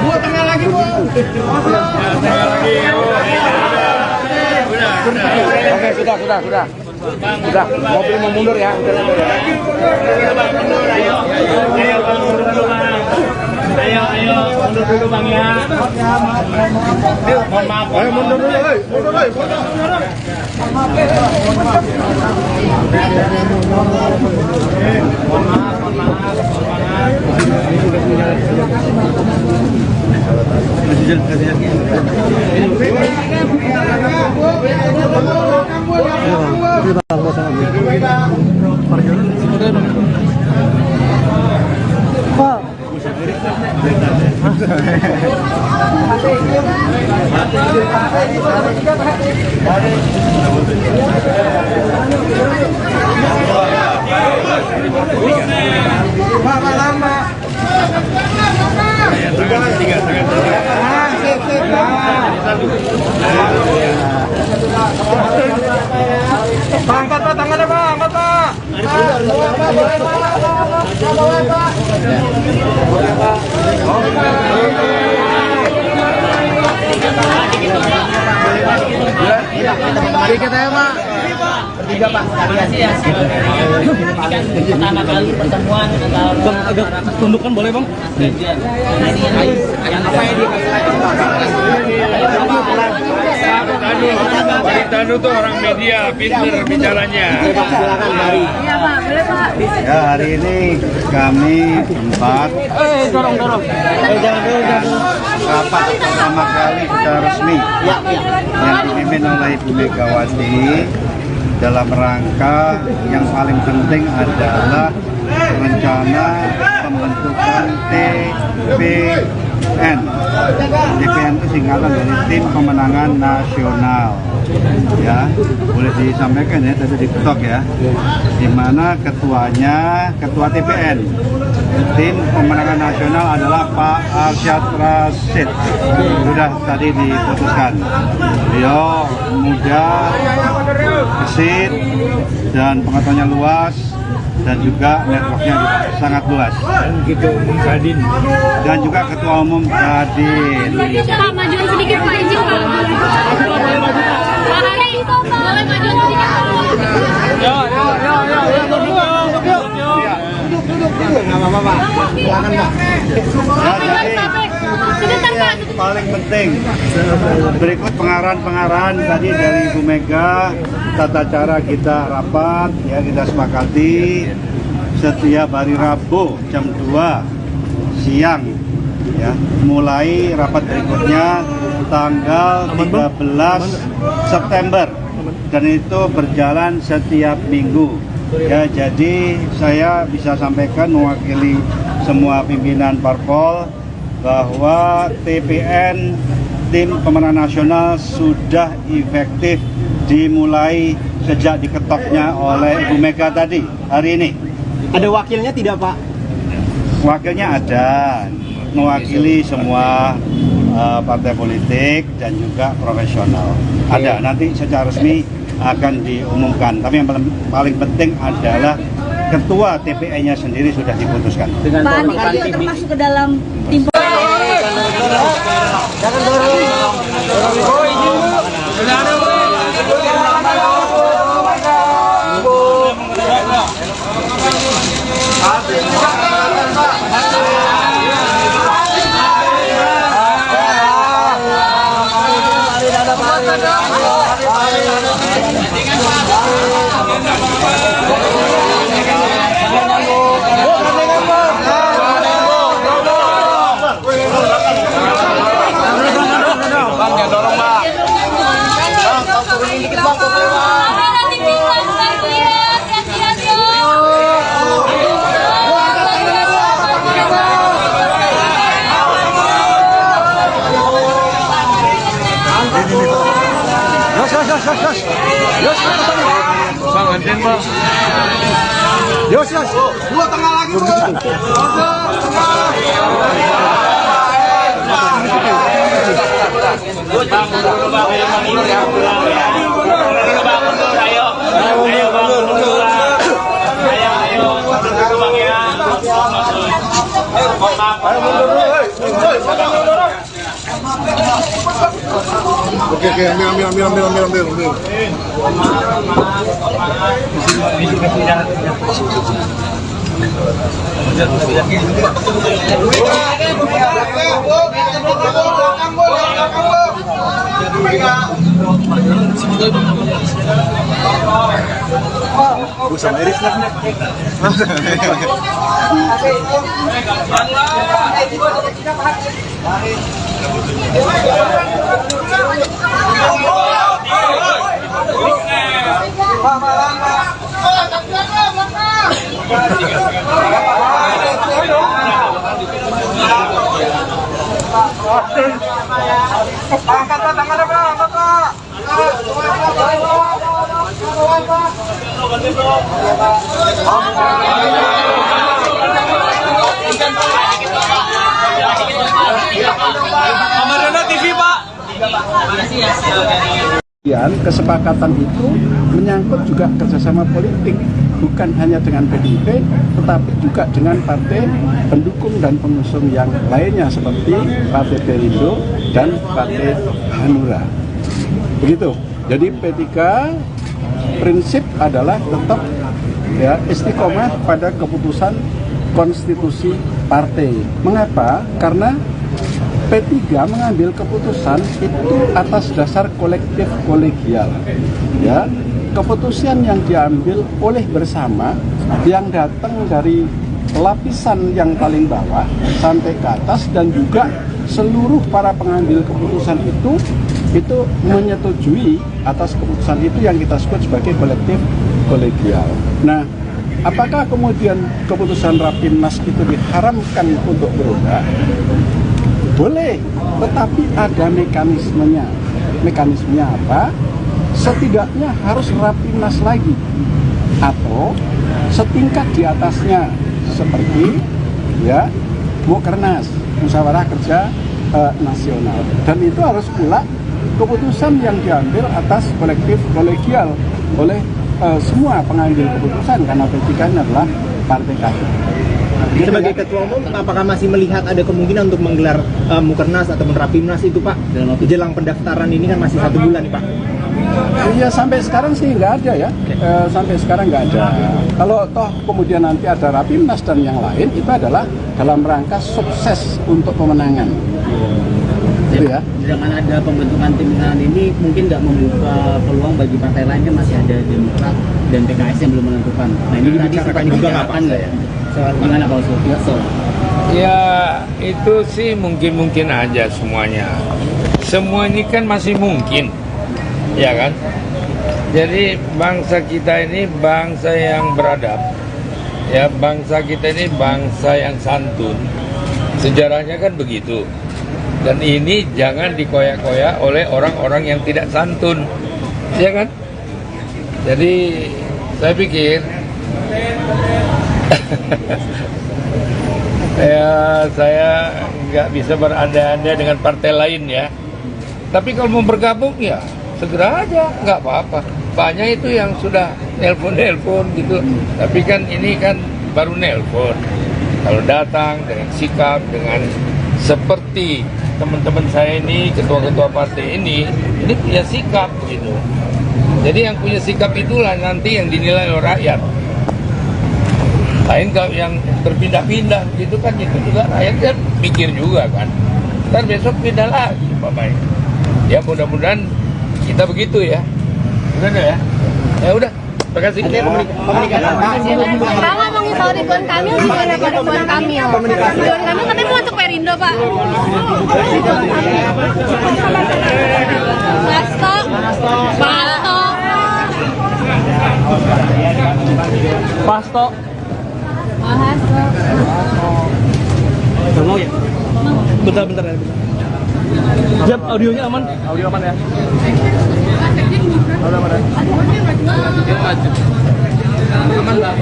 Bu, tengah lagi, Bu. Tengah lagi. Oke, sudah. Sudah, mobil mau mundur ya. Ayo, mundur dulu Bang ya. Mohon maaf. Ayo mundur dulu, mundur. Angkat Pak, tangannya Pak, angkat Pak. Dikit aja Pak. juga Pak. Pertama kali pertemuan antara Bang, agak tundukkan boleh Bang? yang apa yang Pak Tanu tuh orang media, pinter bicaranya. Silakan Bari. Iya Pak, boleh Pak. Ya, hari ini kami empat Jangan rapat pertama kali secara resmi yang dipimpin oleh Ibu Megawati dalam rangka yang paling penting adalah rencana pembentukan TPN. TPN itu singkatan dari Tim Pemenangan Nasional. Ya, boleh disampaikan ya, tadi diketok ya. Di mana ketuanya, ketua TPN Tim Pemenangan Nasional adalah Pak Arsyad Rashid. Sudah tadi diputuskan. Beliau muda, gesit, dan pengetahuannya luas, dan juga networknya sangat luas. Gitu, Kadin. Dan juga Ketua Umum Kadin. Pak, majuan sedikit Pak, izin Pak. Pak Hari, boleh majuan sedikit Nggak apa-apa Pak. Silakan Pak. Paling penting berikut pengarahan-pengarahan tadi dari Ibu Mega, tata cara kita rapat ya, kita sepakati setiap hari Rabu jam 2 siang ya, mulai rapat berikutnya tanggal 13 September dan itu berjalan setiap minggu ya. Jadi saya bisa sampaikan mewakili semua pimpinan parpol bahwa TPN Tim Pemenangan Nasional sudah efektif dimulai sejak diketoknya oleh Ibu Mega tadi hari ini. Ada wakilnya tidak Pak? Wakilnya ada, mewakili semua partai politik dan juga profesional. Ada, nanti secara resmi akan diumumkan. Tapi yang paling penting adalah ketua TPN-nya sendiri sudah diputuskan. Pak Andi juga termasuk ke dalam tim. Jangan dorong. Bang, anten Bang. Yos, dua tengah lagi bro. Oke, ambil. Sama Iris lah. Kesepakatan itu menyangkut juga kerjasama politik, bukan hanya dengan PDIP, tetapi juga dengan partai pendukung dan pengusung yang lainnya seperti Partai Perindo dan Partai Hanura. Begitu. Jadi P3 prinsip adalah tetap ya istiqomah pada keputusan konstitusi partai. Mengapa? Karena P3 mengambil keputusan itu atas dasar kolektif kolegial. Ya, keputusan yang diambil oleh bersama yang datang dari lapisan yang paling bawah sampai ke atas dan juga seluruh para pengambil keputusan itu menyetujui atas keputusan itu yang kita sebut sebagai kolektif kolegial. Nah, apakah kemudian keputusan Rapimnas itu diharamkan untuk berubah? Boleh, tetapi ada mekanismenya. Mekanismenya apa? Setidaknya harus Rapimnas lagi atau setingkat di atasnya seperti ya Mukernas, Musyawarah Kerja Nasional. Dan itu harus pula keputusan yang diambil atas kolektif kolegial oleh semua pengambil keputusan karena P3 adalah partai kader. Sebagai ketua umum, apakah masih melihat ada kemungkinan untuk menggelar Mukernas ataupun Rapimnas itu Pak? Jelang pendaftaran ini kan masih 1 bulan nih Pak. Iya, sampai sekarang sih nggak ada ya. Sampai sekarang nggak ada. Kalau toh kemudian nanti ada Rapimnas dan yang lain, itu adalah dalam rangka sukses untuk pemenangan. Gitu ya. Dengan ada pembentukan tim pemenangan ini mungkin nggak membuka peluang bagi partai lain, kan masih ada Demokrat dan PKS yang belum menentukan. Nah ini tadi sempat dibicarakan nggak ya? Gimana Pak Oso? Ya itu sih mungkin aja semuanya. Semua ini kan masih mungkin, ya kan? Jadi bangsa kita ini bangsa yang beradab, ya bangsa kita ini bangsa yang santun. Sejarahnya kan begitu. Dan ini jangan dikoyak-koyak oleh orang-orang yang tidak santun, ya kan? Jadi saya pikir ya saya nggak bisa berandai-andai dengan partai lain ya. Tapi kalau mau bergabung ya segera aja, nggak apa-apa. Banyak itu yang sudah nelpon gitu. Tapi kan ini kan baru nelpon. Kalau datang dengan sikap, dengan seperti teman-teman saya ini, ketua-ketua partai ini punya sikap gitu. Jadi yang punya sikap itulah nanti yang dinilai oleh rakyat. Lain kalau yang terpindah-pindah gitu kan, itu juga rakyat kan mikir juga kan. Ntar besok pindah lagi Pak Mai. Ya mudah-mudahan kita begitu ya. Udah ya. Ya udah. Terima kasih. Pak ngomongin soal Ridwan Kamil, gimana Pak Ridwan Kamil? Ridwan Kamil katanya mau masuk Perindo Pak. Basto. Mau ya? Bentar ya. Siap, audionya aman? Audio aman ya? Audio aman ya? Aman Bang.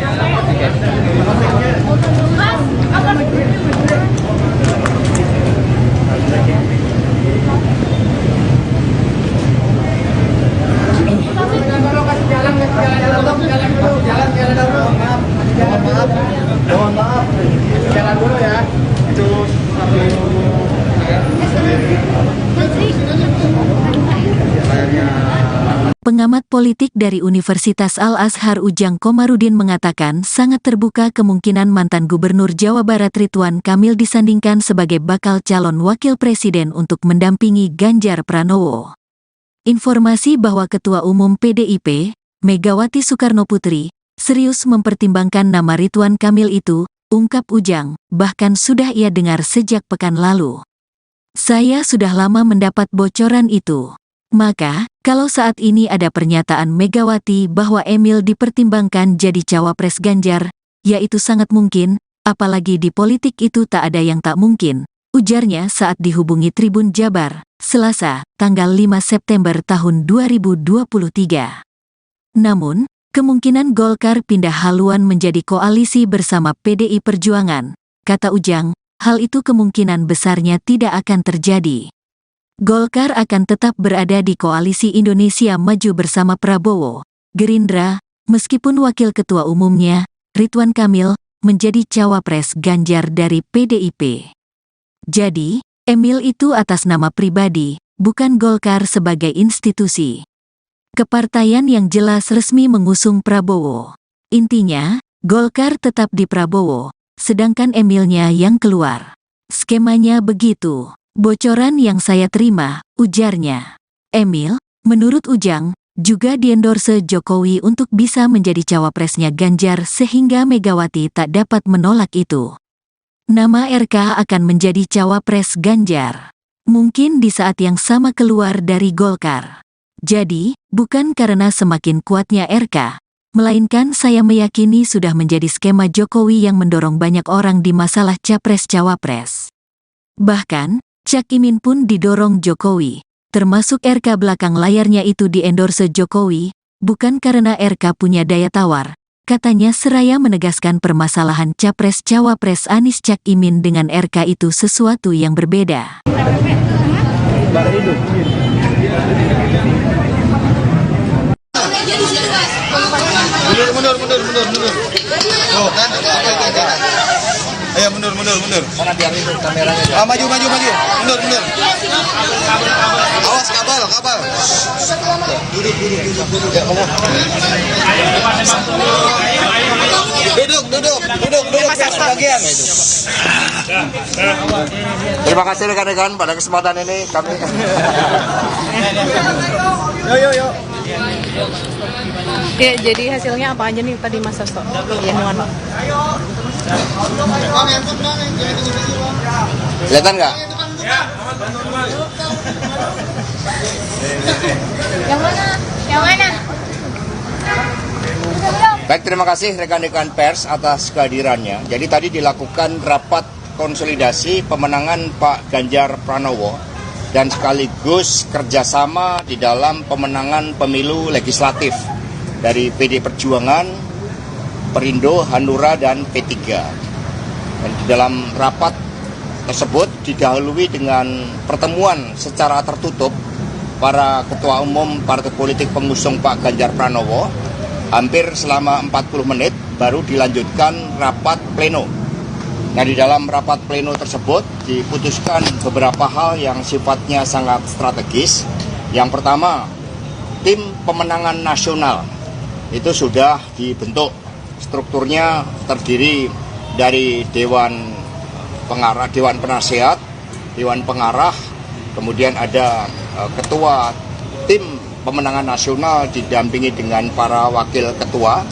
Jalan dulu ya. Itu Pengamat politik dari Universitas Al-Azhar Ujang Komarudin mengatakan sangat terbuka kemungkinan mantan Gubernur Jawa Barat Ridwan Kamil disandingkan sebagai bakal calon wakil presiden untuk mendampingi Ganjar Pranowo. Informasi bahwa Ketua Umum PDIP, Megawati Soekarnoputri, serius mempertimbangkan nama Ridwan Kamil itu, ungkap Ujang, bahkan sudah ia dengar sejak pekan lalu. Saya sudah lama mendapat bocoran itu. Maka, kalau saat ini ada pernyataan Megawati bahwa Emil dipertimbangkan jadi cawapres Ganjar, ya itu sangat mungkin, apalagi di politik itu tak ada yang tak mungkin, ujarnya saat dihubungi Tribun Jabar, Selasa, tanggal 5 September tahun 2023. Namun, kemungkinan Golkar pindah haluan menjadi koalisi bersama PDI Perjuangan, kata Ujang, hal itu kemungkinan besarnya tidak akan terjadi. Golkar akan tetap berada di koalisi Indonesia Maju bersama Prabowo, Gerindra, meskipun wakil ketua umumnya, Ridwan Kamil, menjadi cawapres Ganjar dari PDIP. Jadi, Emil itu atas nama pribadi, bukan Golkar sebagai institusi. Kepartaian yang jelas resmi mengusung Prabowo. Intinya, Golkar tetap di Prabowo, sedangkan Emilnya yang keluar. Skemanya begitu. Bocoran yang saya terima, ujarnya. Emil, menurut Ujang, juga diendorse Jokowi untuk bisa menjadi cawapresnya Ganjar sehingga Megawati tak dapat menolak itu. Nama RK akan menjadi cawapres Ganjar. Mungkin di saat yang sama keluar dari Golkar. Jadi, bukan karena semakin kuatnya RK, melainkan saya meyakini sudah menjadi skema Jokowi yang mendorong banyak orang di masalah capres-cawapres. Bahkan, Cak Imin pun didorong Jokowi, termasuk RK belakang layarnya itu diendorse Jokowi, bukan karena RK punya daya tawar, katanya seraya menegaskan permasalahan capres-cawapres Anies Cak Imin dengan RK itu sesuatu yang berbeda. Mundur. Oh kan? Ayo mundur. Karena biar itu kameranya. Maju. Mundur. Awas kabel. Duduk. Ya, Duduk bagian. Terima kasih rekan-rekan pada kesempatan ini kami. Yo. Ya, jadi hasilnya apa aja nih tadi Mas Sasto? Ya, mohon. Kelihatan nggak? Yang mana? Baik, terima kasih rekan-rekan pers atas kehadirannya. Jadi tadi dilakukan rapat konsolidasi pemenangan Pak Ganjar Pranowo dan sekaligus kerjasama di dalam pemenangan pemilu legislatif dari PD Perjuangan, Perindo, Hanura, dan P3. Dan di dalam rapat tersebut didahului dengan pertemuan secara tertutup para ketua umum partai politik pengusung Pak Ganjar Pranowo. Hampir selama 40 menit baru dilanjutkan rapat pleno. Nah, di dalam rapat pleno tersebut diputuskan beberapa hal yang sifatnya sangat strategis. Yang pertama, tim pemenangan nasional itu sudah dibentuk. Strukturnya terdiri dari Dewan Pengarah, Dewan Penasehat, Dewan Pengarah, kemudian ada ketua tim pemenangan nasional didampingi dengan para wakil ketua.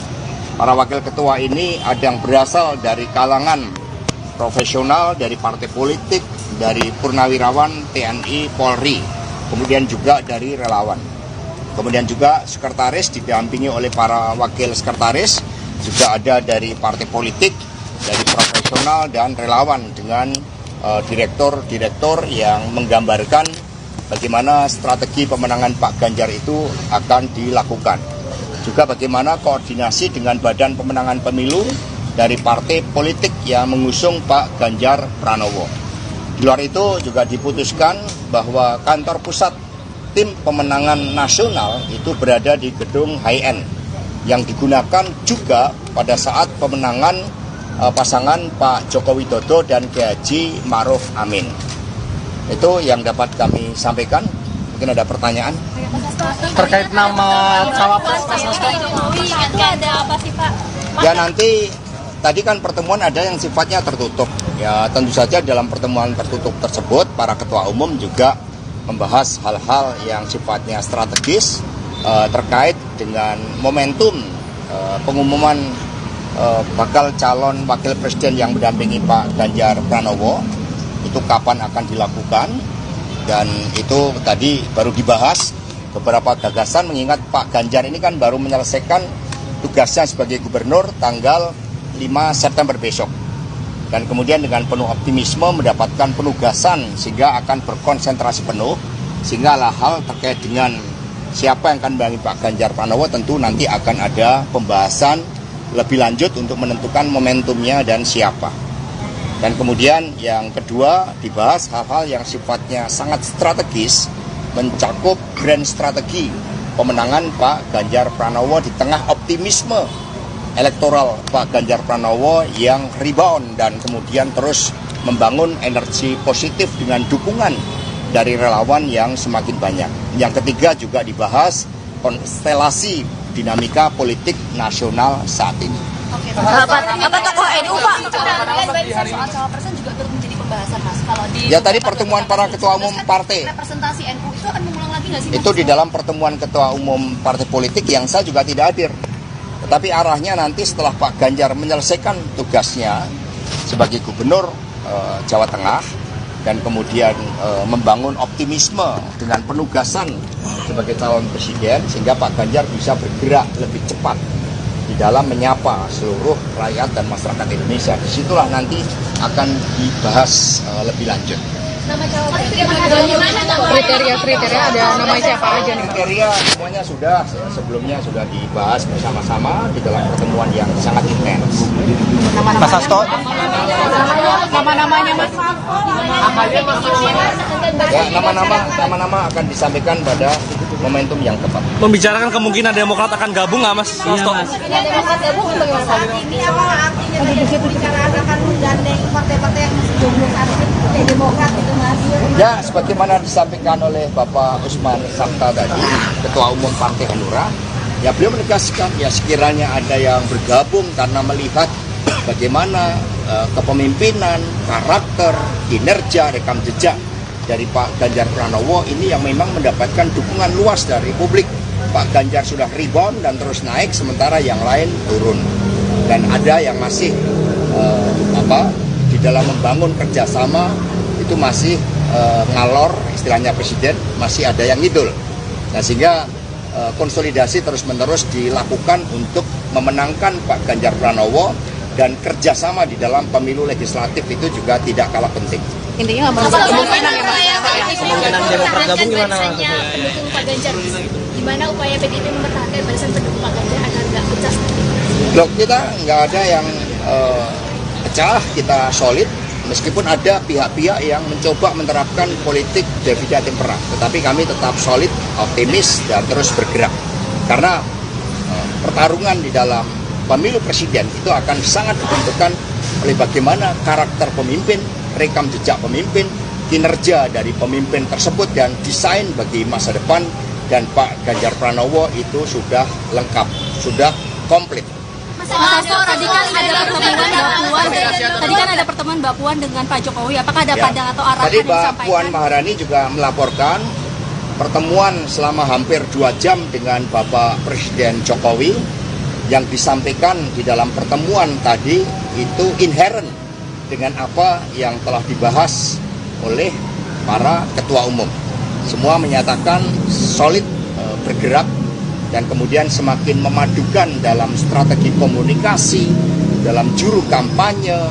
Para wakil ketua ini ada yang berasal dari kalangan profesional, dari partai politik, dari purnawirawan, TNI, Polri, kemudian juga dari relawan. Kemudian juga sekretaris didampingi oleh para wakil sekretaris, juga ada dari partai politik, dari profesional dan relawan dengan direktur-direktur yang menggambarkan bagaimana strategi pemenangan Pak Ganjar itu akan dilakukan. Juga bagaimana koordinasi dengan Badan Pemenangan Pemilu dari partai politik yang mengusung Pak Ganjar Pranowo. Di luar itu juga diputuskan bahwa kantor pusat tim pemenangan nasional itu berada di gedung HIN yang digunakan juga pada saat pemenangan pasangan Pak Joko Widodo dan Kiai Haji Ma'ruf Amin. Itu yang dapat kami sampaikan. Mungkin ada pertanyaan terkait nama cawapres Mas Hasto. Ada apa sih Pak? Ya, nanti tadi kan pertemuan ada yang sifatnya tertutup. Ya, tentu saja dalam pertemuan tertutup tersebut para ketua umum juga membahas hal-hal yang sifatnya strategis terkait dengan momentum pengumuman bakal calon wakil presiden yang mendampingi Pak Ganjar Pranowo. Itu kapan akan dilakukan, dan itu tadi baru dibahas beberapa gagasan, mengingat Pak Ganjar ini kan baru menyelesaikan tugasnya sebagai gubernur tanggal 5 September besok, dan kemudian dengan penuh optimisme mendapatkan penugasan sehingga akan berkonsentrasi penuh, sehingga hal terkait dengan siapa yang akan mendampingi Pak Ganjar Pranowo tentu nanti akan ada pembahasan lebih lanjut untuk menentukan momentumnya dan siapa. Dan kemudian yang kedua dibahas hal-hal yang sifatnya sangat strategis, mencakup grand strategi pemenangan Pak Ganjar Pranowo di tengah optimisme elektoral Pak Ganjar Pranowo yang rebound dan kemudian terus membangun energi positif dengan dukungan dari relawan yang semakin banyak. Yang ketiga juga dibahas konstelasi dinamika politik nasional saat ini. Apa tokoh NU Pak? Soal cawapresan juga turut menjadi pembahasan Mas. Kalau di Ya tadi pertemuan para ketua umum partai. representasi NU itu akan mengulang lagi nggak sih? Itu di dalam pertemuan ketua umum partai politik yang saya juga tidak hadir. Tetapi arahnya nanti setelah Pak Ganjar menyelesaikan tugasnya sebagai gubernur Jawa Tengah dan kemudian membangun optimisme dengan penugasan sebagai calon presiden sehingga Pak Ganjar bisa bergerak lebih cepat di dalam menyapa seluruh rakyat dan masyarakat Indonesia. Disitulah nanti akan dibahas lebih lanjut. Kriteria ada nama siapa aja nih? Kriteria semuanya sudah sebelumnya sudah dibahas bersama-sama di dalam pertemuan yang sangat intens. Mas Hasto, Nama-namanya Mas. Ya, nama-nama akan disampaikan pada momentum yang tepat. Membicarakan kemungkinan Demokrat akan gabung nggak Mas Hasto? Demokrat gabung bagaimana? Saat ini apa artinya pembicaraan akan menggandeng partai-partai yang masih jomblo saat ini Demokrat itu Mas? Ya, sebagaimana disampaikan oleh Bapak Usman Sabta tadi, Ketua Umum Partai Hanura, ya beliau menegaskan ya sekiranya ada yang bergabung karena melihat bagaimana kepemimpinan, karakter, kinerja, rekam jejak dari Pak Ganjar Pranowo ini yang memang mendapatkan dukungan luas dari publik. Pak Ganjar sudah rebound dan terus naik, sementara yang lain turun. Dan ada yang masih di dalam membangun kerjasama itu masih ngalor, istilahnya presiden, masih ada yang ngidul. Nah, sehingga konsolidasi terus-menerus dilakukan untuk memenangkan Pak Ganjar Pranowo dan kerjasama di dalam pemilu legislatif itu juga tidak kalah penting. Intinya nggak mau kemungkinan Kemungkinan Demokrat gabung gimana? Pendukung Pak Ganjar, gimana upaya PDIP mempertahankan barisan pendukung Pak Ganjar agar nggak pecah? Loh, kita nggak ada yang pecah, kita solid. Meskipun ada pihak-pihak yang mencoba menerapkan politik divide et impera, tetapi kami tetap solid, optimis, dan terus bergerak. Karena pertarungan di dalam pemilu presiden itu akan sangat ditentukan oleh bagaimana karakter pemimpin, rekam jejak pemimpin, kinerja dari pemimpin tersebut, dan desain bagi masa depan. Dan Pak Ganjar Pranowo itu sudah lengkap, sudah komplit. Mas Hasto, tadi kan ada pertemuan Mbak Puan dengan Pak Jokowi. Apakah ada pandangan atau arahan Tadi yang Mbak disampaikan? Puan Maharani juga melaporkan pertemuan selama hampir 2 jam dengan Bapak Presiden Jokowi. Yang disampaikan di dalam pertemuan tadi itu inherent dengan apa yang telah dibahas oleh para ketua umum. Semua menyatakan solid bergerak dan kemudian semakin memadukan dalam strategi komunikasi, dalam juru kampanye,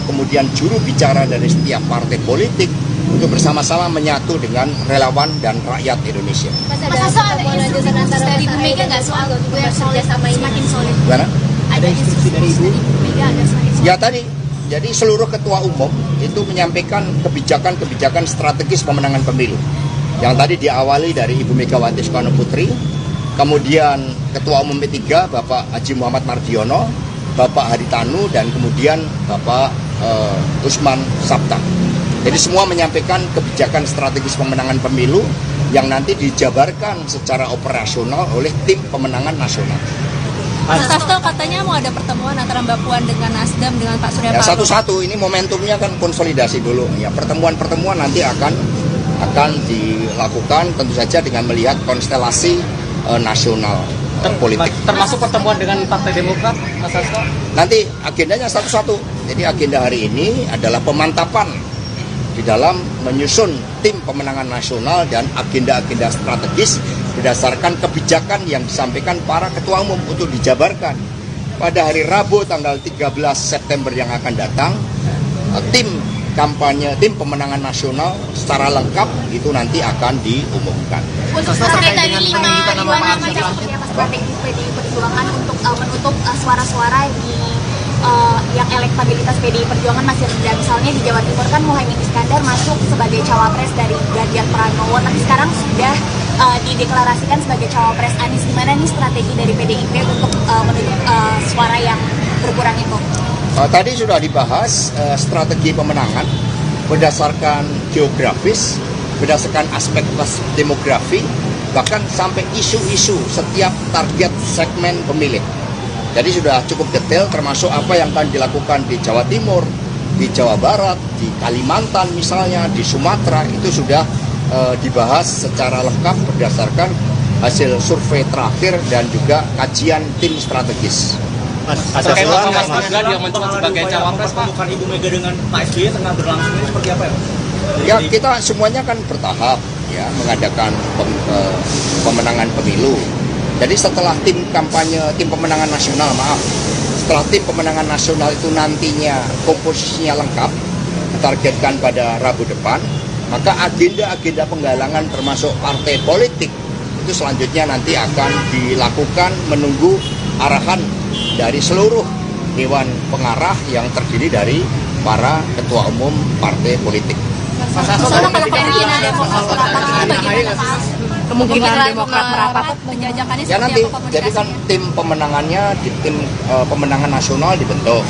kemudian juru bicara dari setiap partai politik untuk bersama-sama menyatu dengan relawan dan rakyat Indonesia. Mas Hasto, ada instruksi khusus dari Bu Mega nggak soal kerjasama semakin solid? Gimana? Ada instruksi dari Bu Mega agar semakin solid? Ya tadi, jadi seluruh ketua umum itu menyampaikan kebijakan-kebijakan strategis pemenangan pemilu. Yang tadi diawali dari Ibu Megawati Soekarno Putri, kemudian Ketua Umum P3 Bapak Haji Muhammad Mardiono, Bapak Haritanu, dan kemudian Bapak Usman Sabta. Jadi semua menyampaikan kebijakan strategis pemenangan pemilu yang nanti dijabarkan secara operasional oleh tim pemenangan nasional. Mas Hasto, katanya mau ada pertemuan antara Mbak Puan dengan Nasdem dengan Pak Surya Ya, Paloh. satu-satu, ini momentumnya kan konsolidasi dulu. Ya, pertemuan-pertemuan nanti akan dilakukan tentu saja dengan melihat konstelasi nasional politik. Termasuk pertemuan dengan Partai Demokrat, Mas Hasto? Nanti agendanya satu-satu. Jadi agenda hari ini adalah pemantapan di dalam menyusun tim pemenangan nasional dan agenda-agenda strategis berdasarkan kebijakan yang disampaikan para ketua umum untuk dijabarkan. Pada hari Rabu tanggal 13 September yang akan datang, tim kampanye, tim pemenangan nasional secara lengkap itu nanti akan diumumkan. Terkait dengan penunjukan nama strategi PDI Perjuangan untuk menutup suara-suara yang elektabilitas PDI Perjuangan masih rendah. Misalnya di Jawa Timur kan Muhaimin Iskandar masuk sebagai cawapres dari Ganjar Pranowo, tapi sekarang sudah dideklarasikan sebagai cawapres Anies. Gimana nih strategi dari PDIP untuk menutup suara yang berkurang itu? Tadi sudah dibahas strategi pemenangan berdasarkan geografis, berdasarkan aspek demografi, bahkan sampai isu-isu setiap target segmen pemilih. Jadi sudah cukup detail termasuk apa yang akan dilakukan di Jawa Timur, di Jawa Barat, di Kalimantan misalnya, di Sumatera, itu sudah dibahas secara lengkap berdasarkan hasil survei terakhir dan juga kajian tim strategis. Terkait Mas Mega dia mencoba sebagai cawapres, bukan Ibu Mega dengan Pak SBY tengah berlangsung ini seperti apa ya? Ya, kita semuanya kan bertahap ya mengadakan pemenangan pemilu. Jadi setelah tim pemenangan nasional, setelah tim pemenangan nasional itu nantinya komposisinya lengkap, ditargetkan pada Rabu depan, maka agenda-agenda penggalangan termasuk partai politik itu selanjutnya nanti akan dilakukan menunggu arahan dari seluruh Dewan Pengarah yang terdiri dari para ketua umum partai politik. Mas Hasto, kalau kemungkinan Demokrat merapat itu bagaimana Mas? Kemungkinan Demokrat merapat penjajakannya Ya nanti, apa jadi kan tim pemenangannya di tim pemenangan nasional dibentuk.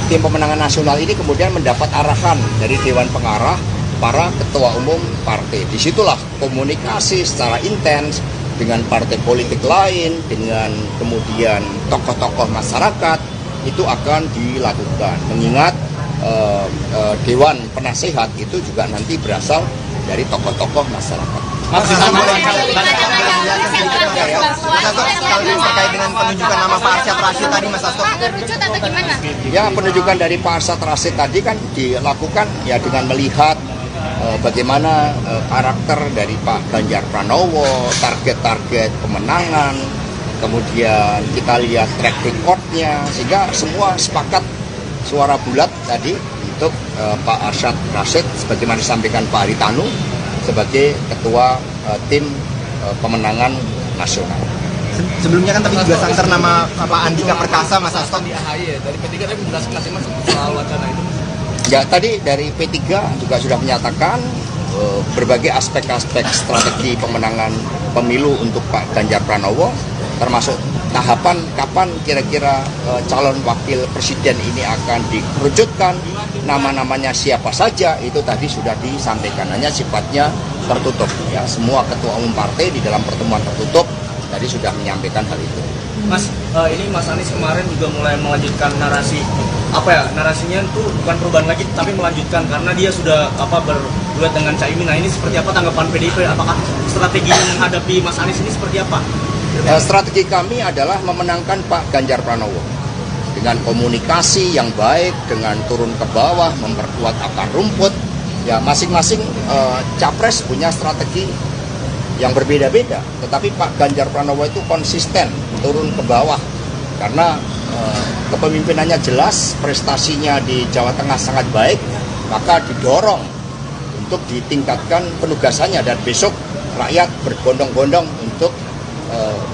Tim pemenangan nasional ini kemudian mendapat arahan dari Dewan Pengarah para ketua umum partai. Disitulah komunikasi secara intens dengan partai politik lain, dengan kemudian tokoh-tokoh masyarakat itu akan dilakukan. Mengingat Dewan Penasehat itu juga nanti berasal dari tokoh-tokoh masyarakat. Terkait dengan penunjukan nama Pak Arsyad Rashid tadi, Mas Hasto. Ya, penunjukan dari Pak Arsyad Rashid tadi kan dilakukan ya dengan melihat bagaimana karakter dari Pak Ganjar Pranowo, target-target pemenangan, kemudian kita lihat track record-nya, sehingga semua sepakat suara bulat tadi untuk Pak Arsyad Rashid sebagaimana disampaikan Pak Haritanu sebagai ketua tim pemenangan nasional. Sebelumnya kan tapi juga santer nama Pak Andika Perkasa, Mas Hasto. Di AHY dari P3 tadi menjelaskan soal wacana itu. Ya, tadi dari P3 juga sudah menyatakan berbagai aspek-aspek strategi pemenangan pemilu untuk Pak Ganjar Pranowo, termasuk tahapan kapan kira-kira calon wakil presiden ini akan dikerucutkan, nama-namanya siapa saja, itu tadi sudah disampaikan, hanya sifatnya tertutup. Ya, semua ketua umum partai di dalam pertemuan tertutup tadi sudah menyampaikan hal itu. Mas, ini Mas Anies kemarin juga mulai melanjutkan narasi, narasinya itu bukan perubahan lagi, tapi melanjutkan karena dia sudah berduet dengan Caimin. Nah, ini seperti apa tanggapan PDIP? Apakah strateginya menghadapi Mas Anies ini seperti apa? Strategi kami adalah memenangkan Pak Ganjar Pranowo dengan komunikasi yang baik, dengan turun ke bawah, memperkuat akar rumput. Ya, masing-masing capres punya strategi yang berbeda-beda, tetapi Pak Ganjar Pranowo itu konsisten turun ke bawah karena kepemimpinannya jelas, prestasinya di Jawa Tengah sangat baik, maka didorong untuk ditingkatkan penugasannya dan besok rakyat berbondong-bondong untuk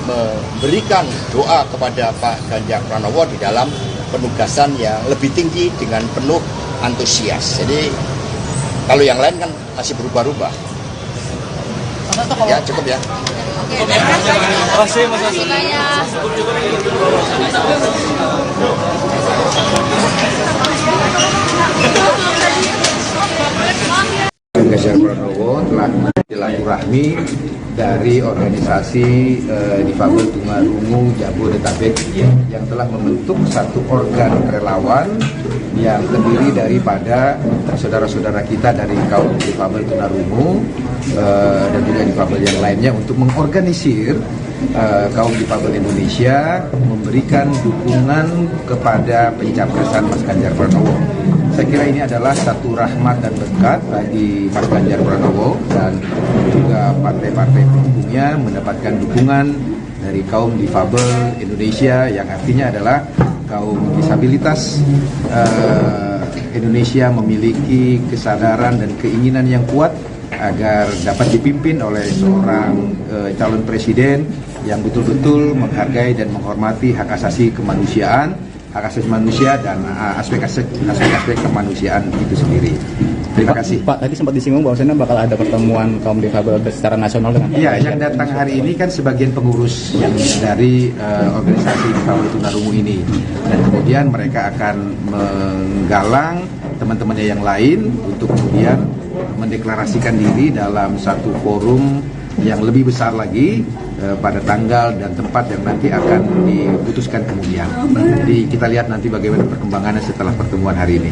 memberikan doa kepada Pak Ganjar Pranowo di dalam penugasan yang lebih tinggi dengan penuh antusias. Jadi kalau yang lain kan masih berubah-ubah. Ya, cukup ya. Terima kasih Mas Hasto. Ganjar Pranowo telah silaturahmi dari organisasi difabel tunarungu Jabodetabek yang telah membentuk satu organ relawan yang terdiri daripada saudara-saudara kita dari kaum difabel tunarungu dan juga difabel yang lainnya untuk mengorganisir kaum difabel Indonesia memberikan dukungan kepada pencapresan Mas Ganjar Pranowo. Saya kira ini adalah satu rahmat dan berkat bagi Mas Ganjar Pranowo dan juga partai-partai pendukungnya mendapatkan dukungan dari kaum difabel Indonesia yang artinya adalah kaum disabilitas Indonesia memiliki kesadaran dan keinginan yang kuat agar dapat dipimpin oleh seorang calon presiden yang betul-betul menghargai dan menghormati hak asasi kemanusiaan, hak asasi manusia dan aspek-aspek kemanusiaan itu sendiri. Terima kasih. Pak, tadi sempat disinggung bahwasanya bakal ada pertemuan kaum difabel secara nasional dengan Iya, yang datang hari ini kan sebagian pengurus yang dari organisasi difabel tunarungu ini. Dan kemudian mereka akan menggalang teman-temannya yang lain untuk kemudian mendeklarasikan diri dalam satu forum yang lebih besar lagi pada tanggal dan tempat yang nanti akan diputuskan kemudian. Jadi kita lihat nanti bagaimana perkembangannya setelah pertemuan hari ini.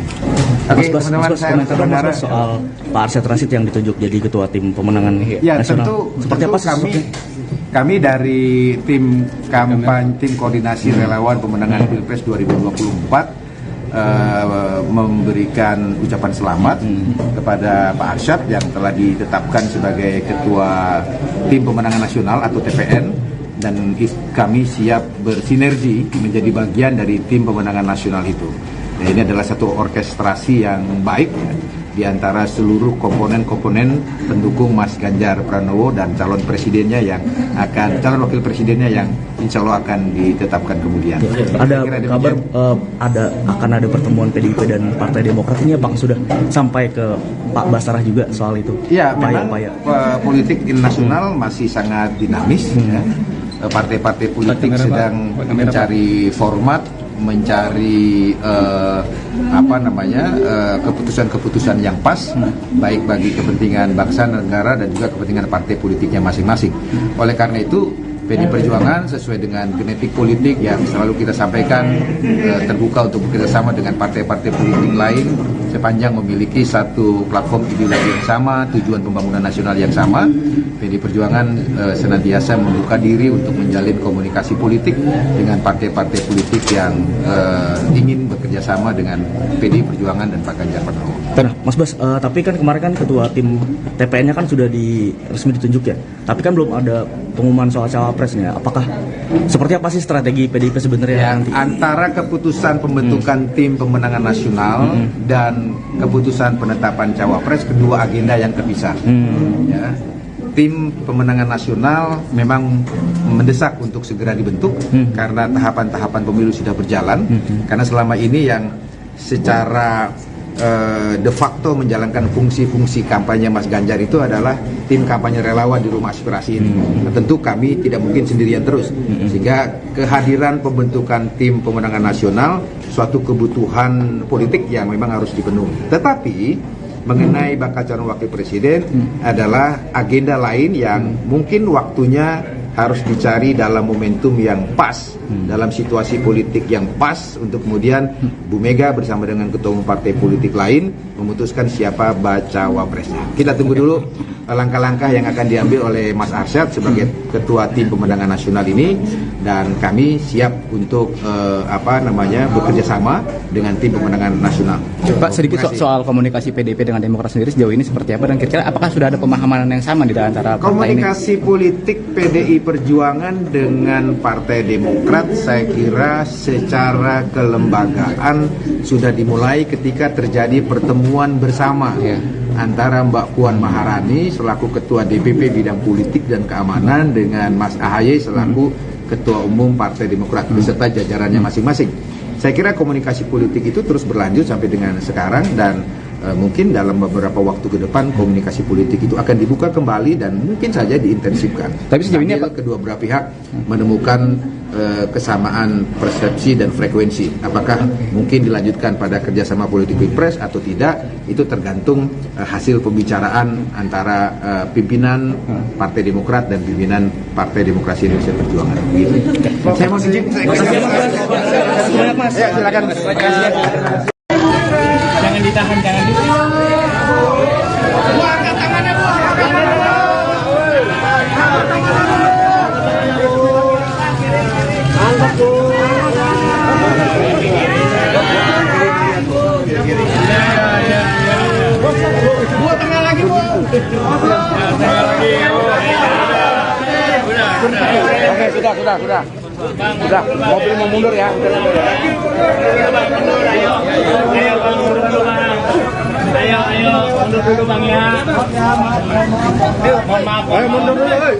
Oke, teman-teman, saya komentar soal Pak Arsyad Rashid yang ditunjuk jadi ketua tim pemenangan nasional. Seperti apa kami dari tim kampanye, tim koordinasi relawan pemenangan Pilpres 2024 memberikan ucapan selamat kepada Pak Arsyad yang telah ditetapkan sebagai ketua tim pemenangan nasional atau TPN, dan kami siap bersinergi menjadi bagian dari tim pemenangan nasional itu. Nah, ini adalah satu orkestrasi yang baik di antara seluruh komponen-komponen pendukung Mas Ganjar Pranowo dan calon wakil presidennya yang insya Allah akan ditetapkan kemudian. Ada kabar akan ada pertemuan PDIP dan Partai Demokrat, ini apakah sudah sampai ke Pak Basarah juga soal itu? Ya, memang politik nasional masih sangat dinamis. Ya. Partai-partai politik sedang mencari format, mencari keputusan-keputusan yang pas, baik bagi kepentingan bangsa, negara, dan juga kepentingan partai politiknya masing-masing. Oleh karena itu, PD Perjuangan sesuai dengan genetik politik yang selalu kita sampaikan, terbuka untuk bekerjasama dengan partai-partai politik lain sepanjang memiliki satu platform ideologi yang sama, tujuan pembangunan nasional yang sama. PD Perjuangan senantiasa membuka diri untuk menjalin komunikasi politik dengan partai-partai politik yang ingin bekerjasama dengan PD Perjuangan dan Pak Ganjar Pranowo. Nah, Mas Bas, tapi kan kemarin kan ketua tim TPN-nya kan sudah resmi ditunjuk ya, tapi kan belum ada pengumuman soal cawapresnya. Apakah seperti apa sih strategi PDIP sebenarnya ya, nanti? Antara keputusan pembentukan tim pemenangan nasional dan keputusan penetapan cawapres, kedua agenda yang terpisah. Ya. Tim pemenangan nasional memang mendesak untuk segera dibentuk karena tahapan-tahapan pemilu sudah berjalan. Karena selama ini yang secara de facto menjalankan fungsi-fungsi kampanye Mas Ganjar itu adalah tim kampanye relawan di Rumah Aspirasi ini. Nah, tentu kami tidak mungkin sendirian terus, sehingga kehadiran pembentukan tim pemenangan nasional suatu kebutuhan politik yang memang harus dipenuhi. Tetapi mengenai bakal calon wakil presiden adalah agenda lain yang mungkin waktunya harus dicari dalam momentum yang pas, dalam situasi politik yang pas, untuk kemudian Bu Mega bersama dengan ketua umum partai politik lain memutuskan siapa bacawa presnya. Kita tunggu dulu langkah-langkah yang akan diambil oleh Mas Arsyad sebagai ketua tim pemenangan nasional ini, dan kami siap untuk bekerja sama dengan tim pemenangan nasional. Pak, sedikit soal komunikasi PDIP dengan Demokrat sendiri sejauh ini seperti apa, dan kira-kira apakah sudah ada pemahaman yang sama di antara partai ini? Komunikasi politik PDI Perjuangan dengan Partai Demokrat saya kira secara kelembagaan sudah dimulai ketika terjadi pertemuan bersama antara Mbak Puan Maharani selaku Ketua DPP Bidang Politik dan Keamanan dengan Mas AHY selaku Ketua Umum Partai Demokrat beserta jajarannya masing-masing. Saya kira komunikasi politik itu terus berlanjut sampai dengan sekarang, dan mungkin dalam beberapa waktu ke depan komunikasi politik itu akan dibuka kembali dan mungkin saja diintensifkan. Tapi sejauh ini kedua belah pihak menemukan kesamaan persepsi dan frekuensi. Apakah mungkin dilanjutkan pada kerjasama politik Pilpres atau tidak, itu tergantung hasil pembicaraan antara pimpinan Partai Demokrat dan pimpinan Partai Demokrasi Indonesia Perjuangan. Gitu. Saya mau izin. Ya, silakan. Jangan ditahan, jangan ditahan. Angkat tangannya, Bu. Angkat, Bu. Bu, tengah lagi, Bu. Tengah lagi, Bu. Oke, sudah. Sudah, mobil mau mundur ya. Ayo, mundur dulu Bang ya. Mohon maaf. Ayo mundur dulu, mundur.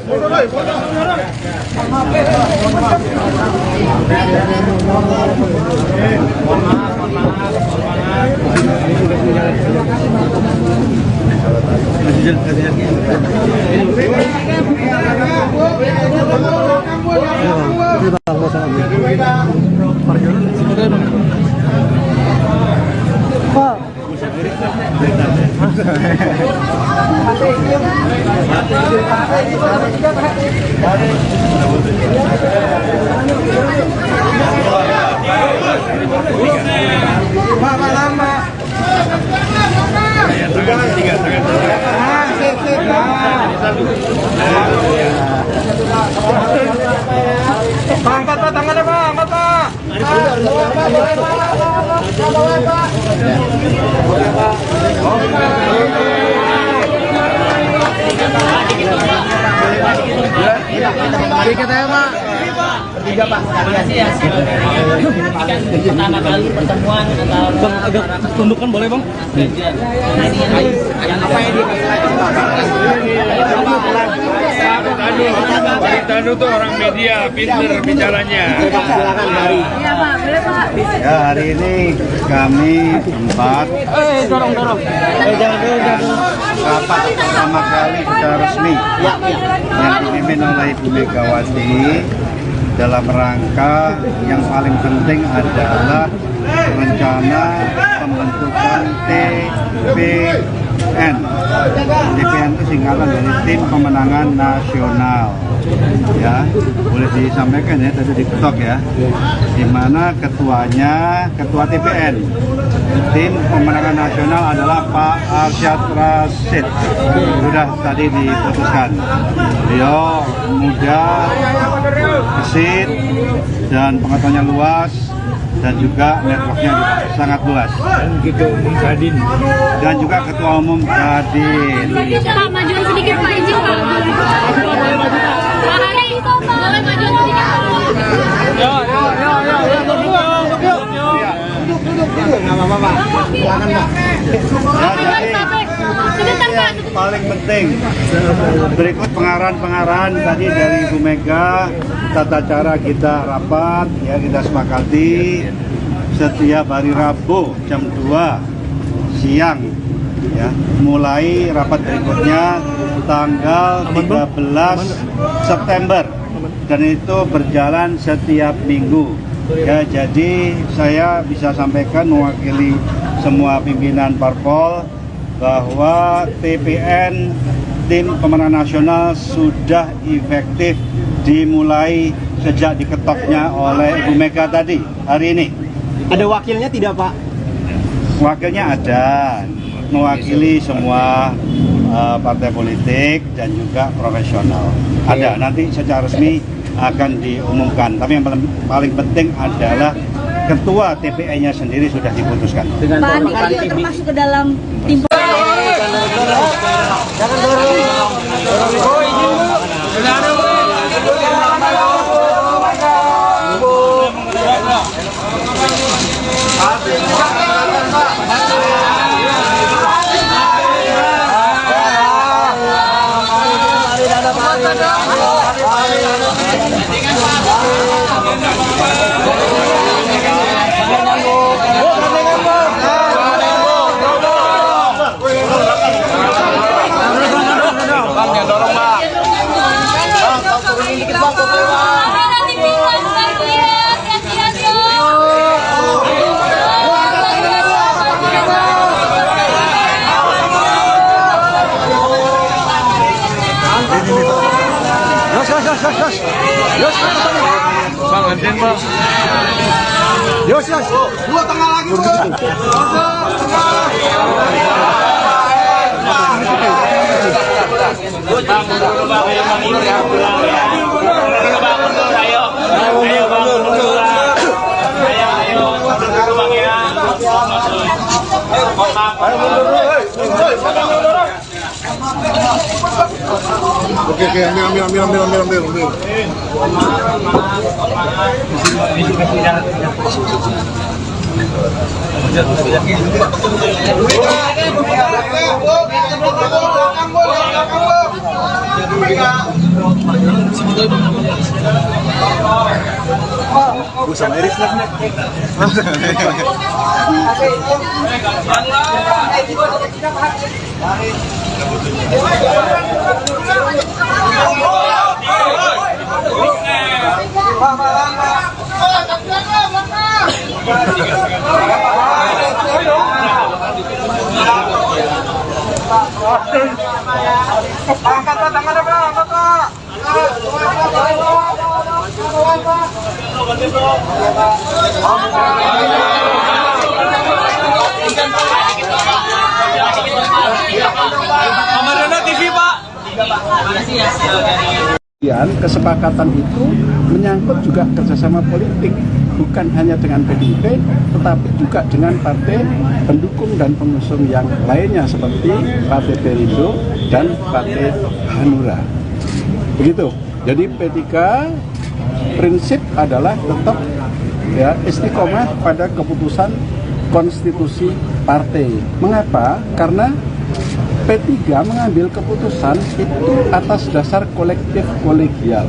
Pak. Angkat Pak, tangannya Pak, angkat Pak. Dikit aja Pak. Tiga Pak. Pertama kali pertemuan antara Bang, agak tundukkan boleh Bang? yang apa yang Tanu tuh orang media, pinter bicaranya. Silakan Hari. Iya Pak, boleh Pak. Ya, hari ini kami empat dorong. jangan rapat pertama kali secara resmi yang dipimpin oleh Ibu Megawati dalam rangka yang paling penting adalah rencana pembentukan TPN. TPN itu singkatan dari Tim Pemenangan Nasional. Ya, boleh disampaikan ya, tadi diketok ya, di mana ketuanya ketua TPN Tim Pemenangan Nasional adalah Pak Arsyad Rashid. Sudah tadi diputuskan, beliau muda, gesit, dan pengetahuannya luas, dan juga networknya juga sangat luas. Dan juga ketua umum Kadin. Pak, majuan sedikit Pak, izin Pak. Pak Hari, boleh majuan sedikit Nggak apa-apa Pak. Silakan Pak. Paling penting, berikut pengarahan tadi dari Ibu Mega, tata cara kita rapat, ya kita sepakati setiap hari Rabu jam 2 siang, ya mulai rapat berikutnya tanggal 13 September dan itu berjalan setiap minggu. Ya, jadi saya bisa sampaikan mewakili semua pimpinan parpol bahwa TPN Tim Pemenangan Nasional sudah efektif dimulai sejak diketoknya oleh Ibu Mega tadi hari ini. Ada wakilnya tidak Pak? Wakilnya ada, mewakili semua partai politik dan juga profesional. Ada, nanti secara resmi akan diumumkan. Tapi yang paling penting adalah ketua TPN-nya sendiri sudah diputuskan. Pak Andika juga termasuk ke dalam tim. Bang, gantian Bang. Yos, dua tengah lagi Bang. Oke, ambil. Sama Iris lah. Angkat tangannya Pak, angkat Pak. Kemudian kesepakatan itu menyangkut juga kerjasama politik, bukan hanya dengan PDIP, tetapi juga dengan partai pendukung dan pengusung yang lainnya seperti Partai Perindo dan Partai Hanura. Begitu. Jadi P3 prinsip adalah tetap ya istiqomah pada keputusan konstitusi partai. Mengapa? Karena P3 mengambil keputusan itu atas dasar kolektif kolegial.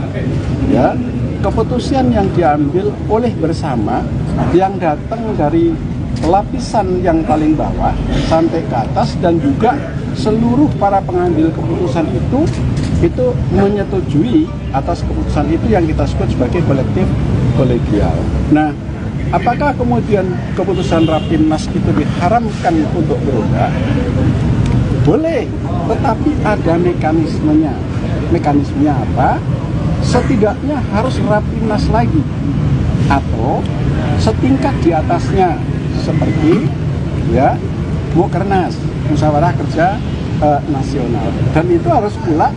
Ya, keputusan yang diambil oleh bersama yang datang dari lapisan yang paling bawah sampai ke atas dan juga seluruh para pengambil keputusan itu menyetujui atas keputusan itu yang kita sebut sebagai kolektif kolegial. Nah, apakah kemudian keputusan Rapimnas itu diharamkan untuk berubah? Boleh, tetapi ada mekanismenya. Mekanismenya apa? Setidaknya harus Rapimnas lagi atau setingkat di atasnya seperti ya Mukernas, Musyawarah Kerja Nasional. Dan itu harus pula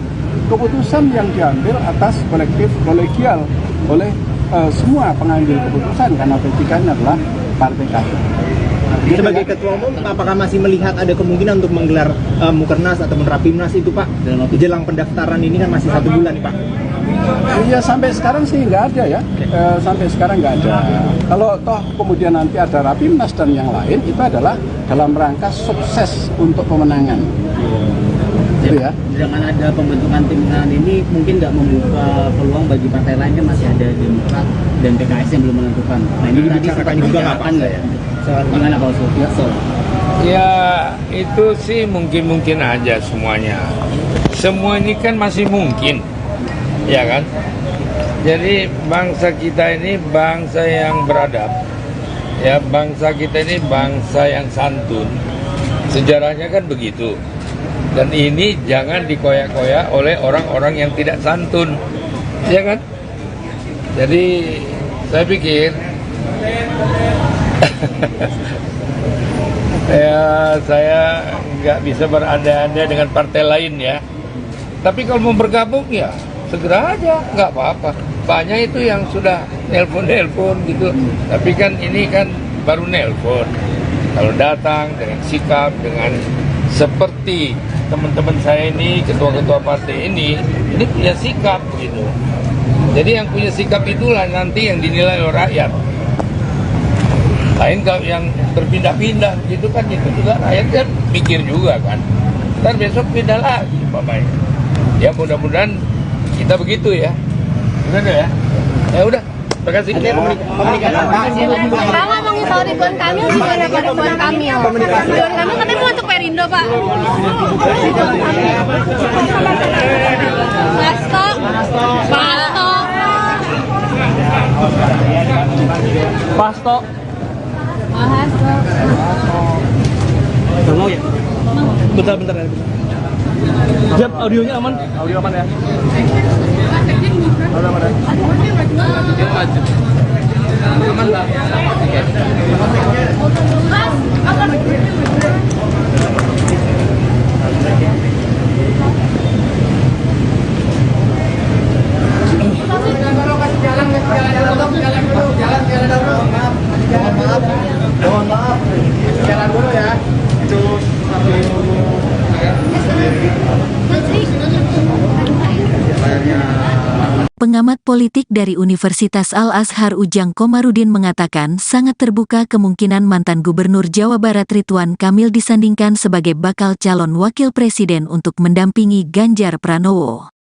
keputusan yang diambil atas kolektif kolegial oleh semua pengambil keputusan karena P3 adalah partai kader. Sebagai ketua umum, apakah masih melihat ada kemungkinan untuk menggelar Mukernas ataupun Rapimnas itu Pak? Jelang pendaftaran ini kan masih 1 bulan Pak. Iya, sampai sekarang sih nggak ada ya. Sampai sekarang nggak ada. Kalau toh kemudian nanti ada Rapimnas dan yang lain, itu adalah dalam rangka sukses untuk pemenangan. Gitu ya. Dengan ada pembentukan tim pemenangan ini mungkin nggak membuka peluang bagi partai lain, kan masih ada Demokrat dan PKS yang belum menentukan. Nah ini tadi sempat dibicarakan nggak ya? Gimana Pak Oso? Ya itu sih mungkin aja semuanya. Semua ini kan masih mungkin, ya kan? Jadi bangsa kita ini bangsa yang beradab, ya bangsa kita ini bangsa yang santun. Sejarahnya kan begitu. Dan ini jangan dikoyak-koyak oleh orang-orang yang tidak santun, ya kan? Jadi saya pikir ya saya nggak bisa berandai-andai dengan partai lain ya. Tapi kalau mau bergabung ya segera aja, nggak apa-apa. Banyak itu yang sudah nelpon gitu. Tapi kan ini kan baru nelpon. Kalau datang dengan sikap, dengan seperti teman-teman saya ini, ketua-ketua partai ini punya sikap gitu. Jadi yang punya sikap itulah nanti yang dinilai oleh rakyat. Lain kalau yang berpindah-pindah gitu kan, itu juga rakyat kan mikir juga kan. Ntar besok pindah lagi umpamanya. Ya mudah-mudahan kita begitu ya. Udah ya. Ya udah. Terima kasih. Pak ngomongin soal Ridwan Kamil gimana Pak? Ridwan Kamil katanya mau untuk Perindo Pak. Hasto. Mau ya? Bentar ya. Jap, audionya aman? Audio aman ya? Audio aman ya? Aman Bang. Mohon maaf, jalan dulu ya. Itu Pengamat politik dari Universitas Al-Azhar Ujang Komarudin mengatakan sangat terbuka kemungkinan mantan Gubernur Jawa Barat Ridwan Kamil disandingkan sebagai bakal calon wakil presiden untuk mendampingi Ganjar Pranowo.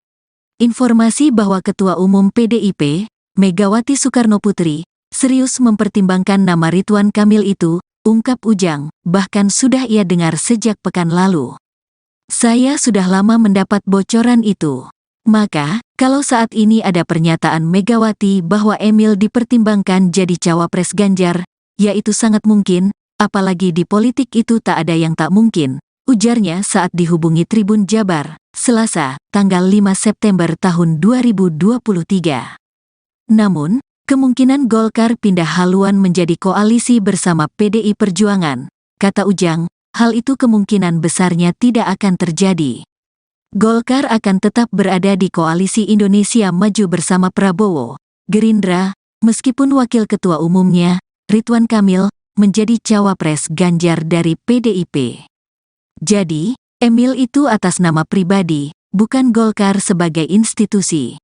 Informasi bahwa Ketua Umum PDIP, Megawati Soekarnoputri, serius mempertimbangkan nama Ridwan Kamil itu, ungkap Ujang, bahkan sudah ia dengar sejak pekan lalu. Saya sudah lama mendapat bocoran itu. Maka, kalau saat ini ada pernyataan Megawati bahwa Emil dipertimbangkan jadi cawapres Ganjar, ya itu sangat mungkin, apalagi di politik itu tak ada yang tak mungkin, ujarnya saat dihubungi Tribun Jabar, Selasa, tanggal 5 September tahun 2023. Namun, kemungkinan Golkar pindah haluan menjadi koalisi bersama PDI Perjuangan, kata Ujang, hal itu kemungkinan besarnya tidak akan terjadi. Golkar akan tetap berada di koalisi Indonesia Maju bersama Prabowo, Gerindra, meskipun wakil ketua umumnya, Ridwan Kamil, menjadi cawapres Ganjar dari PDIP. Jadi, Emil itu atas nama pribadi, bukan Golkar sebagai institusi.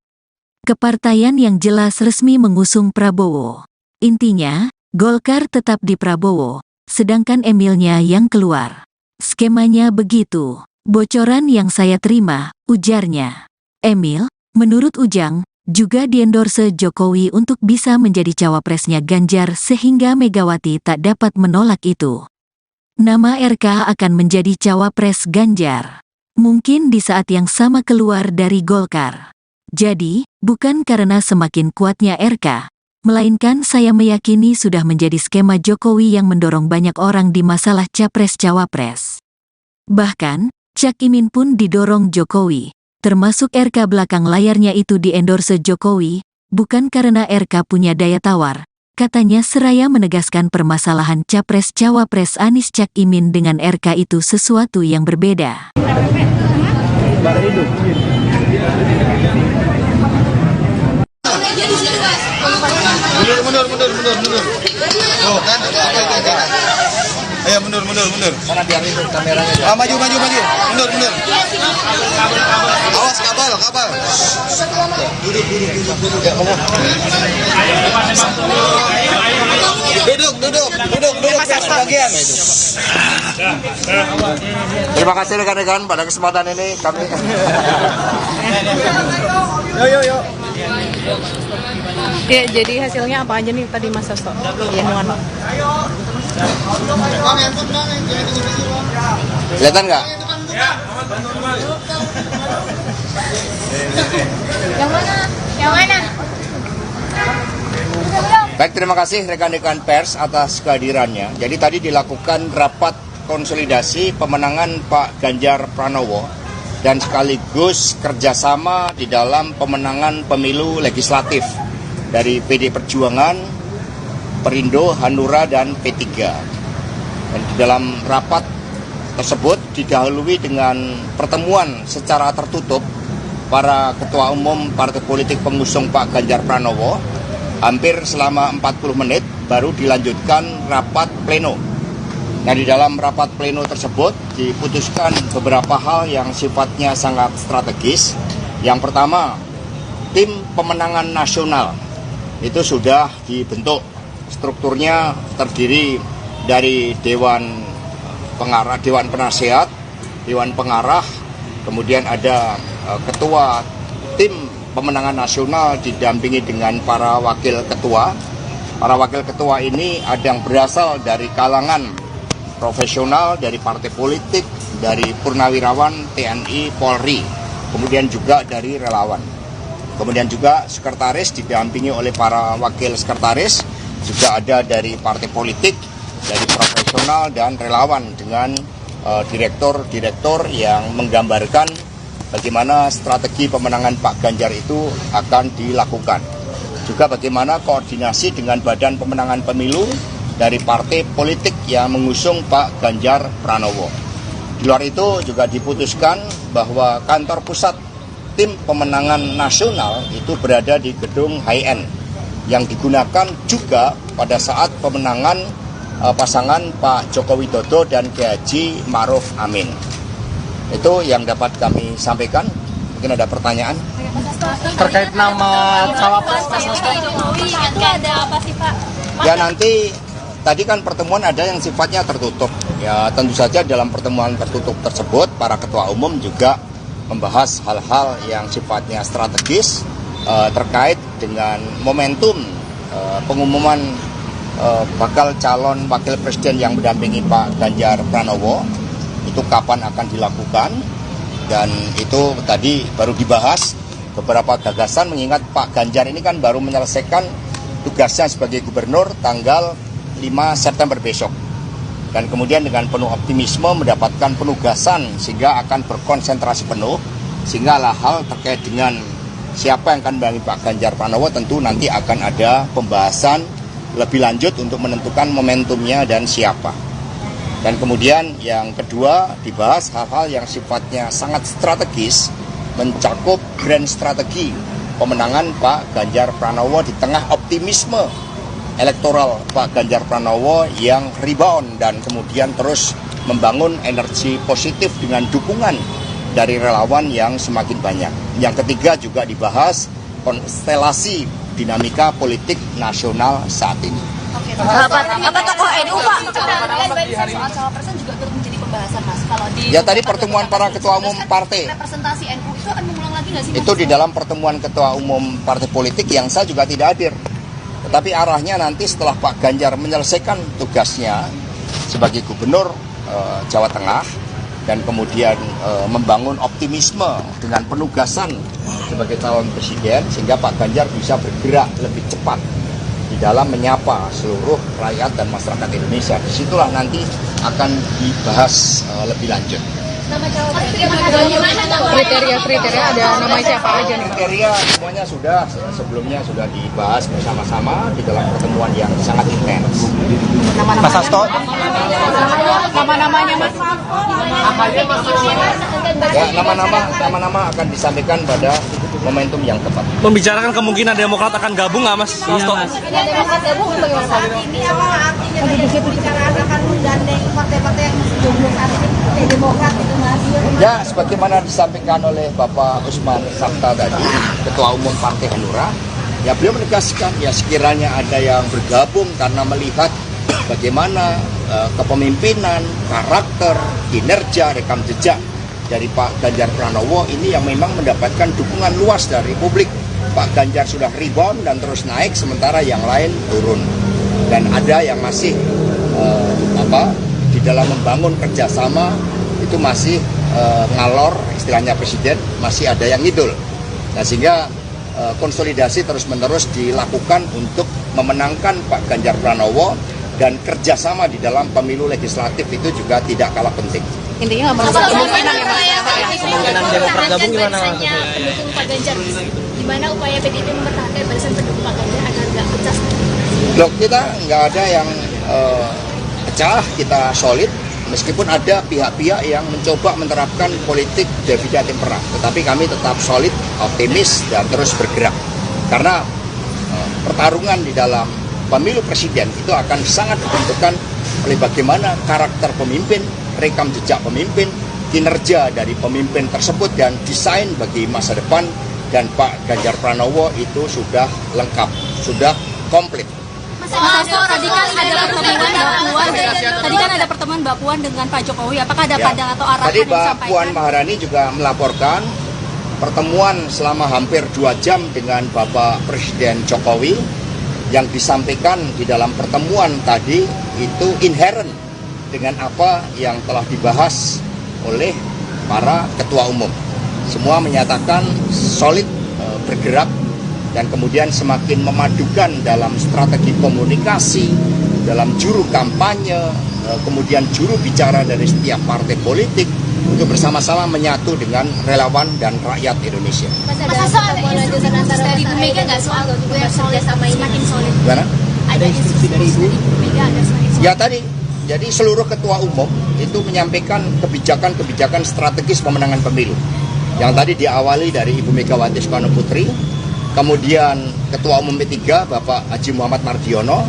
Kepartaian yang jelas resmi mengusung Prabowo. Intinya, Golkar tetap di Prabowo, sedangkan Emilnya yang keluar. Skemanya begitu. Bocoran yang saya terima, ujarnya. Emil, menurut Ujang, juga diendorse Jokowi untuk bisa menjadi cawapresnya Ganjar sehingga Megawati tak dapat menolak itu. Nama RK akan menjadi cawapres Ganjar. Mungkin di saat yang sama keluar dari Golkar. Jadi, bukan karena semakin kuatnya RK, melainkan saya meyakini sudah menjadi skema Jokowi yang mendorong banyak orang di masalah capres-cawapres. Bahkan, Cak Imin pun didorong Jokowi, termasuk RK belakang layarnya itu diendorse Jokowi, bukan karena RK punya daya tawar, katanya seraya menegaskan permasalahan capres-cawapres Anies Cak Imin dengan RK itu sesuatu yang berbeda. Mundur. Oh kan? Ayo mundur. Mana biar itu kameranya. Maju. Mundur. Awas kabel. Duduk. Ya, Duduk bagian itu. Terima kasih rekan-rekan pada kesempatan ini kami. Yo. Ya, jadi hasilnya apa aja nih tadi Mas Sasto? Ya, mohon. Kelihatan nggak? Yang mana? Baik, terima kasih rekan-rekan pers atas kehadirannya. Jadi tadi dilakukan rapat konsolidasi pemenangan Pak Ganjar Pranowo dan sekaligus kerjasama di dalam pemenangan pemilu legislatif dari PD Perjuangan, Perindo, Hanura, dan P3. Dan di dalam rapat tersebut didahului dengan pertemuan secara tertutup para ketua umum partai politik pengusung Pak Ganjar Pranowo. Hampir selama 40 menit baru dilanjutkan rapat pleno. Nah, di dalam rapat pleno tersebut diputuskan beberapa hal yang sifatnya sangat strategis. Yang pertama, tim pemenangan nasional itu sudah dibentuk. Strukturnya terdiri dari Dewan Pengarah, Dewan Penasehat, Dewan Pengarah, kemudian ada ketua tim pemenangan nasional didampingi dengan para wakil ketua. Para wakil ketua ini ada yang berasal dari kalangan profesional, dari partai politik, dari purnawirawan, TNI, Polri, kemudian juga dari relawan. Kemudian juga sekretaris didampingi oleh para wakil sekretaris, juga ada dari partai politik, dari profesional dan relawan dengan direktur-direktur yang menggambarkan bagaimana strategi pemenangan Pak Ganjar itu akan dilakukan. Juga bagaimana koordinasi dengan Badan Pemenangan Pemilu dari partai politik yang mengusung Pak Ganjar Pranowo. Di luar itu juga diputuskan bahwa kantor pusat tim pemenangan nasional itu berada di gedung HIN yang digunakan juga pada saat pemenangan pasangan Pak Joko Widodo dan Kiai Haji Ma'ruf Amin. Itu yang dapat kami sampaikan. Mungkin ada pertanyaan terkait nama cawapres Jokowi itu ada apa sih Pak? ya. Nanti tadi kan pertemuan ada yang sifatnya tertutup ya, tentu saja dalam pertemuan tertutup tersebut para ketua umum juga membahas hal-hal yang sifatnya strategis terkait dengan momentum pengumuman bakal calon wakil presiden yang mendampingi Pak Ganjar Pranowo. Itu kapan akan dilakukan, dan itu tadi baru dibahas beberapa gagasan, mengingat Pak Ganjar ini kan baru menyelesaikan tugasnya sebagai gubernur tanggal 5 September besok. dan kemudian dengan penuh optimisme mendapatkan penugasan sehingga akan berkonsentrasi penuh, sehingga hal terkait dengan siapa yang akan mendampingi Pak Ganjar Pranowo tentu nanti akan ada pembahasan lebih lanjut untuk menentukan momentumnya dan siapa. Dan kemudian yang kedua dibahas hal-hal yang sifatnya sangat strategis, mencakup grand strategi pemenangan Pak Ganjar Pranowo di tengah optimisme elektoral Pak Ganjar Pranowo yang rebound dan kemudian terus membangun energi positif dengan dukungan dari relawan yang semakin banyak. Yang ketiga juga dibahas konstelasi dinamika politik nasional saat ini. Apa tokoh NU Pak? Soal cawapresan juga turut menjadi pembahasan Mas. Kalau di Ya tadi pertemuan para ketua umum partai. representasi NU itu akan mengulang lagi nggak sih? Itu di dalam pertemuan ketua umum partai politik yang saya juga tidak hadir. Tetapi arahnya nanti setelah Pak Ganjar menyelesaikan tugasnya sebagai gubernur Jawa Tengah dan kemudian membangun optimisme dengan penugasan sebagai calon presiden sehingga Pak Ganjar bisa bergerak lebih cepat di dalam menyapa seluruh rakyat dan masyarakat Indonesia. Disitulah nanti akan dibahas lebih lanjut. Kriteria ada nama siapa aja nih? Kriteria semuanya sudah sebelumnya sudah dibahas bersama-sama di dalam pertemuan yang sangat intens. Mas Hasto, Nama-namanya Mas. Ya, nama-nama akan disampaikan pada momentum yang tepat. Membicarakan kemungkinan Demokrat akan gabung nggak Mas? Iya Mas. Demokrat gabung bagaimana? Saat ini apa artinya dari pembicaraan akan menggandeng partai-partai yang masih jomblo saat ini seperti Demokrat gitu Mas? Ya, sebagaimana disampaikan oleh Bapak Usman Sabta tadi, Ketua Umum Partai Hanura, ya beliau menegaskan ya sekiranya ada yang bergabung karena melihat bagaimana kepemimpinan, karakter, kinerja, rekam jejak dari Pak Ganjar Pranowo ini yang memang mendapatkan dukungan luas dari publik. Pak Ganjar sudah rebound dan terus naik, sementara yang lain turun. Dan ada yang masih di dalam membangun kerjasama itu masih ngalor, istilahnya presiden, masih ada yang ngidul. Nah, sehingga konsolidasi terus-menerus dilakukan untuk memenangkan Pak Ganjar Pranowo dan kerjasama di dalam pemilu legislatif itu juga tidak kalah penting. Intinya nggak menutup kemungkinan ya Mas. Kemungkinan Demokrat gabung gimana? Pendukung Pak Ganjar, gimana upaya PDIP mempertahankan barisan pendukung Pak Ganjar agar nggak pecah? Loh, kita nggak ada yang pecah, kita solid. Meskipun ada pihak-pihak yang mencoba menerapkan politik divida tempera, tetapi kami tetap solid, optimis, dan terus bergerak. Karena pertarungan di dalam pemilu presiden itu akan sangat ditentukan oleh bagaimana karakter pemimpin, rekam jejak pemimpin, kinerja dari pemimpin tersebut, dan desain bagi masa depan. Dan Pak Ganjar Pranowo itu sudah lengkap, sudah komplit. Mas Hasto, tadi kan ada pertemuan Mbak Puan dengan Pak Jokowi. Apakah ada pandangan atau arahan Tadi yang Mbak disampaikan? Puan Maharani juga melaporkan pertemuan selama hampir 2 jam dengan Bapak Presiden Jokowi. Yang disampaikan di dalam pertemuan tadi itu inherent dengan apa yang telah dibahas oleh para ketua umum. Semua menyatakan solid bergerak dan kemudian semakin memadukan dalam strategi komunikasi, dalam juru kampanye, kemudian juru bicara dari setiap partai politik untuk bersama-sama menyatu dengan relawan dan rakyat Indonesia. Mas Hasto, ada instruksi khusus dari Bu Mega nggak soal yang solid sama semakin solid? Gimana? Ada instruksi dari Bu Mega agar semakin solid? Ya tadi, jadi seluruh ketua umum itu menyampaikan kebijakan-kebijakan strategis pemenangan pemilu. Yang tadi diawali dari Ibu Megawati Soekarno Putri, kemudian Ketua Umum P3 Bapak Haji Muhammad Mardiono,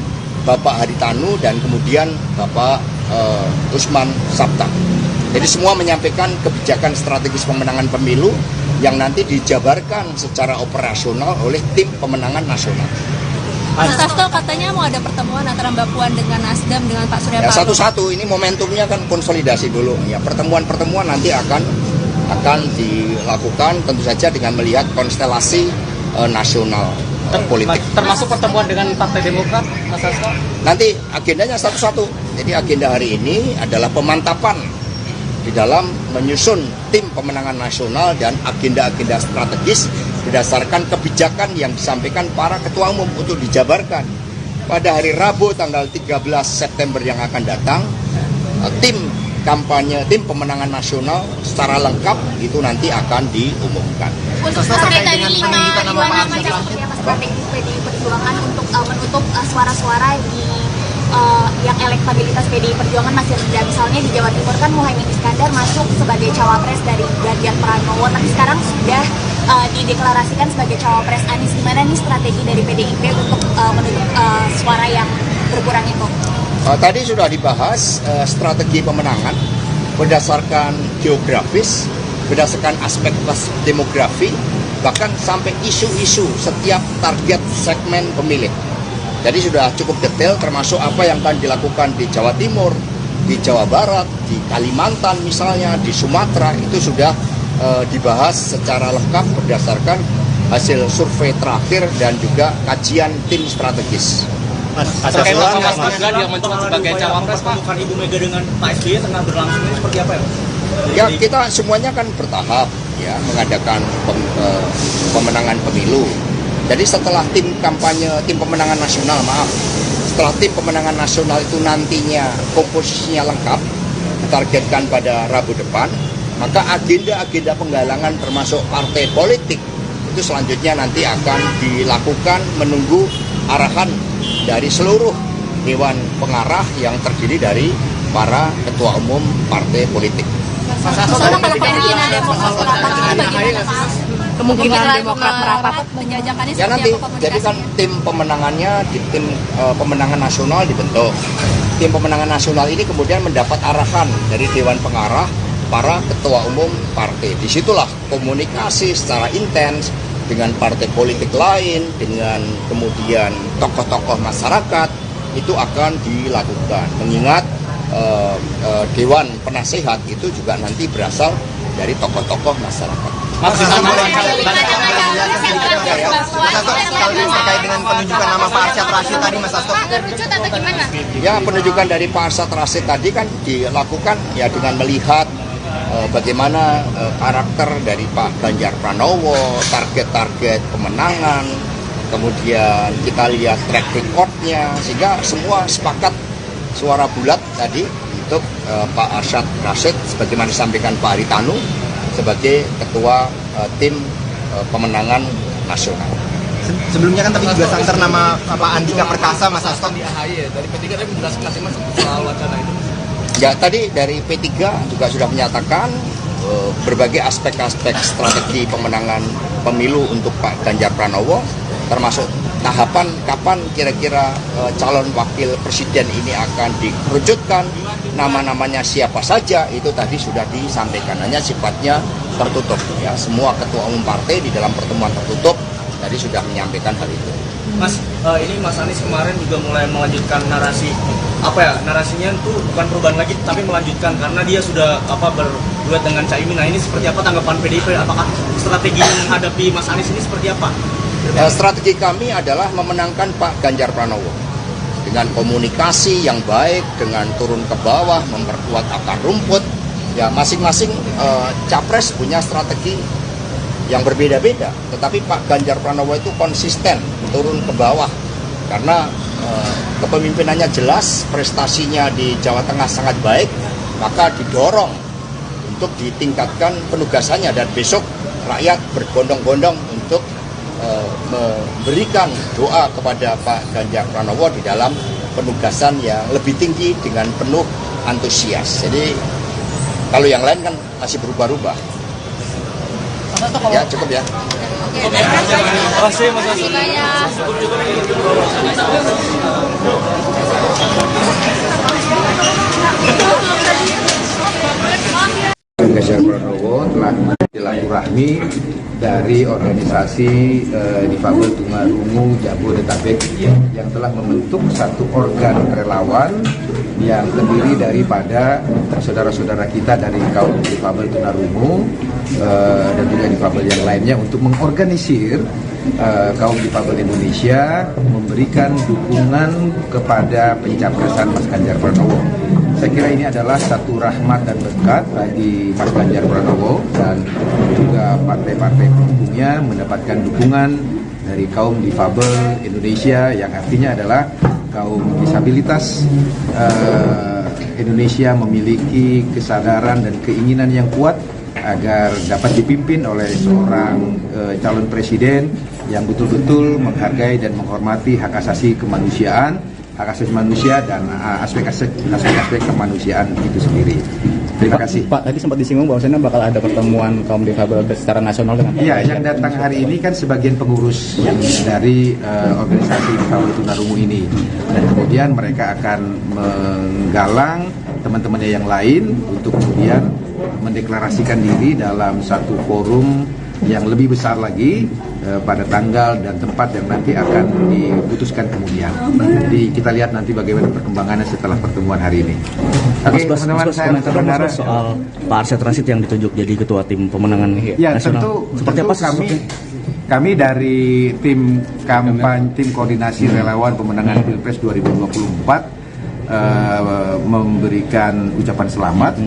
Bapak Haritanu, dan kemudian Bapak Usman Sabta. Jadi semua menyampaikan kebijakan strategis pemenangan pemilu yang nanti dijabarkan secara operasional oleh tim pemenangan nasional. Mas Hasto katanya mau ada pertemuan antara Mbak Puan dengan Nasdem dengan Pak Surya Ya Paloh. satu-satu, ini momentumnya kan konsolidasi dulu. Ya pertemuan-pertemuan nanti akan dilakukan tentu saja dengan melihat konstelasi nasional politik. Termasuk pertemuan dengan Partai Demokrat, Mas Hasto? Nanti agendanya satu-satu. Jadi agenda hari ini adalah pemantapan di dalam menyusun tim pemenangan nasional dan agenda-agenda strategis berdasarkan kebijakan yang disampaikan para ketua umum untuk dijabarkan pada hari Rabu tanggal 13 September yang akan datang tim kampanye, tim pemenangan nasional secara lengkap itu nanti akan diumumkan. Untuk terkait dengan penunjukan nama Pak Arsyad Rashid, strategi PDI Perjuangan untuk menutup suara-suara di yang elektabilitas PDI Perjuangan masih rendah. Misalnya di Jawa Timur kan Muhaimin Iskandar masuk sebagai cawapres dari Ganjar Pranowo, tapi sekarang sudah dideklarasikan sebagai cawapres Anies. Gimana nih strategi dari PDIP untuk menutup suara yang berkurang itu? Tadi sudah dibahas strategi pemenangan berdasarkan geografis, berdasarkan aspek demografi, bahkan sampai isu-isu setiap target segmen pemilih. Jadi sudah cukup detail termasuk apa yang akan dilakukan di Jawa Timur, di Jawa Barat, di Kalimantan misalnya, di Sumatera, itu sudah dibahas secara lengkap berdasarkan hasil survei terakhir dan juga kajian tim strategis. Terkait masalah Mas Gibran yang mencuat sebagai cawapres, Pak, Ibu Mega dengan Pak SBY tengah berlangsung ini seperti apa ya? Ya, kita semuanya kan bertahap ya mengadakan pemenangan pemilu. Jadi setelah tim pemenangan nasional, setelah tim pemenangan nasional itu nantinya komposisinya lengkap, ditargetkan pada Rabu depan, maka agenda-agenda penggalangan termasuk partai politik itu selanjutnya nanti akan dilakukan menunggu arahan dari seluruh Dewan Pengarah yang terdiri dari para ketua umum partai politik. Kemungkinan Demokrat merapat penjajakannya Ya nanti, jadi kan tim pemenangannya di tim pemenangan nasional dibentuk. Tim pemenangan nasional ini kemudian mendapat arahan dari Dewan Pengarah para ketua umum partai. Disitulah komunikasi secara intens dengan partai politik lain, dengan kemudian tokoh-tokoh masyarakat itu akan dilakukan. Mengingat Dewan Penasehat itu juga nanti berasal dari tokoh-tokoh masyarakat. Terkait dengan penunjukan nama Pak Arsyad Rashid tadi, Mas Hasto. Ya, penunjukan dari Pak Arsyad Rashid tadi kan dilakukan ya dengan melihat bagaimana karakter dari Pak Ganjar Pranowo, target-target pemenangan, kemudian kita lihat track record-nya, sehingga semua sepakat suara bulat tadi untuk Pak Arsyad Rashid sebagaimana disampaikan Pak Haritanu sebagai ketua tim pemenangan nasional. Sebelumnya kan tapi juga santer nama Pak Andika Perkasa, Mas Hasto. Di AHY dari P3 tadi menjelaskan Mas soal wacana itu. Ya, tadi dari P3 juga sudah menyatakan berbagai aspek-aspek strategi pemenangan pemilu untuk Pak Ganjar Pranowo, termasuk tahapan kapan kira-kira calon wakil presiden ini akan dikerucutkan, nama-namanya siapa saja, itu tadi sudah disampaikan, hanya sifatnya tertutup. Ya, semua ketua umum partai di dalam pertemuan tertutup tadi sudah menyampaikan hal itu. Mas, ini Mas Anies kemarin juga mulai melanjutkan narasi, narasinya itu bukan perubahan lagi, tapi melanjutkan karena dia sudah berduet dengan Caimin. Nah, ini seperti apa tanggapan PDIP? Apakah strategi menghadapi Mas Anies ini seperti apa? Strategi kami adalah memenangkan Pak Ganjar Pranowo dengan komunikasi yang baik, dengan turun ke bawah, memperkuat akar rumput. Ya, masing-masing capres punya strategi yang berbeda-beda, tetapi Pak Ganjar Pranowo itu konsisten turun ke bawah karena kepemimpinannya jelas, prestasinya di Jawa Tengah sangat baik, maka didorong untuk ditingkatkan penugasannya dan besok rakyat berbondong-bondong untuk memberikan doa kepada Pak Ganjar Pranowo di dalam penugasan yang lebih tinggi dengan penuh antusias. Jadi kalau yang lain kan masih berubah-ubah. Ya, cukup ya. Terima kasih Mas Hasto. Ganjar Pranowo telah silaturahmi dari organisasi difabel tunarungu Jabodetabek yang telah membentuk satu organ relawan yang terdiri daripada saudara-saudara kita dari kaum difabel tunarungu dan juga difabel yang lainnya untuk mengorganisir kaum difabel Indonesia memberikan dukungan kepada pencapresan Mas Ganjar Pranowo. Saya kira ini adalah satu rahmat dan berkat bagi Mas Ganjar Pranowo dan juga partai-partai pendukungnya mendapatkan dukungan dari kaum difabel Indonesia yang artinya adalah kaum disabilitas Indonesia memiliki kesadaran dan keinginan yang kuat agar dapat dipimpin oleh seorang calon presiden yang betul-betul menghargai dan menghormati hak asasi kemanusiaan, hak asasi manusia dan aspek-aspek kemanusiaan itu sendiri. Terima kasih. Pak, tadi sempat disinggung bahwasanya bakal ada pertemuan kaum difabel secara nasional dengan. Iya, yang datang hari ini kan sebagian pengurus dari organisasi difabel tunarungu ini, dan kemudian mereka akan menggalang teman-temannya yang lain untuk kemudian mendeklarasikan diri dalam satu forum yang lebih besar lagi pada tanggal dan tempat yang nanti akan diputuskan kemudian. Jadi kita lihat nanti bagaimana perkembangannya setelah pertemuan hari ini. Oke, teman-teman, saya berharap soal Pak Arsyad Rashid yang ditunjuk jadi ketua tim pemenangan ya, nasional. Seperti apa kami dari tim kampanye, tim koordinasi relawan pemenangan Pilpres 2024 memberikan ucapan selamat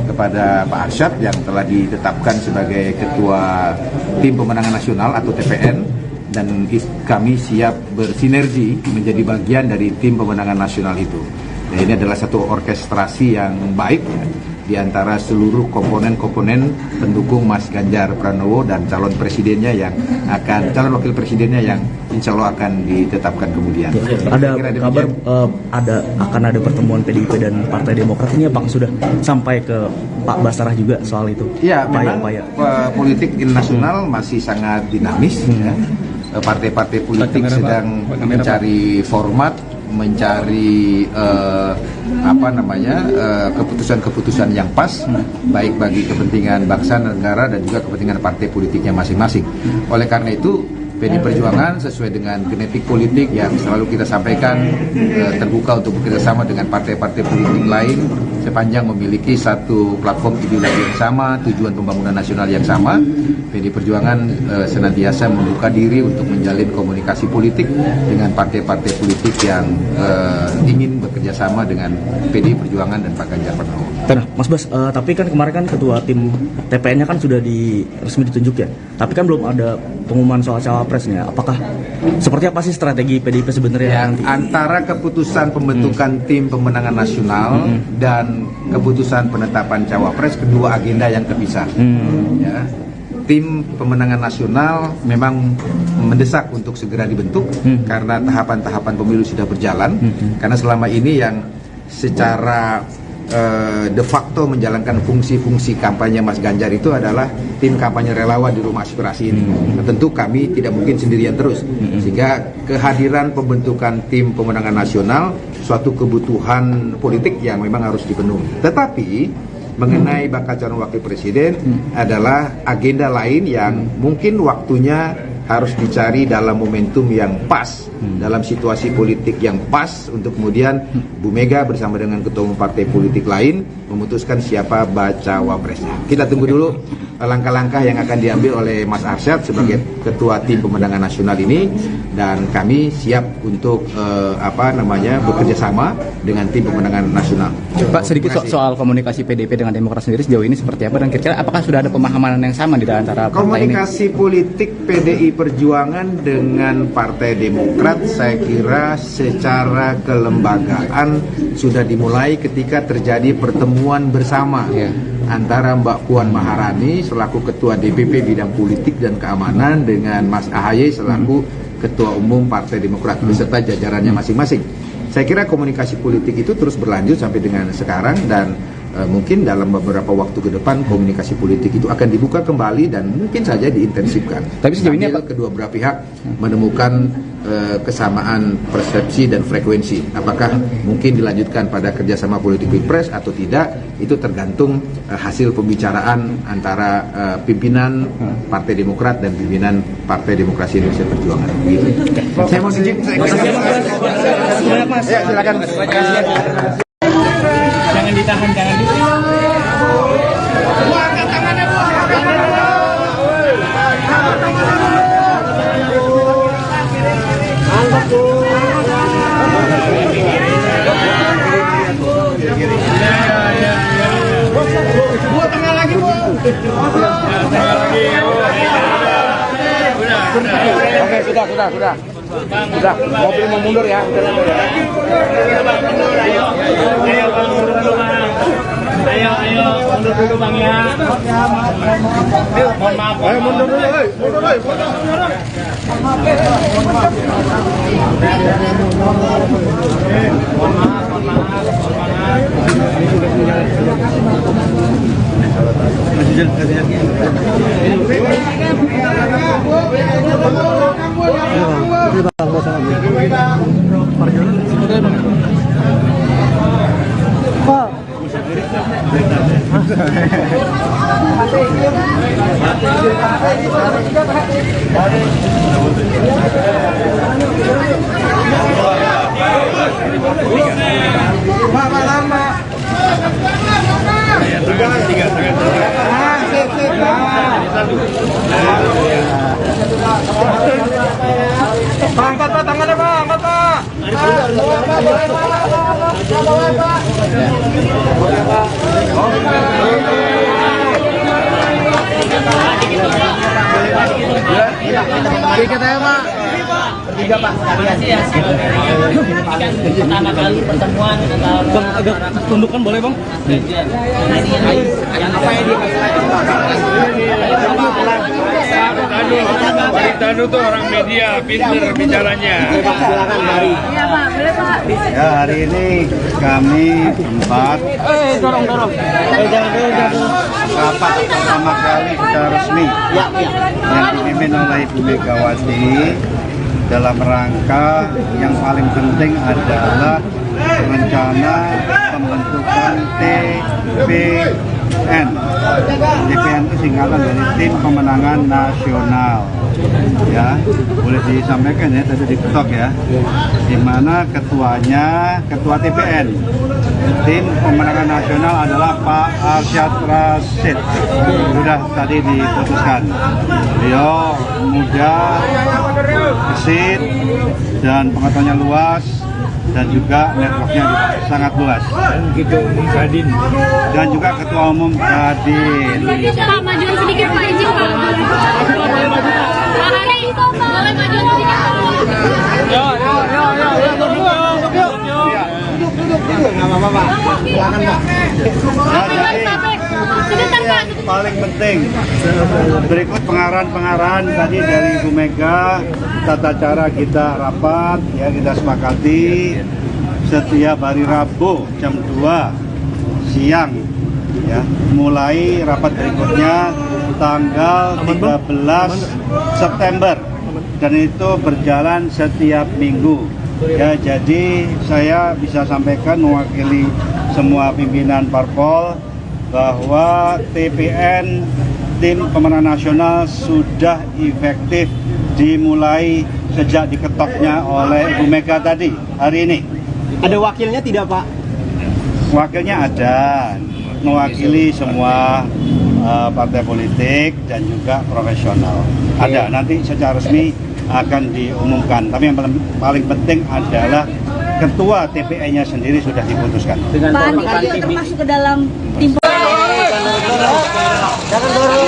kepada Pak Arsyad yang telah ditetapkan sebagai ketua tim pemenangan nasional atau TPN, dan kami siap bersinergi menjadi bagian dari tim pemenangan nasional itu. Ya, ini adalah satu orkestrasi yang baik ya, di antara seluruh komponen-komponen pendukung Mas Ganjar Pranowo dan calon presidennya yang akan, calon wakil presidennya yang insya Allah akan ditetapkan kemudian. Ada kabar akan ada pertemuan PDIP dan Partai Demokrat, ini apakah sudah sampai ke Pak Basarah juga soal itu? Ya, memang politik nasional masih sangat dinamis. Ya. Partai-partai politik sedang mencari format, mencari keputusan-keputusan yang pas, baik bagi kepentingan bangsa, negara, dan juga kepentingan partai politiknya masing-masing. Oleh karena itu, PD Perjuangan sesuai dengan genetik politik yang selalu kita sampaikan, terbuka untuk bekerjasama dengan partai-partai politik lain sepanjang memiliki satu platform ideologi yang sama, tujuan pembangunan nasional yang sama. PD Perjuangan senantiasa membuka diri untuk menjalin komunikasi politik dengan partai-partai politik yang ingin bekerjasama dengan PD Perjuangan dan Pak Ganjar Pranowo. Nah, Mas Bas, tapi kan kemarin kan ketua tim TPN-nya kan sudah resmi ditunjuk ya, tapi kan belum ada pengumuman soal cawapresnya. Apakah seperti apa sih strategi PDIP sebenarnya? Ya, antara keputusan pembentukan tim pemenangan nasional dan keputusan penetapan cawapres, kedua agenda yang terpisah. Ya, tim pemenangan nasional memang mendesak untuk segera dibentuk karena tahapan-tahapan pemilu sudah berjalan. Karena selama ini yang secara de facto menjalankan fungsi-fungsi kampanye Mas Ganjar itu adalah tim kampanye relawan di rumah aspirasi ini. Nah, tentu kami tidak mungkin sendirian terus, sehingga kehadiran pembentukan tim pemenangan nasional suatu kebutuhan politik yang memang harus dipenuhi. Tetapi mengenai bakal calon wakil presiden adalah agenda lain yang mungkin waktunya harus dicari dalam momentum yang pas, dalam situasi politik yang pas, untuk kemudian Bu Mega bersama dengan ketua umum partai politik lain memutuskan siapa bacawa presnya. Kita tunggu dulu langkah-langkah yang akan diambil oleh Mas Arsyad sebagai ketua tim pemenangan nasional ini, dan kami siap untuk bekerja sama dengan tim pemenangan nasional. Pak, sedikit soal komunikasi PDIP dengan Demokrat sendiri sejauh ini seperti apa, dan kira-kira apakah sudah ada pemahaman yang sama di antara partai ini? Komunikasi politik PDI Perjuangan dengan Partai Demokrat saya kira secara kelembagaan sudah dimulai ketika terjadi pertemuan bersama antara Mbak Puan Maharani selaku Ketua DPP Bidang Politik dan Keamanan dengan Mas AHY selaku Ketua Umum Partai Demokrat beserta jajarannya masing-masing. Saya kira komunikasi politik itu terus berlanjut sampai dengan sekarang, dan mungkin dalam beberapa waktu ke depan komunikasi politik itu akan dibuka kembali dan mungkin saja diintensifkan. Tapi sejauh ini kedua belah pihak menemukan kesamaan persepsi dan frekuensi. Apakah mungkin dilanjutkan pada kerjasama politik Pilpres atau tidak, itu tergantung hasil pembicaraan antara pimpinan Partai Demokrat dan pimpinan Partai Demokrasi Indonesia Perjuangan. Gitu. Saya mau izin. Ya, silakan. Jangan ditahan, jangan ditahan. Bu, angkat tangannya, Bu. Angkat, Bu. Bu, tengah lagi, Bu. Oke, sudah. Udah, mobil mau mundur ya. Ayo, mundur dulu Bang ya. Mohon maaf. Ayo mundur dulu, mundur dulu. Angkat Pak, tangannya Pak, angkat Pak. Dikit aja Pak. Tiga Pak, sekalian. Pertama kali pertemuan antara Bang, agak tundukkan boleh Bang? Yang apa ya dia? Pak Tanu tuh orang media, pinter bicaranya. Silakan Mari. Iya Pak, boleh Pak. Ya, hari ini kami empat Dorong. Jangan. rapat pertama kali secara resmi yang dipimpin oleh Ibu Megawati dalam rangka yang paling penting adalah rencana pembentukan TPN. TPN itu singkatan dari Tim Pemenangan Nasional. Ya, boleh disampaikan ya tadi diketok ya. Di mana ketuanya ketua TPN. Tim Pemenangan Nasional adalah Pak Arsyad Rashid. Sudah tadi diputuskan. Beliau muda, gesit, dan pengetahuannya luas, dan juga networknya sangat luas. Dan juga Ketua Umum Kadin. Pak, majuan sedikit Pak, izin Pak. Pak Hari, boleh majuan sedikit Pak. Nggak apa-apa Pak. Silakan Pak. Sebentar Pak. Paling penting berikut pengarahan tadi dari Ibu Mega, tata cara kita rapat ya, kita sepakati setiap hari Rabu jam 2 siang ya, mulai rapat berikutnya tanggal 13 September dan itu berjalan setiap minggu ya. Jadi saya bisa sampaikan mewakili semua pimpinan parpol bahwa TPN Tim Pemenangan Nasional sudah efektif dimulai sejak diketoknya oleh Ibu Mega tadi hari ini. Ada wakilnya tidak Pak? Wakilnya ada, mewakili semua partai politik dan juga profesional. Ada, nanti secara resmi akan diumumkan. Tapi yang paling penting adalah ketua TPN-nya sendiri sudah diputuskan. Pak Andi juga termasuk ke dalam tim. Jangan dorong.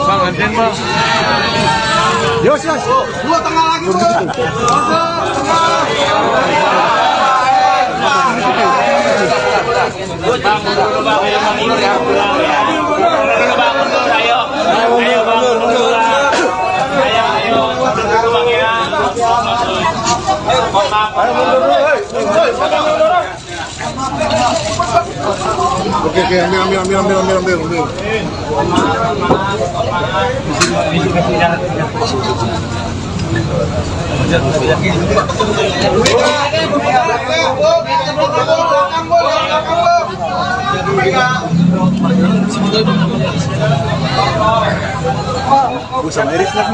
Bang, anten Bang. Yos. Dua tengah lagi, Bang. Bang, mundur Bang, ayo Bang, mundur ya. Mundur Bang, mundur, ayo. Ayo Bang, mundur. Ayo, mundur dulu Bang ya. Mohon maaf. Ayo mundur dulu, Oke, ambil. Sama Iris lah.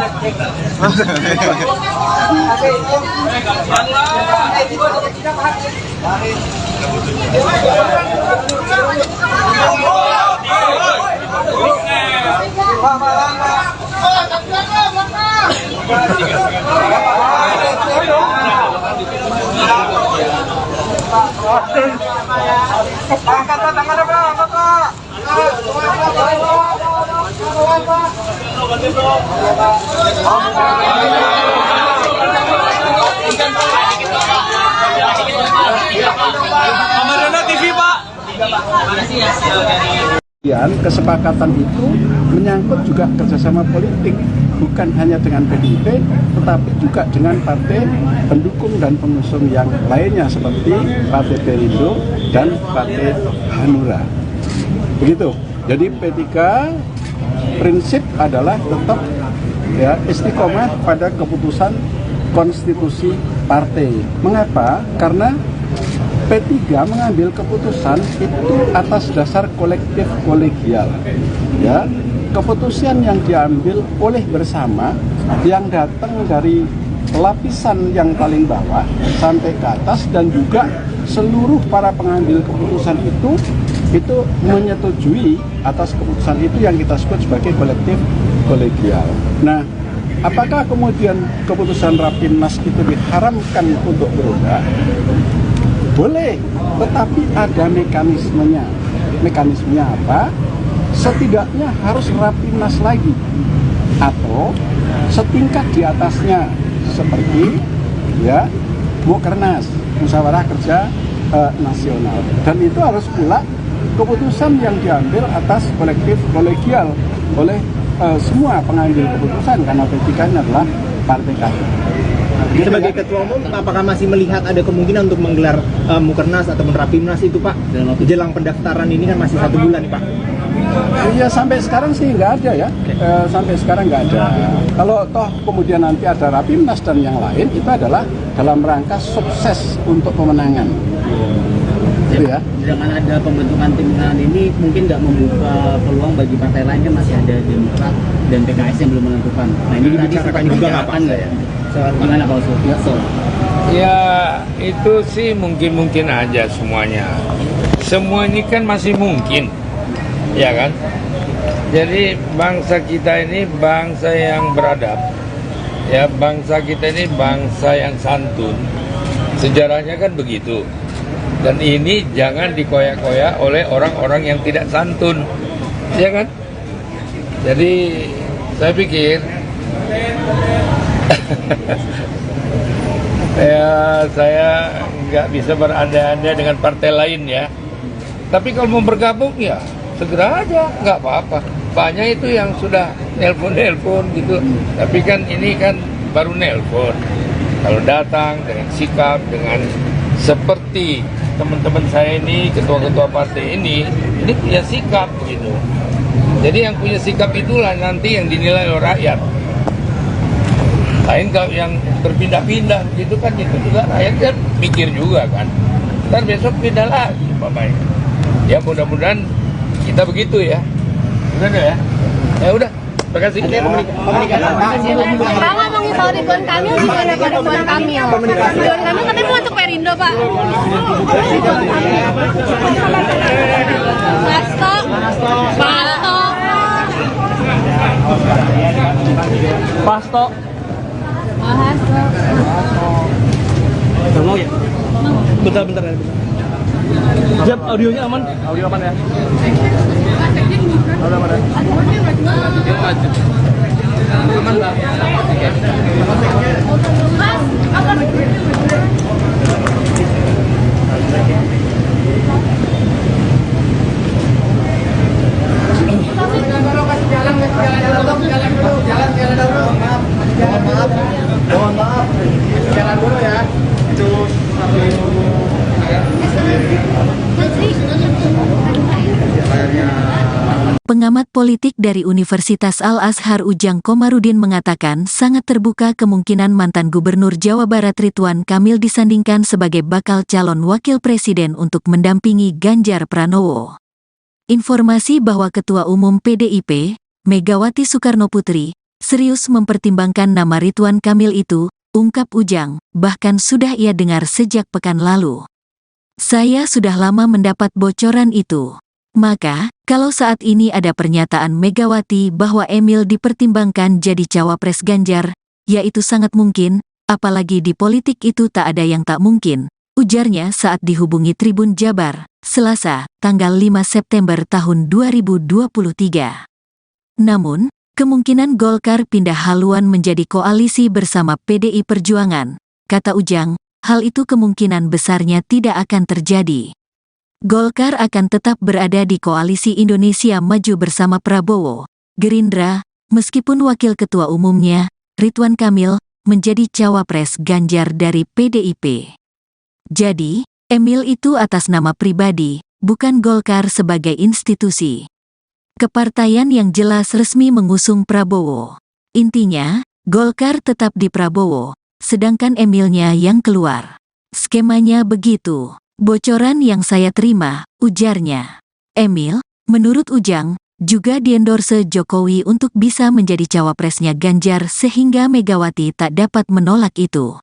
Kesepakatan itu menyangkut juga kerjasama politik, bukan hanya dengan PDIP, tetapi juga dengan partai pendukung dan pengusung yang lainnya seperti Partai Perindo dan Partai Hanura. Begitu. Jadi P3 prinsip adalah tetap ya istiqomah pada keputusan konstitusi partai. Mengapa? Karena P3 mengambil keputusan itu atas dasar kolektif kolegial. Ya, keputusan yang diambil oleh bersama yang datang dari lapisan yang paling bawah sampai ke atas dan juga seluruh para pengambil keputusan itu menyetujui atas keputusan itu yang kita sebut sebagai kolektif kolegial. Nah, apakah kemudian keputusan Rapimnas itu diharamkan untuk berubah? Boleh, tetapi ada mekanismenya. Mekanismenya apa? Setidaknya harus Rapimnas lagi atau setingkat di atasnya seperti ya Mukernas, Musyawarah Kerja Nasional. Dan itu harus pula keputusan yang diambil atas kolektif kolegial oleh semua pengambil keputusan karena P3 adalah partai kader. Sebagai ketua umum, apakah masih melihat ada kemungkinan untuk menggelar Mukernas ataupun Rapimnas itu, Pak? Jelang pendaftaran ini kan masih 1 bulan nih, Pak. Iya, sampai sekarang sih nggak ada ya. Sampai sekarang nggak ada. Kalau toh kemudian nanti ada Rapimnas dan yang lain, itu adalah dalam rangka sukses untuk pemenangan. Gitu ya. Dengan ada pembentukan tim pemenangan ini mungkin nggak membuka peluang bagi partai lain, kan masih ada Demokrat dan PKS yang belum menentukan. Nah ini tadi sempat dibicarakan nggak ya? Gimana Pak Oso? Ya itu sih mungkin aja semuanya. Semua ini kan masih mungkin, ya kan? Jadi bangsa kita ini bangsa yang beradab, ya bangsa kita ini bangsa yang santun. Sejarahnya kan begitu. Dan ini jangan dikoyak-koyak oleh orang-orang yang tidak santun, ya kan? Jadi saya pikir ya saya nggak bisa berandai-andai dengan partai lain ya. Tapi kalau mau bergabung ya segera aja, nggak apa-apa. Banyak itu yang sudah nelpon gitu. Tapi kan ini kan baru nelpon. Kalau datang dengan sikap, dengan seperti teman-teman saya ini, ketua-ketua partai ini punya sikap gitu. Jadi yang punya sikap itulah nanti yang dinilai oleh rakyat. Lain kalau yang berpindah-pindah gitu kan, itu juga rakyat kan mikir juga kan. Ntar besok pindah lagi umpamanya. Ya mudah-mudahan kita begitu ya. Udah ya. Ya udah. Terima kasih. Pak ngomongin soal Ridwan Kamil, gimana Pak Ridwan Kamil? Ridwan Kamil katanya mau masuk Perindo, Pak. Pasto. Mau ya? Bentar ya. Siap, audionya aman? Audio aman ya? Audio aman ya? Aman lah. Mohon maaf, jalan dulu ya. Itu Pengamat politik dari Universitas Al-Azhar Ujang Komarudin mengatakan sangat terbuka kemungkinan mantan Gubernur Jawa Barat Ridwan Kamil disandingkan sebagai bakal calon wakil presiden untuk mendampingi Ganjar Pranowo. Informasi bahwa Ketua Umum PDIP, Megawati Soekarnoputri, serius mempertimbangkan nama Ridwan Kamil itu, ungkap Ujang, bahkan sudah ia dengar sejak pekan lalu. Saya sudah lama mendapat bocoran itu. Maka, kalau saat ini ada pernyataan Megawati bahwa Emil dipertimbangkan jadi cawapres Ganjar, ya itu sangat mungkin, apalagi di politik itu tak ada yang tak mungkin, ujarnya saat dihubungi Tribun Jabar, Selasa, tanggal 5 September tahun 2023. Namun, kemungkinan Golkar pindah haluan menjadi koalisi bersama PDI Perjuangan, kata Ujang, hal itu kemungkinan besarnya tidak akan terjadi. Golkar akan tetap berada di koalisi Indonesia Maju bersama Prabowo, Gerindra, meskipun wakil ketua umumnya, Ridwan Kamil, menjadi cawapres Ganjar dari PDIP. Jadi, Emil itu atas nama pribadi, bukan Golkar sebagai institusi. Kepartaian yang jelas resmi mengusung Prabowo. Intinya, Golkar tetap di Prabowo, sedangkan Emilnya yang keluar. Skemanya begitu. Bocoran yang saya terima, ujarnya. Emil, menurut Ujang, juga diendorse Jokowi untuk bisa menjadi cawapresnya Ganjar sehingga Megawati tak dapat menolak itu.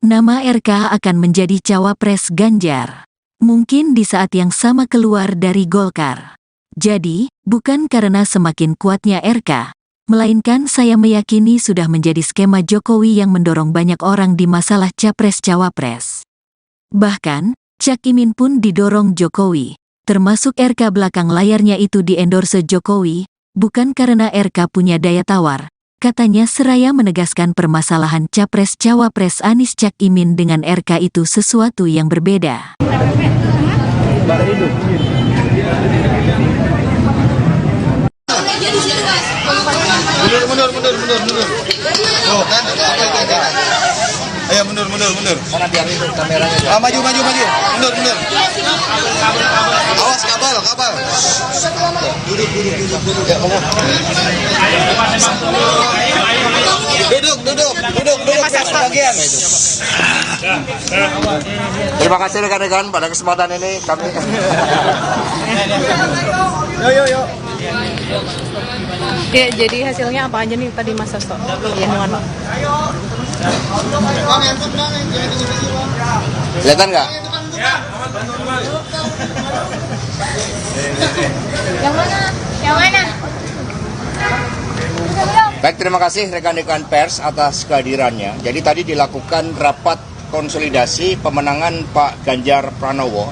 Nama RK akan menjadi cawapres Ganjar. Mungkin di saat yang sama keluar dari Golkar. Jadi, bukan karena semakin kuatnya RK, melainkan saya meyakini sudah menjadi skema Jokowi yang mendorong banyak orang di masalah capres-cawapres. Bahkan, Cak Imin pun didorong Jokowi, termasuk RK belakang layarnya itu diendorse Jokowi, bukan karena RK punya daya tawar, katanya seraya menegaskan permasalahan capres-cawapres Anies Cak Imin dengan RK itu sesuatu yang berbeda. Mundur. Oh kan, apa itu acara? Ayo mundur. Karena biar itu kameranya. Maju. Mundur. Awas kabel. Duduk. Ya, Duduk. Bagian itu. Terima kasih rekan-rekan pada kesempatan ini kami. Yo. Ya, jadi hasilnya apa aja nih tadi Mas Sasto? Ya, mohon. Kelihatan nggak? Yang mana? Baik, terima kasih rekan-rekan pers atas kehadirannya. Jadi tadi dilakukan rapat konsolidasi pemenangan Pak Ganjar Pranowo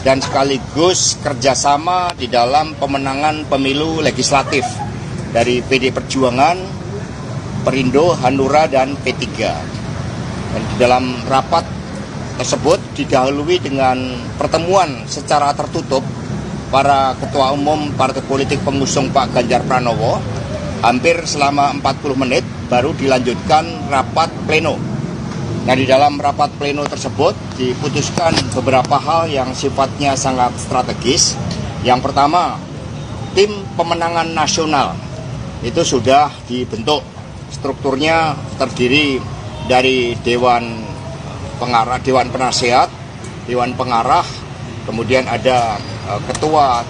dan sekaligus kerjasama di dalam pemenangan pemilu legislatif dari PD Perjuangan, Perindo, Hanura, dan P3. Dan di dalam rapat tersebut didahului dengan pertemuan secara tertutup para ketua umum partai politik pengusung Pak Ganjar Pranowo. Hampir selama 40 menit baru dilanjutkan rapat pleno. Nah, di dalam rapat pleno tersebut diputuskan beberapa hal yang sifatnya sangat strategis. Yang pertama, tim pemenangan nasional itu sudah dibentuk. Strukturnya terdiri dari Dewan Pengarah, Dewan Penasehat, Dewan Pengarah, kemudian ada ketua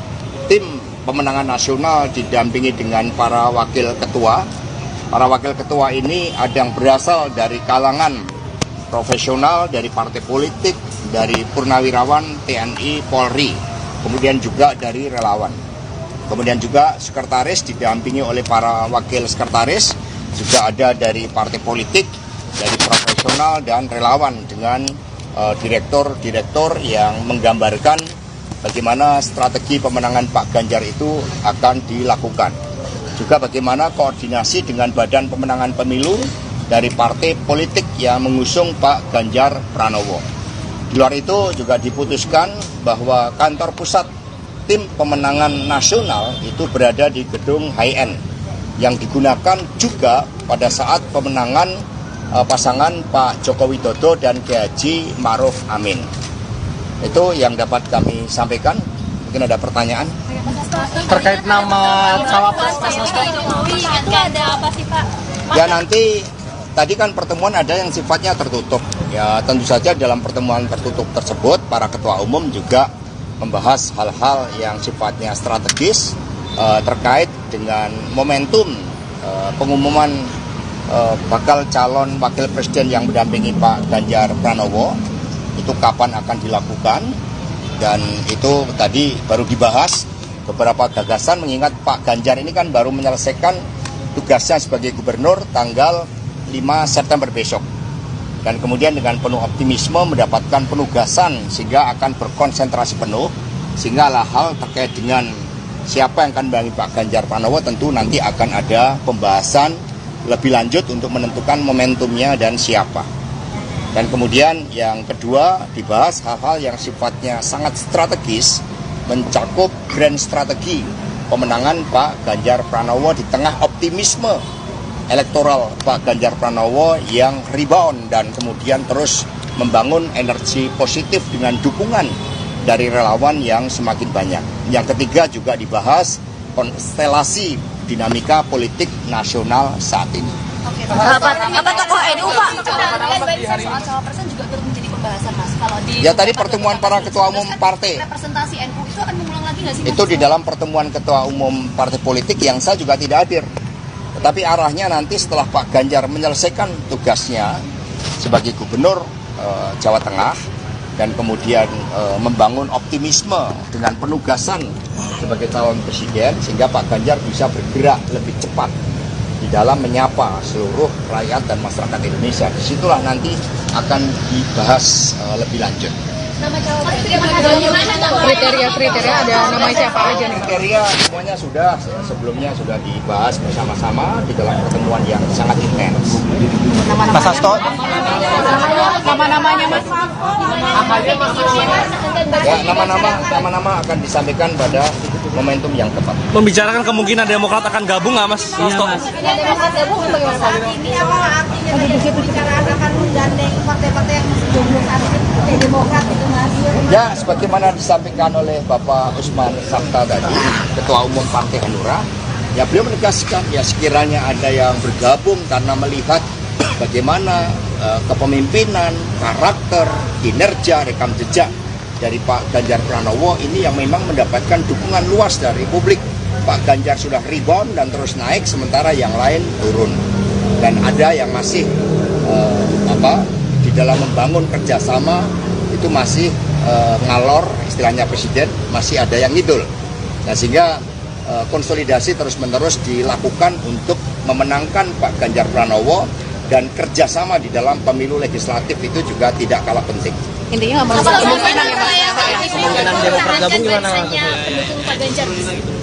tim pemenangan nasional didampingi dengan para wakil ketua. Para wakil ketua ini ada yang berasal dari kalangan profesional, dari partai politik, dari purnawirawan, TNI, Polri, kemudian juga dari relawan. Kemudian juga sekretaris didampingi oleh para wakil sekretaris, juga ada dari partai politik, dari profesional dan relawan dengan direktur-direktur yang menggambarkan bagaimana strategi pemenangan Pak Ganjar itu akan dilakukan. Juga bagaimana koordinasi dengan Badan Pemenangan Pemilu dari partai politik yang mengusung Pak Ganjar Pranowo. Di luar itu juga diputuskan bahwa kantor pusat tim pemenangan nasional itu berada di gedung High-End yang digunakan juga pada saat pemenangan pasangan Pak Joko Widodo dan Kiai Haji Ma'ruf Amin. Itu yang dapat kami sampaikan. Mungkin ada pertanyaan? Terkait nama cawapres Mas Hasto. Itu ada apa sih Pak? Ya nanti, tadi kan pertemuan ada yang sifatnya tertutup. Ya tentu saja dalam pertemuan tertutup tersebut, para ketua umum juga membahas hal-hal yang sifatnya strategis terkait dengan momentum pengumuman bakal calon wakil presiden yang mendampingi Pak Ganjar Pranowo. Itu kapan akan dilakukan, dan itu tadi baru dibahas beberapa gagasan, mengingat Pak Ganjar ini kan baru menyelesaikan tugasnya sebagai gubernur tanggal 5 September besok. Dan kemudian dengan penuh optimisme mendapatkan penugasan sehingga akan berkonsentrasi penuh, sehingga hal terkait dengan siapa yang akan mendampingi Pak Ganjar Pranowo tentu nanti akan ada pembahasan lebih lanjut untuk menentukan momentumnya dan siapa. Dan kemudian yang kedua dibahas hal-hal yang sifatnya sangat strategis, mencakup grand strategi pemenangan Pak Ganjar Pranowo di tengah optimisme elektoral Pak Ganjar Pranowo yang rebound dan kemudian terus membangun energi positif dengan dukungan dari relawan yang semakin banyak. Yang ketiga juga dibahas konstelasi dinamika politik nasional saat ini. Apa tokoh NU Pak? Soal cawapresan juga turut menjadi pembahasan Mas. Kalau di Ya tadi pertemuan para ketua umum partai. Representasi NU itu akan mengulang lagi nggak sih? Itu di dalam pertemuan ketua umum partai politik yang saya juga tidak hadir. Tetapi arahnya nanti setelah Pak Ganjar menyelesaikan tugasnya sebagai gubernur Jawa Tengah dan kemudian membangun optimisme dengan penugasan sebagai calon presiden, sehingga Pak Ganjar bisa bergerak lebih cepat di dalam menyapa seluruh rakyat dan masyarakat Indonesia. Disitulah nanti akan dibahas lebih lanjut. Kriteria ada nama siapa aja nih? Kriteria semuanya sudah, sebelumnya sudah dibahas bersama-sama di dalam pertemuan yang sangat intens. Mas Hasto. Nama-namanya Mas. Ya, nama-nama akan disampaikan pada momentum yang tepat. Membicarakan kemungkinan Demokrat akan gabung nggak Mas Hasto? Demokrat gabung bagaimana? Saat ini apa artinya dari pembicaraan akan menggandeng partai-partai yang masih jomblo saat ini Demokrat itu Mas? Ya, sebagaimana disampaikan oleh Bapak Usman Sabta tadi, Ketua Umum Partai Hanura, ya beliau menegaskan ya sekiranya ada yang bergabung karena melihat bagaimana kepemimpinan, karakter, kinerja, rekam jejak dari Pak Ganjar Pranowo ini yang memang mendapatkan dukungan luas dari publik. Pak Ganjar sudah rebound dan terus naik, sementara yang lain turun. Dan ada yang masih di dalam membangun kerjasama itu masih ngalor, istilahnya presiden, masih ada yang ngidul. Nah, sehingga konsolidasi terus-menerus dilakukan untuk memenangkan Pak Ganjar Pranowo, dan kerjasama di dalam pemilu legislatif itu juga tidak kalah penting. Intinya nggak mau Kemungkinan Demokrat gabung gimana? Pendukung Pak Ganjar,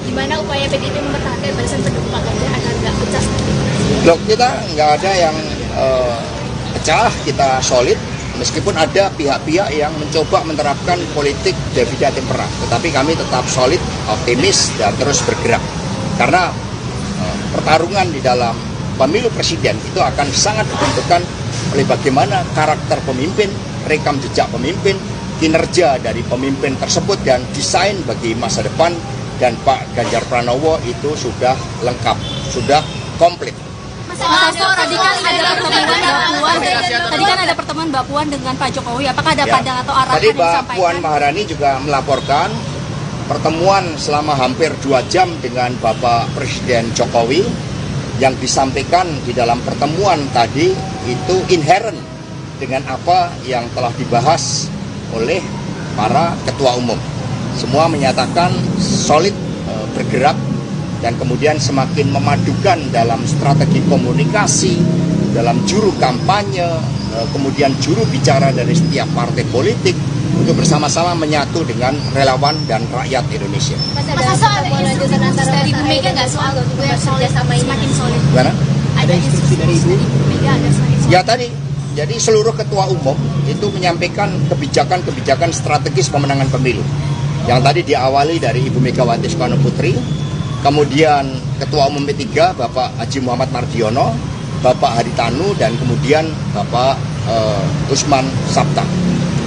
gimana upaya PDIP mempertahankan barisan pendukung Pak Ganjar agar nggak pecah? Loh, kita nggak ada yang pecah, kita solid. Meskipun ada pihak-pihak yang mencoba menerapkan politik divide et impera, tetapi kami tetap solid, optimis, dan terus bergerak. Karena pertarungan di dalam pemilu presiden itu akan sangat ditentukan oleh bagaimana karakter pemimpin, rekam jejak pemimpin, kinerja dari pemimpin tersebut, dan desain bagi masa depan. Dan Pak Ganjar Pranowo itu sudah lengkap, sudah komplit. Mas Hasto, tadi kan ada pertemuan Mbak Puan dengan Pak Jokowi. Apakah ada pandangan atau arahan Tadi yang Mbak disampaikan? Puan Maharani juga melaporkan pertemuan selama hampir 2 jam dengan Bapak Presiden Jokowi. Yang disampaikan di dalam pertemuan tadi itu inherent dengan apa yang telah dibahas oleh para ketua umum. Semua menyatakan solid bergerak dan kemudian semakin memadukan dalam strategi komunikasi, dalam juru kampanye, kemudian juru bicara dari setiap partai politik untuk bersama-sama menyatu dengan relawan dan rakyat Indonesia. Mas Hasto, ada instruksi dari Bu Mega nggak soal kerjasama ini semakin solid? Gimana? Ada instruksi dari Bu Mega agar semakin solid? Ya tadi, jadi seluruh ketua umum itu menyampaikan kebijakan-kebijakan strategis pemenangan pemilu. Yang tadi diawali dari Ibu Megawati Soekarno Putri, kemudian Ketua Umum P3 Bapak Haji Muhammad Mardiono, Bapak Haritanu, dan kemudian Bapak Usman Sabta.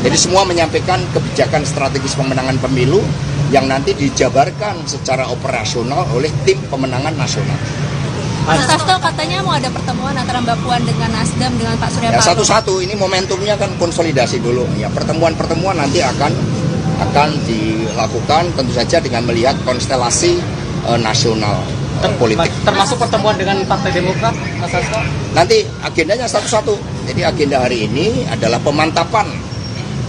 Jadi semua menyampaikan kebijakan strategis pemenangan pemilu yang nanti dijabarkan secara operasional oleh tim pemenangan nasional. Mas Hasto katanya mau ada pertemuan antara Mbak Puan dengan Nasdem dengan Pak Surya Ya, Paloh. satu-satu, ini momentumnya kan konsolidasi dulu. Ya, pertemuan-pertemuan nanti akan dilakukan tentu saja dengan melihat konstelasi nasional politik. Termasuk pertemuan dengan Partai Demokrat, Mas Hasto? Nanti agendanya satu-satu. Jadi agenda hari ini adalah pemantapan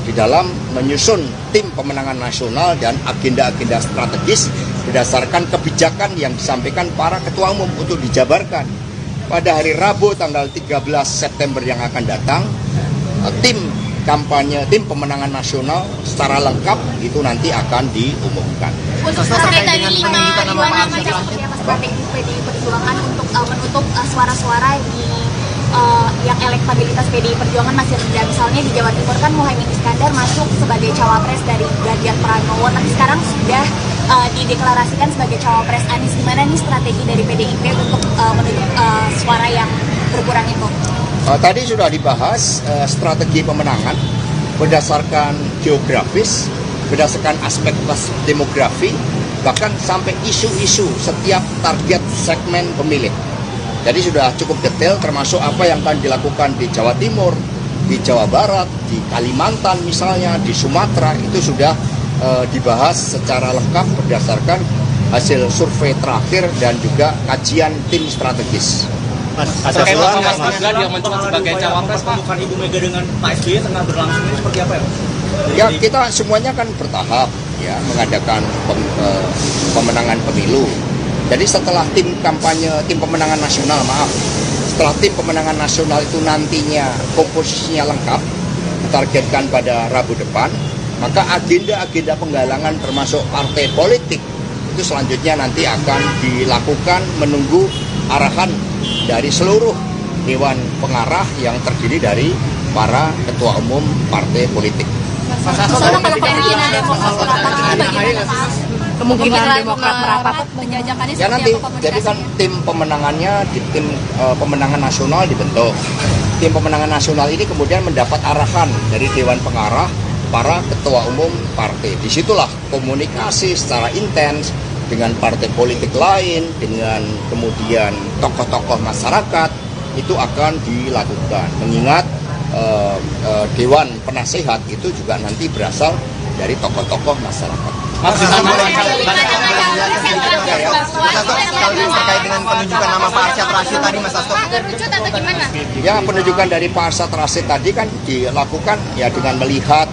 di dalam menyusun tim pemenangan nasional dan agenda-agenda strategis berdasarkan kebijakan yang disampaikan para ketua umum untuk dijabarkan. Pada hari Rabu tanggal 13 September yang akan datang, tim kampanye, tim pemenangan nasional secara lengkap itu nanti akan diumumkan. Khusus terkait dari 5 nama seperti apa strategi PDI Perjuangan untuk menutup suara-suara yang elektabilitas PDI Perjuangan masih rendah. Misalnya di Jawa Timur kan Muhaimin Iskandar masuk sebagai cawapres dari Ganjar Pranowo, tapi sekarang sudah dideklarasikan sebagai cawapres Anies. Gimana nih strategi dari PDIP untuk menutup suara yang berkurang itu? Tadi sudah dibahas strategi pemenangan berdasarkan geografis, berdasarkan aspek demografi, bahkan sampai isu-isu setiap target segmen pemilih. Jadi sudah cukup detail termasuk apa yang akan dilakukan di Jawa Timur, di Jawa Barat, di Kalimantan misalnya, di Sumatera, itu sudah dibahas secara lengkap berdasarkan hasil survei terakhir dan juga kajian tim strategis. Terkait sama Mas Gibran yang mencuat sebagai cawapres, Pak, Ibu Mega dengan Pak SBY tengah berlangsung ini seperti apa ya? Ya, kita semuanya kan bertahap ya mengadakan pemenangan pemilu. Jadi setelah tim kampanye, tim pemenangan nasional, setelah tim pemenangan nasional itu nantinya komposisinya lengkap, ditargetkan pada Rabu depan, maka agenda-agenda penggalangan termasuk partai politik itu selanjutnya nanti akan dilakukan menunggu arahan dari seluruh Dewan Pengarah yang terdiri dari para ketua umum partai politik. Kalau kemungkinan Demokrat merapat itu bagaimana, Mas? Kemungkinan Demokrat merapat penjajakannya Ya nanti, seperti apa jadi kan tim pemenangannya di tim pemenangan nasional dibentuk. Tim pemenangan nasional ini kemudian mendapat arahan dari Dewan Pengarah para ketua umum partai. Disitulah komunikasi secara intens dengan partai politik lain, dengan kemudian tokoh-tokoh masyarakat itu akan dilakukan. Mengingat Dewan Penasehat itu juga nanti berasal dari tokoh-tokoh masyarakat. Terkait dengan penunjukan nama Pak Arsyad Rashid tadi, Mas Hasto. Ya, penunjukan dari Pak Arsyad Rashid tadi kan dilakukan ya dengan melihat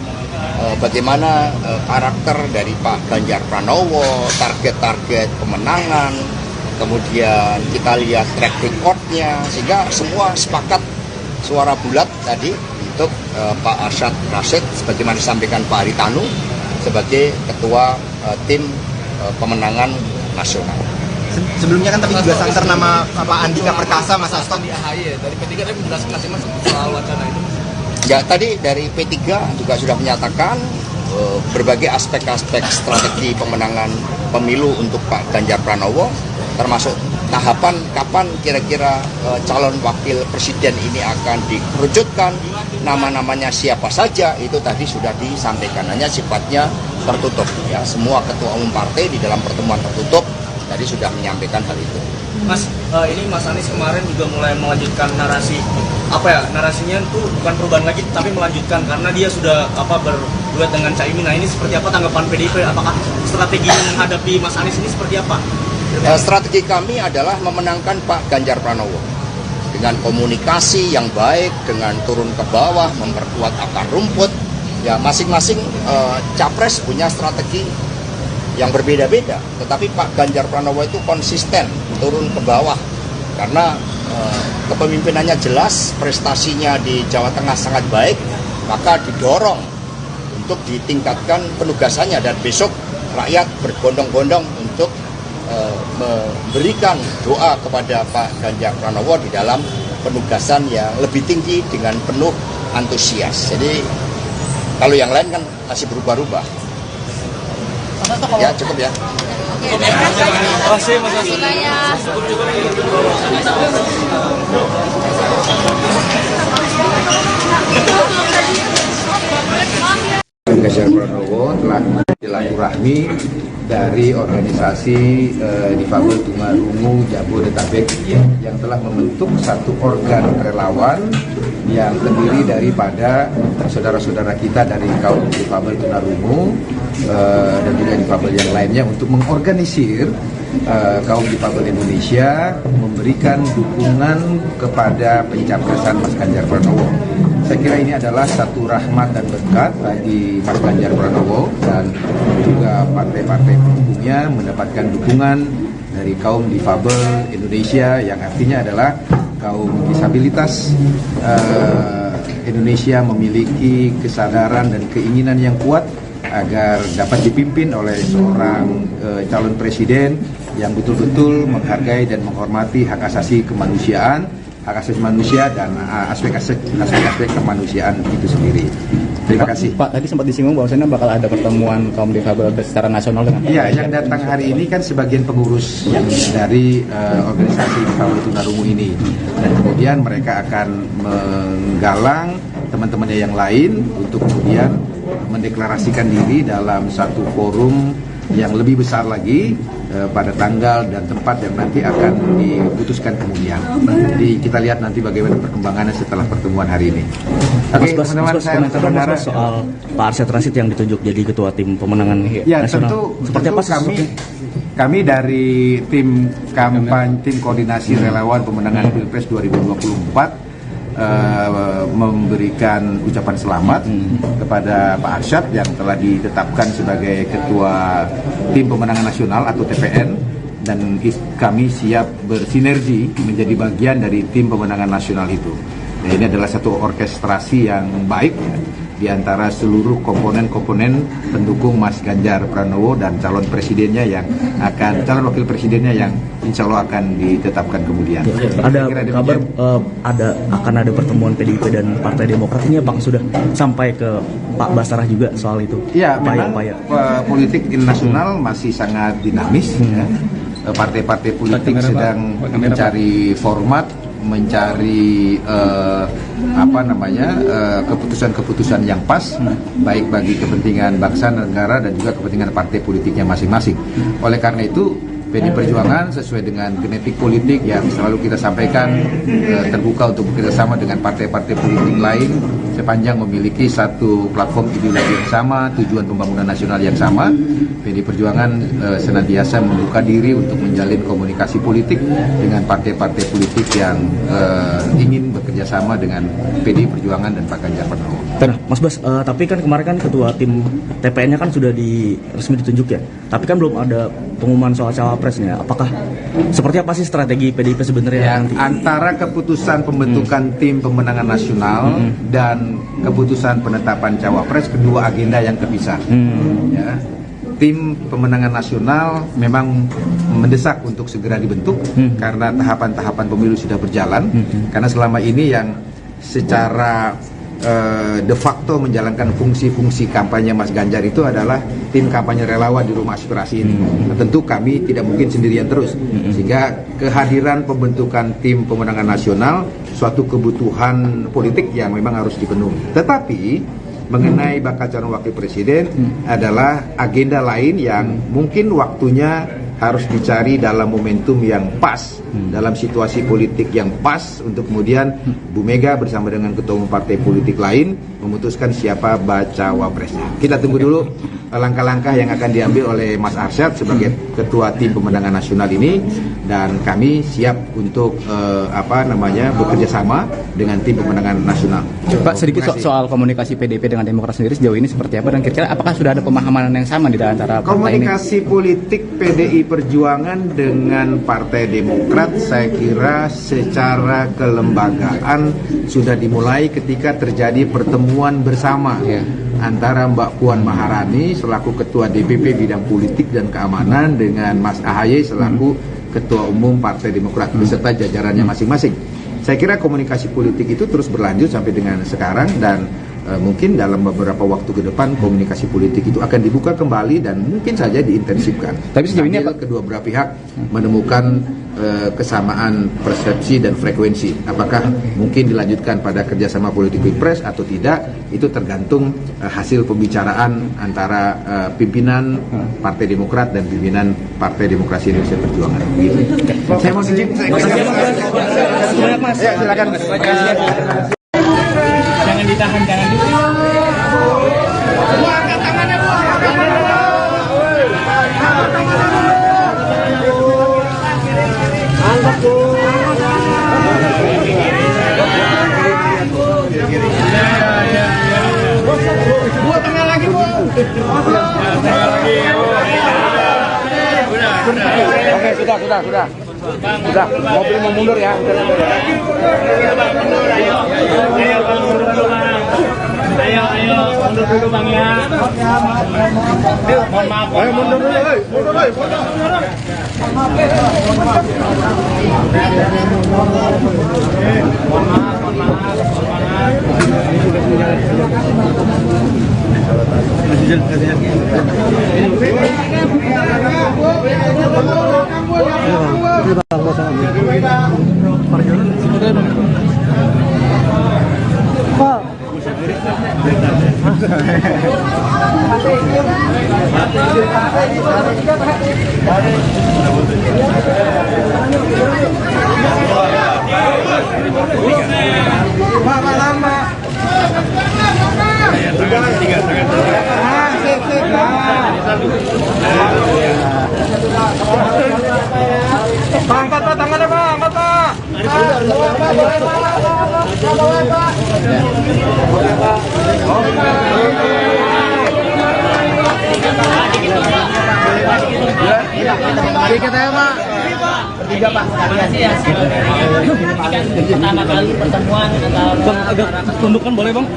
bagaimana karakter dari Pak Ganjar Pranowo, target-target pemenangan, kemudian kita lihat track record-nya, sehingga semua sepakat suara bulat tadi untuk Pak Arsyad Rashid sebagaimana disampaikan Pak Haritanu sebagai ketua tim pemenangan nasional. Sebelumnya kan tadi juga santer nama Pak Andika Perkasa, Mas Hasto. Dari P3 tadi menjelaskan Mas soal wacana itu. Ya, tadi dari P3 juga sudah menyatakan berbagai aspek-aspek strategi pemenangan pemilu untuk Pak Ganjar Pranowo, termasuk tahapan kapan kira-kira calon wakil presiden ini akan dikerucutkan, nama-namanya siapa saja, itu tadi sudah disampaikan, hanya sifatnya tertutup. Ya, semua ketua umum partai di dalam pertemuan tertutup tadi sudah menyampaikan hal itu. Mas, ini Mas Anies kemarin juga mulai melanjutkan narasi, narasinya itu bukan perubahan lagi, tapi melanjutkan karena dia sudah berduet dengan Caimin. Nah, ini seperti apa tanggapan PDIP? Apakah strategi menghadapi Mas Anies ini seperti apa? Strategi kami adalah memenangkan Pak Ganjar Pranowo dengan komunikasi yang baik, dengan turun ke bawah, memperkuat akar rumput. Ya, masing-masing capres punya strategi yang berbeda-beda, tetapi Pak Ganjar Pranowo itu konsisten turun ke bawah karena kepemimpinannya jelas, prestasinya di Jawa Tengah sangat baik, maka didorong untuk ditingkatkan penugasannya dan besok rakyat berbondong-bondong untuk memberikan doa kepada Pak Ganjar Pranowo di dalam penugasan yang lebih tinggi dengan penuh antusias. Jadi kalau yang lain kan masih berubah-ubah. Ya, cukup ya. Terima kasih, Mas Hasto. Ganjar Pranowo telah dilakukan silaturahmi dari organisasi difabel tunarungu Jabodetabek yang telah membentuk satu organ relawan yang terdiri daripada saudara-saudara kita dari kaum difabel tunarungu dan juga difabel yang lainnya untuk mengorganisir kaum difabel Indonesia memberikan dukungan kepada pencapresan Mas Ganjar Pranowo. Saya kira ini adalah satu rahmat dan berkat bagi Mas Ganjar Pranowo dan juga partai-partai pendukungnya mendapatkan dukungan dari kaum difabel Indonesia yang artinya adalah kaum disabilitas Indonesia memiliki kesadaran dan keinginan yang kuat agar dapat dipimpin oleh seorang calon presiden yang betul-betul menghargai dan menghormati hak asasi kemanusiaan, hak asasi manusia dan aspek-aspek kemanusiaan itu sendiri. Terima kasih. Pak, tadi sempat disinggung bahwasanya bakal ada pertemuan kaum difabel secara nasional dengan Iya, yang datang hari ini kan sebagian pengurus dari organisasi difabel tunarungu ini, dan kemudian mereka akan menggalang teman-temannya yang lain untuk kemudian mendeklarasikan diri dalam satu forum yang lebih besar lagi pada tanggal dan tempat yang nanti akan diputuskan kemudian. Jadi kita lihat nanti bagaimana perkembangannya setelah pertemuan hari ini. Oke, teman-teman, saya komentar soal Pak Arsyad Rashid yang ditunjuk jadi ketua tim pemenangan nasional. Seperti apa kami dari tim kampanye, tim koordinasi relawan pemenangan Pilpres 2024 memberikan ucapan selamat kepada Pak Arsyad yang telah ditetapkan sebagai ketua tim pemenangan nasional atau TPN, dan kami siap bersinergi menjadi bagian dari tim pemenangan nasional itu. Nah, ini adalah satu orkestrasi yang baik di antara seluruh komponen-komponen pendukung Mas Ganjar Pranowo dan calon presidennya yang akan, calon wakil presidennya yang insya Allah akan ditetapkan kemudian. Ada kabar akan ada pertemuan PDIP dan Partai Demokrat, ini apakah sudah sampai ke Pak Basarah juga soal itu? Ya, memang politik nasional masih sangat dinamis. Ya. Partai-partai politik sedang mencari format, mencari keputusan-keputusan yang pas, baik bagi kepentingan bangsa, negara dan juga kepentingan partai politiknya masing-masing. Oleh karena itu PD Perjuangan sesuai dengan genetik politik yang selalu kita sampaikan, terbuka untuk bekerjasama dengan partai-partai politik lain sepanjang memiliki satu platform ideologi yang sama, tujuan pembangunan nasional yang sama. PD Perjuangan senantiasa membuka diri untuk menjalin komunikasi politik dengan partai-partai politik yang ingin bekerjasama dengan PD Perjuangan dan Pak Ganjar Pranowo. Mas Bas, tapi kan kemarin kan ketua tim TPN-nya kan sudah resmi ditunjuk ya, tapi kan belum ada pengumuman soal cawapresnya. Apakah seperti apa sih strategi PDIP sebenarnya ya, nanti? Antara keputusan pembentukan tim pemenangan nasional dan keputusan penetapan cawapres, kedua agenda yang terpisah. Ya. Tim pemenangan nasional memang mendesak untuk segera dibentuk karena tahapan-tahapan pemilu sudah berjalan. Karena selama ini yang secara de facto menjalankan fungsi-fungsi kampanye Mas Ganjar itu adalah tim kampanye relawan di rumah aspirasi ini. Nah, tentu kami tidak mungkin sendirian terus, sehingga kehadiran pembentukan tim pemenangan nasional suatu kebutuhan politik yang memang harus dipenuhi. Tetapi mengenai bakal calon wakil presiden adalah agenda lain yang mungkin waktunya harus dicari dalam momentum yang pas, dalam situasi politik yang pas untuk kemudian Bu Mega bersama dengan ketua umum partai politik lain memutuskan siapa bacawa presnya. Kita tunggu dulu langkah-langkah yang akan diambil oleh Mas Arsyad sebagai ketua tim pemenangan nasional ini, dan kami siap untuk bekerja sama dengan tim pemenangan nasional. Pak, sedikit soal komunikasi PDIP dengan Demokrat sendiri sejauh ini seperti apa, dan kira-kira apakah sudah ada pemahaman yang sama di antara partai ini? Komunikasi politik PDI Perjuangan dengan Partai Demokrat saya kira secara kelembagaan sudah dimulai ketika terjadi pertemuan bersama antara Mbak Puan Maharani selaku Ketua DPP Bidang Politik dan Keamanan dengan Mas AHY selaku Ketua Umum Partai Demokrat beserta jajarannya masing-masing. Saya kira komunikasi politik itu terus berlanjut sampai dengan sekarang, dan mungkin dalam beberapa waktu ke depan komunikasi politik itu akan dibuka kembali dan mungkin saja diintensifkan. Tapi sejauh ini kedua belah pihak menemukan kesamaan persepsi dan frekuensi. Apakah mungkin dilanjutkan pada kerjasama politik pilpres atau tidak, itu tergantung hasil pembicaraan antara pimpinan Partai Demokrat dan pimpinan Partai Demokrasi Indonesia Perjuangan. Gitu. Saya mau izin. Ya, silakan. Jangan ditahan, jangan ditahan. Oke, sudah. Sudah, mobil mau mundur ya. Ayo, mundur dulu Bang ya. Mohon maaf. Ayo mundur dulu, Angkat Pak, tangannya Pak, angkat Pak. Dikit aja Pak. Bertiga Pak. Pertama kali pertemuan antara Bang, agak tundukkan boleh Bang?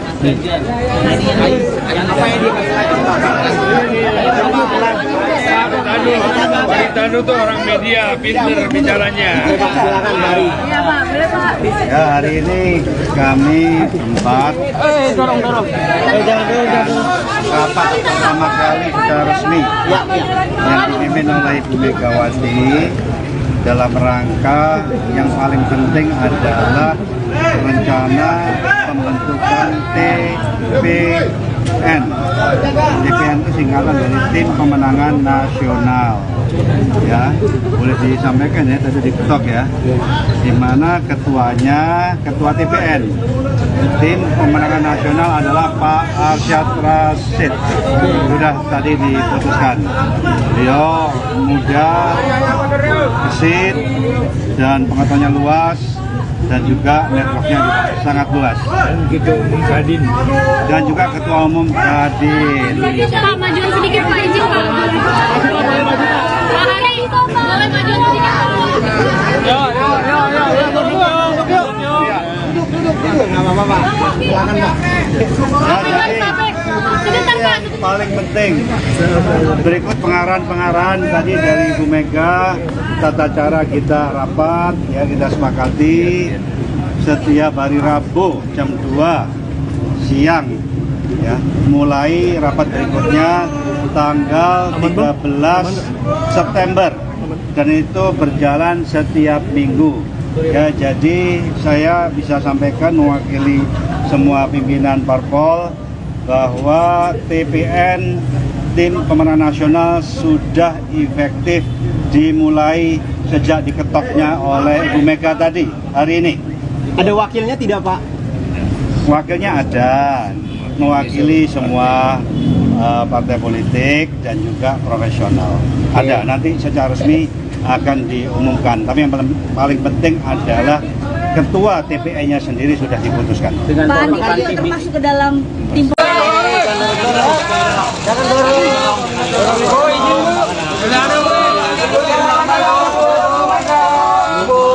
yang apa yang Tanu tuh orang media, pinter bicaranya. Silakan Hari. Iya Pak, boleh Pak. Ya, hari ini kami empat dorong. jangan rapat pertama kali secara resmi yang dipimpin oleh Ibu Megawati dalam rangka yang paling penting adalah rencana pembentukan TPN. TPN itu singkatan dari Tim Pemenangan Nasional. Ya, boleh disampaikan ya, tadi diketok ya, di mana ketuanya ketua TPN Tim Pemenangan Nasional adalah Pak Arsyad Rashid. Sudah tadi diputuskan, beliau muda, gesit, dan pengetahuannya luas, dan juga networknya sangat luas. Dan juga ketua umum Kadin. Pak, majuan sedikit Pak, izin Pak. Pak Hari, boleh majuan sedikit Pak. Nggak apa-apa Pak. Silakan Pak. Jadi yang paling penting berikut pengarahan tadi dari Ibu Mega, tata cara kita rapat ya, kita sepakati setiap hari Rabu jam 2 siang ya, mulai rapat berikutnya tanggal 13 September dan itu berjalan setiap minggu ya. Jadi saya bisa sampaikan mewakili semua pimpinan parpol bahwa TPN Tim Pemenangan Nasional sudah efektif dimulai sejak diketoknya oleh Ibu Mega tadi hari ini. Ada wakilnya tidak Pak? Wakilnya ada, mewakili semua partai politik dan juga profesional. Ada, nanti secara resmi akan diumumkan. Tapi yang paling penting adalah ketua TPN-nya sendiri sudah diputuskan. Pak Andika juga termasuk ke dalam tim. Jangan dorong. Oh, izin Bu.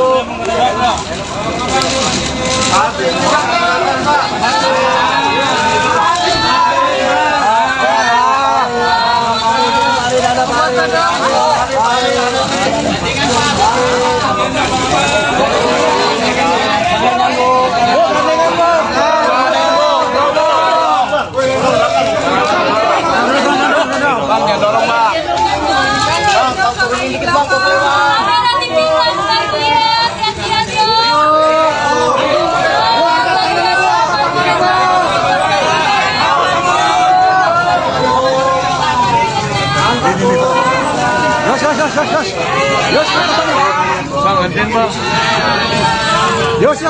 Yos,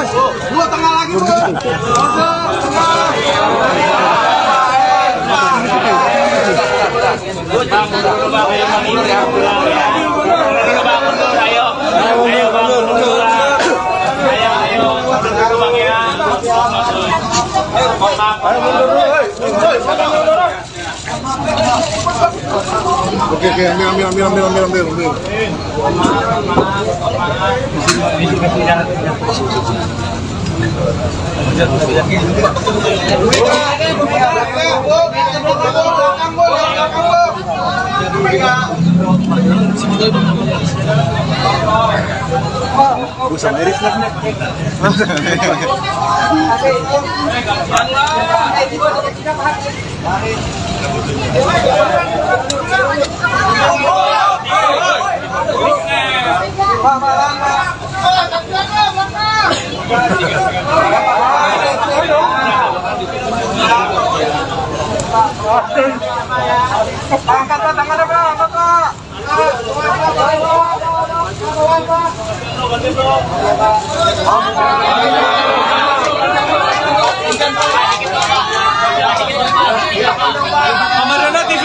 dua tengah lagi. Oke, ambil. Sama Iris TV,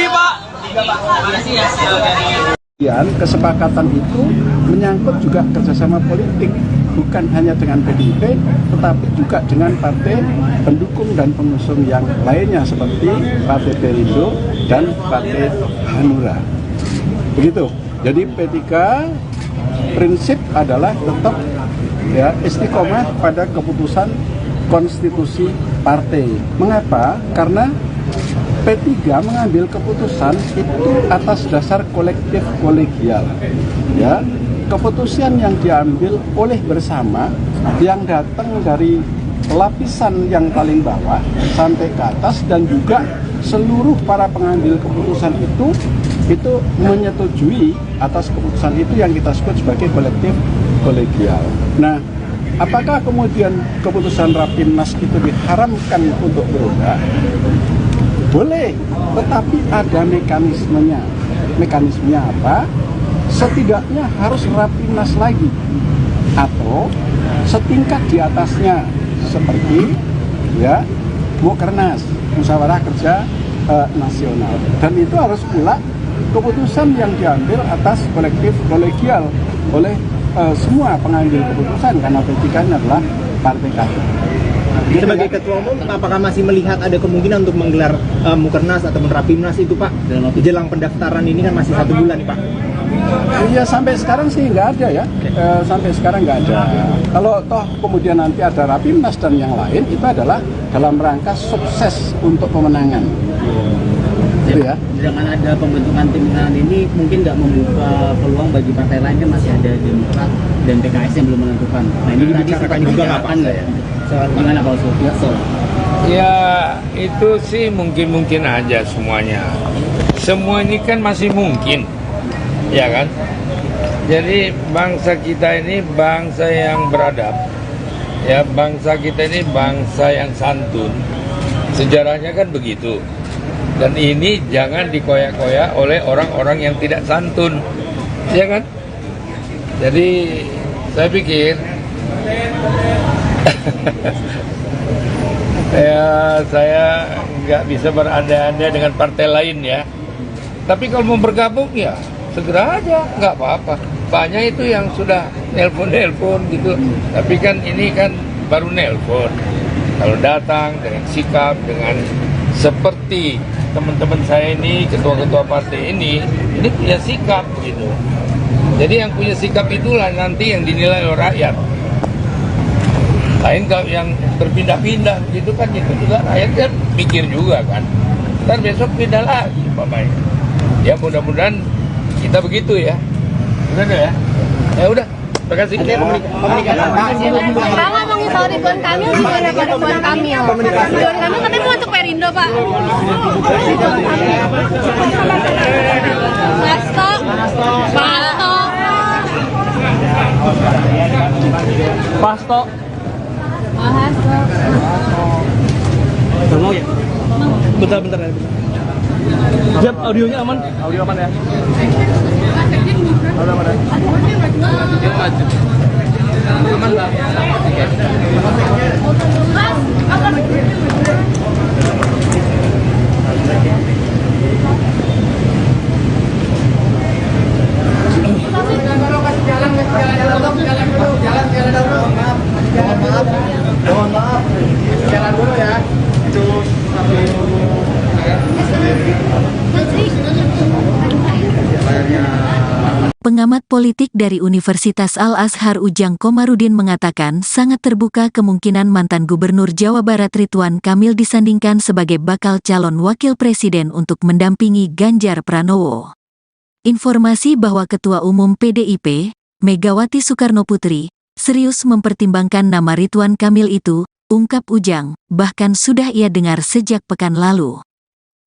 Pak. Kesepakatan itu menyangkut juga kerjasama politik, bukan hanya dengan PDIP, tetapi juga dengan partai pendukung dan pengusung yang lainnya seperti Partai Perindo dan Partai Hanura. Begitu. Jadi P3 prinsip adalah tetap istiqomah pada keputusan konstitusi partai. Mengapa? Karena P3 mengambil keputusan itu atas dasar kolektif kolegial. Ya, keputusan yang diambil oleh bersama yang datang dari lapisan yang paling bawah sampai ke atas dan juga seluruh para pengambil keputusan itu menyetujui atas keputusan itu yang kita sebut sebagai kolektif kolegial. Nah, apakah kemudian keputusan Rapimnas itu diharamkan untuk berubah? Boleh, tetapi ada mekanismenya. Mekanismenya apa? Setidaknya harus Rapimnas lagi atau setingkat di atasnya seperti Mukernas, Musyawarah Kerja Nasional. Dan itu harus pula keputusan yang diambil atas kolektif kolegial oleh semua pengambil keputusan karena P3 adalah partai kader. Sebagai ketua umum, apakah masih melihat ada kemungkinan untuk menggelar Mukernas atau Rapimnas itu, Pak? Jelang pendaftaran ini kan masih 1 bulan, Pak. Iya, sampai sekarang sih nggak ada ya. Sampai sekarang nggak ada. Kalau toh kemudian nanti ada Rapimnas dan yang lain, itu adalah dalam rangka sukses untuk pemenangan. Gitu ya. Dengan ada pembentukan tim pemenangan ini mungkin nggak membuka peluang bagi partai lain, kan masih ada Demokrat dan PKS yang belum menentukan. Nah ini tadi sempat dibicarakan nggak ya? Gimana Pak Usul? Ya itu sih mungkin aja semuanya. Semua ini kan masih mungkin, ya kan? Jadi bangsa kita ini bangsa yang beradab, ya bangsa kita ini bangsa yang santun. Sejarahnya kan begitu. Dan ini jangan dikoyak-koyak oleh orang-orang yang tidak santun, ya kan? Jadi saya pikir saya nggak bisa berandai-andai dengan partai lain ya. Tapi kalau mau bergabung ya segera aja, nggak apa-apa. Banyak itu yang sudah nelpon gitu. Tapi kan ini kan baru nelpon. Kalau datang dengan sikap, dengan seperti teman-teman saya ini, ketua-ketua partai ini punya sikap gitu. Jadi yang punya sikap itulah nanti yang dinilai oleh rakyat. Lain kalau yang berpindah-pindah gitu kan, itu juga rakyat kan mikir juga kan. Ntar besok pindah lagi Pak Mai. Ya mudah-mudahan kita begitu ya. Udah ya. Ya udah. Terima kasih. Pak ngomongin soal Ridwan Kamil, gimana Pak Ridwan Kamil? Ridwan Kamil katanya mau masuk Perindo, Pak. Pasto. Mau ya? Bentar ya. Jap, audionya aman? Audio aman ya? Audio aman ya? Mohon maaf, jalan dulu ya. Itu Pengamat politik dari Universitas Al-Azhar Ujang Komarudin mengatakan sangat terbuka kemungkinan mantan Gubernur Jawa Barat Ridwan Kamil disandingkan sebagai bakal calon wakil presiden untuk mendampingi Ganjar Pranowo. Informasi bahwa Ketua Umum PDIP, Megawati Soekarnoputri, serius mempertimbangkan nama Ridwan Kamil itu, ungkap Ujang, bahkan sudah ia dengar sejak pekan lalu.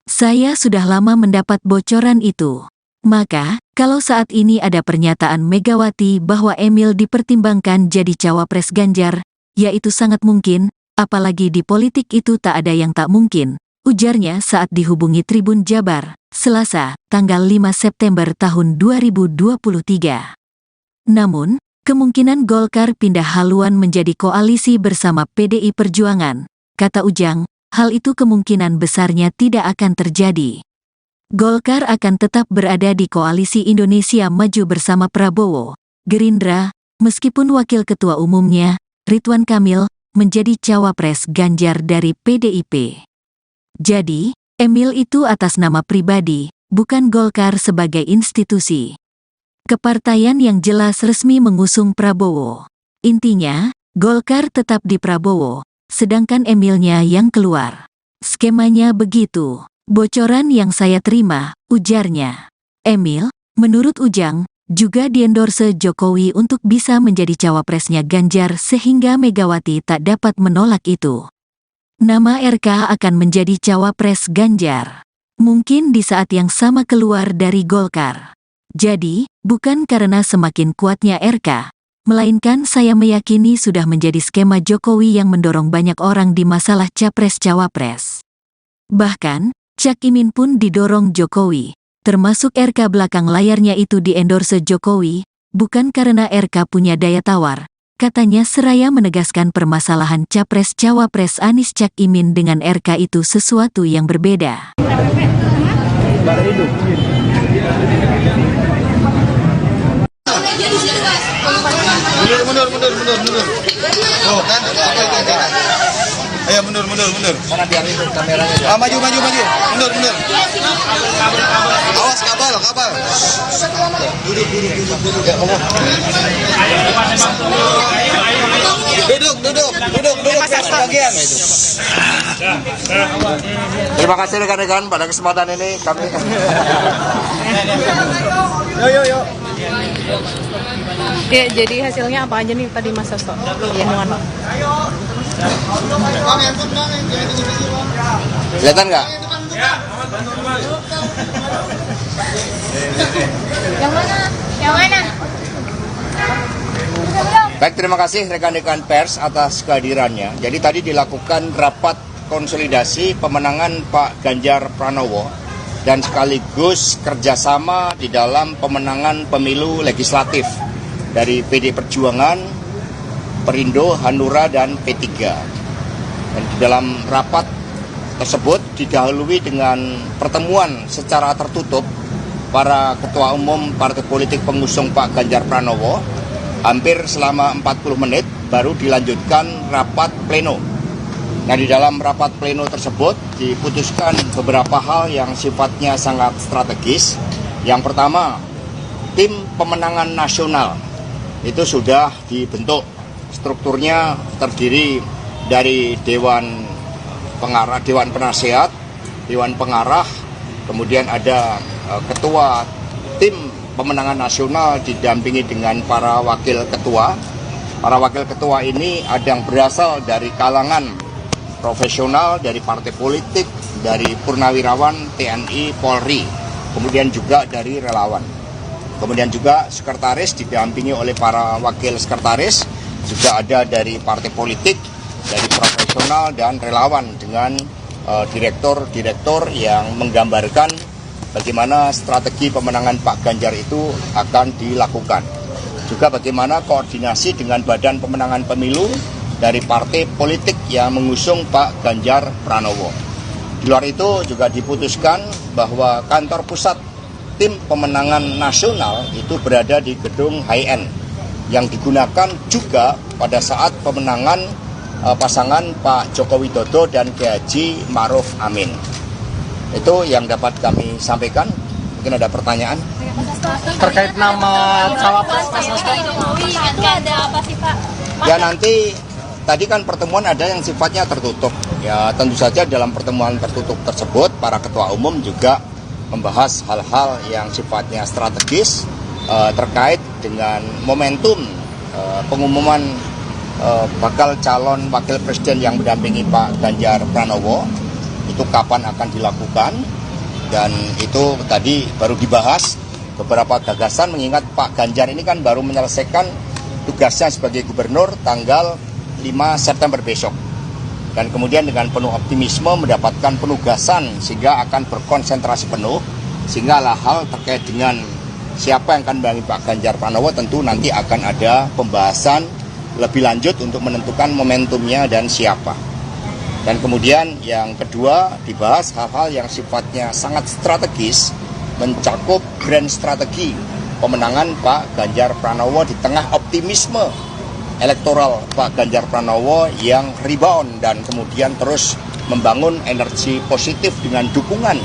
Saya sudah lama mendapat bocoran itu. Maka, kalau saat ini ada pernyataan Megawati bahwa Emil dipertimbangkan jadi cawapres Ganjar, ya itu sangat mungkin, apalagi di politik itu tak ada yang tak mungkin, ujarnya saat dihubungi Tribun Jabar, Selasa, tanggal 5 September tahun 2023. Namun, kemungkinan Golkar pindah haluan menjadi koalisi bersama PDI Perjuangan, kata Ujang, hal itu kemungkinan besarnya tidak akan terjadi. Golkar akan tetap berada di koalisi Indonesia Maju bersama Prabowo, Gerindra, meskipun wakil ketua umumnya, Ridwan Kamil, menjadi cawapres Ganjar dari PDIP. Jadi, Emil itu atas nama pribadi, bukan Golkar sebagai institusi. Kepartaian yang jelas resmi mengusung Prabowo. Intinya, Golkar tetap di Prabowo, sedangkan Emilnya yang keluar. Skemanya begitu. Bocoran yang saya terima, ujarnya. Emil, menurut Ujang, juga diendorse Jokowi untuk bisa menjadi cawapresnya Ganjar sehingga Megawati tak dapat menolak itu. Nama RK akan menjadi cawapres Ganjar. Mungkin di saat yang sama keluar dari Golkar. Jadi, bukan karena semakin kuatnya RK, melainkan saya meyakini sudah menjadi skema Jokowi yang mendorong banyak orang di masalah capres-cawapres. Bahkan, Cak Imin pun didorong Jokowi, termasuk RK belakang layarnya itu diendorse Jokowi, bukan karena RK punya daya tawar, katanya seraya menegaskan permasalahan capres-cawapres Anies Cak Imin dengan RK itu sesuatu yang berbeda. Mundur. Oh kan, apa itu jalan? Ayo mundur. Mana biar itu kameranya. Maju. Mundur. Awas kabel. Duduk. Bagian itu. Terima kasih rekan-rekan pada kesempatan ini kami. Yo. Ya, jadi hasilnya apa aja nih tadi Mas Sasto? Ya, Nuan. Kelihatan nggak? Yang mana? Baik, terima kasih rekan-rekan pers atas kehadirannya. Jadi tadi dilakukan rapat konsolidasi pemenangan Pak Ganjar Pranowo dan sekaligus kerjasama di dalam pemenangan pemilu legislatif dari PD Perjuangan, Perindo, Hanura, dan P3. Dan di dalam rapat tersebut didahului dengan pertemuan secara tertutup para ketua umum partai politik pengusung Pak Ganjar Pranowo. Hampir selama 40 menit baru dilanjutkan rapat pleno. Nah, di dalam rapat pleno tersebut diputuskan beberapa hal yang sifatnya sangat strategis. Yang pertama, tim pemenangan nasional itu sudah dibentuk. Strukturnya terdiri dari Dewan Pengarah, Dewan Penasehat, Dewan Pengarah, kemudian ada ketua tim pemenangan nasional didampingi dengan para wakil ketua. Para wakil ketua ini ada yang berasal dari kalangan profesional, dari partai politik, dari purnawirawan, TNI, Polri, kemudian juga dari relawan. Kemudian juga sekretaris didampingi oleh para wakil sekretaris, juga ada dari partai politik, dari profesional dan relawan dengan direktur-direktur yang menggambarkan bagaimana strategi pemenangan Pak Ganjar itu akan dilakukan. juga bagaimana koordinasi dengan Badan Pemenangan Pemilu dari partai politik yang mengusung Pak Ganjar Pranowo. Di luar itu juga diputuskan bahwa kantor pusat tim pemenangan nasional itu berada di gedung HIN yang digunakan juga pada saat pemenangan pasangan Pak Joko Widodo dan Kiai Haji Ma'ruf Amin. Itu yang dapat kami sampaikan. Mungkin ada pertanyaan? Terkait nama cawapres Jokowi itu ada apa sih Pak? Ya nanti tadi kan pertemuan ada yang sifatnya tertutup. Ya tentu saja dalam pertemuan tertutup tersebut para ketua umum juga membahas hal-hal yang sifatnya strategis terkait dengan momentum pengumuman bakal calon wakil presiden yang mendampingi Pak Ganjar Pranowo itu kapan akan dilakukan, dan itu tadi baru dibahas beberapa gagasan mengingat Pak Ganjar ini kan baru menyelesaikan tugasnya sebagai gubernur tanggal 5 September besok, dan kemudian dengan penuh optimisme mendapatkan penugasan sehingga akan berkonsentrasi penuh, sehingga hal terkait dengan siapa yang akan mendampingi Pak Ganjar Pranowo tentu nanti akan ada pembahasan lebih lanjut untuk menentukan momentumnya dan siapa. Dan kemudian yang kedua dibahas hal-hal yang sifatnya sangat strategis, mencakup grand strategi pemenangan Pak Ganjar Pranowo di tengah optimisme elektoral Pak Ganjar Pranowo yang rebound dan kemudian terus membangun energi positif dengan dukungan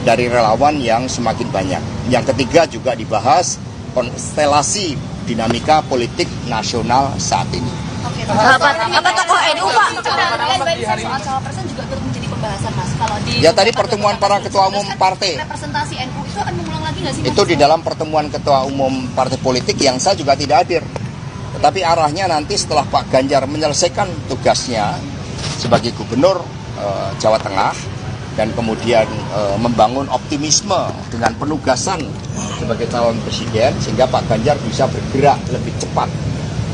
dari relawan yang semakin banyak. Yang ketiga juga dibahas konstelasi dinamika politik nasional saat ini. Apa tokoh NU Pak? Soal cawapresan juga turut menjadi pembahasan Mas. Kalau di Ya tadi pertemuan para ketua umum partai. Representasi NU itu akan mengulang lagi nggak sih? Itu di dalam pertemuan ketua umum partai politik yang saya juga tidak hadir. Tetapi arahnya nanti setelah Pak Ganjar menyelesaikan tugasnya sebagai gubernur Jawa Tengah dan kemudian membangun optimisme dengan penugasan sebagai calon presiden, sehingga Pak Ganjar bisa bergerak lebih cepat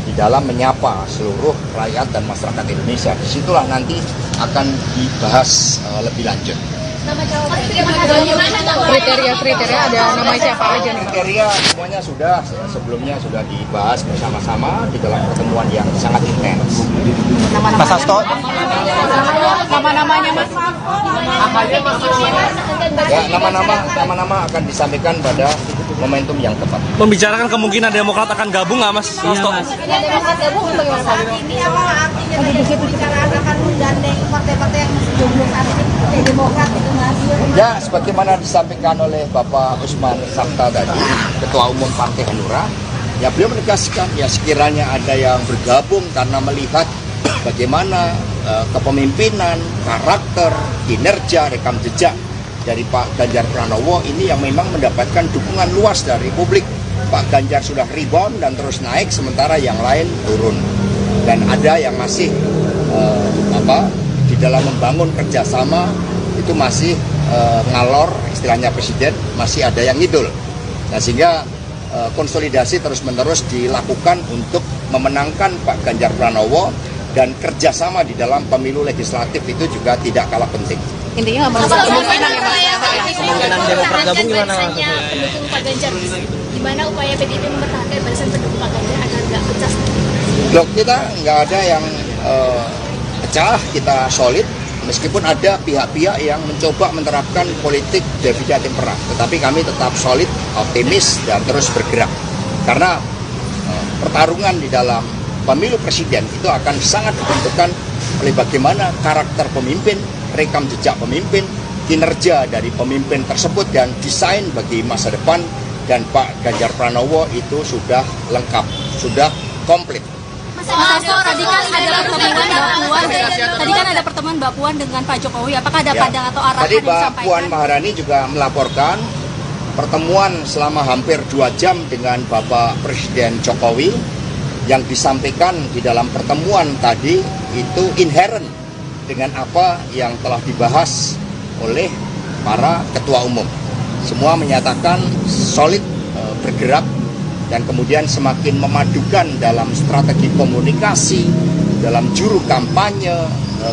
di dalam menyapa seluruh rakyat dan masyarakat Indonesia. Disitulah nanti akan dibahas lebih lanjut. Kriteria ada nama siapa aja nih? Kriteria semuanya sudah sebelumnya sudah dibahas bersama-sama di dalam pertemuan yang sangat intens. Mas Hasto, Nama-namanya Mas? Ya, nama-nama akan disampaikan pada momentum yang tepat. Membicarakan kemungkinan Demokrat akan gabung nggak Mas Hasto? Demokrat gabung bagaimana saat ini apa artinya pembicaraan akan menggandeng partai-partai yang masih jomblo saat ini Demokrat gitu Mas? Ya, sebagaimana disampaikan oleh Bapak Usman Sabta tadi, Ketua Umum Partai Hanura, ya beliau menegaskan ya sekiranya ada yang bergabung karena melihat bagaimana kepemimpinan, karakter, kinerja, rekam jejak dari Pak Ganjar Pranowo ini yang memang mendapatkan dukungan luas dari publik. Pak Ganjar sudah rebound dan terus naik, sementara yang lain turun. Dan ada yang masih di dalam membangun kerjasama itu masih ngalor, istilahnya presiden, masih ada yang ngidul. Nah, sehingga konsolidasi terus-menerus dilakukan untuk memenangkan Pak Ganjar Pranowo, dan kerjasama di dalam pemilu legislatif itu juga tidak kalah penting. Intinya nggak mau kemungkinan Demokrat gabung gimana? Pendukung Pak Ganjar, gimana upaya PDIP mempertahankan barisan pendukung Pak Ganjar agar nggak pecah? Loh, kita nggak ada yang pecah, kita solid. Meskipun ada pihak-pihak yang mencoba menerapkan politik divide et impera, tetapi kami tetap solid, optimis, dan terus bergerak. Karena pertarungan di dalam pemilu presiden itu akan sangat ditentukan oleh bagaimana karakter pemimpin, rekam jejak pemimpin, kinerja dari pemimpin tersebut, dan desain bagi masa depan. Dan Pak Ganjar Pranowo itu sudah lengkap, sudah komplit. Mas Hasto, tadi kan ada pertemuan Mbak Puan, pertemuan Mbak Puan dengan Pak Jokowi. Apakah ada pandangan atau arahan Tadi yang Mbak disampaikan? Puan Maharani juga melaporkan pertemuan selama hampir 2 jam dengan Bapak Presiden Jokowi. Yang disampaikan di dalam pertemuan tadi itu inherent dengan apa yang telah dibahas oleh para ketua umum. Semua menyatakan solid bergerak dan kemudian semakin memadukan dalam strategi komunikasi, dalam juru kampanye,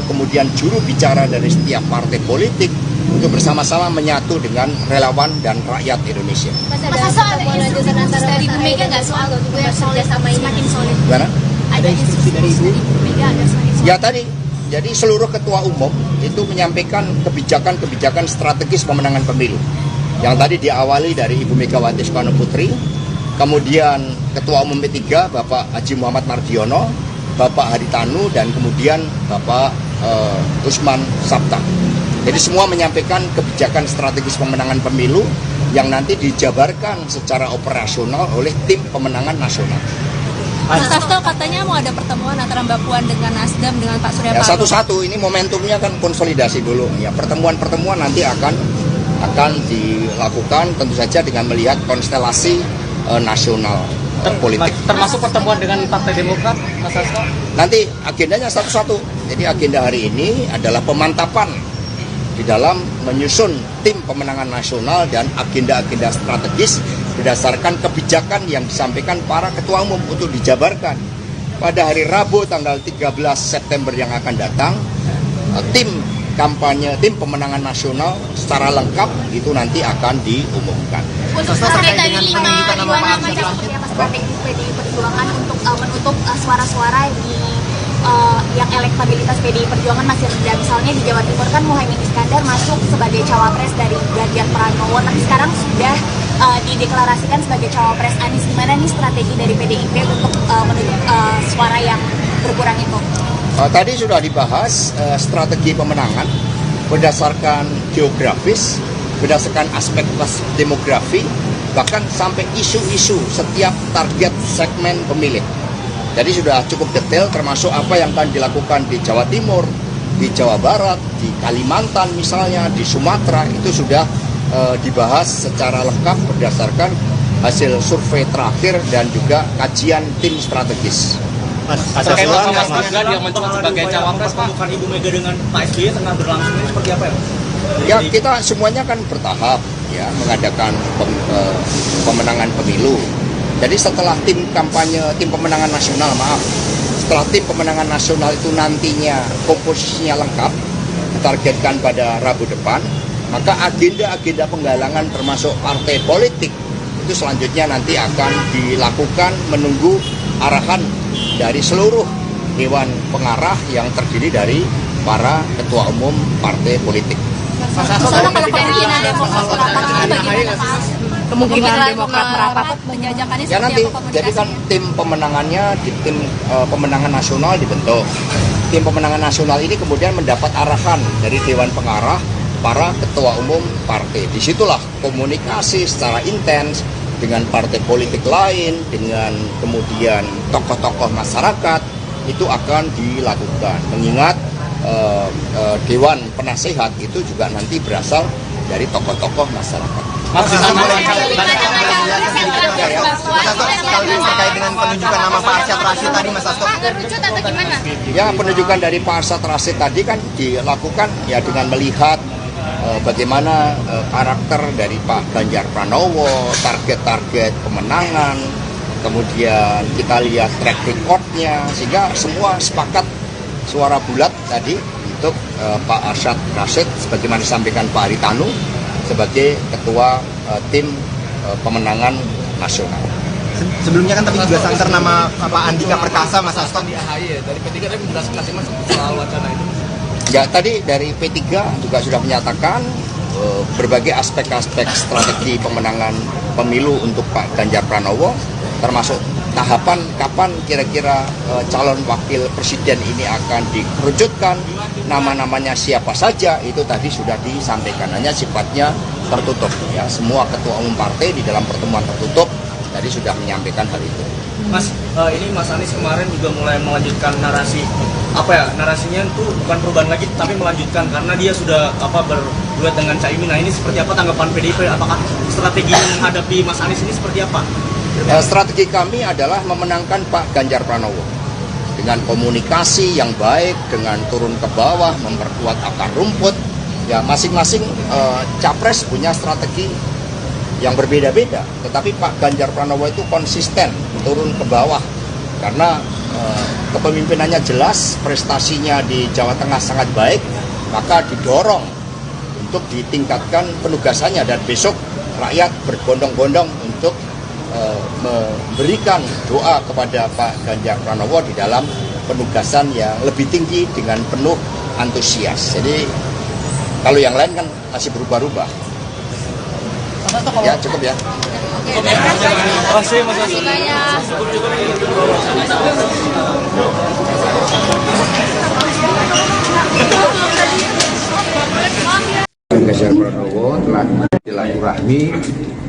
kemudian juru bicara dari setiap partai politik untuk bersama-sama menyatu dengan relawan dan rakyat Indonesia. Mas Hasto, ada instruksi khusus dari Bu Mega nggak soal yang solid, semakin solid? Gimana? Ada instruksi dari Bu Mega agar semakin solid? Ya tadi, jadi seluruh ketua umum itu menyampaikan kebijakan-kebijakan strategis pemenangan pemilu. Yang tadi diawali dari Ibu Megawati Soekarno Putri, kemudian Ketua Umum P3 Bapak Haji Muhammad Mardiono, Bapak Haritanu, dan kemudian Bapak Usman Sabta. Jadi semua menyampaikan kebijakan strategis pemenangan pemilu yang nanti dijabarkan secara operasional oleh tim pemenangan nasional. Mas Hasto katanya mau ada pertemuan antara Mbak Puan dengan Nasdem dengan Pak Surya Paloh. Ya, satu-satu, ini momentumnya kan konsolidasi dulu. Ya, pertemuan-pertemuan nanti akan dilakukan tentu saja dengan melihat konstelasi nasional politik. Termasuk pertemuan dengan Partai Demokrat, Mas Hasto? Nanti agendanya satu-satu. Jadi agenda hari ini adalah pemantapan di dalam menyusun tim pemenangan nasional dan agenda-agenda strategis berdasarkan kebijakan yang disampaikan para ketua umum untuk dijabarkan. Pada hari Rabu tanggal 13 September yang akan datang, tim pemenangan nasional secara lengkap itu nanti akan diumumkan. Untuk terkait dengan penunjukan nama strategi PDI Perjuangan untuk menutup suara-suara di yang elektabilitas PDI Perjuangan masih rendah. Misalnya di Jawa Timur kan Muhaimin Iskandar masuk sebagai cawapres dari Ganjar Pranowo, tapi sekarang sudah dideklarasikan sebagai cawapres Anies. Gimana nih strategi dari PDIP untuk menutup suara yang berkurang itu? Tadi sudah dibahas strategi pemenangan berdasarkan geografis, berdasarkan aspek demografi, bahkan sampai isu-isu setiap target segmen pemilih. Jadi sudah cukup detail termasuk apa yang akan dilakukan di Jawa Timur, di Jawa Barat, di Kalimantan misalnya, di Sumatera, itu sudah dibahas secara lengkap berdasarkan hasil survei terakhir dan juga kajian tim strategis. Terkait dengan Mas Gibran yang mencuat sebagai cawapres, pembukaan Ibu Mega dengan Pak SBY tengah berlangsung ini seperti apa ya? Ya, kita semuanya kan bertahap ya mengadakan pemenangan pemilu. Jadi setelah tim pemenangan nasional, setelah tim pemenangan nasional itu nantinya komposisinya lengkap, ditargetkan pada Rabu depan, maka agenda-agenda penggalangan termasuk partai politik itu selanjutnya nanti akan dilakukan menunggu arahan dari seluruh Dewan Pengarah yang terdiri dari para ketua umum partai politik. Kemungkinan Demokrat merapat penjajakannya Ya nanti, jadi kan tim pemenangannya di tim pemenangan nasional dibentuk. Tim pemenangan nasional ini kemudian mendapat arahan dari Dewan Pengarah para ketua umum partai. Disitulah komunikasi secara intens dengan partai politik lain, dengan kemudian tokoh-tokoh masyarakat itu akan dilakukan. Mengingat Dewan Penasehat itu juga nanti berasal dari tokoh-tokoh masyarakat. Terkait dengan penunjukan nama Pak Arsyad Rashid tadi, Mas Hasto. Kerucut atau gimana? Ya, penunjukan dari Pak Arsyad Rashid tadi kan dilakukan ya dengan melihat bagaimana karakter dari Pak Ganjar Pranowo, target-target kemenangan, kemudian kita lihat track record-nya, sehingga semua sepakat suara bulat tadi untuk Pak Arsyad Rashid sebagaimana disampaikan Pak Haritanu sebagai ketua tim pemenangan nasional. Sebelumnya kan tapi juga santer nama Pak Andika Perkasa, Mas Hasto. Di AHY dari P3 tadi menjelaskan sih Mas soal wacana itu. Ya, tadi dari P3 juga sudah menyatakan berbagai aspek-aspek strategi pemenangan pemilu untuk Pak Ganjar Pranowo, termasuk tahapan kapan kira-kira calon wakil presiden ini akan dikerucutkan, nama-namanya siapa saja, itu tadi sudah disampaikan, hanya sifatnya tertutup. Ya, semua ketua umum partai di dalam pertemuan tertutup tadi sudah menyampaikan hal itu. Mas, ini Mas Anies kemarin juga mulai melanjutkan narasi, narasinya itu bukan perubahan lagi, tapi melanjutkan karena dia sudah berduet dengan Caimin. Nah, ini seperti apa tanggapan PDIP? Apakah strategi menghadapi Mas Anies ini seperti apa? Strategi kami adalah memenangkan Pak Ganjar Pranowo dengan komunikasi yang baik, dengan turun ke bawah, memperkuat akar rumput. Ya, masing-masing capres punya strategi yang berbeda-beda, tetapi Pak Ganjar Pranowo itu konsisten turun ke bawah karena kepemimpinannya jelas, prestasinya di Jawa Tengah sangat baik, maka didorong untuk ditingkatkan penugasannya dan besok rakyat berbondong-bondong untuk memberikan doa kepada Pak Ganjar Pranowo di dalam penugasan yang lebih tinggi dengan penuh antusias. Jadi kalau yang lain kan masih berubah-ubah. Ya cukup ya. Terima kasih Mas Hasan. Ganjar Pranowo telah silaturahmi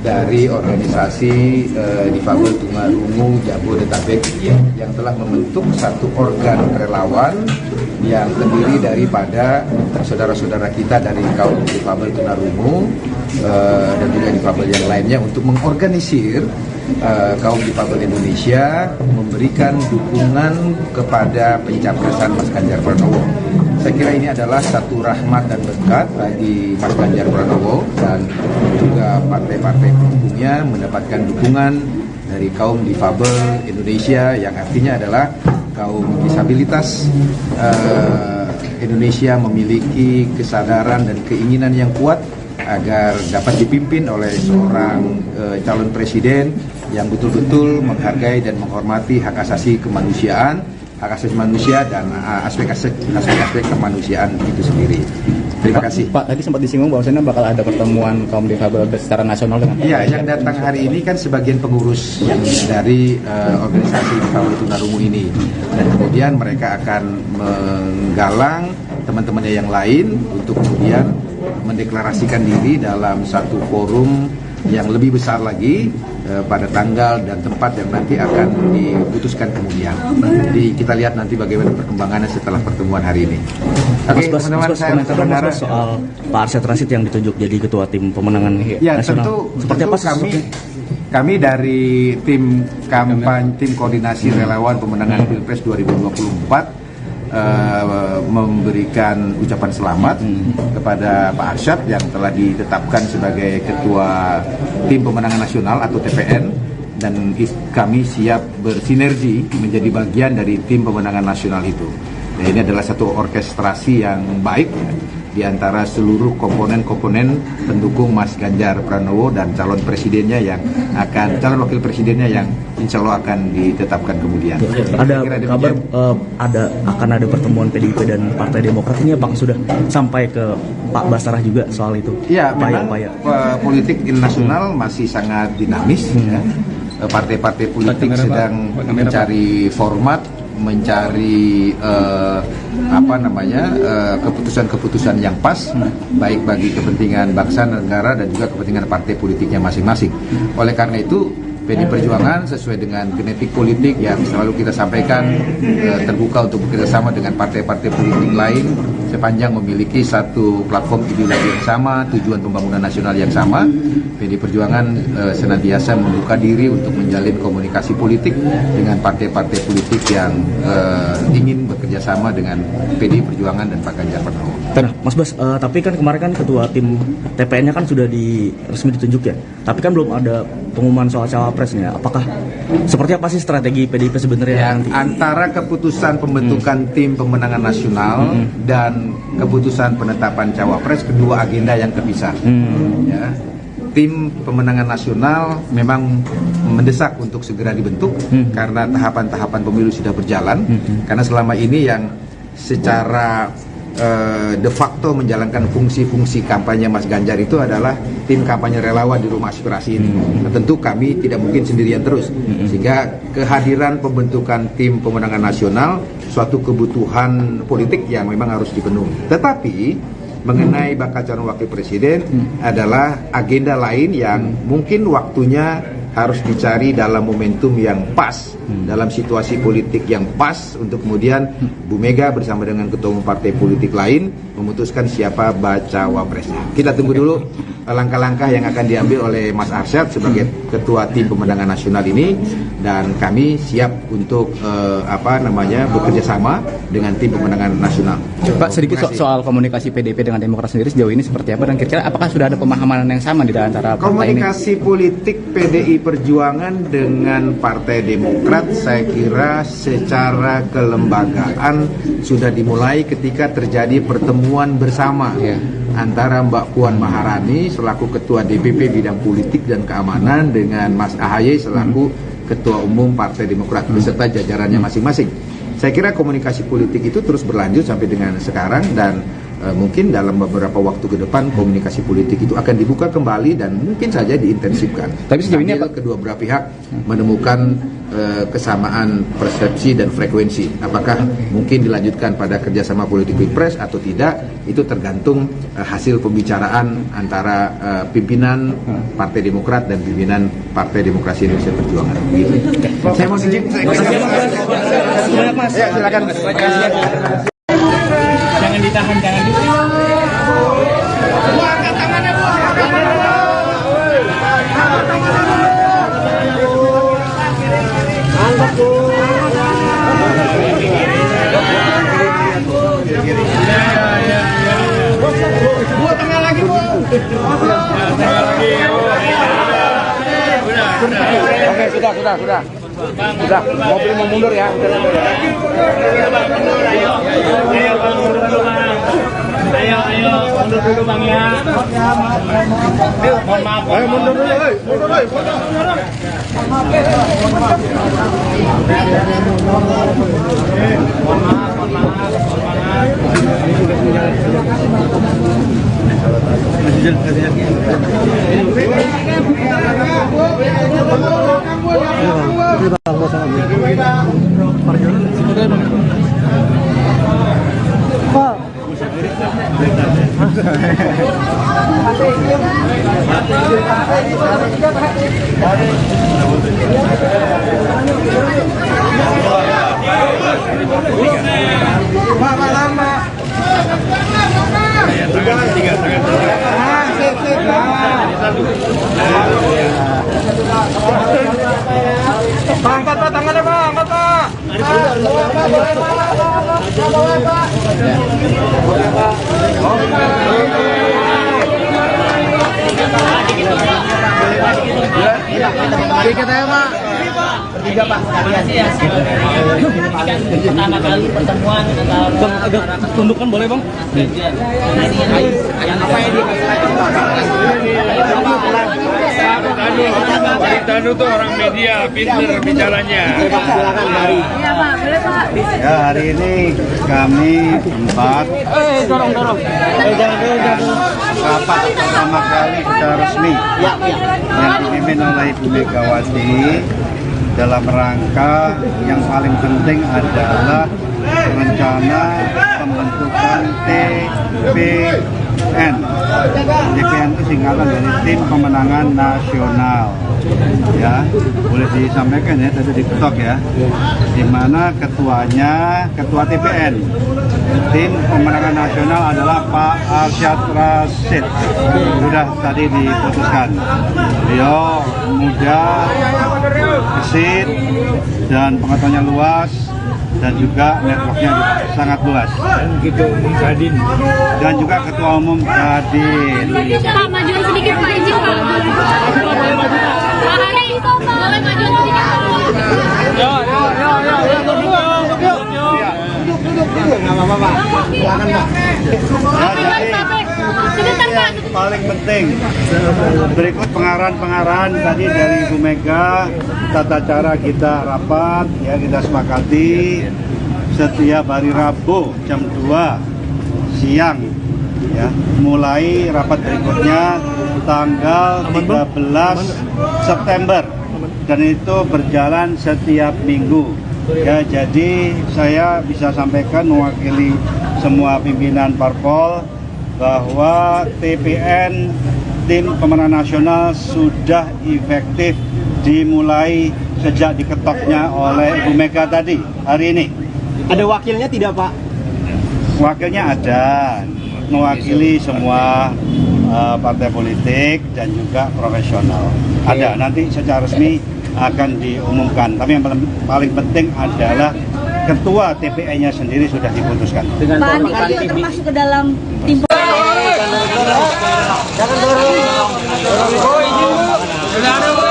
dari organisasi difabel tunarungu Jabodetabek yang telah membentuk satu organ relawan yang terdiri daripada saudara-saudara kita dari kaum difabel tunarungu dan juga difabel yang lainnya untuk mengorganisir kaum difabel Indonesia memberikan dukungan kepada pencapresan Mas Ganjar Pranowo. Saya kira ini adalah satu rahmat dan berkat bagi Mas Ganjar Pranowo dan juga partai-partai pendukungnya mendapatkan dukungan dari kaum difabel Indonesia yang artinya adalah kaum disabilitas Indonesia memiliki kesadaran dan keinginan yang kuat agar dapat dipimpin oleh seorang calon presiden yang betul-betul menghargai dan menghormati hak asasi kemanusiaan, hak asasi manusia dan aspek-aspek kemanusiaan itu sendiri. Terima kasih. Pak, tadi sempat disinggung bahwasanya bakal ada pertemuan kaum difabel secara nasional dengan. Iya, yang datang hari ini kan sebagian pengurus dari organisasi difabel tunarungu ini, dan kemudian mereka akan menggalang teman-temannya yang lain untuk kemudian mendeklarasikan diri dalam satu forum yang lebih besar lagi pada tanggal dan tempat yang nanti akan diputuskan kemudian. Jadi kita lihat nanti bagaimana perkembangannya setelah pertemuan hari ini. Oke, teman-teman, saya berharap soal Pak Arsyad Rashid yang ditunjuk jadi ketua tim pemenangan nasional. Seperti apa kami dari tim kampanye, tim koordinasi relawan pemenangan Pilpres 2024 memberikan ucapan selamat kepada Pak Arsyad yang telah ditetapkan sebagai ketua tim pemenangan nasional atau TPN, dan kami siap bersinergi menjadi bagian dari tim pemenangan nasional itu. Dan ini adalah satu orkestrasi yang baik di antara seluruh komponen-komponen pendukung Mas Ganjar Pranowo dan calon presidennya yang calon wakil presidennya yang insya Allah akan ditetapkan kemudian. Ada kabar akan ada pertemuan PDIP dan Partai Demokrat, ini apakah sudah sampai ke Pak Basarah juga soal itu? Ya, memang politik nasional masih sangat dinamis. Ya. Partai-partai politik sedang mencari format, mencari keputusan-keputusan yang pas, baik bagi kepentingan bangsa, negara, dan juga kepentingan partai politiknya masing-masing. Oleh karena itu, PD Perjuangan sesuai dengan genetik politik yang selalu kita sampaikan, terbuka untuk bekerjasama dengan partai-partai politik lain sepanjang memiliki satu platform ideologi yang sama, tujuan pembangunan nasional yang sama. PD Perjuangan senantiasa membuka diri untuk menjalin komunikasi politik dengan partai-partai politik yang ingin bekerjasama dengan PD Perjuangan dan Pak Ganjar Pranowo. Mas Bas, tapi kan kemarin kan ketua tim TPN-nya kan sudah resmi ditunjuk ya, tapi kan belum ada pengumuman soal cawapresnya. Apakah seperti apa sih strategi PDIP sebenarnya ya, nanti? Antara keputusan pembentukan tim pemenangan nasional dan keputusan penetapan cawapres, kedua agenda yang terpisah. Ya. Tim pemenangan nasional memang mendesak untuk segera dibentuk karena tahapan-tahapan pemilu sudah berjalan. Karena selama ini yang secara de facto menjalankan fungsi-fungsi kampanye Mas Ganjar itu adalah tim kampanye relawan di rumah aspirasi ini. Nah, tentu kami tidak mungkin sendirian terus, sehingga kehadiran pembentukan tim pemenangan nasional suatu kebutuhan politik yang memang harus dipenuhi. Tetapi mengenai bakal calon wakil presiden adalah agenda lain yang mungkin waktunya harus dicari dalam momentum yang pas, dalam situasi politik yang pas, untuk kemudian Bu Mega bersama dengan ketua umum partai politik lain memutuskan siapa bacawa presnya. Kita tunggu dulu langkah-langkah yang akan diambil oleh Mas Arsyad sebagai ketua tim pemenangan nasional ini, dan kami siap untuk bekerja sama dengan tim pemenangan nasional. Pak, sedikit soal komunikasi PDIP dengan Demokrat sendiri sejauh ini seperti apa, dan kira-kira apakah sudah ada pemahaman yang sama di antara partai ini? Komunikasi politik PDI Perjuangan dengan Partai Demokrat saya kira secara kelembagaan sudah dimulai ketika terjadi pertemuan bersama antara Mbak Puan Maharani selaku Ketua DPP Bidang Politik dan Keamanan dengan Mas AHY selaku Ketua Umum Partai Demokrat beserta jajarannya masing-masing. Saya kira komunikasi politik itu terus berlanjut sampai dengan sekarang dan mungkin dalam beberapa waktu ke depan komunikasi politik itu akan dibuka kembali dan mungkin saja diintensifkan. Tapi sejauh ini kedua belah pihak menemukan kesamaan persepsi dan frekuensi. Apakah mungkin dilanjutkan pada kerjasama politik pilpres atau tidak, itu tergantung hasil pembicaraan antara pimpinan Partai Demokrat dan pimpinan Partai Demokrasi Indonesia Perjuangan. Gitu. Saya mau izin. Ya, silakan. Jangan ditahan, jangan ditahan. Angkat tangannya, Bu. Angkat, Bu. Bu, tengah lagi, Bu. Tengah lagi, Bu. Oke, sudah. Sudah, mobil mau mundur ya. Ayo, mundur dulu Bang ya. Mohon maaf. Ayo mundur dulu, Angkat Pak, tangannya Pak, angkat Pak. Dikit aja Pak. Bertiga Pak, sekalian. Pertama kali pertemuan antara Bang, agak tundukkan boleh Bang? yang apa yang Pak Tanu tuh orang media, pinter bicaranya. Silakan Mari. Iya Pak, boleh Pak. Ya, hari ini kami empat Dorong. Jangan. rapat pertama kali secara resmi yang dipimpin oleh Ibu Megawati dalam rangka yang paling penting adalah rencana pembentukan TPN. TPN itu singkatan dari Tim Pemenangan Nasional. Ya, boleh disampaikan ya, tadi diketok ya, di mana ketuanya ketua TPN Tim Pemenangan Nasional adalah Pak Arsyad Rashid. Sudah tadi diputuskan, beliau muda, gesit, dan pengetahuannya luas, dan juga networknya sangat luas. Dan juga ketua umum Kadin. Pak, majuan sedikit Pak, izin Pak. Pak Hari, boleh majuan sedikit Pak. Nggak apa-apa Pak, silakan Pak. Paling penting, berikut pengarahan tadi dari Ibu Mega, tata cara kita rapat, ya kita sepakati setiap hari Rabu jam 2 siang, ya mulai rapat berikutnya tanggal 13 September dan itu berjalan setiap minggu. Ya, jadi saya bisa sampaikan mewakili semua pimpinan parpol bahwa TPN Tim Pemenangan Nasional sudah efektif dimulai sejak diketoknya oleh Ibu Mega tadi hari ini. Ada wakilnya tidak Pak? Wakilnya ada, mewakili semua partai politik dan juga profesional. Ada, nanti secara resmi akan diumumkan. Tapi yang paling penting adalah ketua TPN-nya sendiri sudah diputuskan. Pak Andi akan masuk ke dalam tim. Jangan dorong. Oh, izin dulu. Sudah ada Bu.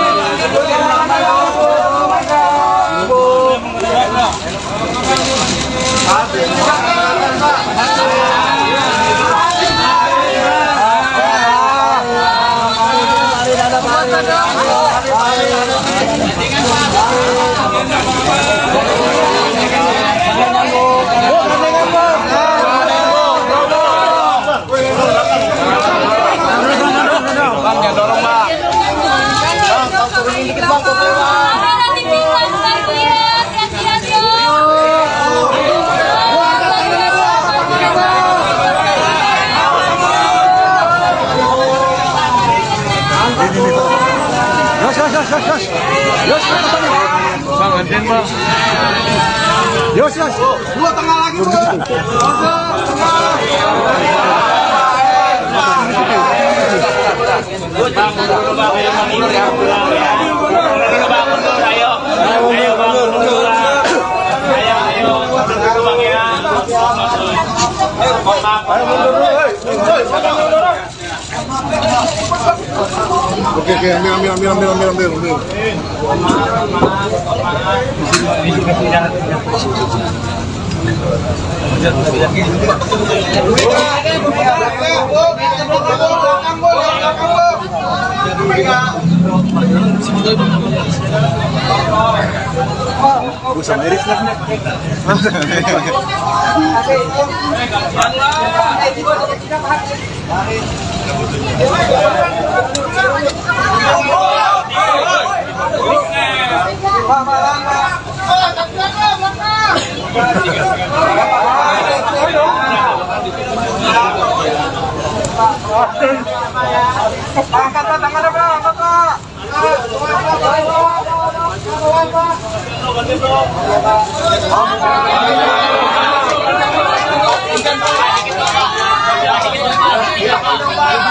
Bang, anten bang. Yos, dua tengah lagi bro. Bang, mundur bang, ayo bang, mundur ya, pulang ya. Mundur bang, mundur, ayo. Ayo bang, mundur bang. Ayo, mundur bang ya. Maaf. Ayo mundur dulu, Oke, ambil. Sama Iris lah. Angkat tangannya bro, angkat Pak.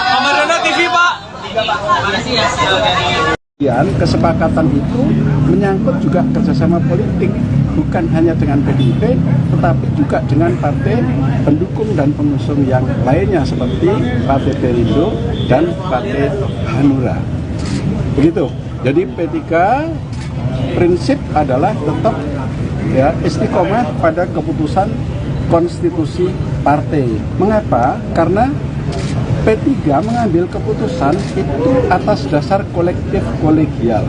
Kamarana TV Pak. Kesepakatan itu menyangkut juga kerjasama politik, bukan hanya dengan PDIP, tetapi juga dengan partai pendukung dan pengusung yang lainnya seperti Partai Perindo dan Partai Hanura. Begitu. Jadi P3 prinsip adalah tetap ya istiqomah pada keputusan konstitusi partai. Mengapa? Karena P3 mengambil keputusan itu atas dasar kolektif kolegial.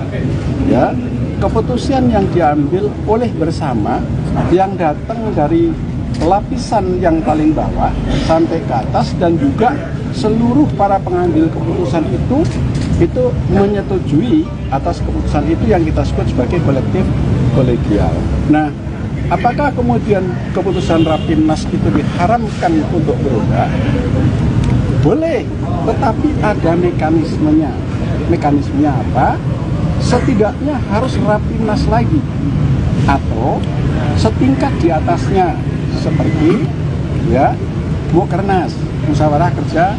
Ya, keputusan yang diambil oleh bersama yang datang dari lapisan yang paling bawah sampai ke atas dan juga seluruh para pengambil keputusan itu menyetujui atas keputusan itu yang kita sebut sebagai kolektif kolegial. Nah, apakah kemudian keputusan Rapimnas itu diharamkan untuk berubah? Boleh, tetapi ada mekanismenya. Mekanismenya apa? Setidaknya harus Rapimnas lagi atau setingkat di atasnya seperti ya Mukernas, Musyawarah Kerja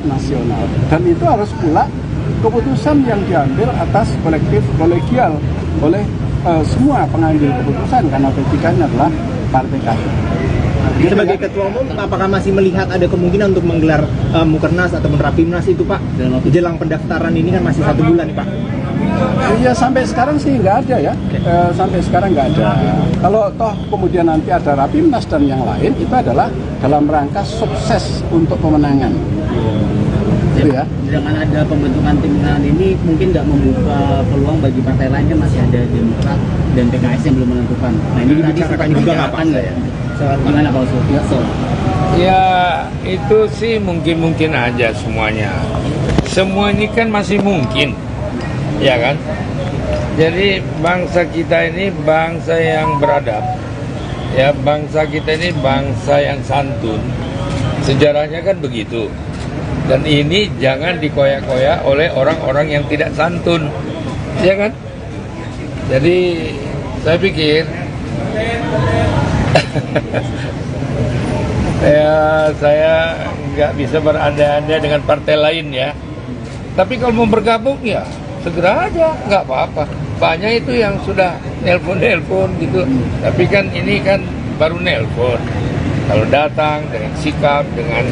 Nasional. Dan itu harus pula keputusan yang diambil atas kolektif kolegial oleh semua pengambil keputusan karena P3 adalah partai kader. Sebagai ketua umum, apakah masih melihat ada kemungkinan untuk menggelar Mukernas ataupun Rapimnas itu Pak? Jelang pendaftaran ini kan masih 1 bulan Pak. Iya, sampai sekarang sih nggak ada ya. Sampai sekarang nggak ada. Kalau toh kemudian nanti ada Rapimnas dan yang lain, itu adalah dalam rangka sukses untuk pemenangan. Gitu ya. Dengan ada pembentukan tim pemenangan ini mungkin nggak membuka peluang bagi partai lain, kan masih ada Demokrat dan PKS yang belum menentukan. Nah ini tadi sempat dibicarakan nggak ya? Gimana Pak Oso? Ya itu sih mungkin aja semuanya. Semua ini kan masih mungkin, ya kan? Jadi bangsa kita ini bangsa yang beradab, ya bangsa kita ini bangsa yang santun. Sejarahnya kan begitu. Dan ini jangan dikoyak-koyak oleh orang-orang yang tidak santun, ya kan? Jadi saya pikir ya saya nggak bisa berandai-andai dengan partai lain ya. Tapi kalau mau bergabung ya segera aja, nggak apa-apa. Banyak itu yang sudah nelpon gitu. Tapi kan ini kan baru nelpon. Kalau datang dengan sikap, dengan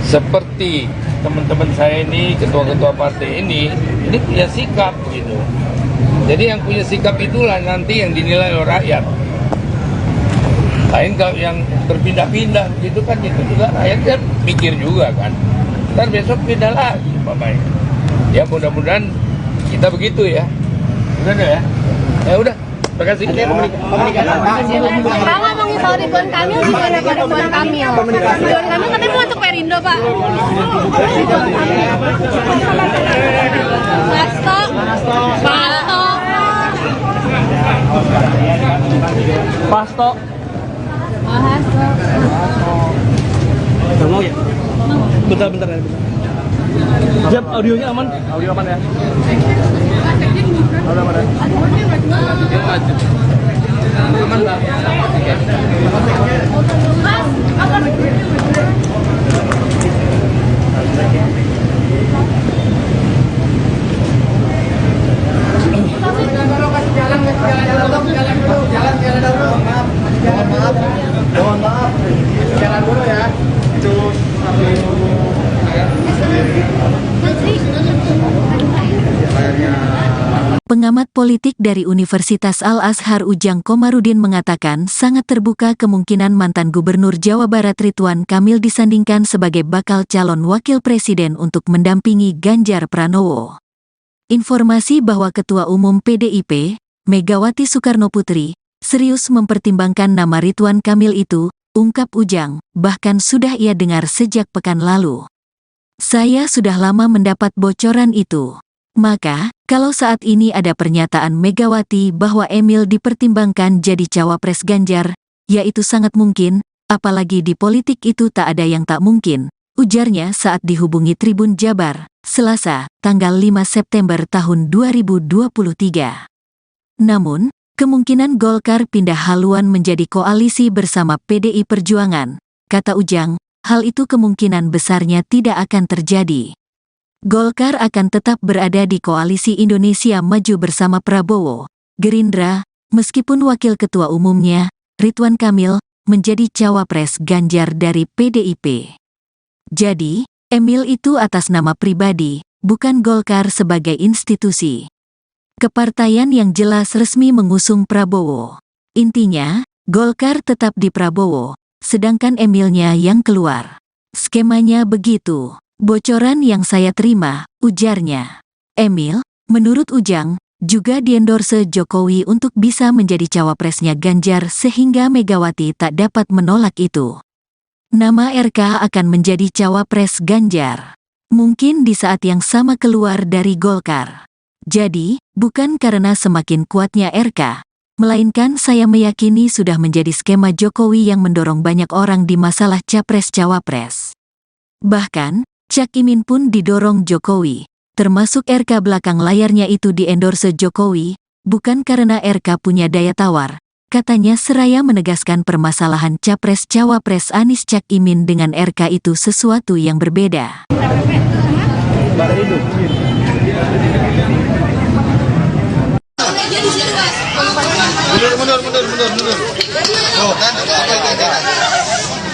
seperti teman-teman saya ini, ketua-ketua partai ini punya sikap gitu. Jadi yang punya sikap itulah nanti yang dinilai oleh rakyat. Lain kalau yang berpindah-pindah gitu kan, itu juga rakyat kan mikir juga kan. Ntar besok pindah lagi umpamanya. Ya mudah-mudahan kita begitu ya. Udah ya. Ya udah. Terima kasih. Pak ngomongin soal Ridwan Kamil, gimana Pak Ridwan Kamil? Ridwan Kamil katanya mau masuk Perindo Pak. Pasto. Gak mau ya? Bentar ya. Jam audionya aman? Audio aman ya? Mohon maaf, jalan dulu ya. Itu Pengamat politik dari Universitas Al-Azhar Ujang Komarudin mengatakan sangat terbuka kemungkinan mantan Gubernur Jawa Barat Ridwan Kamil disandingkan sebagai bakal calon wakil presiden untuk mendampingi Ganjar Pranowo. Informasi bahwa Ketua Umum PDIP, Megawati Soekarnoputri, serius mempertimbangkan nama Ridwan Kamil itu, ungkap Ujang, bahkan sudah ia dengar sejak pekan lalu. Saya sudah lama mendapat bocoran itu. Maka, kalau saat ini ada pernyataan Megawati bahwa Emil dipertimbangkan jadi cawapres Ganjar, ya itu sangat mungkin, apalagi di politik itu tak ada yang tak mungkin, ujarnya saat dihubungi Tribun Jabar, Selasa, tanggal 5 September tahun 2023. Namun, kemungkinan Golkar pindah haluan menjadi koalisi bersama PDI Perjuangan, kata Ujang, hal itu kemungkinan besarnya tidak akan terjadi. Golkar akan tetap berada di koalisi Indonesia Maju bersama Prabowo, Gerindra, meskipun wakil ketua umumnya, Ridwan Kamil, menjadi cawapres Ganjar dari PDIP. Jadi, Emil itu atas nama pribadi, bukan Golkar sebagai institusi. Kepartaian yang jelas resmi mengusung Prabowo. Intinya, Golkar tetap di Prabowo, sedangkan Emilnya yang keluar. Skemanya begitu. Bocoran yang saya terima, ujarnya. Emil, menurut Ujang, juga diendorse Jokowi untuk bisa menjadi cawapresnya Ganjar sehingga Megawati tak dapat menolak itu. Nama RK akan menjadi cawapres Ganjar. Mungkin di saat yang sama keluar dari Golkar. Jadi, bukan karena semakin kuatnya RK, melainkan saya meyakini sudah menjadi skema Jokowi yang mendorong banyak orang di masalah capres-cawapres. Bahkan, Cak Imin pun didorong Jokowi, termasuk RK belakang layarnya itu diendorse Jokowi, bukan karena RK punya daya tawar, katanya seraya menegaskan permasalahan capres-cawapres Anies Cak Imin dengan RK itu sesuatu yang berbeda. Mundur. Oh kan, apa itu jangan.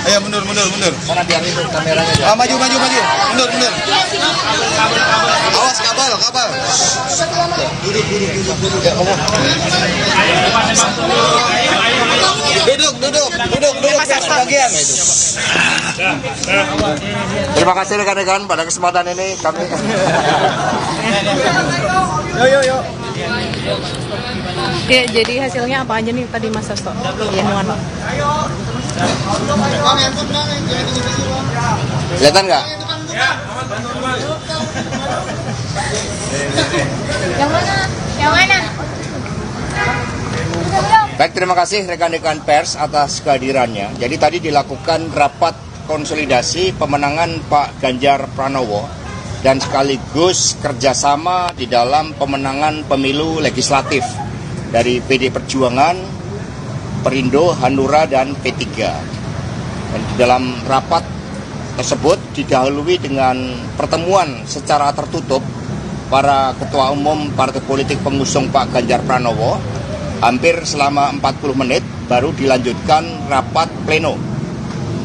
Ayo mundur. Karena biar itu kameranya. Maju. Mundur. Awas kabel. Duduk. Ya, Duduk bagian itu. Terima kasih rekan-rekan pada kesempatan ini kami. Yo. Ya, jadi hasilnya apa aja nih tadi Mas Sasto? Ya, mohon. Kelihatan nggak? Yang mana? Baik, terima kasih rekan-rekan pers atas kehadirannya. Jadi tadi dilakukan rapat konsolidasi pemenangan Pak Ganjar Pranowo dan sekaligus kerjasama di dalam pemenangan pemilu legislatif dari PD Perjuangan, Perindo, Hanura, dan P3. Dan di dalam rapat tersebut didahului dengan pertemuan secara tertutup para ketua umum partai politik pengusung Pak Ganjar Pranowo. Hampir selama 40 menit baru dilanjutkan rapat pleno.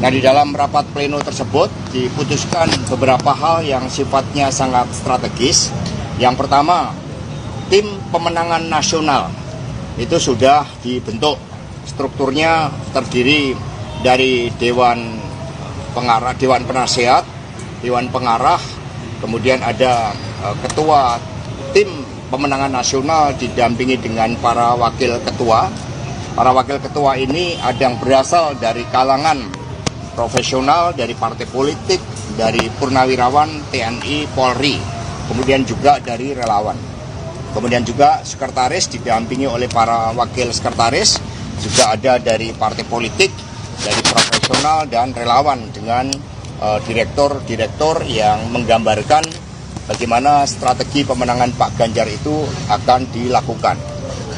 Nah, di dalam rapat pleno tersebut diputuskan beberapa hal yang sifatnya sangat strategis. Yang pertama, tim pemenangan nasional itu sudah dibentuk. Strukturnya terdiri dari Dewan Pengarah, Dewan Penasehat, Dewan Pengarah, kemudian ada ketua tim pemenangan nasional didampingi dengan para wakil ketua. Para wakil ketua ini ada yang berasal dari kalangan profesional, dari partai politik, dari purnawirawan, TNI, Polri, kemudian juga dari relawan. Kemudian juga sekretaris didampingi oleh para wakil sekretaris, juga ada dari partai politik, dari profesional dan relawan dengan direktur-direktur yang menggambarkan bagaimana strategi pemenangan Pak Ganjar itu akan dilakukan.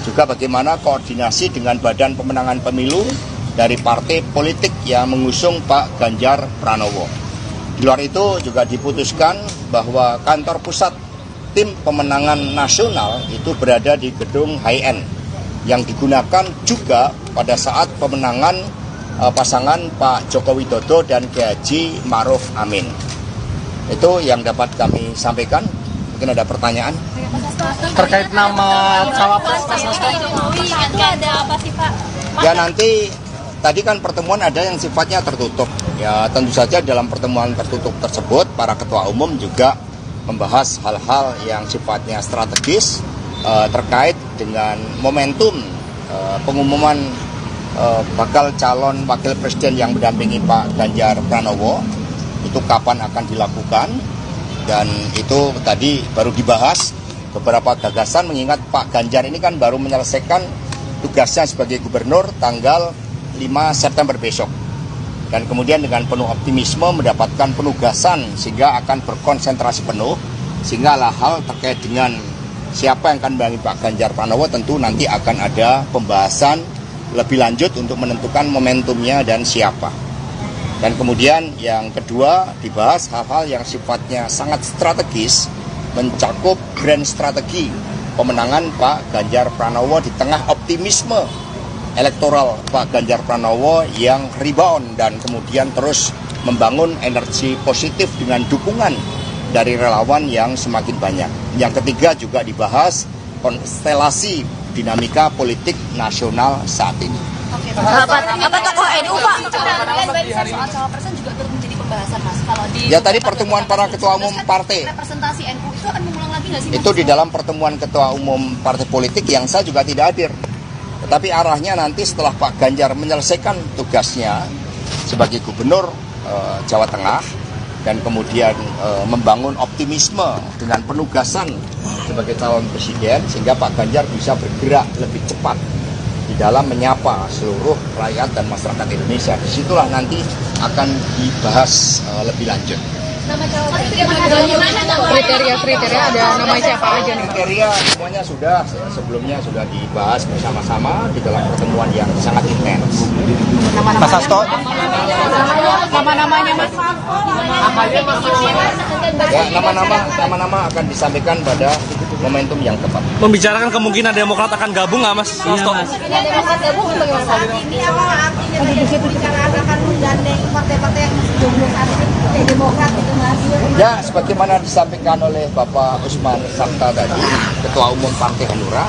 Juga bagaimana koordinasi dengan Badan Pemenangan Pemilu dari partai politik yang mengusung Pak Ganjar Pranowo. Di luar itu juga diputuskan bahwa kantor pusat tim pemenangan nasional itu berada di gedung High-End yang digunakan juga pada saat pemenangan pasangan Pak Joko Widodo dan Kiai Haji Ma'ruf Amin. Itu yang dapat kami sampaikan. Mungkin ada pertanyaan terkait nama cawapres Mas Hasto. Ada apa sih Pak? Ya nanti tadi kan pertemuan ada yang sifatnya tertutup. Ya tentu saja dalam pertemuan tertutup tersebut para ketua umum juga membahas hal-hal yang sifatnya strategis terkait dengan momentum pengumuman bakal calon wakil presiden yang mendampingi Pak Ganjar Pranowo. Itu kapan akan dilakukan, dan itu tadi baru dibahas beberapa gagasan, mengingat Pak Ganjar ini kan baru menyelesaikan tugasnya sebagai gubernur tanggal 5 September besok, dan kemudian dengan penuh optimisme mendapatkan penugasan sehingga akan berkonsentrasi penuh, sehingga hal terkait dengan siapa yang akan mendampingi Pak Ganjar Pranowo tentu nanti akan ada pembahasan lebih lanjut untuk menentukan momentumnya dan siapa. Dan kemudian yang kedua dibahas hal-hal yang sifatnya sangat strategis, mencakup grand strategi pemenangan Pak Ganjar Pranowo di tengah optimisme elektoral Pak Ganjar Pranowo yang rebound dan kemudian terus membangun energi positif dengan dukungan dari relawan yang semakin banyak. Yang ketiga juga dibahas konstelasi dinamika politik nasional saat ini. Apa tokoh NU Pak? Soal cawapresan juga turut menjadi pembahasan Mas. Kalau di Ya tadi pertemuan para ketua umum partai. Representasi NU itu akan mengulang lagi nggak sih? Itu di dalam pertemuan ketua umum partai politik yang saya juga tidak hadir. Tetapi arahnya nanti setelah Pak Ganjar menyelesaikan tugasnya sebagai gubernur Jawa Tengah dan kemudian membangun optimisme dengan penugasan sebagai calon presiden, sehingga Pak Ganjar bisa bergerak lebih cepat di dalam menyapa seluruh rakyat dan masyarakat Indonesia. Disitulah nanti akan dibahas lebih lanjut. Kriteria ada nama siapa aja nih? Kriteria semuanya sudah sebelumnya sudah dibahas bersama-sama di dalam pertemuan yang sangat intens. Mas Hasto, Nama-namanya Mas. Ya, nama-nama akan disampaikan pada momentum yang tepat. Membicarakan kemungkinan Demokrat akan gabung nggak Mas Hasto? Demokrat gabung bagaimana? Saat ini apa artinya pembicaraan akan menggandeng partai-partai yang masih jomblo saat ini Demokrat gitu Mas? Ya, sebagaimana disampaikan oleh Bapak Usman Sabta tadi, Ketua Umum Partai Hanura,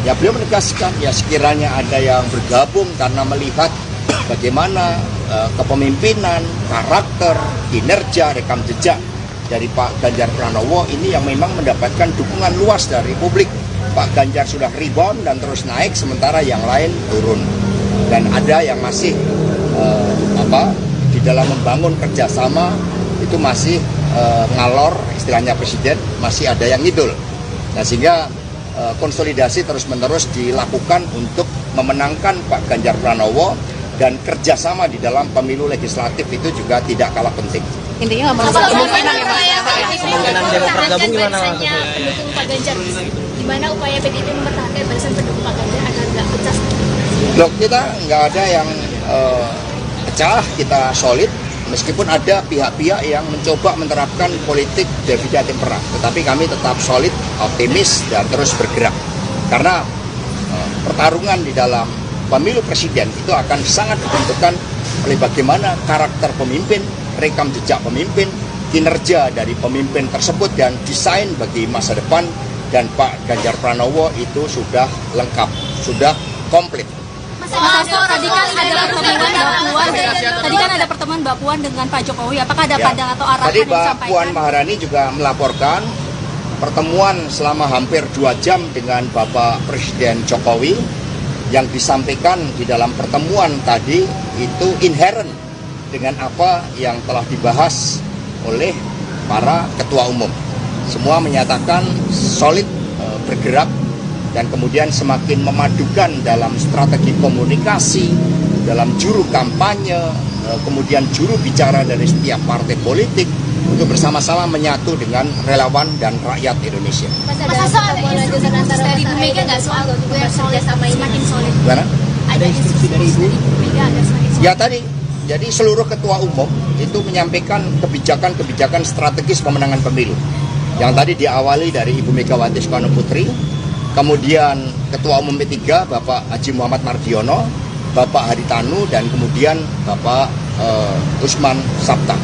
ya beliau menegaskan ya sekiranya ada yang bergabung karena melihat bagaimana kepemimpinan, karakter, kinerja, rekam jejak dari Pak Ganjar Pranowo ini yang memang mendapatkan dukungan luas dari publik. Pak Ganjar sudah rebound dan terus naik, sementara yang lain turun. Dan ada yang masih di dalam membangun kerjasama itu masih ngalor, istilahnya presiden, masih ada yang ngidul. Nah sehingga konsolidasi terus-menerus dilakukan untuk memenangkan Pak Ganjar Pranowo, dan kerjasama di dalam pemilu legislatif itu juga tidak kalah penting. Intinya nggak mau kemungkinan ya Mas. Kemungkinan Demokrat gabung gimana? Pendukung Pak Ganjar, gimana upaya PDIP mempertahankan barisan pendukung Pak Ganjar agar nggak pecah? Loh, kita nggak ada yang pecah, kita solid. Meskipun ada pihak-pihak yang mencoba menerapkan politik divide et impera, tetapi kami tetap solid, optimis, dan terus bergerak. Karena pertarungan di dalam pemilu presiden itu akan sangat ditentukan oleh bagaimana karakter pemimpin, rekam jejak pemimpin, kinerja dari pemimpin tersebut, dan desain bagi masa depan. Dan Pak Ganjar Pranowo itu sudah lengkap, sudah komplit. Mas Hasto, tadi kan ada pertemuan Mbak Puan dengan Pak Jokowi. Apakah ada pandangan atau arahan Tadi yang Mbak disampaikan? Puan Maharani juga melaporkan pertemuan selama hampir 2 jam dengan Bapak Presiden Jokowi. Yang disampaikan di dalam pertemuan tadi itu inherent dengan apa yang telah dibahas oleh para ketua umum. Semua menyatakan solid bergerak dan kemudian semakin memadukan dalam strategi komunikasi, dalam juru kampanye, kemudian juru bicara dari setiap partai politik untuk bersama-sama menyatu dengan relawan dan rakyat Indonesia. Mas Hasto, ada instruksi dari Bu Mega nggak soal kerjasama ini semakin solid? Gimana? Ada instruksi dari Bu Mega agar semakin solid? Ya tadi, jadi seluruh ketua umum itu menyampaikan kebijakan-kebijakan strategis pemenangan pemilu. Yang tadi diawali dari Ibu Megawati Soekarno Putri, kemudian Ketua Umum P3 Bapak Haji Muhammad Mardiono, Bapak Haritanu, dan kemudian Bapak Usman Sabta.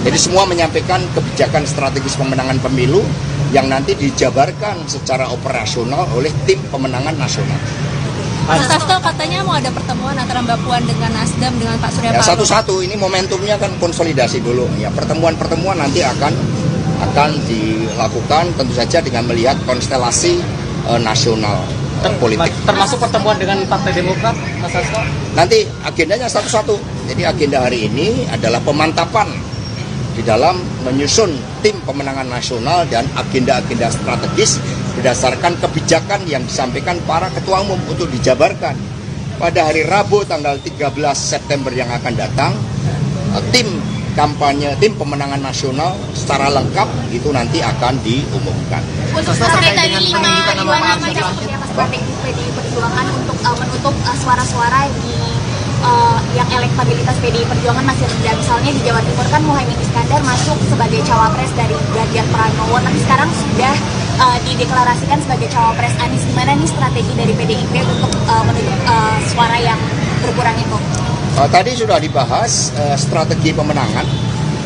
Jadi semua menyampaikan kebijakan strategis pemenangan pemilu yang nanti dijabarkan secara operasional oleh tim pemenangan nasional. Mas Hasto katanya mau ada pertemuan antara Mbak Puan dengan Nasdem dengan Pak Surya Paloh. Ya, satu-satu, ini momentumnya kan konsolidasi dulu. Ya, pertemuan-pertemuan nanti akan dilakukan tentu saja dengan melihat konstelasi nasional politik. Termasuk pertemuan dengan Partai Demokrat, Mas Hasto? Nanti agendanya satu-satu. Jadi agenda hari ini adalah pemantapan di dalam menyusun tim pemenangan nasional dan agenda-agenda strategis berdasarkan kebijakan yang disampaikan para ketua umum untuk dijabarkan. Pada hari Rabu tanggal 13 September yang akan datang, tim kampanye, tim pemenangan nasional secara lengkap itu nanti akan diumumkan. Terkait tadi 5 nama strategi PDI Perjuangan untuk menutup suara-suara yang elektabilitas PDI Perjuangan masih rendah. Misalnya di Jawa Timur kan Muhaimin Iskandar masuk sebagai cawapres dari Ganjar Pranowo, tapi sekarang sudah dideklarasikan sebagai cawapres Anies. Gimana nih strategi dari PDIP untuk menutup suara yang berkurang itu? Tadi sudah dibahas strategi pemenangan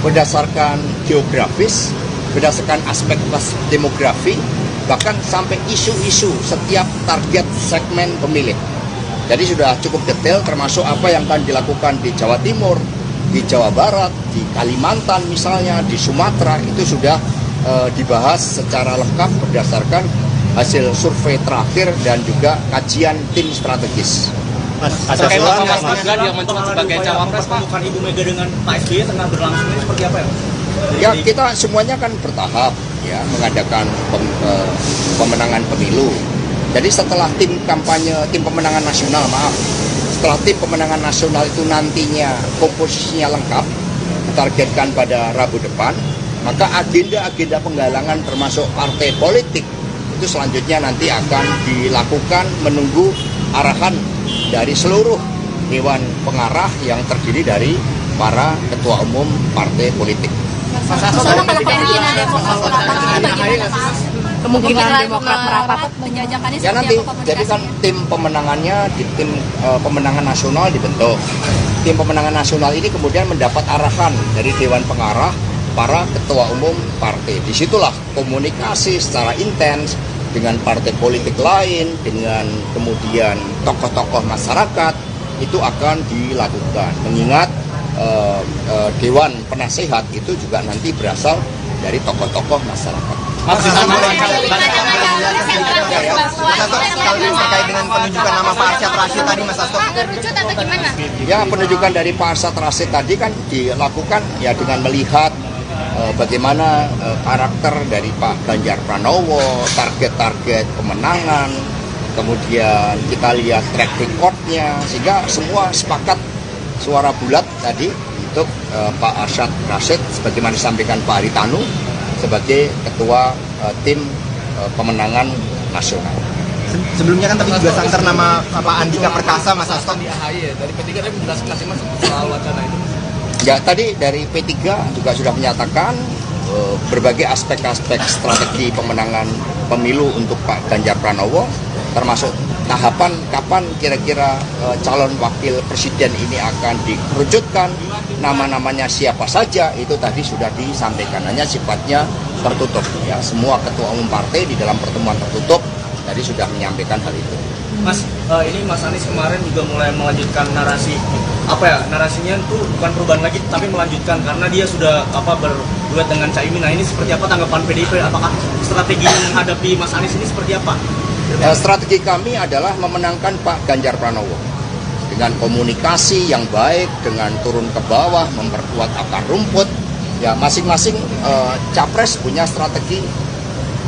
berdasarkan geografis, berdasarkan aspek demografi, bahkan sampai isu-isu setiap target segmen pemilih. Jadi sudah cukup detail termasuk apa yang akan dilakukan di Jawa Timur, di Jawa Barat, di Kalimantan misalnya, di Sumatera, itu sudah dibahas secara lengkap berdasarkan hasil survei terakhir dan juga kajian tim strategis. Terkait Mas Gibran yang mencoba sebagai cawapres, pembukaan Ibu Mega dengan Pak SBY tengah berlangsung ini seperti apa ya? Ya, kita semuanya kan bertahap ya mengadakan pemenangan pemilu. Jadi setelah tim kampanye, tim pemenangan nasional, setelah tim pemenangan nasional itu nantinya komposisinya lengkap, ditargetkan pada Rabu depan, maka agenda-agenda penggalangan termasuk partai politik itu selanjutnya nanti akan dilakukan menunggu arahan dari seluruh Dewan Pengarah yang terdiri dari para ketua umum partai politik. Kemungkinan Demokrat merapat penjajakannya Ya nanti, apa jadi kan tim pemenangannya di tim pemenangan nasional dibentuk. Tim pemenangan nasional ini kemudian mendapat arahan dari Dewan Pengarah para ketua umum partai. Disitulah komunikasi secara intens dengan partai politik lain, dengan kemudian tokoh-tokoh masyarakat itu akan dilakukan. Mengingat Dewan Penasehat itu juga nanti berasal dari tokoh-tokoh masyarakat. Terkait dengan penunjukan nama Pak Arsyad Rashid tadi, Mas Hasto. Ya, penunjukan dari Pak Arsyad Rashid tadi kan dilakukan ya dengan melihat bagaimana karakter dari Pak Ganjar Pranowo, target-target kemenangan, kemudian kita lihat track record-nya, sehingga semua sepakat suara bulat tadi untuk Pak Arsyad Rashid sebagaimana disampaikan Pak Haritanu sebagai ketua tim pemenangan nasional. Sebelumnya kan tapi juga santer nama Pak Andika Perkasa, Mas Hasto. Dari P3 tadi menjelaskan Mas soal wacana itu. Ya, tadi dari P3 juga sudah menyatakan berbagai aspek-aspek strategi pemenangan pemilu untuk Pak Ganjar Pranowo, termasuk tahapan kapan kira-kira calon wakil presiden ini akan dikerucutkan, nama-namanya siapa saja, itu tadi sudah disampaikan, hanya sifatnya tertutup. Ya, semua ketua umum partai di dalam pertemuan tertutup tadi sudah menyampaikan hal itu. Mas, ini Mas Anies kemarin juga mulai melanjutkan narasi, narasinya itu bukan perubahan lagi, tapi melanjutkan karena dia sudah berduet dengan Caimin. Nah, ini seperti apa tanggapan PDIP? Apakah strategi menghadapi Mas Anies ini seperti apa? Strategi kami adalah memenangkan Pak Ganjar Pranowo dengan komunikasi yang baik, dengan turun ke bawah, memperkuat akar rumput. Ya, masing-masing capres punya strategi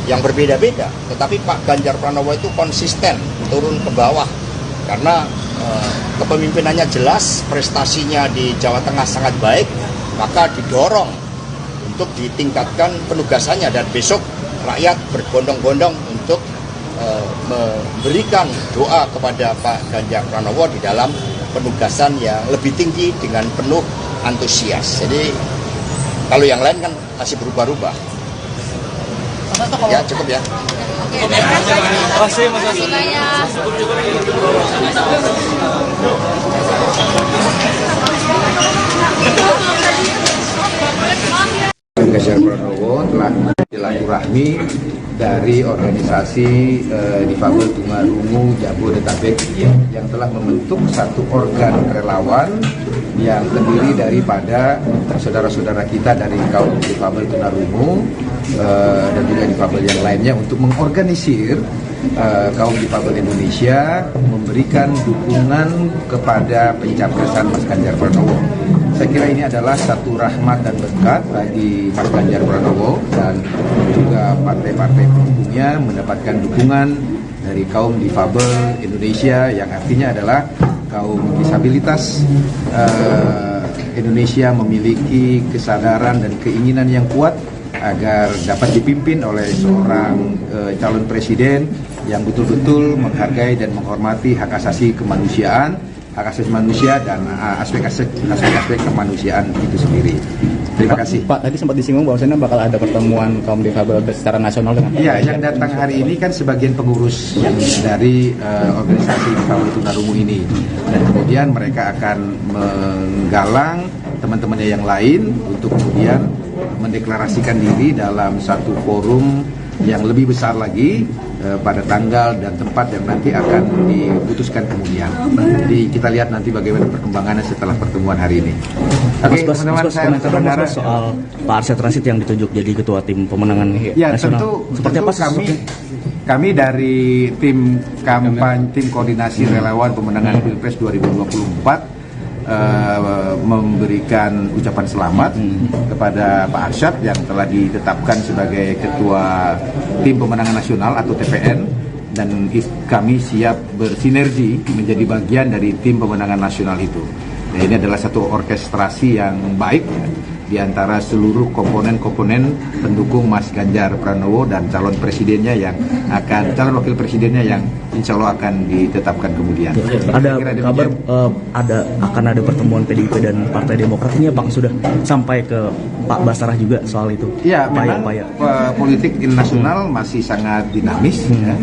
yang berbeda-beda, tetapi Pak Ganjar Pranowo itu konsisten turun ke bawah karena kepemimpinannya jelas, prestasinya di Jawa Tengah sangat baik, maka didorong untuk ditingkatkan penugasannya dan besok rakyat berbondong-bondong untuk memberikan doa kepada Pak Ganjar Pranowo di dalam penugasan yang lebih tinggi dengan penuh antusias. Jadi kalau yang lain kan masih berubah-ubah. Ya cukup ya. Ganjar Pranowo telah silaturahmi dari organisasi difabel tunarungu Jabodetabek yang telah membentuk satu organ relawan yang terdiri daripada saudara-saudara kita dari kaum difabel tunarungu dan juga difabel yang lainnya untuk mengorganisir kaum difabel Indonesia memberikan dukungan kepada pencapresan Mas Ganjar Pranowo. Saya kira ini adalah satu rahmat dan berkat bagi Mas Ganjar Pranowo dan juga partai-partai pendukungnya mendapatkan dukungan dari kaum difabel Indonesia yang artinya adalah kaum disabilitas Indonesia memiliki kesadaran dan keinginan yang kuat agar dapat dipimpin oleh seorang calon presiden yang betul-betul menghargai dan menghormati hak asasi kemanusiaan, hak asasi manusia dan aspek-aspek kemanusiaan itu sendiri. Terima kasih. Pak, tadi sempat disinggung bahwasanya bakal ada pertemuan kaum difabel secara nasional dengan Iya, yang datang hari ini kan sebagian pengurus dari organisasi difabel tunarungu ini. Dan kemudian mereka akan menggalang teman-temannya yang lain untuk kemudian mendeklarasikan diri dalam satu forum yang lebih besar lagi pada tanggal dan tempat yang nanti akan diputuskan kemudian. Jadi kita lihat nanti bagaimana perkembangannya setelah pertemuan hari ini. Oke, teman-teman, saya komentar soal Pak Arsyad Rashid yang ditunjuk jadi ketua tim pemenangan ya, nasional. Seperti apa kami dari tim kampanye, tim koordinasi relawan pemenangan Pilpres 2024 memberikan ucapan selamat kepada Pak Arsyad yang telah ditetapkan sebagai ketua tim pemenangan nasional atau TPN, dan kami siap bersinergi menjadi bagian dari tim pemenangan nasional itu. Nah, ini adalah satu orkestrasi yang baik di antara seluruh komponen-komponen pendukung Mas Ganjar Pranowo dan calon presidennya yang akan calon wakil presidennya yang insya Allah akan ditetapkan kemudian. Ada kabar akan ada pertemuan PDIP dan Partai Demokrat, ini apakah sudah sampai ke Pak Basarah juga soal itu? Ya, memang politik nasional masih sangat dinamis. Ya.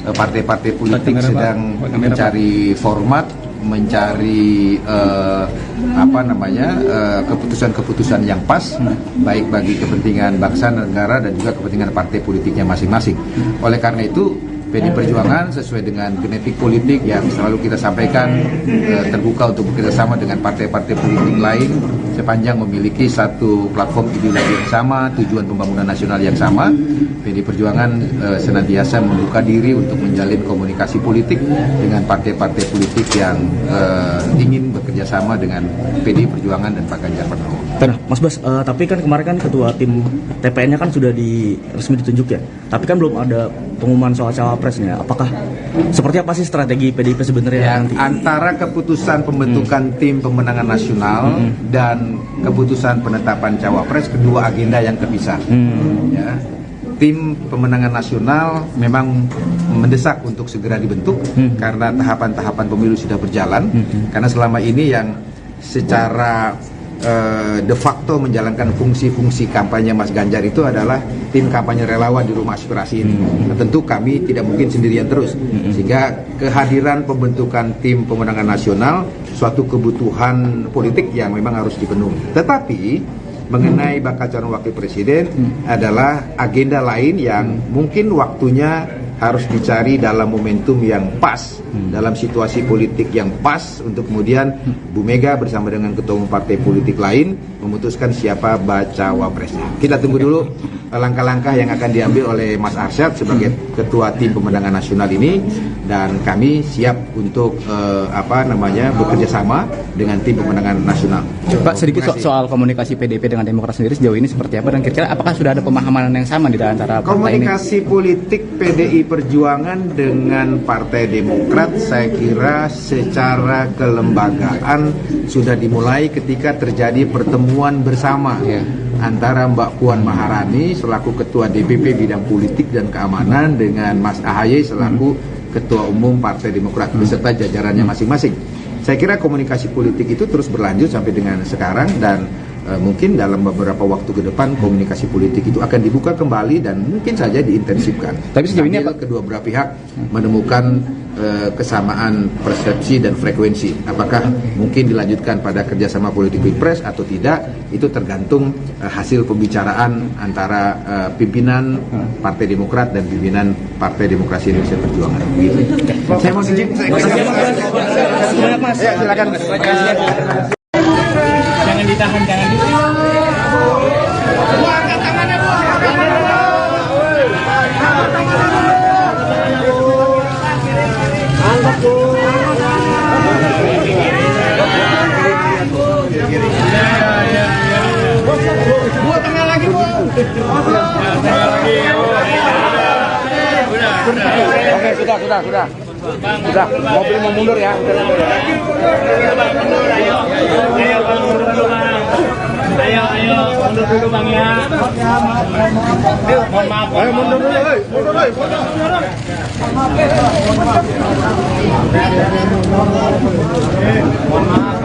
Partai-partai politik sedang mencari format, mencari keputusan-keputusan yang pas, baik bagi kepentingan bangsa, negara dan juga kepentingan partai politiknya masing-masing. Oleh karena itu PD Perjuangan sesuai dengan genetik politik yang selalu kita sampaikan terbuka untuk bekerjasama dengan partai-partai politik lain sepanjang memiliki satu platform ideologi yang sama, tujuan pembangunan nasional yang sama. PD Perjuangan senantiasa membuka diri untuk menjalin komunikasi politik dengan partai-partai politik yang ingin bekerjasama dengan PD Perjuangan dan Pak Ganjar Pranowo. Nah, Mas Bas, tapi kan kemarin kan ketua tim TPN-nya kan sudah resmi ditunjuk ya, tapi kan belum ada pengumuman soal cawapresnya. Apakah seperti apa sih strategi PDIP sebenarnya ya, nanti? Antara keputusan pembentukan tim pemenangan nasional dan keputusan penetapan cawapres, kedua agenda yang terpisah. Ya. Tim pemenangan nasional memang mendesak untuk segera dibentuk karena tahapan-tahapan pemilu sudah berjalan. Karena selama ini yang secara de facto menjalankan fungsi-fungsi kampanye Mas Ganjar itu adalah tim kampanye relawan di Rumah Aspirasi ini. Nah, tentu kami tidak mungkin sendirian terus, sehingga kehadiran pembentukan tim pemenangan nasional suatu kebutuhan politik yang memang harus dipenuhi. Tetapi mengenai bakal calon wakil presiden adalah agenda lain yang mungkin waktunya harus dicari dalam momentum yang pas, dalam situasi politik yang pas untuk kemudian Bu Mega bersama dengan ketua umum partai politik lain memutuskan siapa bacawa presnya. Kita tunggu dulu langkah-langkah yang akan diambil oleh Mas Arsyad sebagai ketua tim pemenangan nasional ini, dan kami siap untuk bekerja sama dengan tim pemenangan nasional. Pak, sedikit soal komunikasi PDIP dengan Demokrat sendiri sejauh ini seperti apa, dan kira-kira apakah sudah ada pemahaman yang sama di antara partai ini? Komunikasi politik PDI Perjuangan dengan Partai Demokrat saya kira secara kelembagaan sudah dimulai ketika terjadi pertemuan bersama antara Mbak Puan Maharani selaku Ketua DPP Bidang Politik dan Keamanan dengan Mas AHY selaku Ketua Umum Partai Demokrat beserta jajarannya masing-masing. Saya kira komunikasi politik itu terus berlanjut sampai dengan sekarang dan mungkin dalam beberapa waktu ke depan komunikasi politik itu akan dibuka kembali dan mungkin saja diintensifkan. Tapi sejauh ini kedua belah pihak menemukan kesamaan persepsi dan frekuensi. Apakah mungkin dilanjutkan pada kerjasama politik Pilpres atau tidak, itu tergantung hasil pembicaraan antara pimpinan Partai Demokrat dan pimpinan Partai Demokrasi Indonesia Perjuangan. Gitu. Saya mau izin. Ya, silakan. Jangan ditahan, jangan ditahan. Angkat tangannya, Bu. Angkat, Bu. Bu, tengah lagi, Bu. Tengah lagi, Bu. Oke, sudah. Sudah, mobil mau mundur ya. Ayo, mundur dulu Bang ya. Mohon maaf. Ayo mundur dulu, Mohon maaf.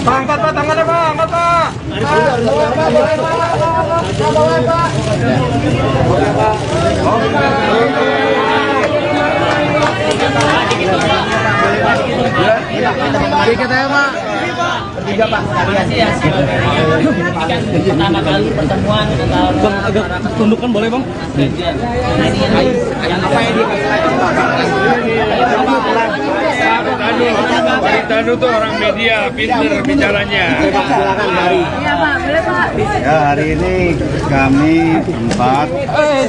Angkat Pak, tangannya Pak, angkat Pak. Dikit aja Pak. Tiga Pak, pertama kali pertemuan antara Bang, agak tundukkan boleh Bang? yang apa yang Tanu tuh orang media, pinter bicaranya. Silakan Hari. Iya Pak, boleh Pak. Ya, hari ini kami empat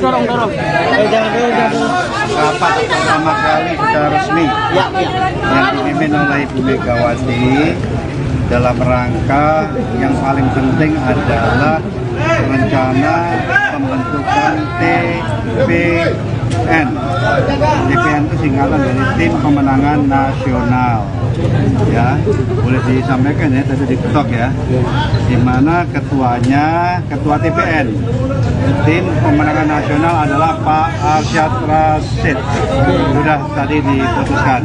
Dorong. Jangan. rapat pertama kali secara resmi yang dipimpin oleh Ibu Megawati dalam rangka yang paling penting adalah rencana pembentukan TPN. TPN itu singkatan dari Tim Pemenangan Nasional. Ya, boleh disampaikan ya, tadi diketok ya, di mana ketuanya ketua TPN Tim Pemenangan Nasional adalah Pak Arsyad Rashid. Sudah tadi diputuskan,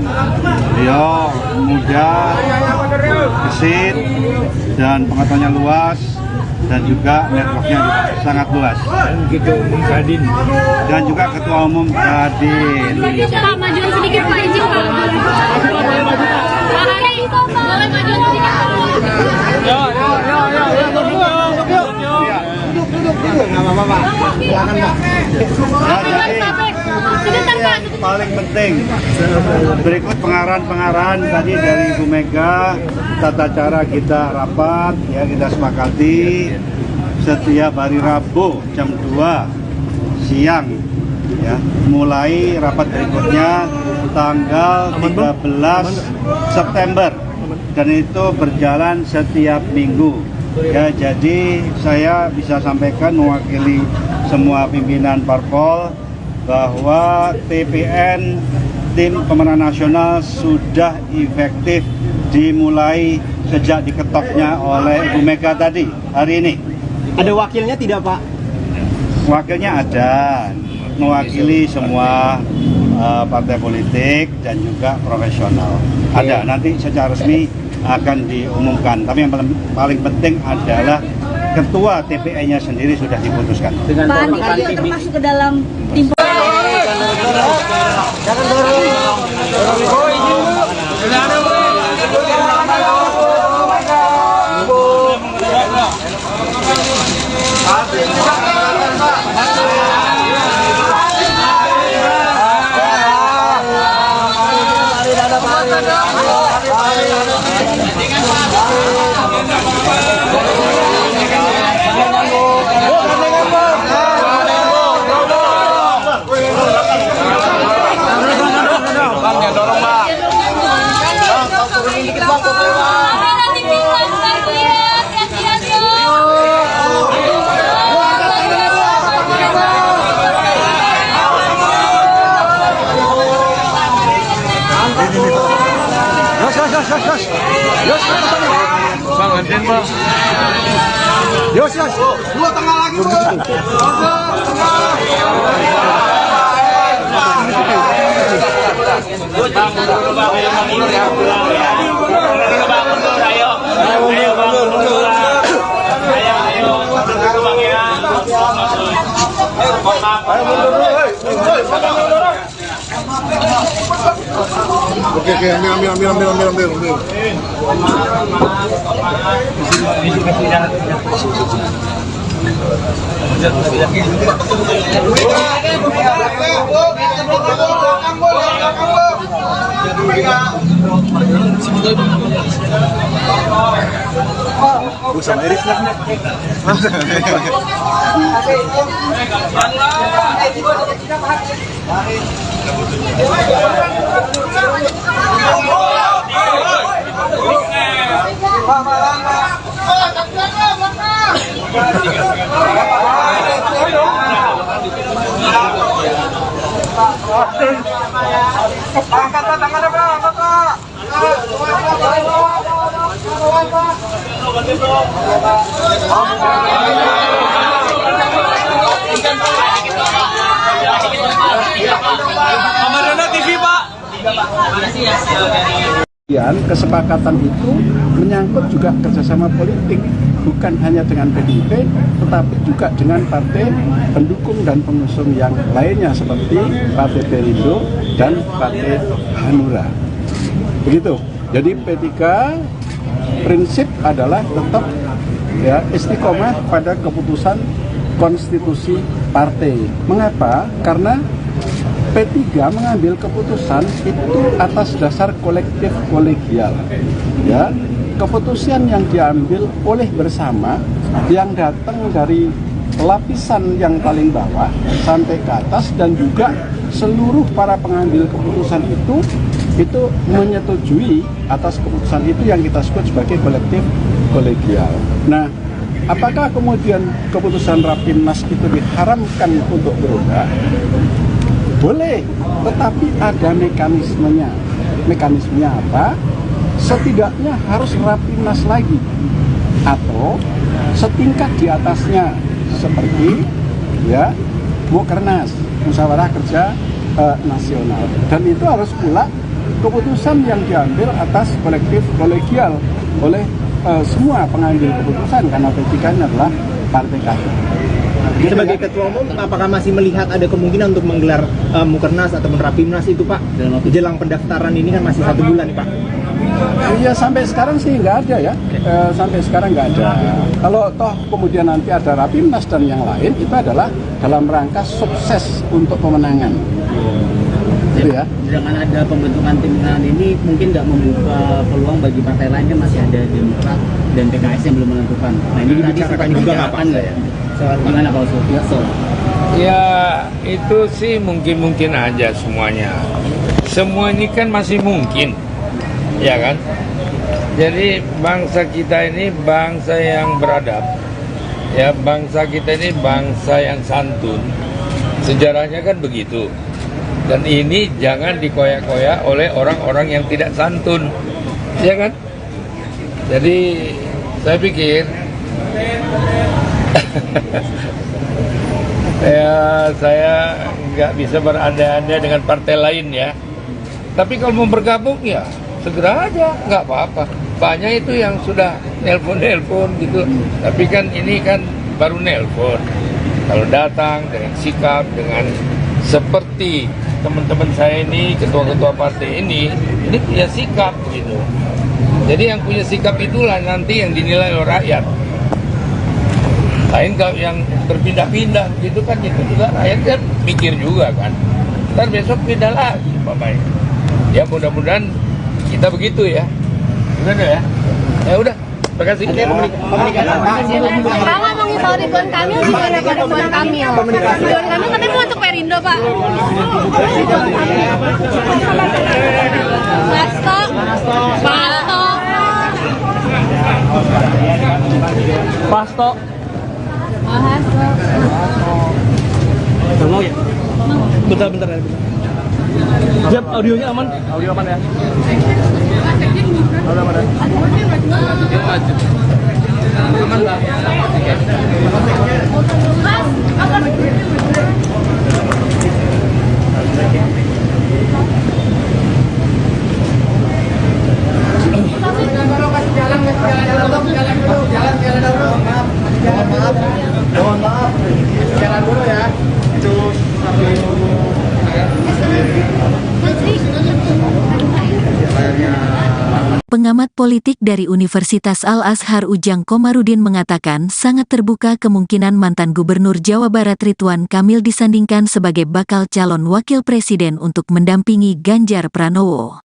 beliau muda, gesit, dan pengetahuannya luas, dan juga networknya sangat luas. Dan juga ketua umum Kadin. Pak, majuan sedikit Pak, izin Pak. Boleh majuan sedikit Paling penting berikut pengarahan tadi dari Ibu Mega, tata cara kita rapat ya, kita sepakati setiap hari Rabu jam 2 siang ya, mulai rapat berikutnya tanggal 13 September dan itu berjalan setiap minggu ya. Jadi saya bisa sampaikan mewakili semua pimpinan parpol bahwa TPN Tim Pemenangan Nasional sudah efektif dimulai sejak diketoknya oleh Ibu Mega tadi hari ini. Ada wakilnya tidak Pak? Wakilnya ada, mewakili semua partai politik dan juga profesional. Ada, nanti secara resmi akan diumumkan. Tapi yang paling penting adalah ketua TPN-nya sendiri sudah diputuskan. Pak Andi Aryo termasuk ke dalam tim. Jangan dorong. Bang, gantian bang. Yos. Dua tengah lagi, Bang. Bang, mundur bang, ayo bang, mundur ya. Mundur bang, mundur, ayo. Ayo bang, mundur bang. Ayo, mundur bang ya. Ayo mundur dulu, Oke, ambil. Sama Iris lah. Angkat tangannya, Pak. Kamarana TV, Pak. Kesepakatan itu menyangkut juga kerjasama politik, bukan hanya dengan PDIP, tetapi juga dengan partai pendukung dan pengusung yang lainnya seperti Partai Perindo dan Partai Hanura. Begitu. Jadi P3 prinsip adalah tetap ya istiqomah pada keputusan konstitusi partai. Mengapa? Karena P3 mengambil keputusan itu atas dasar kolektif kolegial. Ya, keputusan yang diambil oleh bersama yang datang dari lapisan yang paling bawah sampai ke atas dan juga seluruh para pengambil keputusan itu menyetujui atas keputusan itu yang kita sebut sebagai kolektif kolegial. Nah, apakah kemudian keputusan Rapimnas itu diharamkan untuk berubah? Boleh, tetapi ada mekanismenya. Mekanismenya apa? Setidaknya harus Rapimnas lagi atau setingkat di atasnya seperti ya Mukernas, Musyawarah Kerja Nasional. Dan itu harus pula keputusan yang diambil atas kolektif kolegial oleh semua pengambil keputusan karena P3 adalah partai kader. Sebagai ketua umum, apakah masih melihat ada kemungkinan untuk menggelar Mukernas ataupun Rapimnas itu, Pak? Jelang pendaftaran ini kan masih 1 bulan, Pak. Iya, sampai sekarang sih nggak ada ya. Sampai sekarang nggak ada. Kalau toh kemudian nanti ada Rapimnas dan yang lain, itu adalah dalam rangka sukses untuk pemenangan. Gitu ya. Dengan ada pembentukan tim pemenangan ini mungkin nggak membuka peluang bagi partai lain, kan masih ada Demokrat dan PKS yang belum menentukan. Nah ini tadi sempat dibicarakan nggak ya? Gimana Pak Oso? Ya itu sih mungkin aja semuanya. Semua ini kan masih mungkin, ya kan? Jadi bangsa kita ini bangsa yang beradab, ya bangsa kita ini bangsa yang santun. Sejarahnya kan begitu. Dan ini jangan dikoyak-koyak oleh orang-orang yang tidak santun, ya kan? Jadi saya pikir ya saya nggak bisa berandai-andai dengan partai lain ya. Tapi kalau mau bergabung ya segera aja, nggak apa-apa. Banyak itu yang sudah nelpon gitu. Tapi kan ini kan baru nelpon. Kalau datang dengan sikap, dengan seperti teman-teman saya ini, ketua-ketua partai ini punya sikap gitu. Jadi yang punya sikap itulah nanti yang dinilai oleh rakyat. Lain kalau yang berpindah-pindah gitu kan, itu juga rakyat kan mikir juga kan. Ntar besok pindah lagi Bapak. Ya mudah-mudahan kita begitu ya. Udah ya. Ya udah. Terima kasih. Pak ngomongin soal Ridwan Kamil gimana Pak? Ridwan Kamil katanya mau untuk Perindo Pak. Pasto. Mau ya? Bentar ya. Siap, audionya aman? Audio aman ya? Audio aman ya? Aman lah. Mohon maaf, jalan dulu ya. Itu sambil Pengamat politik dari Universitas Al-Azhar Ujang Komarudin mengatakan sangat terbuka kemungkinan mantan Gubernur Jawa Barat Ridwan Kamil disandingkan sebagai bakal calon wakil presiden untuk mendampingi Ganjar Pranowo.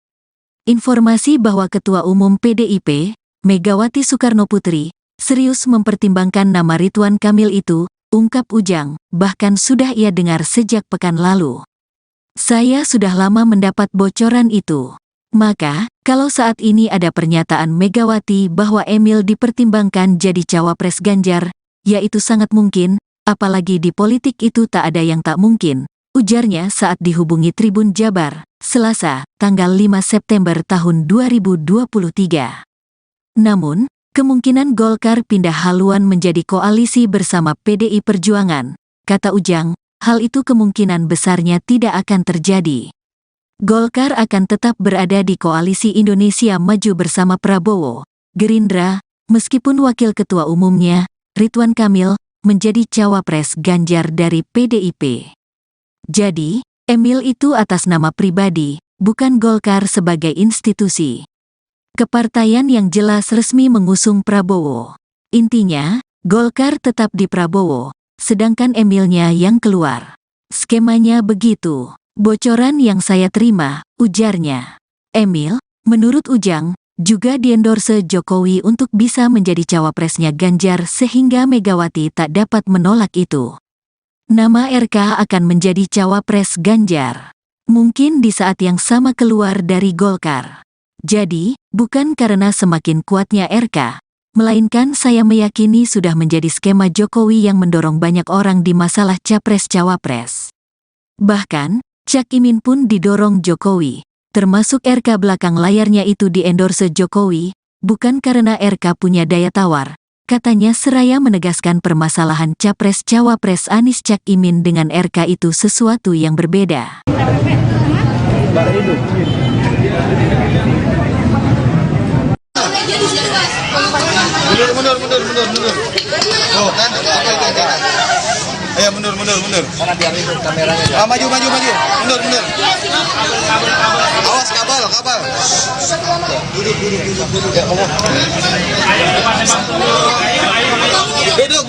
Informasi bahwa Ketua Umum PDIP, Megawati Soekarnoputri, serius mempertimbangkan nama Ridwan Kamil itu, ungkap Ujang, bahkan sudah ia dengar sejak pekan lalu. Saya sudah lama mendapat bocoran itu. Maka, kalau saat ini ada pernyataan Megawati bahwa Emil dipertimbangkan jadi cawapres Ganjar, ya itu sangat mungkin, apalagi di politik itu tak ada yang tak mungkin, ujarnya saat dihubungi Tribun Jabar, Selasa, tanggal 5 September tahun 2023. Namun, kemungkinan Golkar pindah haluan menjadi koalisi bersama PDI Perjuangan, kata Ujang, hal itu kemungkinan besarnya tidak akan terjadi. Golkar akan tetap berada di koalisi Indonesia Maju bersama Prabowo, Gerindra, meskipun wakil ketua umumnya, Ridwan Kamil, menjadi cawapres Ganjar dari PDIP. Jadi, Emil itu atas nama pribadi, bukan Golkar sebagai institusi. Kepartaian yang jelas resmi mengusung Prabowo. Intinya, Golkar tetap di Prabowo, sedangkan Emilnya yang keluar. Skemanya begitu. Bocoran yang saya terima, ujarnya. Emil, menurut Ujang, juga diendorse Jokowi untuk bisa menjadi cawapresnya Ganjar sehingga Megawati tak dapat menolak itu. Nama RK akan menjadi cawapres Ganjar. Mungkin di saat yang sama keluar dari Golkar. Jadi, bukan karena semakin kuatnya RK, melainkan saya meyakini sudah menjadi skema Jokowi yang mendorong banyak orang di masalah capres-cawapres. Bahkan, Cak Imin pun didorong Jokowi, termasuk RK belakang layarnya itu diendorse Jokowi, bukan karena RK punya daya tawar, katanya seraya menegaskan permasalahan capres-cawapres Anies Cak Imin dengan RK itu sesuatu yang berbeda. Mundur. Oh, kan? Ayo mundur. Karena biar itu kameranya. Maju. Mundur. Awas kabel.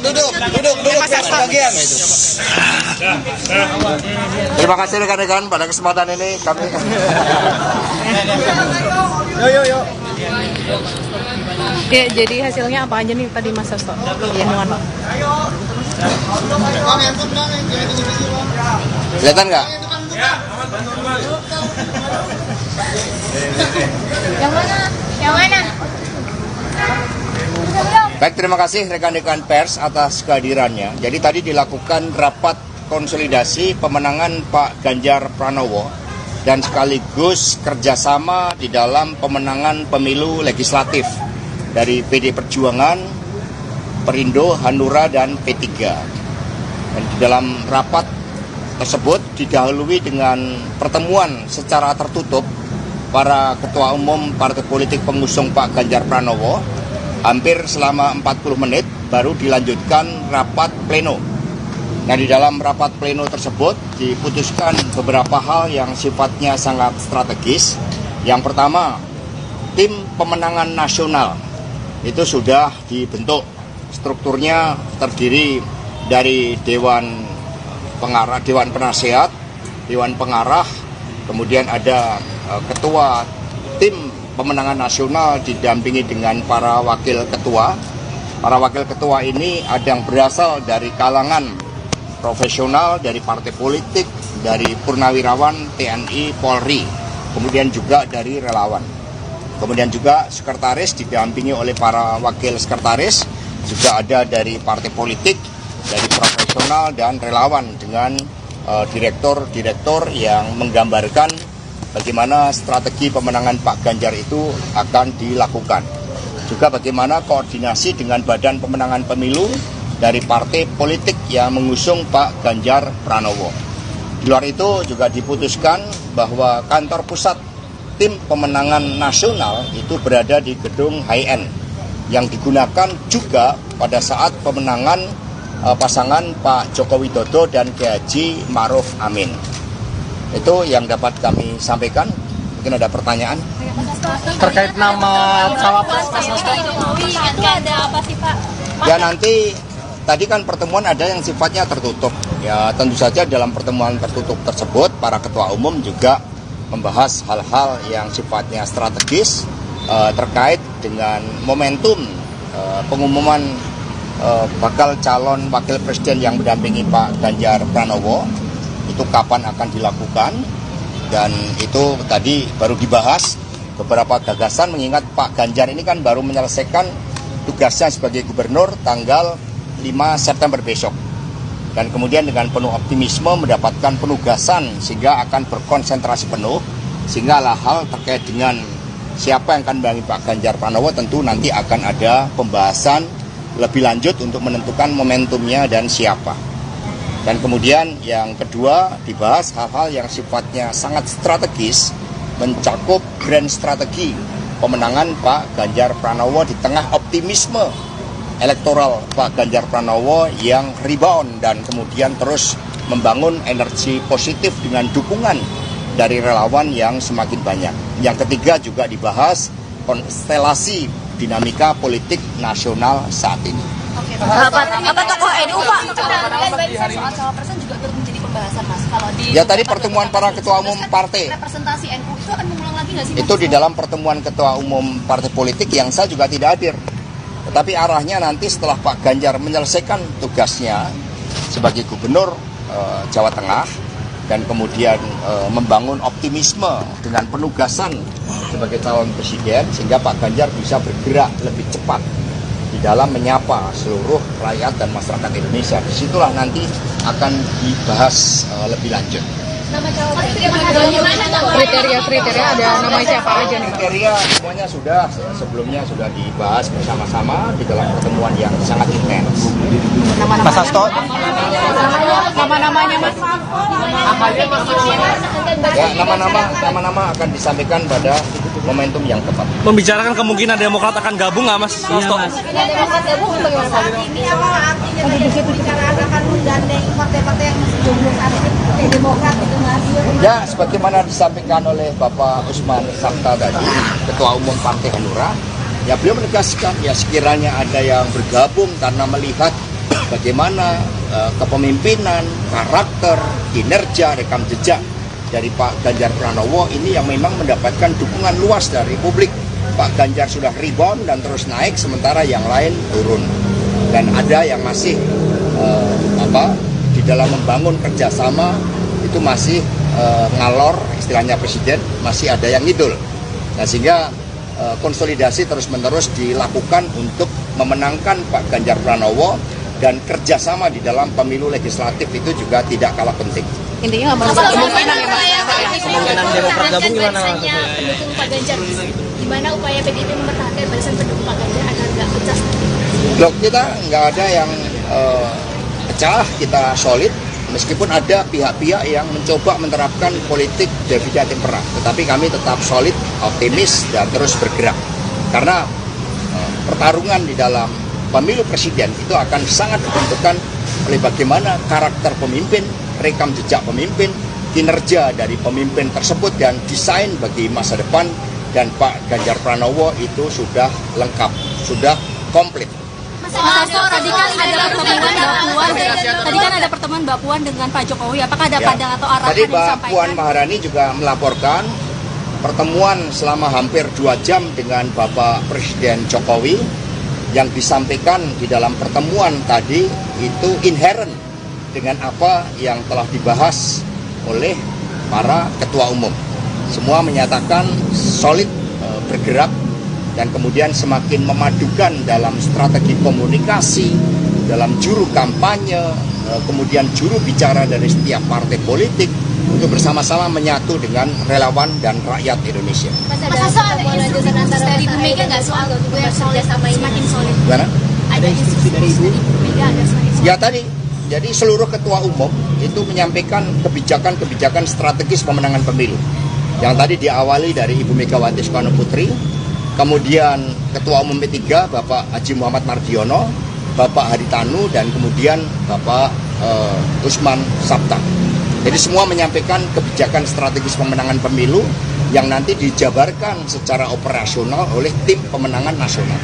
Duduk. Bagian itu. Terima kasih rekan-rekan pada kesempatan ini kami. Yo. Ya, jadi hasilnya apa aja nih tadi Mas Sasto? Ya, nuan. Kelihatan nggak? Yang mana? Baik, terima kasih rekan-rekan pers atas kehadirannya. Jadi tadi dilakukan rapat konsolidasi pemenangan Pak Ganjar Pranowo dan sekaligus kerjasama di dalam pemenangan pemilu legislatif dari PD Perjuangan, Perindo, Hanura, dan P3. Dan di dalam rapat tersebut didahului dengan pertemuan secara tertutup para ketua umum partai politik pengusung Pak Ganjar Pranowo. Hampir selama 40 menit baru dilanjutkan rapat pleno. Nah, di dalam rapat pleno tersebut diputuskan beberapa hal yang sifatnya sangat strategis. Yang pertama, tim pemenangan nasional itu sudah dibentuk. Strukturnya terdiri dari Dewan Pengarah, Dewan Penasehat, Dewan Pengarah, kemudian ada ketua tim pemenangan nasional didampingi dengan para wakil ketua. Para wakil ketua ini ada yang berasal dari kalangan profesional, dari partai politik, dari purnawirawan, TNI, Polri, kemudian juga dari relawan. Kemudian juga sekretaris didampingi oleh para wakil sekretaris, juga ada dari partai politik, dari profesional dan relawan dengan direktur-direktur yang menggambarkan bagaimana strategi pemenangan Pak Ganjar itu akan dilakukan. Juga bagaimana koordinasi dengan Badan Pemenangan Pemilu dari partai politik yang mengusung Pak Ganjar Pranowo. Di luar itu juga diputuskan bahwa kantor pusat tim pemenangan nasional itu berada di gedung HIN yang digunakan juga pada saat pemenangan pasangan Pak Joko Widodo dan Kiai Haji Ma'ruf Amin. Itu yang dapat kami sampaikan. Mungkin ada pertanyaan terkait nama cawapres itu ada apa sih Pak? Ya nanti tadi kan pertemuan ada yang sifatnya tertutup. Ya tentu saja dalam pertemuan tertutup tersebut para ketua umum juga membahas hal-hal yang sifatnya strategis terkait dengan momentum pengumuman bakal calon wakil presiden yang mendampingi Pak Ganjar Pranowo. Itu kapan akan dilakukan, dan itu tadi baru dibahas beberapa gagasan, mengingat Pak Ganjar ini kan baru menyelesaikan tugasnya sebagai gubernur tanggal 5 September besok, dan kemudian dengan penuh optimisme mendapatkan penugasan sehingga akan berkonsentrasi penuh, sehingga hal terkait dengan siapa yang akan mendampingi Pak Ganjar Pranowo tentu nanti akan ada pembahasan lebih lanjut untuk menentukan momentumnya dan siapa. Dan kemudian yang kedua dibahas hal-hal yang sifatnya sangat strategis, mencakup grand strategi pemenangan Pak Ganjar Pranowo di tengah optimisme elektoral Pak Ganjar Pranowo yang rebound dan kemudian terus membangun energi positif dengan dukungan dari relawan yang semakin banyak. Yang ketiga juga dibahas konstelasi dinamika politik nasional saat ini. Apa tokoh NU Pak? Soal cawapresan juga turut menjadi pembahasan Mas. Kalau di Ya tadi pertemuan para ketua umum partai. Representasi NU itu akan mengulang lagi nggak sih? Itu di dalam pertemuan ketua umum partai politik yang saya juga tidak hadir. Tetapi arahnya nanti setelah Pak Ganjar menyelesaikan tugasnya sebagai gubernur Jawa Tengah dan kemudian membangun optimisme dengan penugasan sebagai calon presiden, sehingga Pak Ganjar bisa bergerak lebih cepat di dalam menyapa seluruh rakyat dan masyarakat Indonesia. Disitulah nanti akan dibahas lebih lanjut. Kriteria ada nama siapa aja nih? Kriteria semuanya sudah sebelumnya sudah dibahas bersama-sama di dalam pertemuan yang sangat intens. Mas Hasto, Nama-namanya Mas. Ya, nama-nama akan disampaikan pada momentum yang tepat. Membicarakan kemungkinan Demokrat akan gabung nggak Mas Hasto? Demokrat gabung bagaimana saat ini apa artinya pembicaraan akan menggandeng partai-partai yang masih jomblo saat ini seperti Demokrat itu Mas? Ya, sebagaimana disampaikan oleh Bapak Usman Sabta tadi, Ketua Umum Partai Hanura, ya beliau menegaskan ya sekiranya ada yang bergabung karena melihat bagaimana kepemimpinan, karakter, kinerja, rekam jejak dari Pak Ganjar Pranowo ini yang memang mendapatkan dukungan luas dari publik. Pak Ganjar sudah rebound dan terus naik, sementara yang lain turun. Dan ada yang masih di dalam membangun kerjasama itu masih ngalor, istilahnya presiden, masih ada yang ngidul. Nah, sehingga konsolidasi terus-menerus dilakukan untuk memenangkan Pak Ganjar Pranowo, dan kerjasama di dalam pemilu legislatif itu juga tidak kalah penting. Intinya kemungkinan Kemungkinan Demokrat gabung gimana? Pendukung Pak Ganjar, gimana upaya PDIP mempertahankan barisan pendukung Pak Ganjar agar nggak pecah? Loh, kita nggak ada yang pecah, kita solid. Meskipun ada pihak-pihak yang mencoba menerapkan politik divide et impera, tetapi kami tetap solid, optimis, dan terus bergerak. Karena pertarungan di dalam pemilu presiden itu akan sangat ditentukan oleh bagaimana karakter pemimpin, rekam jejak pemimpin, kinerja dari pemimpin tersebut, dan desain bagi masa depan. Dan Pak Ganjar Pranowo itu sudah lengkap, sudah komplit. Mas Hasto, tadi kan ada pertemuan Mbak Puan dengan Pak Jokowi. Apakah ada pandangan atau arahan Tadi yang Mbak disampaikan? Puan Maharani juga melaporkan pertemuan selama hampir 2 jam dengan Bapak Presiden Jokowi. Yang disampaikan di dalam pertemuan tadi itu inherent dengan apa yang telah dibahas oleh para ketua umum. Semua menyatakan solid bergerak, dan kemudian semakin memadukan dalam strategi komunikasi, dalam juru kampanye, kemudian juru bicara dari setiap partai politik untuk bersama-sama menyatu dengan relawan dan rakyat Indonesia. Mas Hasto, ada instruksi dari Bu Mega nggak soal kerjasama ini semakin solid? Gimana? Ada instruksi dari Bu Mega agar semakin solid? Ya tadi, jadi seluruh ketua umum itu menyampaikan kebijakan-kebijakan strategis pemenangan pemilu. Yang tadi diawali dari Ibu Megawati Soekarno Putri, kemudian Ketua Umum P3 Bapak Haji Muhammad Mardiono, Bapak Haritanu, dan kemudian Bapak Usman Sabta. Jadi semua menyampaikan kebijakan strategis pemenangan pemilu yang nanti dijabarkan secara operasional oleh tim pemenangan nasional.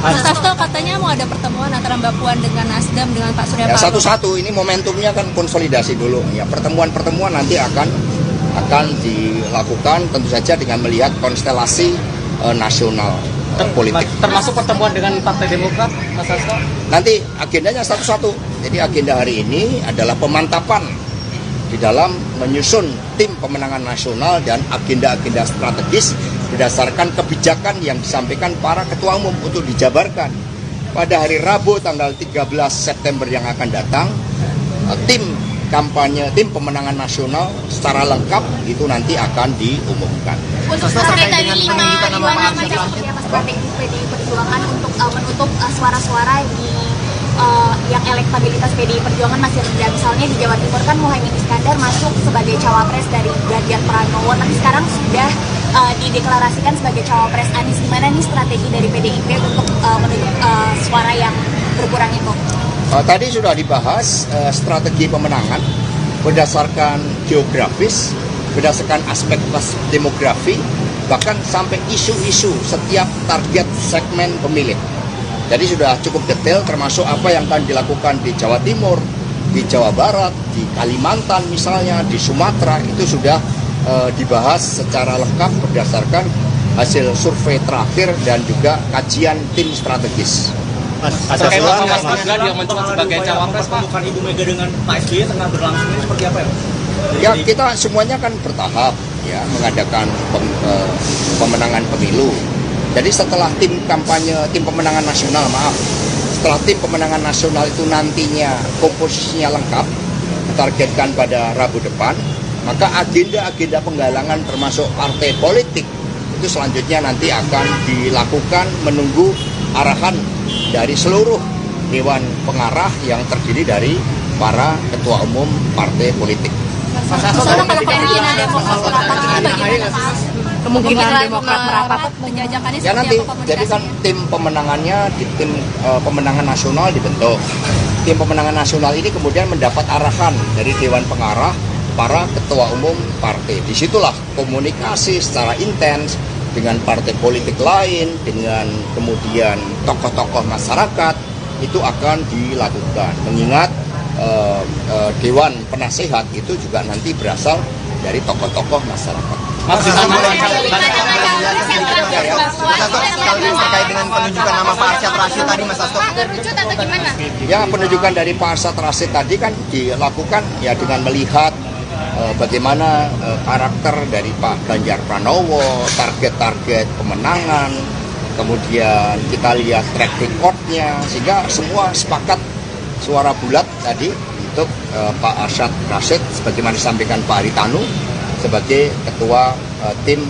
Mas Hasto katanya mau ada pertemuan antara Mbak Puan dengan Nasdem dengan Pak Surya Paloh. Ya, satu-satu ini momentumnya kan konsolidasi dulu. Ya, pertemuan-pertemuan nanti akan dilakukan tentu saja dengan melihat konstelasi nasional politik. Termasuk pertemuan dengan Partai Demokrat, Mas Hasto? Nanti agendanya satu-satu. Jadi agenda hari ini adalah pemantapan di dalam menyusun tim pemenangan nasional dan agenda-agenda strategis berdasarkan kebijakan yang disampaikan para ketua umum untuk dijabarkan. Pada hari Rabu tanggal 13 September yang akan datang, tim kampanye, tim pemenangan nasional secara lengkap itu nanti akan diumumkan. Untuk terkait dari 5 nama seperti apa strategi PDI Perjuangan untuk menutup suara-suara yang elektabilitas PDI Perjuangan masih rendah. Misalnya di Jawa Timur kan Muhaimin Iskandar masuk sebagai cawapres dari Ganjar Pranowo, tapi sekarang sudah dideklarasikan sebagai cawapres Anies. Gimana nih strategi dari PDIP untuk menutup suara yang berkurang itu? Tadi sudah dibahas strategi pemenangan berdasarkan geografis, berdasarkan aspek demografi, bahkan sampai isu-isu setiap target segmen pemilih. Jadi sudah cukup detail termasuk apa yang akan dilakukan di Jawa Timur, di Jawa Barat, di Kalimantan misalnya, di Sumatera, itu sudah dibahas secara lengkap berdasarkan hasil survei terakhir dan juga kajian tim strategis. Terkait sama Mas Gibran yang mencuat sebagai cawapres, Pak, bukan Ibu Mega dengan Pak SBY tengah berlangsung ini seperti apa ya? Ya, kita semuanya kan bertahap ya mengadakan pemenangan pemilu. Jadi setelah tim kampanye, tim pemenangan nasional, setelah tim pemenangan nasional itu nantinya komposisinya lengkap, ditargetkan pada Rabu depan, maka agenda-agenda penggalangan termasuk partai politik itu selanjutnya nanti akan dilakukan menunggu arahan dari seluruh Dewan Pengarah yang terdiri dari para ketua umum partai politik. Kalau kemungkinan Demokrat merapat itu bagaimana, Mas? Kemungkinan Demokrat merapat penjajakannya Ya nanti, apa jadi kan tim pemenangannya di tim pemenangan nasional dibentuk. Tim pemenangan nasional ini kemudian mendapat arahan dari Dewan Pengarah para ketua umum partai. Disitulah komunikasi secara intens dengan partai politik lain, dengan kemudian tokoh-tokoh masyarakat itu akan dilakukan. Mengingat Dewan Penasehat itu juga nanti berasal dari tokoh-tokoh masyarakat. Terkait dengan penunjukan nama Pak Arsyad Rashid tadi, Mas Hasto. Ya, penunjukan dari Pak Arsyad Rashid tadi kan dilakukan ya dengan melihat bagaimana karakter dari Pak Ganjar Pranowo, target-target pemenangan, kemudian kita lihat track record-nya, sehingga semua sepakat suara bulat tadi untuk Pak Arsyad Rashid sebagaimana disampaikan Pak Haritanu sebagai ketua tim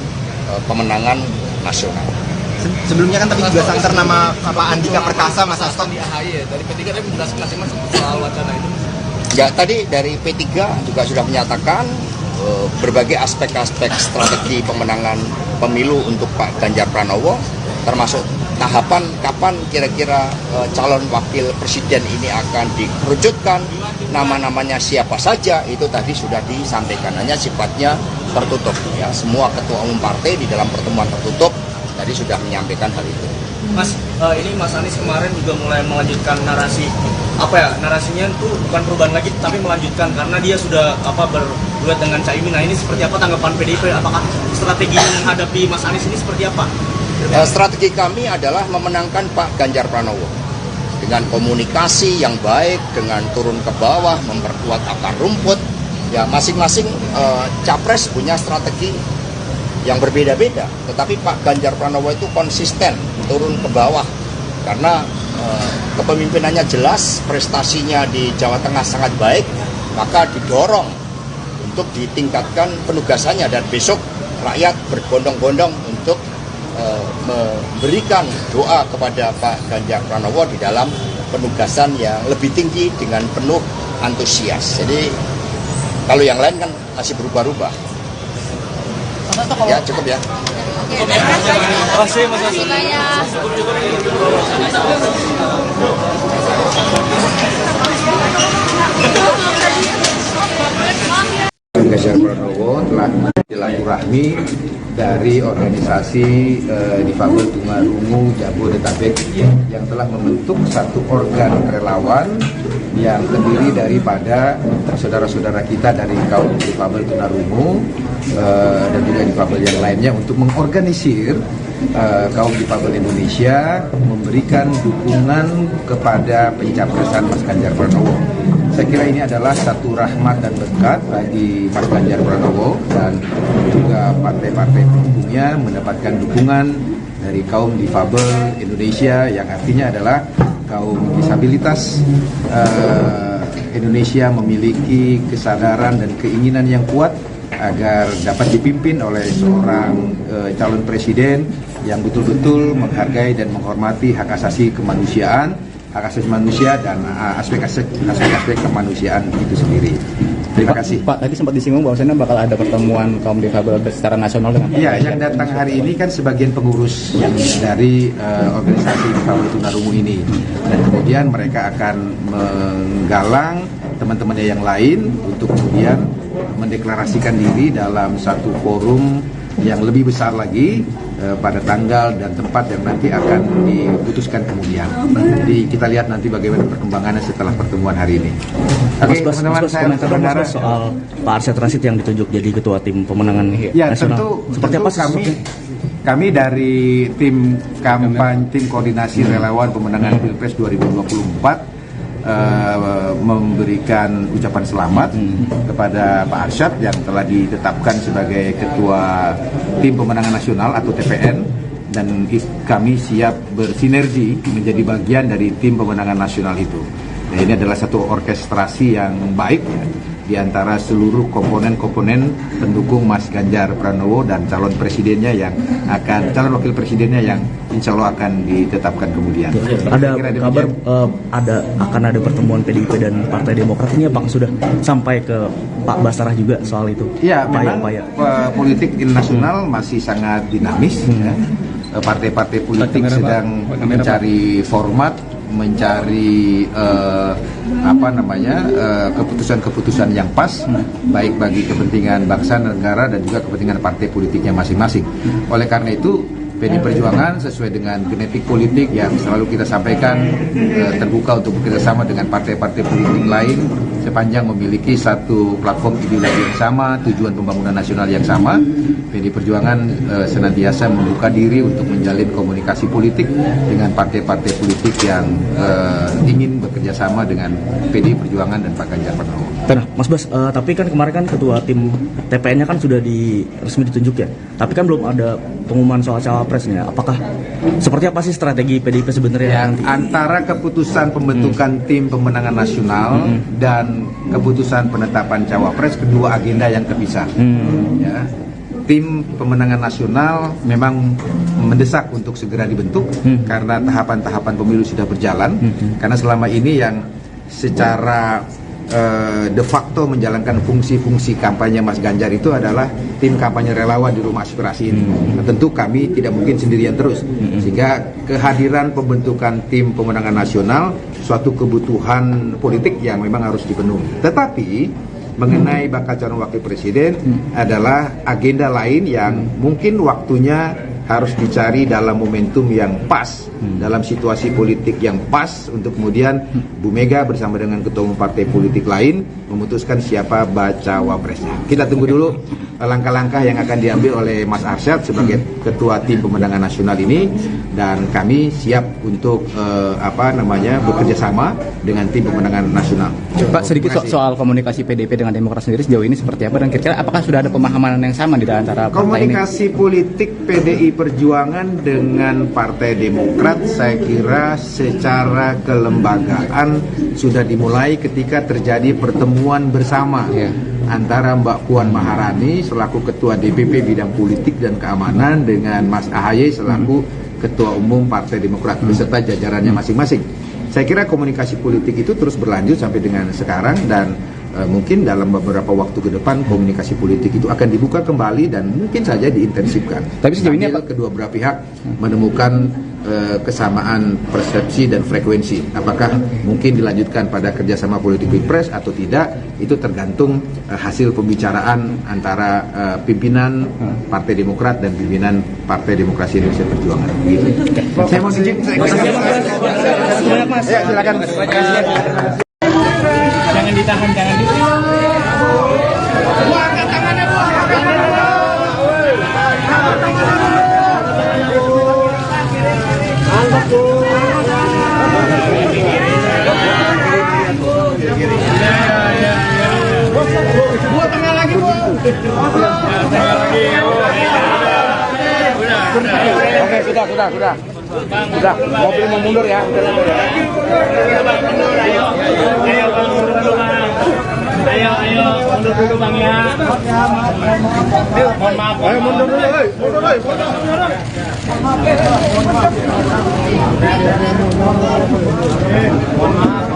pemenangan nasional. Sebelumnya kan tadi juga santer nama Pak Andika Perkasa, Mas Hasto. Dari P3 tadi menjelaskan masing-masing soal wacana itu. Ya, tadi dari P3 juga sudah menyatakan berbagai aspek-aspek strategi pemenangan pemilu untuk Pak Ganjar Pranowo, termasuk tahapan kapan kira-kira calon wakil presiden ini akan dikerucutkan, nama-namanya siapa saja, itu tadi sudah disampaikan, hanya sifatnya tertutup. Ya, semua ketua umum partai di dalam pertemuan tertutup tadi sudah menyampaikan hal itu. Mas, ini Mas Anies kemarin juga mulai melanjutkan narasi, narasinya itu bukan perubahan lagi, tapi melanjutkan karena dia sudah berduet dengan Caimin. Nah, ini seperti apa tanggapan PDIP? Apakah strategi menghadapi Mas Anies ini seperti apa? Strategi kami adalah memenangkan Pak Ganjar Pranowo dengan komunikasi yang baik, dengan turun ke bawah, memperkuat akar rumput. Ya, masing-masing capres punya strategi yang berbeda-beda, tetapi Pak Ganjar Pranowo itu konsisten turun ke bawah karena kepemimpinannya jelas, prestasinya di Jawa Tengah sangat baik, maka didorong untuk ditingkatkan penugasannya dan besok rakyat berbondong-bondong untuk memberikan doa kepada Pak Ganjar Pranowo di dalam penugasan yang lebih tinggi dengan penuh antusias. Jadi kalau yang lain kan masih berubah-ubah. Ya cukup ya. Terima kasih Mas Hasan. Ganjar Pranowo telah silaturahmi dari organisasi difabel tunarungu Jabodetabek yang telah membentuk satu organ relawan yang terdiri daripada saudara-saudara kita dari kaum difabel tunarungu dan juga difabel yang lainnya untuk mengorganisir kaum difabel Indonesia memberikan dukungan kepada pencapresan Mas Ganjar Pranowo. Saya kira ini adalah satu rahmat dan berkat bagi Mas Ganjar Pranowo dan juga partai-partai pendukungnya mendapatkan dukungan dari kaum difabel Indonesia yang artinya adalah kaum disabilitas Indonesia memiliki kesadaran dan keinginan yang kuat agar dapat dipimpin oleh seorang calon presiden yang betul-betul menghargai dan menghormati hak asasi kemanusiaan, hak asasi manusia dan aspek-aspek kemanusiaan itu sendiri. Terima kasih. Pak, tadi sempat disinggung bahwasanya bakal ada pertemuan kaum difabel secara nasional dengan Pak. Iya, yang datang hari ini kan sebagian pengurus yang dari organisasi difabel tunarungu ini, dan kemudian mereka akan menggalang teman-temannya yang lain untuk kemudian mendeklarasikan diri dalam satu forum yang lebih besar lagi pada tanggal dan tempat yang nanti akan diputuskan kemudian. Jadi kita lihat nanti bagaimana perkembangannya setelah pertemuan hari ini. Oke, teman-teman, saya komentar soal Pak Arsyad Rashid yang ditunjuk jadi ketua tim pemenangan nasional. Seperti apa kami dari tim kampanye, tim koordinasi relawan pemenangan Pilpres 2024 memberikan ucapan selamat kepada Pak Arsyad yang telah ditetapkan sebagai ketua tim pemenangan nasional atau TPN, dan kami siap bersinergi menjadi bagian dari tim pemenangan nasional itu. Nah, ini adalah satu orkestrasi yang baik ya, di antara seluruh komponen-komponen pendukung Mas Ganjar Pranowo dan calon presidennya yang akan, calon wakil presidennya yang insya Allah akan ditetapkan kemudian. Ada kabar akan ada pertemuan PDIP dan Partai Demokrat, ini apakah sudah sampai ke Pak Basarah juga soal itu? Ya, memang politik nasional masih sangat dinamis. Ya. Partai-partai politik sedang mencari format, mencari keputusan-keputusan yang pas, baik bagi kepentingan bangsa, negara dan juga kepentingan partai politiknya masing-masing. Oleh karena itu PDI Perjuangan sesuai dengan genetik politik yang selalu kita sampaikan, terbuka untuk bekerjasama dengan partai-partai politik lain sepanjang memiliki satu platform ideologi yang sama, tujuan pembangunan nasional yang sama. PDI Perjuangan senantiasa membuka diri untuk menjalin komunikasi politik dengan partai-partai politik yang ingin bekerjasama dengan PDI Perjuangan dan Pak Ganjar Pranowo. Nah, Mas Bas, tapi kan kemarin kan ketua tim TPN-nya kan sudah resmi ditunjuk ya, tapi kan belum ada pengumuman soal cawapresnya. Apakah seperti apa sih strategi PDIP sebenarnya? Ya, antara keputusan pembentukan tim pemenangan nasional dan keputusan penetapan cawapres, kedua agenda yang terpisah. Ya. Tim pemenangan nasional memang mendesak untuk segera dibentuk karena tahapan-tahapan pemilu sudah berjalan. Karena selama ini yang secara de facto menjalankan fungsi-fungsi kampanye Mas Ganjar itu adalah tim kampanye relawan di rumah aspirasi ini. Nah, tentu kami tidak mungkin sendirian terus, sehingga kehadiran pembentukan tim pemenangan nasional suatu kebutuhan politik yang memang harus dipenuhi. Tetapi mengenai bakal calon wakil presiden adalah agenda lain yang mungkin waktunya harus dicari dalam momentum yang pas, dalam situasi politik yang pas untuk kemudian Bu Mega bersama dengan ketua umum partai politik lain memutuskan siapa bacawa presnya. Kita tunggu dulu langkah-langkah yang akan diambil oleh Mas Arsyad sebagai ketua tim pemenangan nasional ini, dan kami siap untuk bekerja sama dengan tim pemenangan nasional. Pak, sedikit soal komunikasi PDIP dengan Demokrat sendiri sejauh ini seperti apa, dan kira-kira apakah sudah ada pemahaman yang sama di antara partai ini? Komunikasi politik PDI Perjuangan dengan Partai Demokrat saya kira secara kelembagaan sudah dimulai ketika terjadi pertemuan bersama antara Mbak Puan Maharani selaku Ketua DPP Bidang Politik dan Keamanan dengan Mas AHY selaku Ketua Umum Partai Demokrat beserta jajarannya masing-masing. Saya kira komunikasi politik itu terus berlanjut sampai dengan sekarang, dan mungkin dalam beberapa waktu ke depan komunikasi politik itu akan dibuka kembali dan mungkin saja diintensifkan. Tapi sejauh ini kedua belah pihak menemukan kesamaan persepsi dan frekuensi. Apakah mungkin dilanjutkan pada kerjasama politik pilpres atau tidak, itu tergantung hasil pembicaraan antara pimpinan Partai Demokrat dan pimpinan Partai Demokrasi Indonesia Perjuangan. Gitu. Saya mau izin. Ya, silakan. Jangan ditahan, jangan ditahan. Angkat tangannya, Bu. Angkat, Bu. Bu, tengah lagi, Bu. Tengah lagi. Oke, sudah. Sudah, mobil mau mundur ya. Ayo, mundur dulu Bang ya. Mohon maaf. Ayo mundur dulu, mundur. Mohon maaf.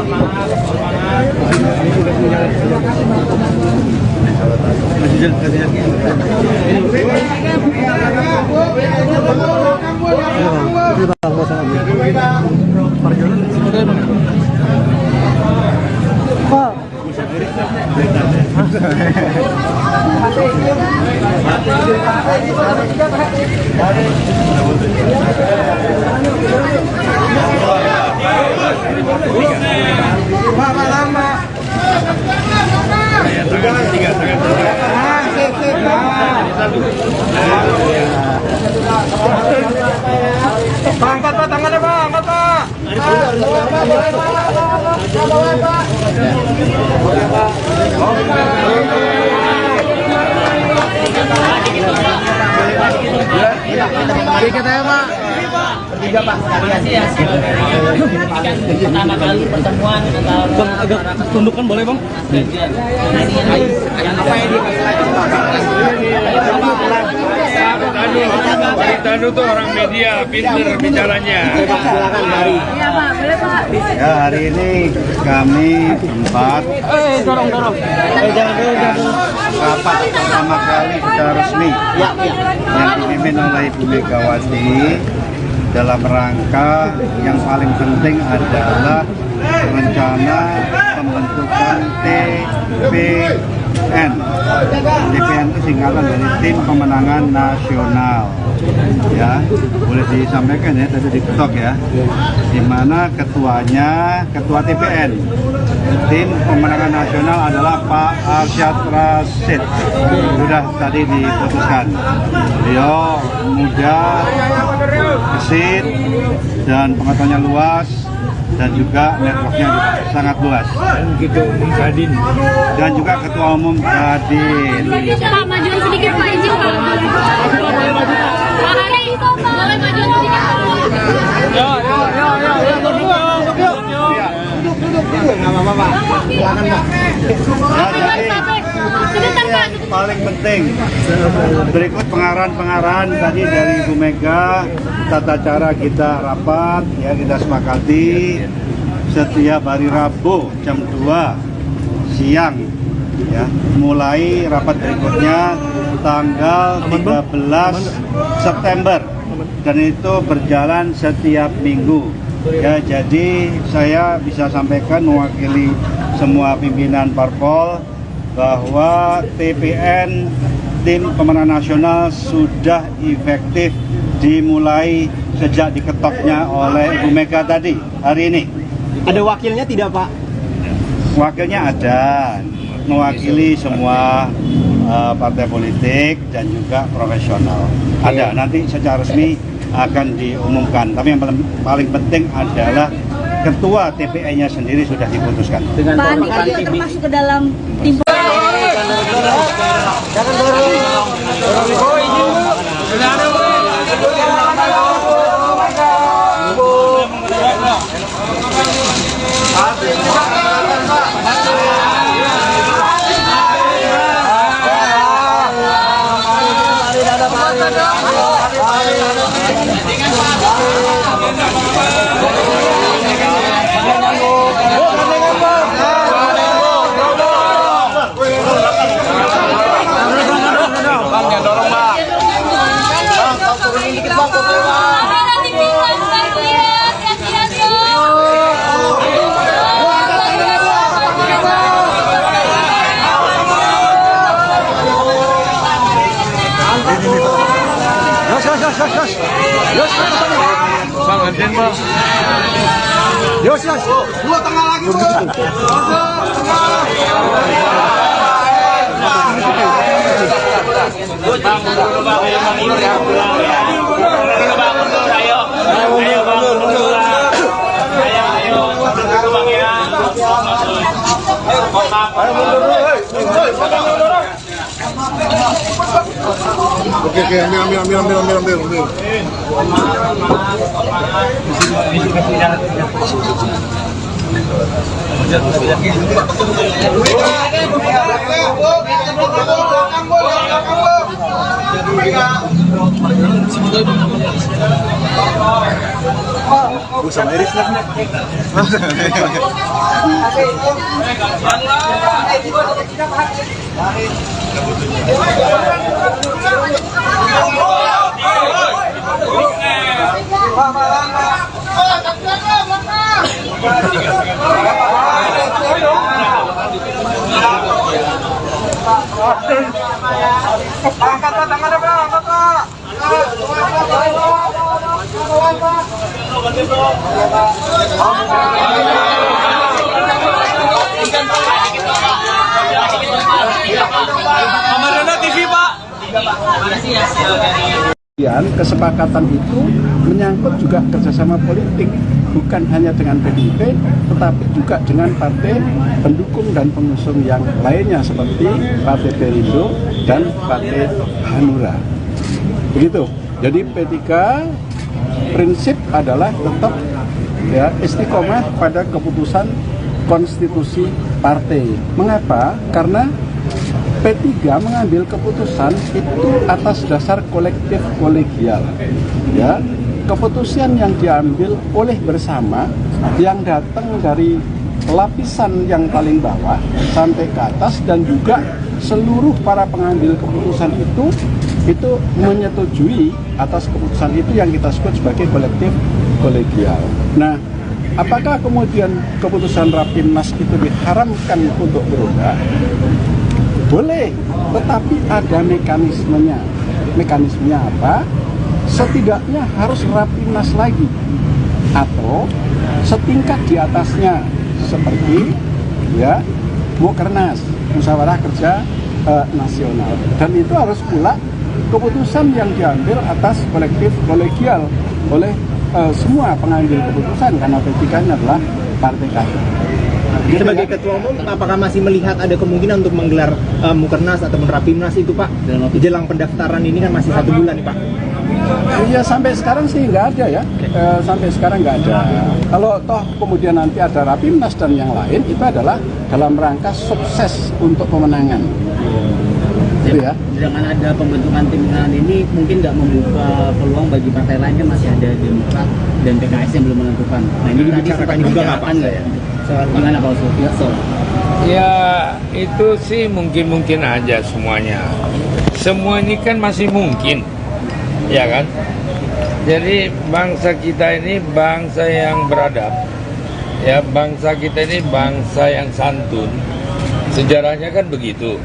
Angkat Pak, tangannya Pak, angkat Pak. Dikit aja Pak. Tiga Pak, pertama kali pertemuan antara agak tundukkan boleh Bang? apa yang Tanu tuh orang media, pinter bicaranya. Silakan Mari. Iya Pak, boleh Pak. Ya, hari ini kami berempat Dorong. jangan rapat pertama kali secara resmi yang dipimpin oleh Ibu Megawati dalam rangka yang paling penting adalah rencana pembentukan TPN. TPN itu singkatan dari Tim Pemenangan Nasional. Ya, boleh disampaikan ya, tadi diketok ya. Di mana ketuanya, ketua TPN Tim Pemenangan Nasional adalah Pak Arsyad Rashid. Sudah tadi diputuskan. Beliau muda, gesit, dan pengetahuannya luas, dan juga networknya sangat luas. Dan juga Ketua Umum Kadin. Pak, majuan sedikit Pak, izin Pak. Pak Hari, boleh majuan sedikit Pak. Paling penting berikut pengarahan tadi dari Ibu Mega, tata cara kita rapat ya, kita sepakati setiap hari Rabu jam 2 siang ya, mulai rapat berikutnya tanggal 13 September dan itu berjalan setiap minggu ya. Jadi saya bisa sampaikan mewakili semua pimpinan parpol bahwa TPN Tim Pemenangan Nasional sudah efektif dimulai sejak diketoknya oleh Ibu Mega tadi hari ini. Ada wakilnya tidak Pak? Wakilnya ada, mewakili semua partai politik dan juga profesional. Ada, nanti secara resmi akan diumumkan. Tapi yang paling penting adalah ketua TPE-nya sendiri sudah diputuskan. Pak Andika juga termasuk ke dalam tim. Jangan dorong. Oh, izin Bu. Sudah ada Bu. Yos, dua tengah lagi, Bu. Oke, ambil. Sama Iris lah. Angkat tangannya, Pak. Angkat, Pak. Kamarana TV, Pak. Kesepakatan itu menyangkut juga kerjasama politik, bukan hanya dengan PDIP, tetapi juga dengan partai pendukung dan pengusung yang lainnya seperti Partai Perindo dan Partai Hanura. Begitu. Jadi P3 prinsip adalah tetap istiqomah pada keputusan konstitusi partai. Mengapa? Karena P3 mengambil keputusan itu atas dasar kolektif kolegial. Ya, keputusan yang diambil oleh bersama yang datang dari lapisan yang paling bawah sampai ke atas dan juga seluruh para pengambil keputusan itu menyetujui atas keputusan itu yang kita sebut sebagai kolektif kolegial. Nah, apakah kemudian keputusan Rapimnas itu diharamkan untuk berubah? Boleh, tetapi ada mekanismenya. Mekanismenya apa? Setidaknya harus Rapimnas lagi atau setingkat di atasnya seperti Mukernas, Musyawarah Kerja Nasional. Dan itu harus pula keputusan yang diambil atas kolektif kolegial oleh semua pengambil keputusan karena P3 adalah partai kader. Sebagai ketua umum, apakah masih melihat ada kemungkinan untuk menggelar Mukernas ataupun Rapimnas itu, Pak? Jelang pendaftaran ini kan masih 1 bulan nih, Pak. Iya, sampai sekarang sih nggak ada ya. Sampai sekarang nggak ada. Kalau toh kemudian nanti ada Rapimnas dan yang lain, itu adalah dalam rangka sukses untuk pemenangan. Gitu ya. Dengan ada pembentukan tim pemenangan ini mungkin nggak membuka peluang bagi partai lain, kan masih ada Demokrat dan PKS yang belum menentukan. Nah ini tadi sempat dibicarakan nggak ya? Gimana Pak Usul? Ya itu sih mungkin aja semuanya. Semua ini kan masih mungkin, ya kan? Jadi bangsa kita ini bangsa yang beradab, ya bangsa kita ini bangsa yang santun. Sejarahnya kan begitu.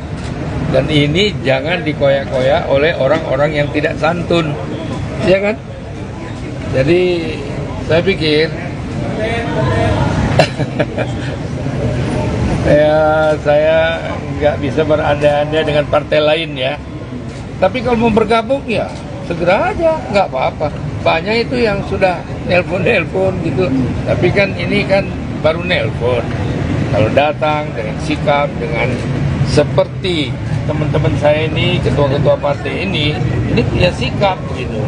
Dan ini jangan dikoyak-koyak oleh orang-orang yang tidak santun, ya kan? Jadi saya pikir Ya, saya nggak bisa beranda-anda dengan partai lain ya. Tapi kalau mau bergabung ya segera aja, nggak apa-apa. Banyak itu yang sudah nelpon gitu. Tapi kan ini kan baru nelpon. Kalau datang dengan sikap, dengan seperti teman-teman saya ini, ketua-ketua partai ini punya sikap gitu.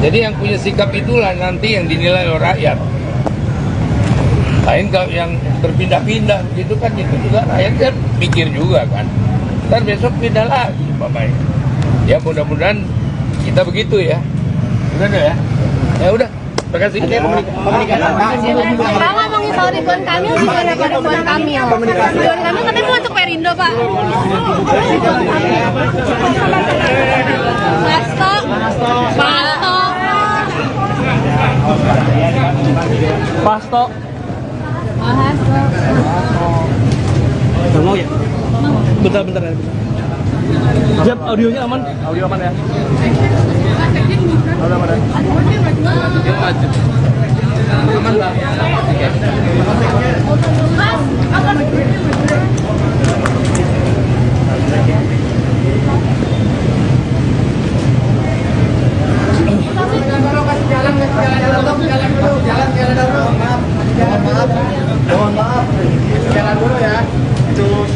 Jadi yang punya sikap itulah nanti yang dinilai oleh rakyat. Lain kalau yang berpindah-pindah gitu kan, itu juga rakyat kan mikir juga kan. Ntar besok pindah lagi Bapak. Ya mudah-mudahan kita begitu ya. Udah ya. Ya udah. Terima kasih. Pak ngomongin soal Ridwan Kamil gimana Pak Ridwan Kamil? Ridwan Kamil katanya mau masuk Perindo Pak. Pasto. Gak mau ya? Bentar ya. Siap, audionya aman? Audio aman ya? Audio aman ya? Aman Pak. Mohon maaf, jalan dulu ya. Itu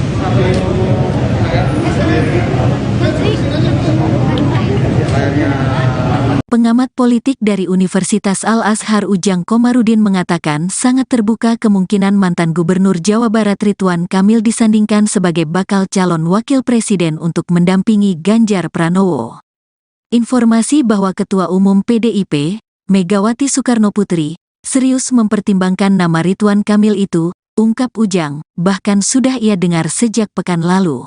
Pengamat politik dari Universitas Al-Azhar Ujang Komarudin mengatakan sangat terbuka kemungkinan mantan Gubernur Jawa Barat Ridwan Kamil disandingkan sebagai bakal calon wakil presiden untuk mendampingi Ganjar Pranowo. Informasi bahwa Ketua Umum PDIP, Megawati Soekarnoputri, serius mempertimbangkan nama Ridwan Kamil itu, ungkap Ujang, bahkan sudah ia dengar sejak pekan lalu.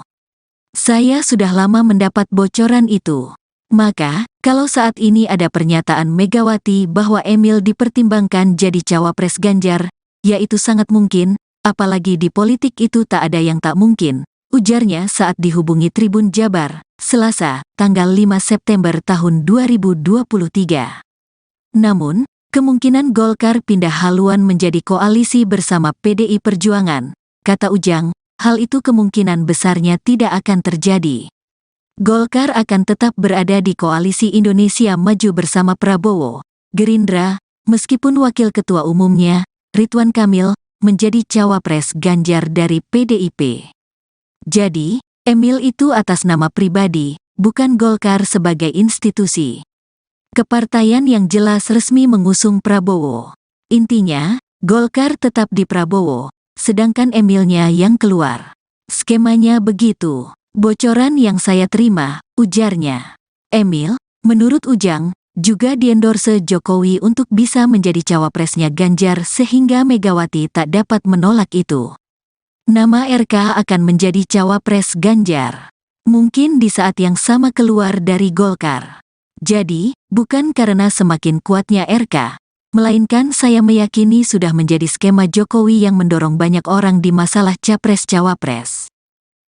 Saya sudah lama mendapat bocoran itu. Maka, kalau saat ini ada pernyataan Megawati bahwa Emil dipertimbangkan jadi cawapres Ganjar, ya itu sangat mungkin, apalagi di politik itu tak ada yang tak mungkin, ujarnya saat dihubungi Tribun Jabar, Selasa, tanggal 5 September tahun 2023. Namun, kemungkinan Golkar pindah haluan menjadi koalisi bersama PDI Perjuangan, kata Ujang, hal itu kemungkinan besarnya tidak akan terjadi. Golkar akan tetap berada di koalisi Indonesia Maju bersama Prabowo, Gerindra, meskipun wakil ketua umumnya, Ridwan Kamil, menjadi cawapres Ganjar dari PDIP. Jadi, Emil itu atas nama pribadi, bukan Golkar sebagai institusi. Kepartaian yang jelas resmi mengusung Prabowo. Intinya, Golkar tetap di Prabowo, sedangkan Emilnya yang keluar. Skemanya begitu. Bocoran yang saya terima, ujarnya. Emil, menurut Ujang, juga diendorse Jokowi untuk bisa menjadi cawapresnya Ganjar sehingga Megawati tak dapat menolak itu. Nama RK akan menjadi cawapres Ganjar. Mungkin di saat yang sama keluar dari Golkar. Jadi, bukan karena semakin kuatnya RK, melainkan saya meyakini sudah menjadi skema Jokowi yang mendorong banyak orang di masalah capres-cawapres.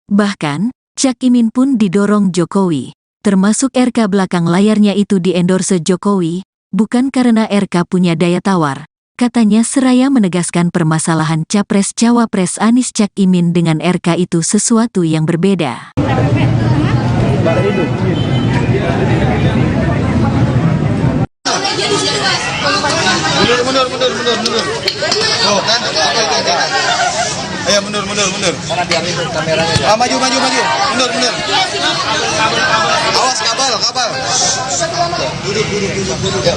Bahkan, Cak Imin pun didorong Jokowi, termasuk RK belakang layarnya itu diendorse Jokowi, bukan karena RK punya daya tawar, katanya seraya menegaskan permasalahan capres-cawapres Anies Cak Imin dengan RK itu sesuatu yang berbeda. Mundur. Oh kan, apa itu jangan. Ayo mundur. Karena biar itu kameranya. Maju. Mundur. Awas kabel. Duduk. Ya,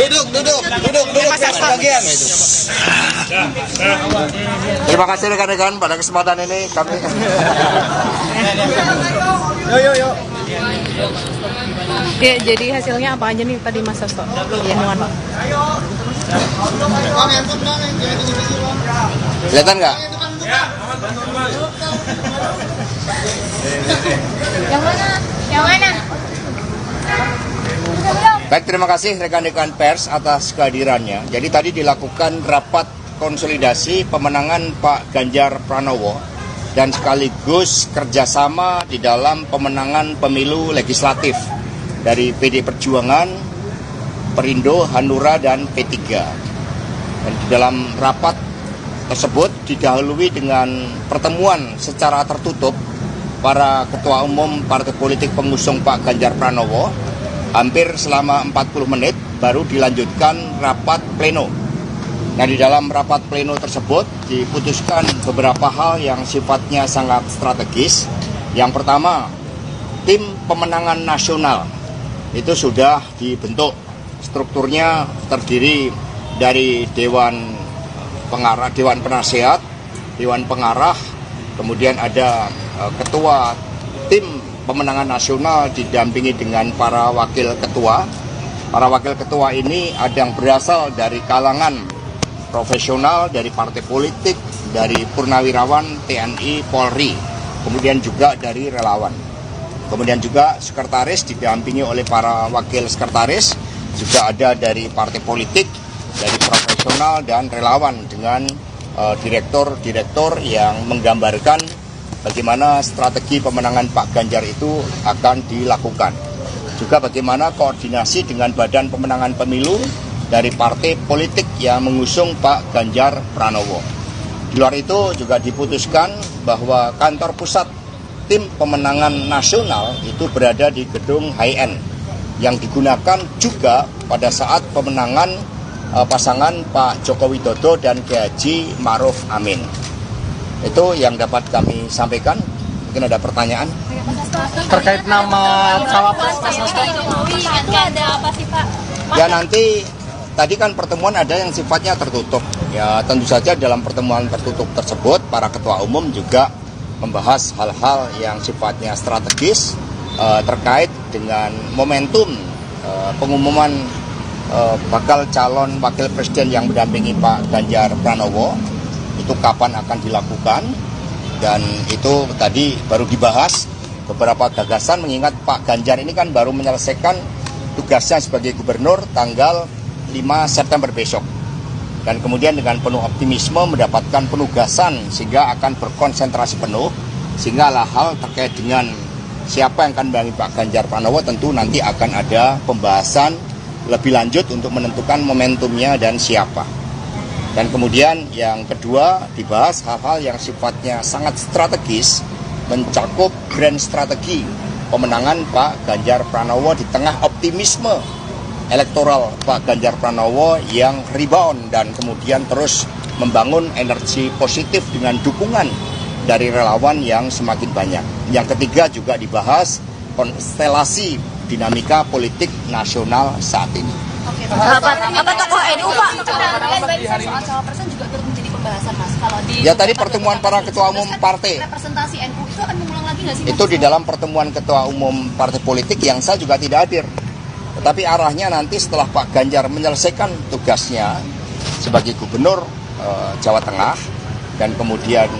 Duduk. Bagian itu. Terima kasih rekan-rekan pada kesempatan ini kami. Yo. Ya, jadi hasilnya apa aja nih tadi Mas Sasto? Ya, mohon. Kelihatan nggak? Yang mana? Baik, terima kasih rekan-rekan pers atas kehadirannya. Jadi tadi dilakukan rapat konsolidasi pemenangan Pak Ganjar Pranowo dan sekaligus kerjasama di dalam pemenangan pemilu legislatif dari PD Perjuangan, Perindo, Hanura, dan P3. Dan di dalam rapat tersebut didahului dengan pertemuan secara tertutup para ketua umum partai politik pengusung Pak Ganjar Pranowo. Hampir selama 40 menit baru dilanjutkan rapat pleno. Nah, di dalam rapat pleno tersebut diputuskan beberapa hal yang sifatnya sangat strategis. Yang pertama, tim pemenangan nasional itu sudah dibentuk. Strukturnya terdiri dari Dewan Pengarah, Dewan Penasehat, Dewan Pengarah, kemudian ada ketua tim pemenangan nasional didampingi dengan para wakil ketua. Para wakil ketua ini ada yang berasal dari kalangan profesional, dari partai politik, dari purnawirawan, TNI, Polri, kemudian juga dari relawan. Kemudian juga sekretaris didampingi oleh para wakil sekretaris, juga ada dari partai politik, dari profesional dan relawan dengan direktur-direktur yang menggambarkan bagaimana strategi pemenangan Pak Ganjar itu akan dilakukan. Juga bagaimana koordinasi dengan Badan Pemenangan Pemilu dari partai politik yang mengusung Pak Ganjar Pranowo. Di luar itu juga diputuskan bahwa kantor pusat tim pemenangan nasional itu berada di gedung HIN yang digunakan juga pada saat pemenangan pasangan Pak Joko Widodo dan Kiai Haji Ma'ruf Amin. Itu yang dapat kami sampaikan. Mungkin ada pertanyaan terkait nama cawapres Mas Hasto. Ada apa sih Pak? Ya, nanti tadi kan pertemuan ada yang sifatnya tertutup. Ya, tentu saja dalam pertemuan tertutup tersebut para ketua umum juga membahas hal-hal yang sifatnya strategis terkait dengan momentum pengumuman bakal calon wakil presiden yang mendampingi Pak Ganjar Pranowo. Itu kapan akan dilakukan, dan itu tadi baru dibahas beberapa gagasan, mengingat Pak Ganjar ini kan baru menyelesaikan tugasnya sebagai gubernur tanggal 5 September besok, dan kemudian dengan penuh optimisme mendapatkan penugasan sehingga akan berkonsentrasi penuh, sehingga hal terkait dengan siapa yang akan mendampingi Pak Ganjar Pranowo tentu nanti akan ada pembahasan lebih lanjut untuk menentukan momentumnya dan siapa. Dan kemudian yang kedua dibahas hal-hal yang sifatnya sangat strategis, mencakup grand strategi pemenangan Pak Ganjar Pranowo di tengah optimisme elektoral Pak Ganjar Pranowo yang rebound dan kemudian terus membangun energi positif dengan dukungan dari relawan yang semakin banyak. Yang ketiga juga dibahas konstelasi dinamika politik nasional saat ini. Apa tokoh NU Pak? Soal cawapresan juga turut menjadi pembahasan Mas. Kalau di Ya, tadi pertemuan para ketua umum partai. Representasi NU itu akan mengulang lagi nggak sih? Itu di dalam pertemuan ketua umum partai politik yang saya juga tidak hadir. Tetapi arahnya nanti setelah Pak Ganjar menyelesaikan tugasnya sebagai gubernur Jawa Tengah dan kemudian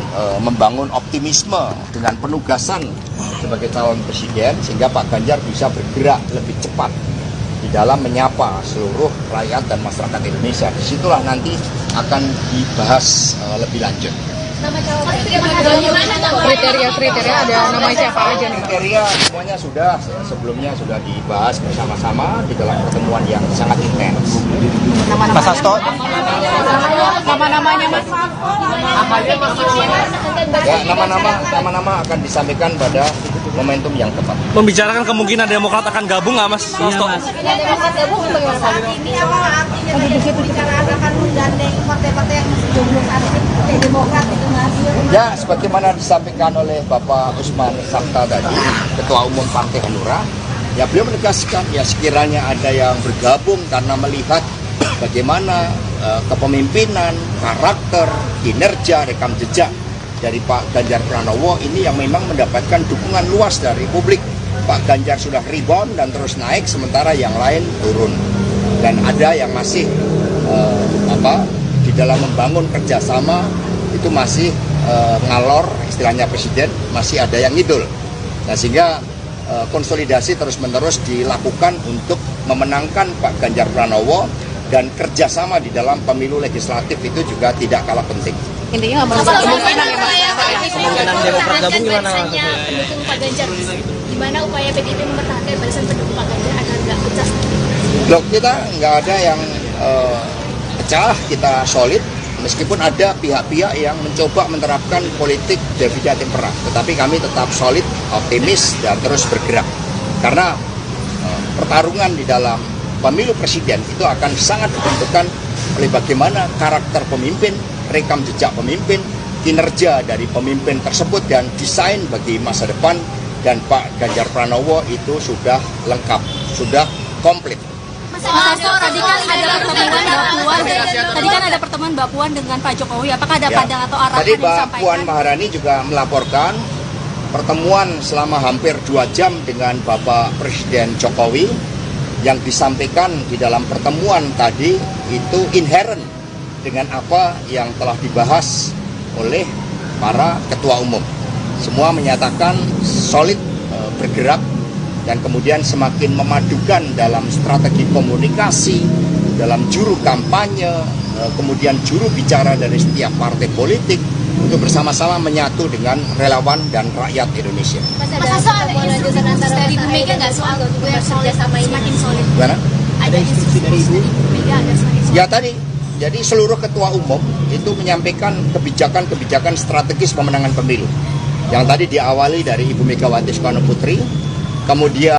membangun optimisme dengan penugasan sebagai calon presiden, sehingga Pak Ganjar bisa bergerak lebih cepat di dalam menyapa seluruh rakyat dan masyarakat Indonesia. Disitulah nanti akan dibahas lebih lanjut. Kriteria ada nama siapa aja nih? Kriteria semuanya sudah sebelumnya sudah dibahas bersama-sama di dalam pertemuan yang sangat intens. Mas Hasto, Nama-namanya Mas. Ya, nama-nama akan disampaikan pada momentum yang tepat. Membicarakan kemungkinan Demokrat akan gabung nggak Mas Hasto? Demokrat gabung bagaimana? Saat ini apa artinya pembicaraan akan menggandeng partai-partai yang masih jomblo saat ini Demokrat itu Mas? Ya, sebagaimana disampaikan oleh Bapak Usman Sabta tadi, Ketua Umum Partai Hanura, ya beliau menegaskan ya sekiranya ada yang bergabung karena melihat bagaimana kepemimpinan, karakter, kinerja, rekam jejak dari Pak Ganjar Pranowo ini yang memang mendapatkan dukungan luas dari publik. Pak Ganjar sudah rebound dan terus naik, sementara yang lain turun. Dan ada yang masih di dalam membangun kerjasama itu masih ngalor, istilahnya presiden, masih ada yang ngidul. Nah, sehingga konsolidasi terus-menerus dilakukan untuk memenangkan Pak Ganjar Pranowo, dan kerjasama di dalam pemilu legislatif itu juga tidak kalah penting. Intinya nggak menutup kemungkinan ya Mas. Kemungkinan Demokrat gabung gimana? Pendukung Pak Ganjar, gimana upaya PDIP mempertahankan barisan pendukung Pak Ganjar agar nggak pecah? Loh, kita nggak ada yang pecah, kita solid. Meskipun ada pihak-pihak yang mencoba menerapkan politik divide et impera, tetapi kami tetap solid, optimis, dan terus bergerak. Karena pertarungan di dalam pemilu presiden itu akan sangat ditentukan oleh bagaimana karakter pemimpin, rekam jejak pemimpin, kinerja dari pemimpin tersebut, dan desain bagi masa depan. Dan Pak Ganjar Pranowo itu sudah lengkap, sudah komplit. Mas Hasto, tadi kan ada pertemuan Mbak Puan dengan Pak Jokowi. Apakah ada pandangan atau arahan Tadi yang Mbak disampaikan? Puan Maharani juga melaporkan pertemuan selama hampir 2 jam dengan Bapak Presiden Jokowi. Yang disampaikan di dalam pertemuan tadi itu inherent dengan apa yang telah dibahas oleh para ketua umum. Semua menyatakan solid bergerak dan kemudian semakin memadukan dalam strategi komunikasi, dalam juru kampanye, kemudian juru bicara dari setiap partai politik untuk bersama-sama menyatu dengan relawan dan rakyat Indonesia. Mas Hasto, ada instruksi dari Bu Mega nggak soal kerjasama ini semakin solid? Gimana? Ada instruksi dari Bu Mega agar semakin solid? Ya tadi, jadi seluruh ketua umum itu menyampaikan kebijakan-kebijakan strategis pemenangan pemilu. Yang tadi diawali dari Ibu Megawati Soekarno Putri, kemudian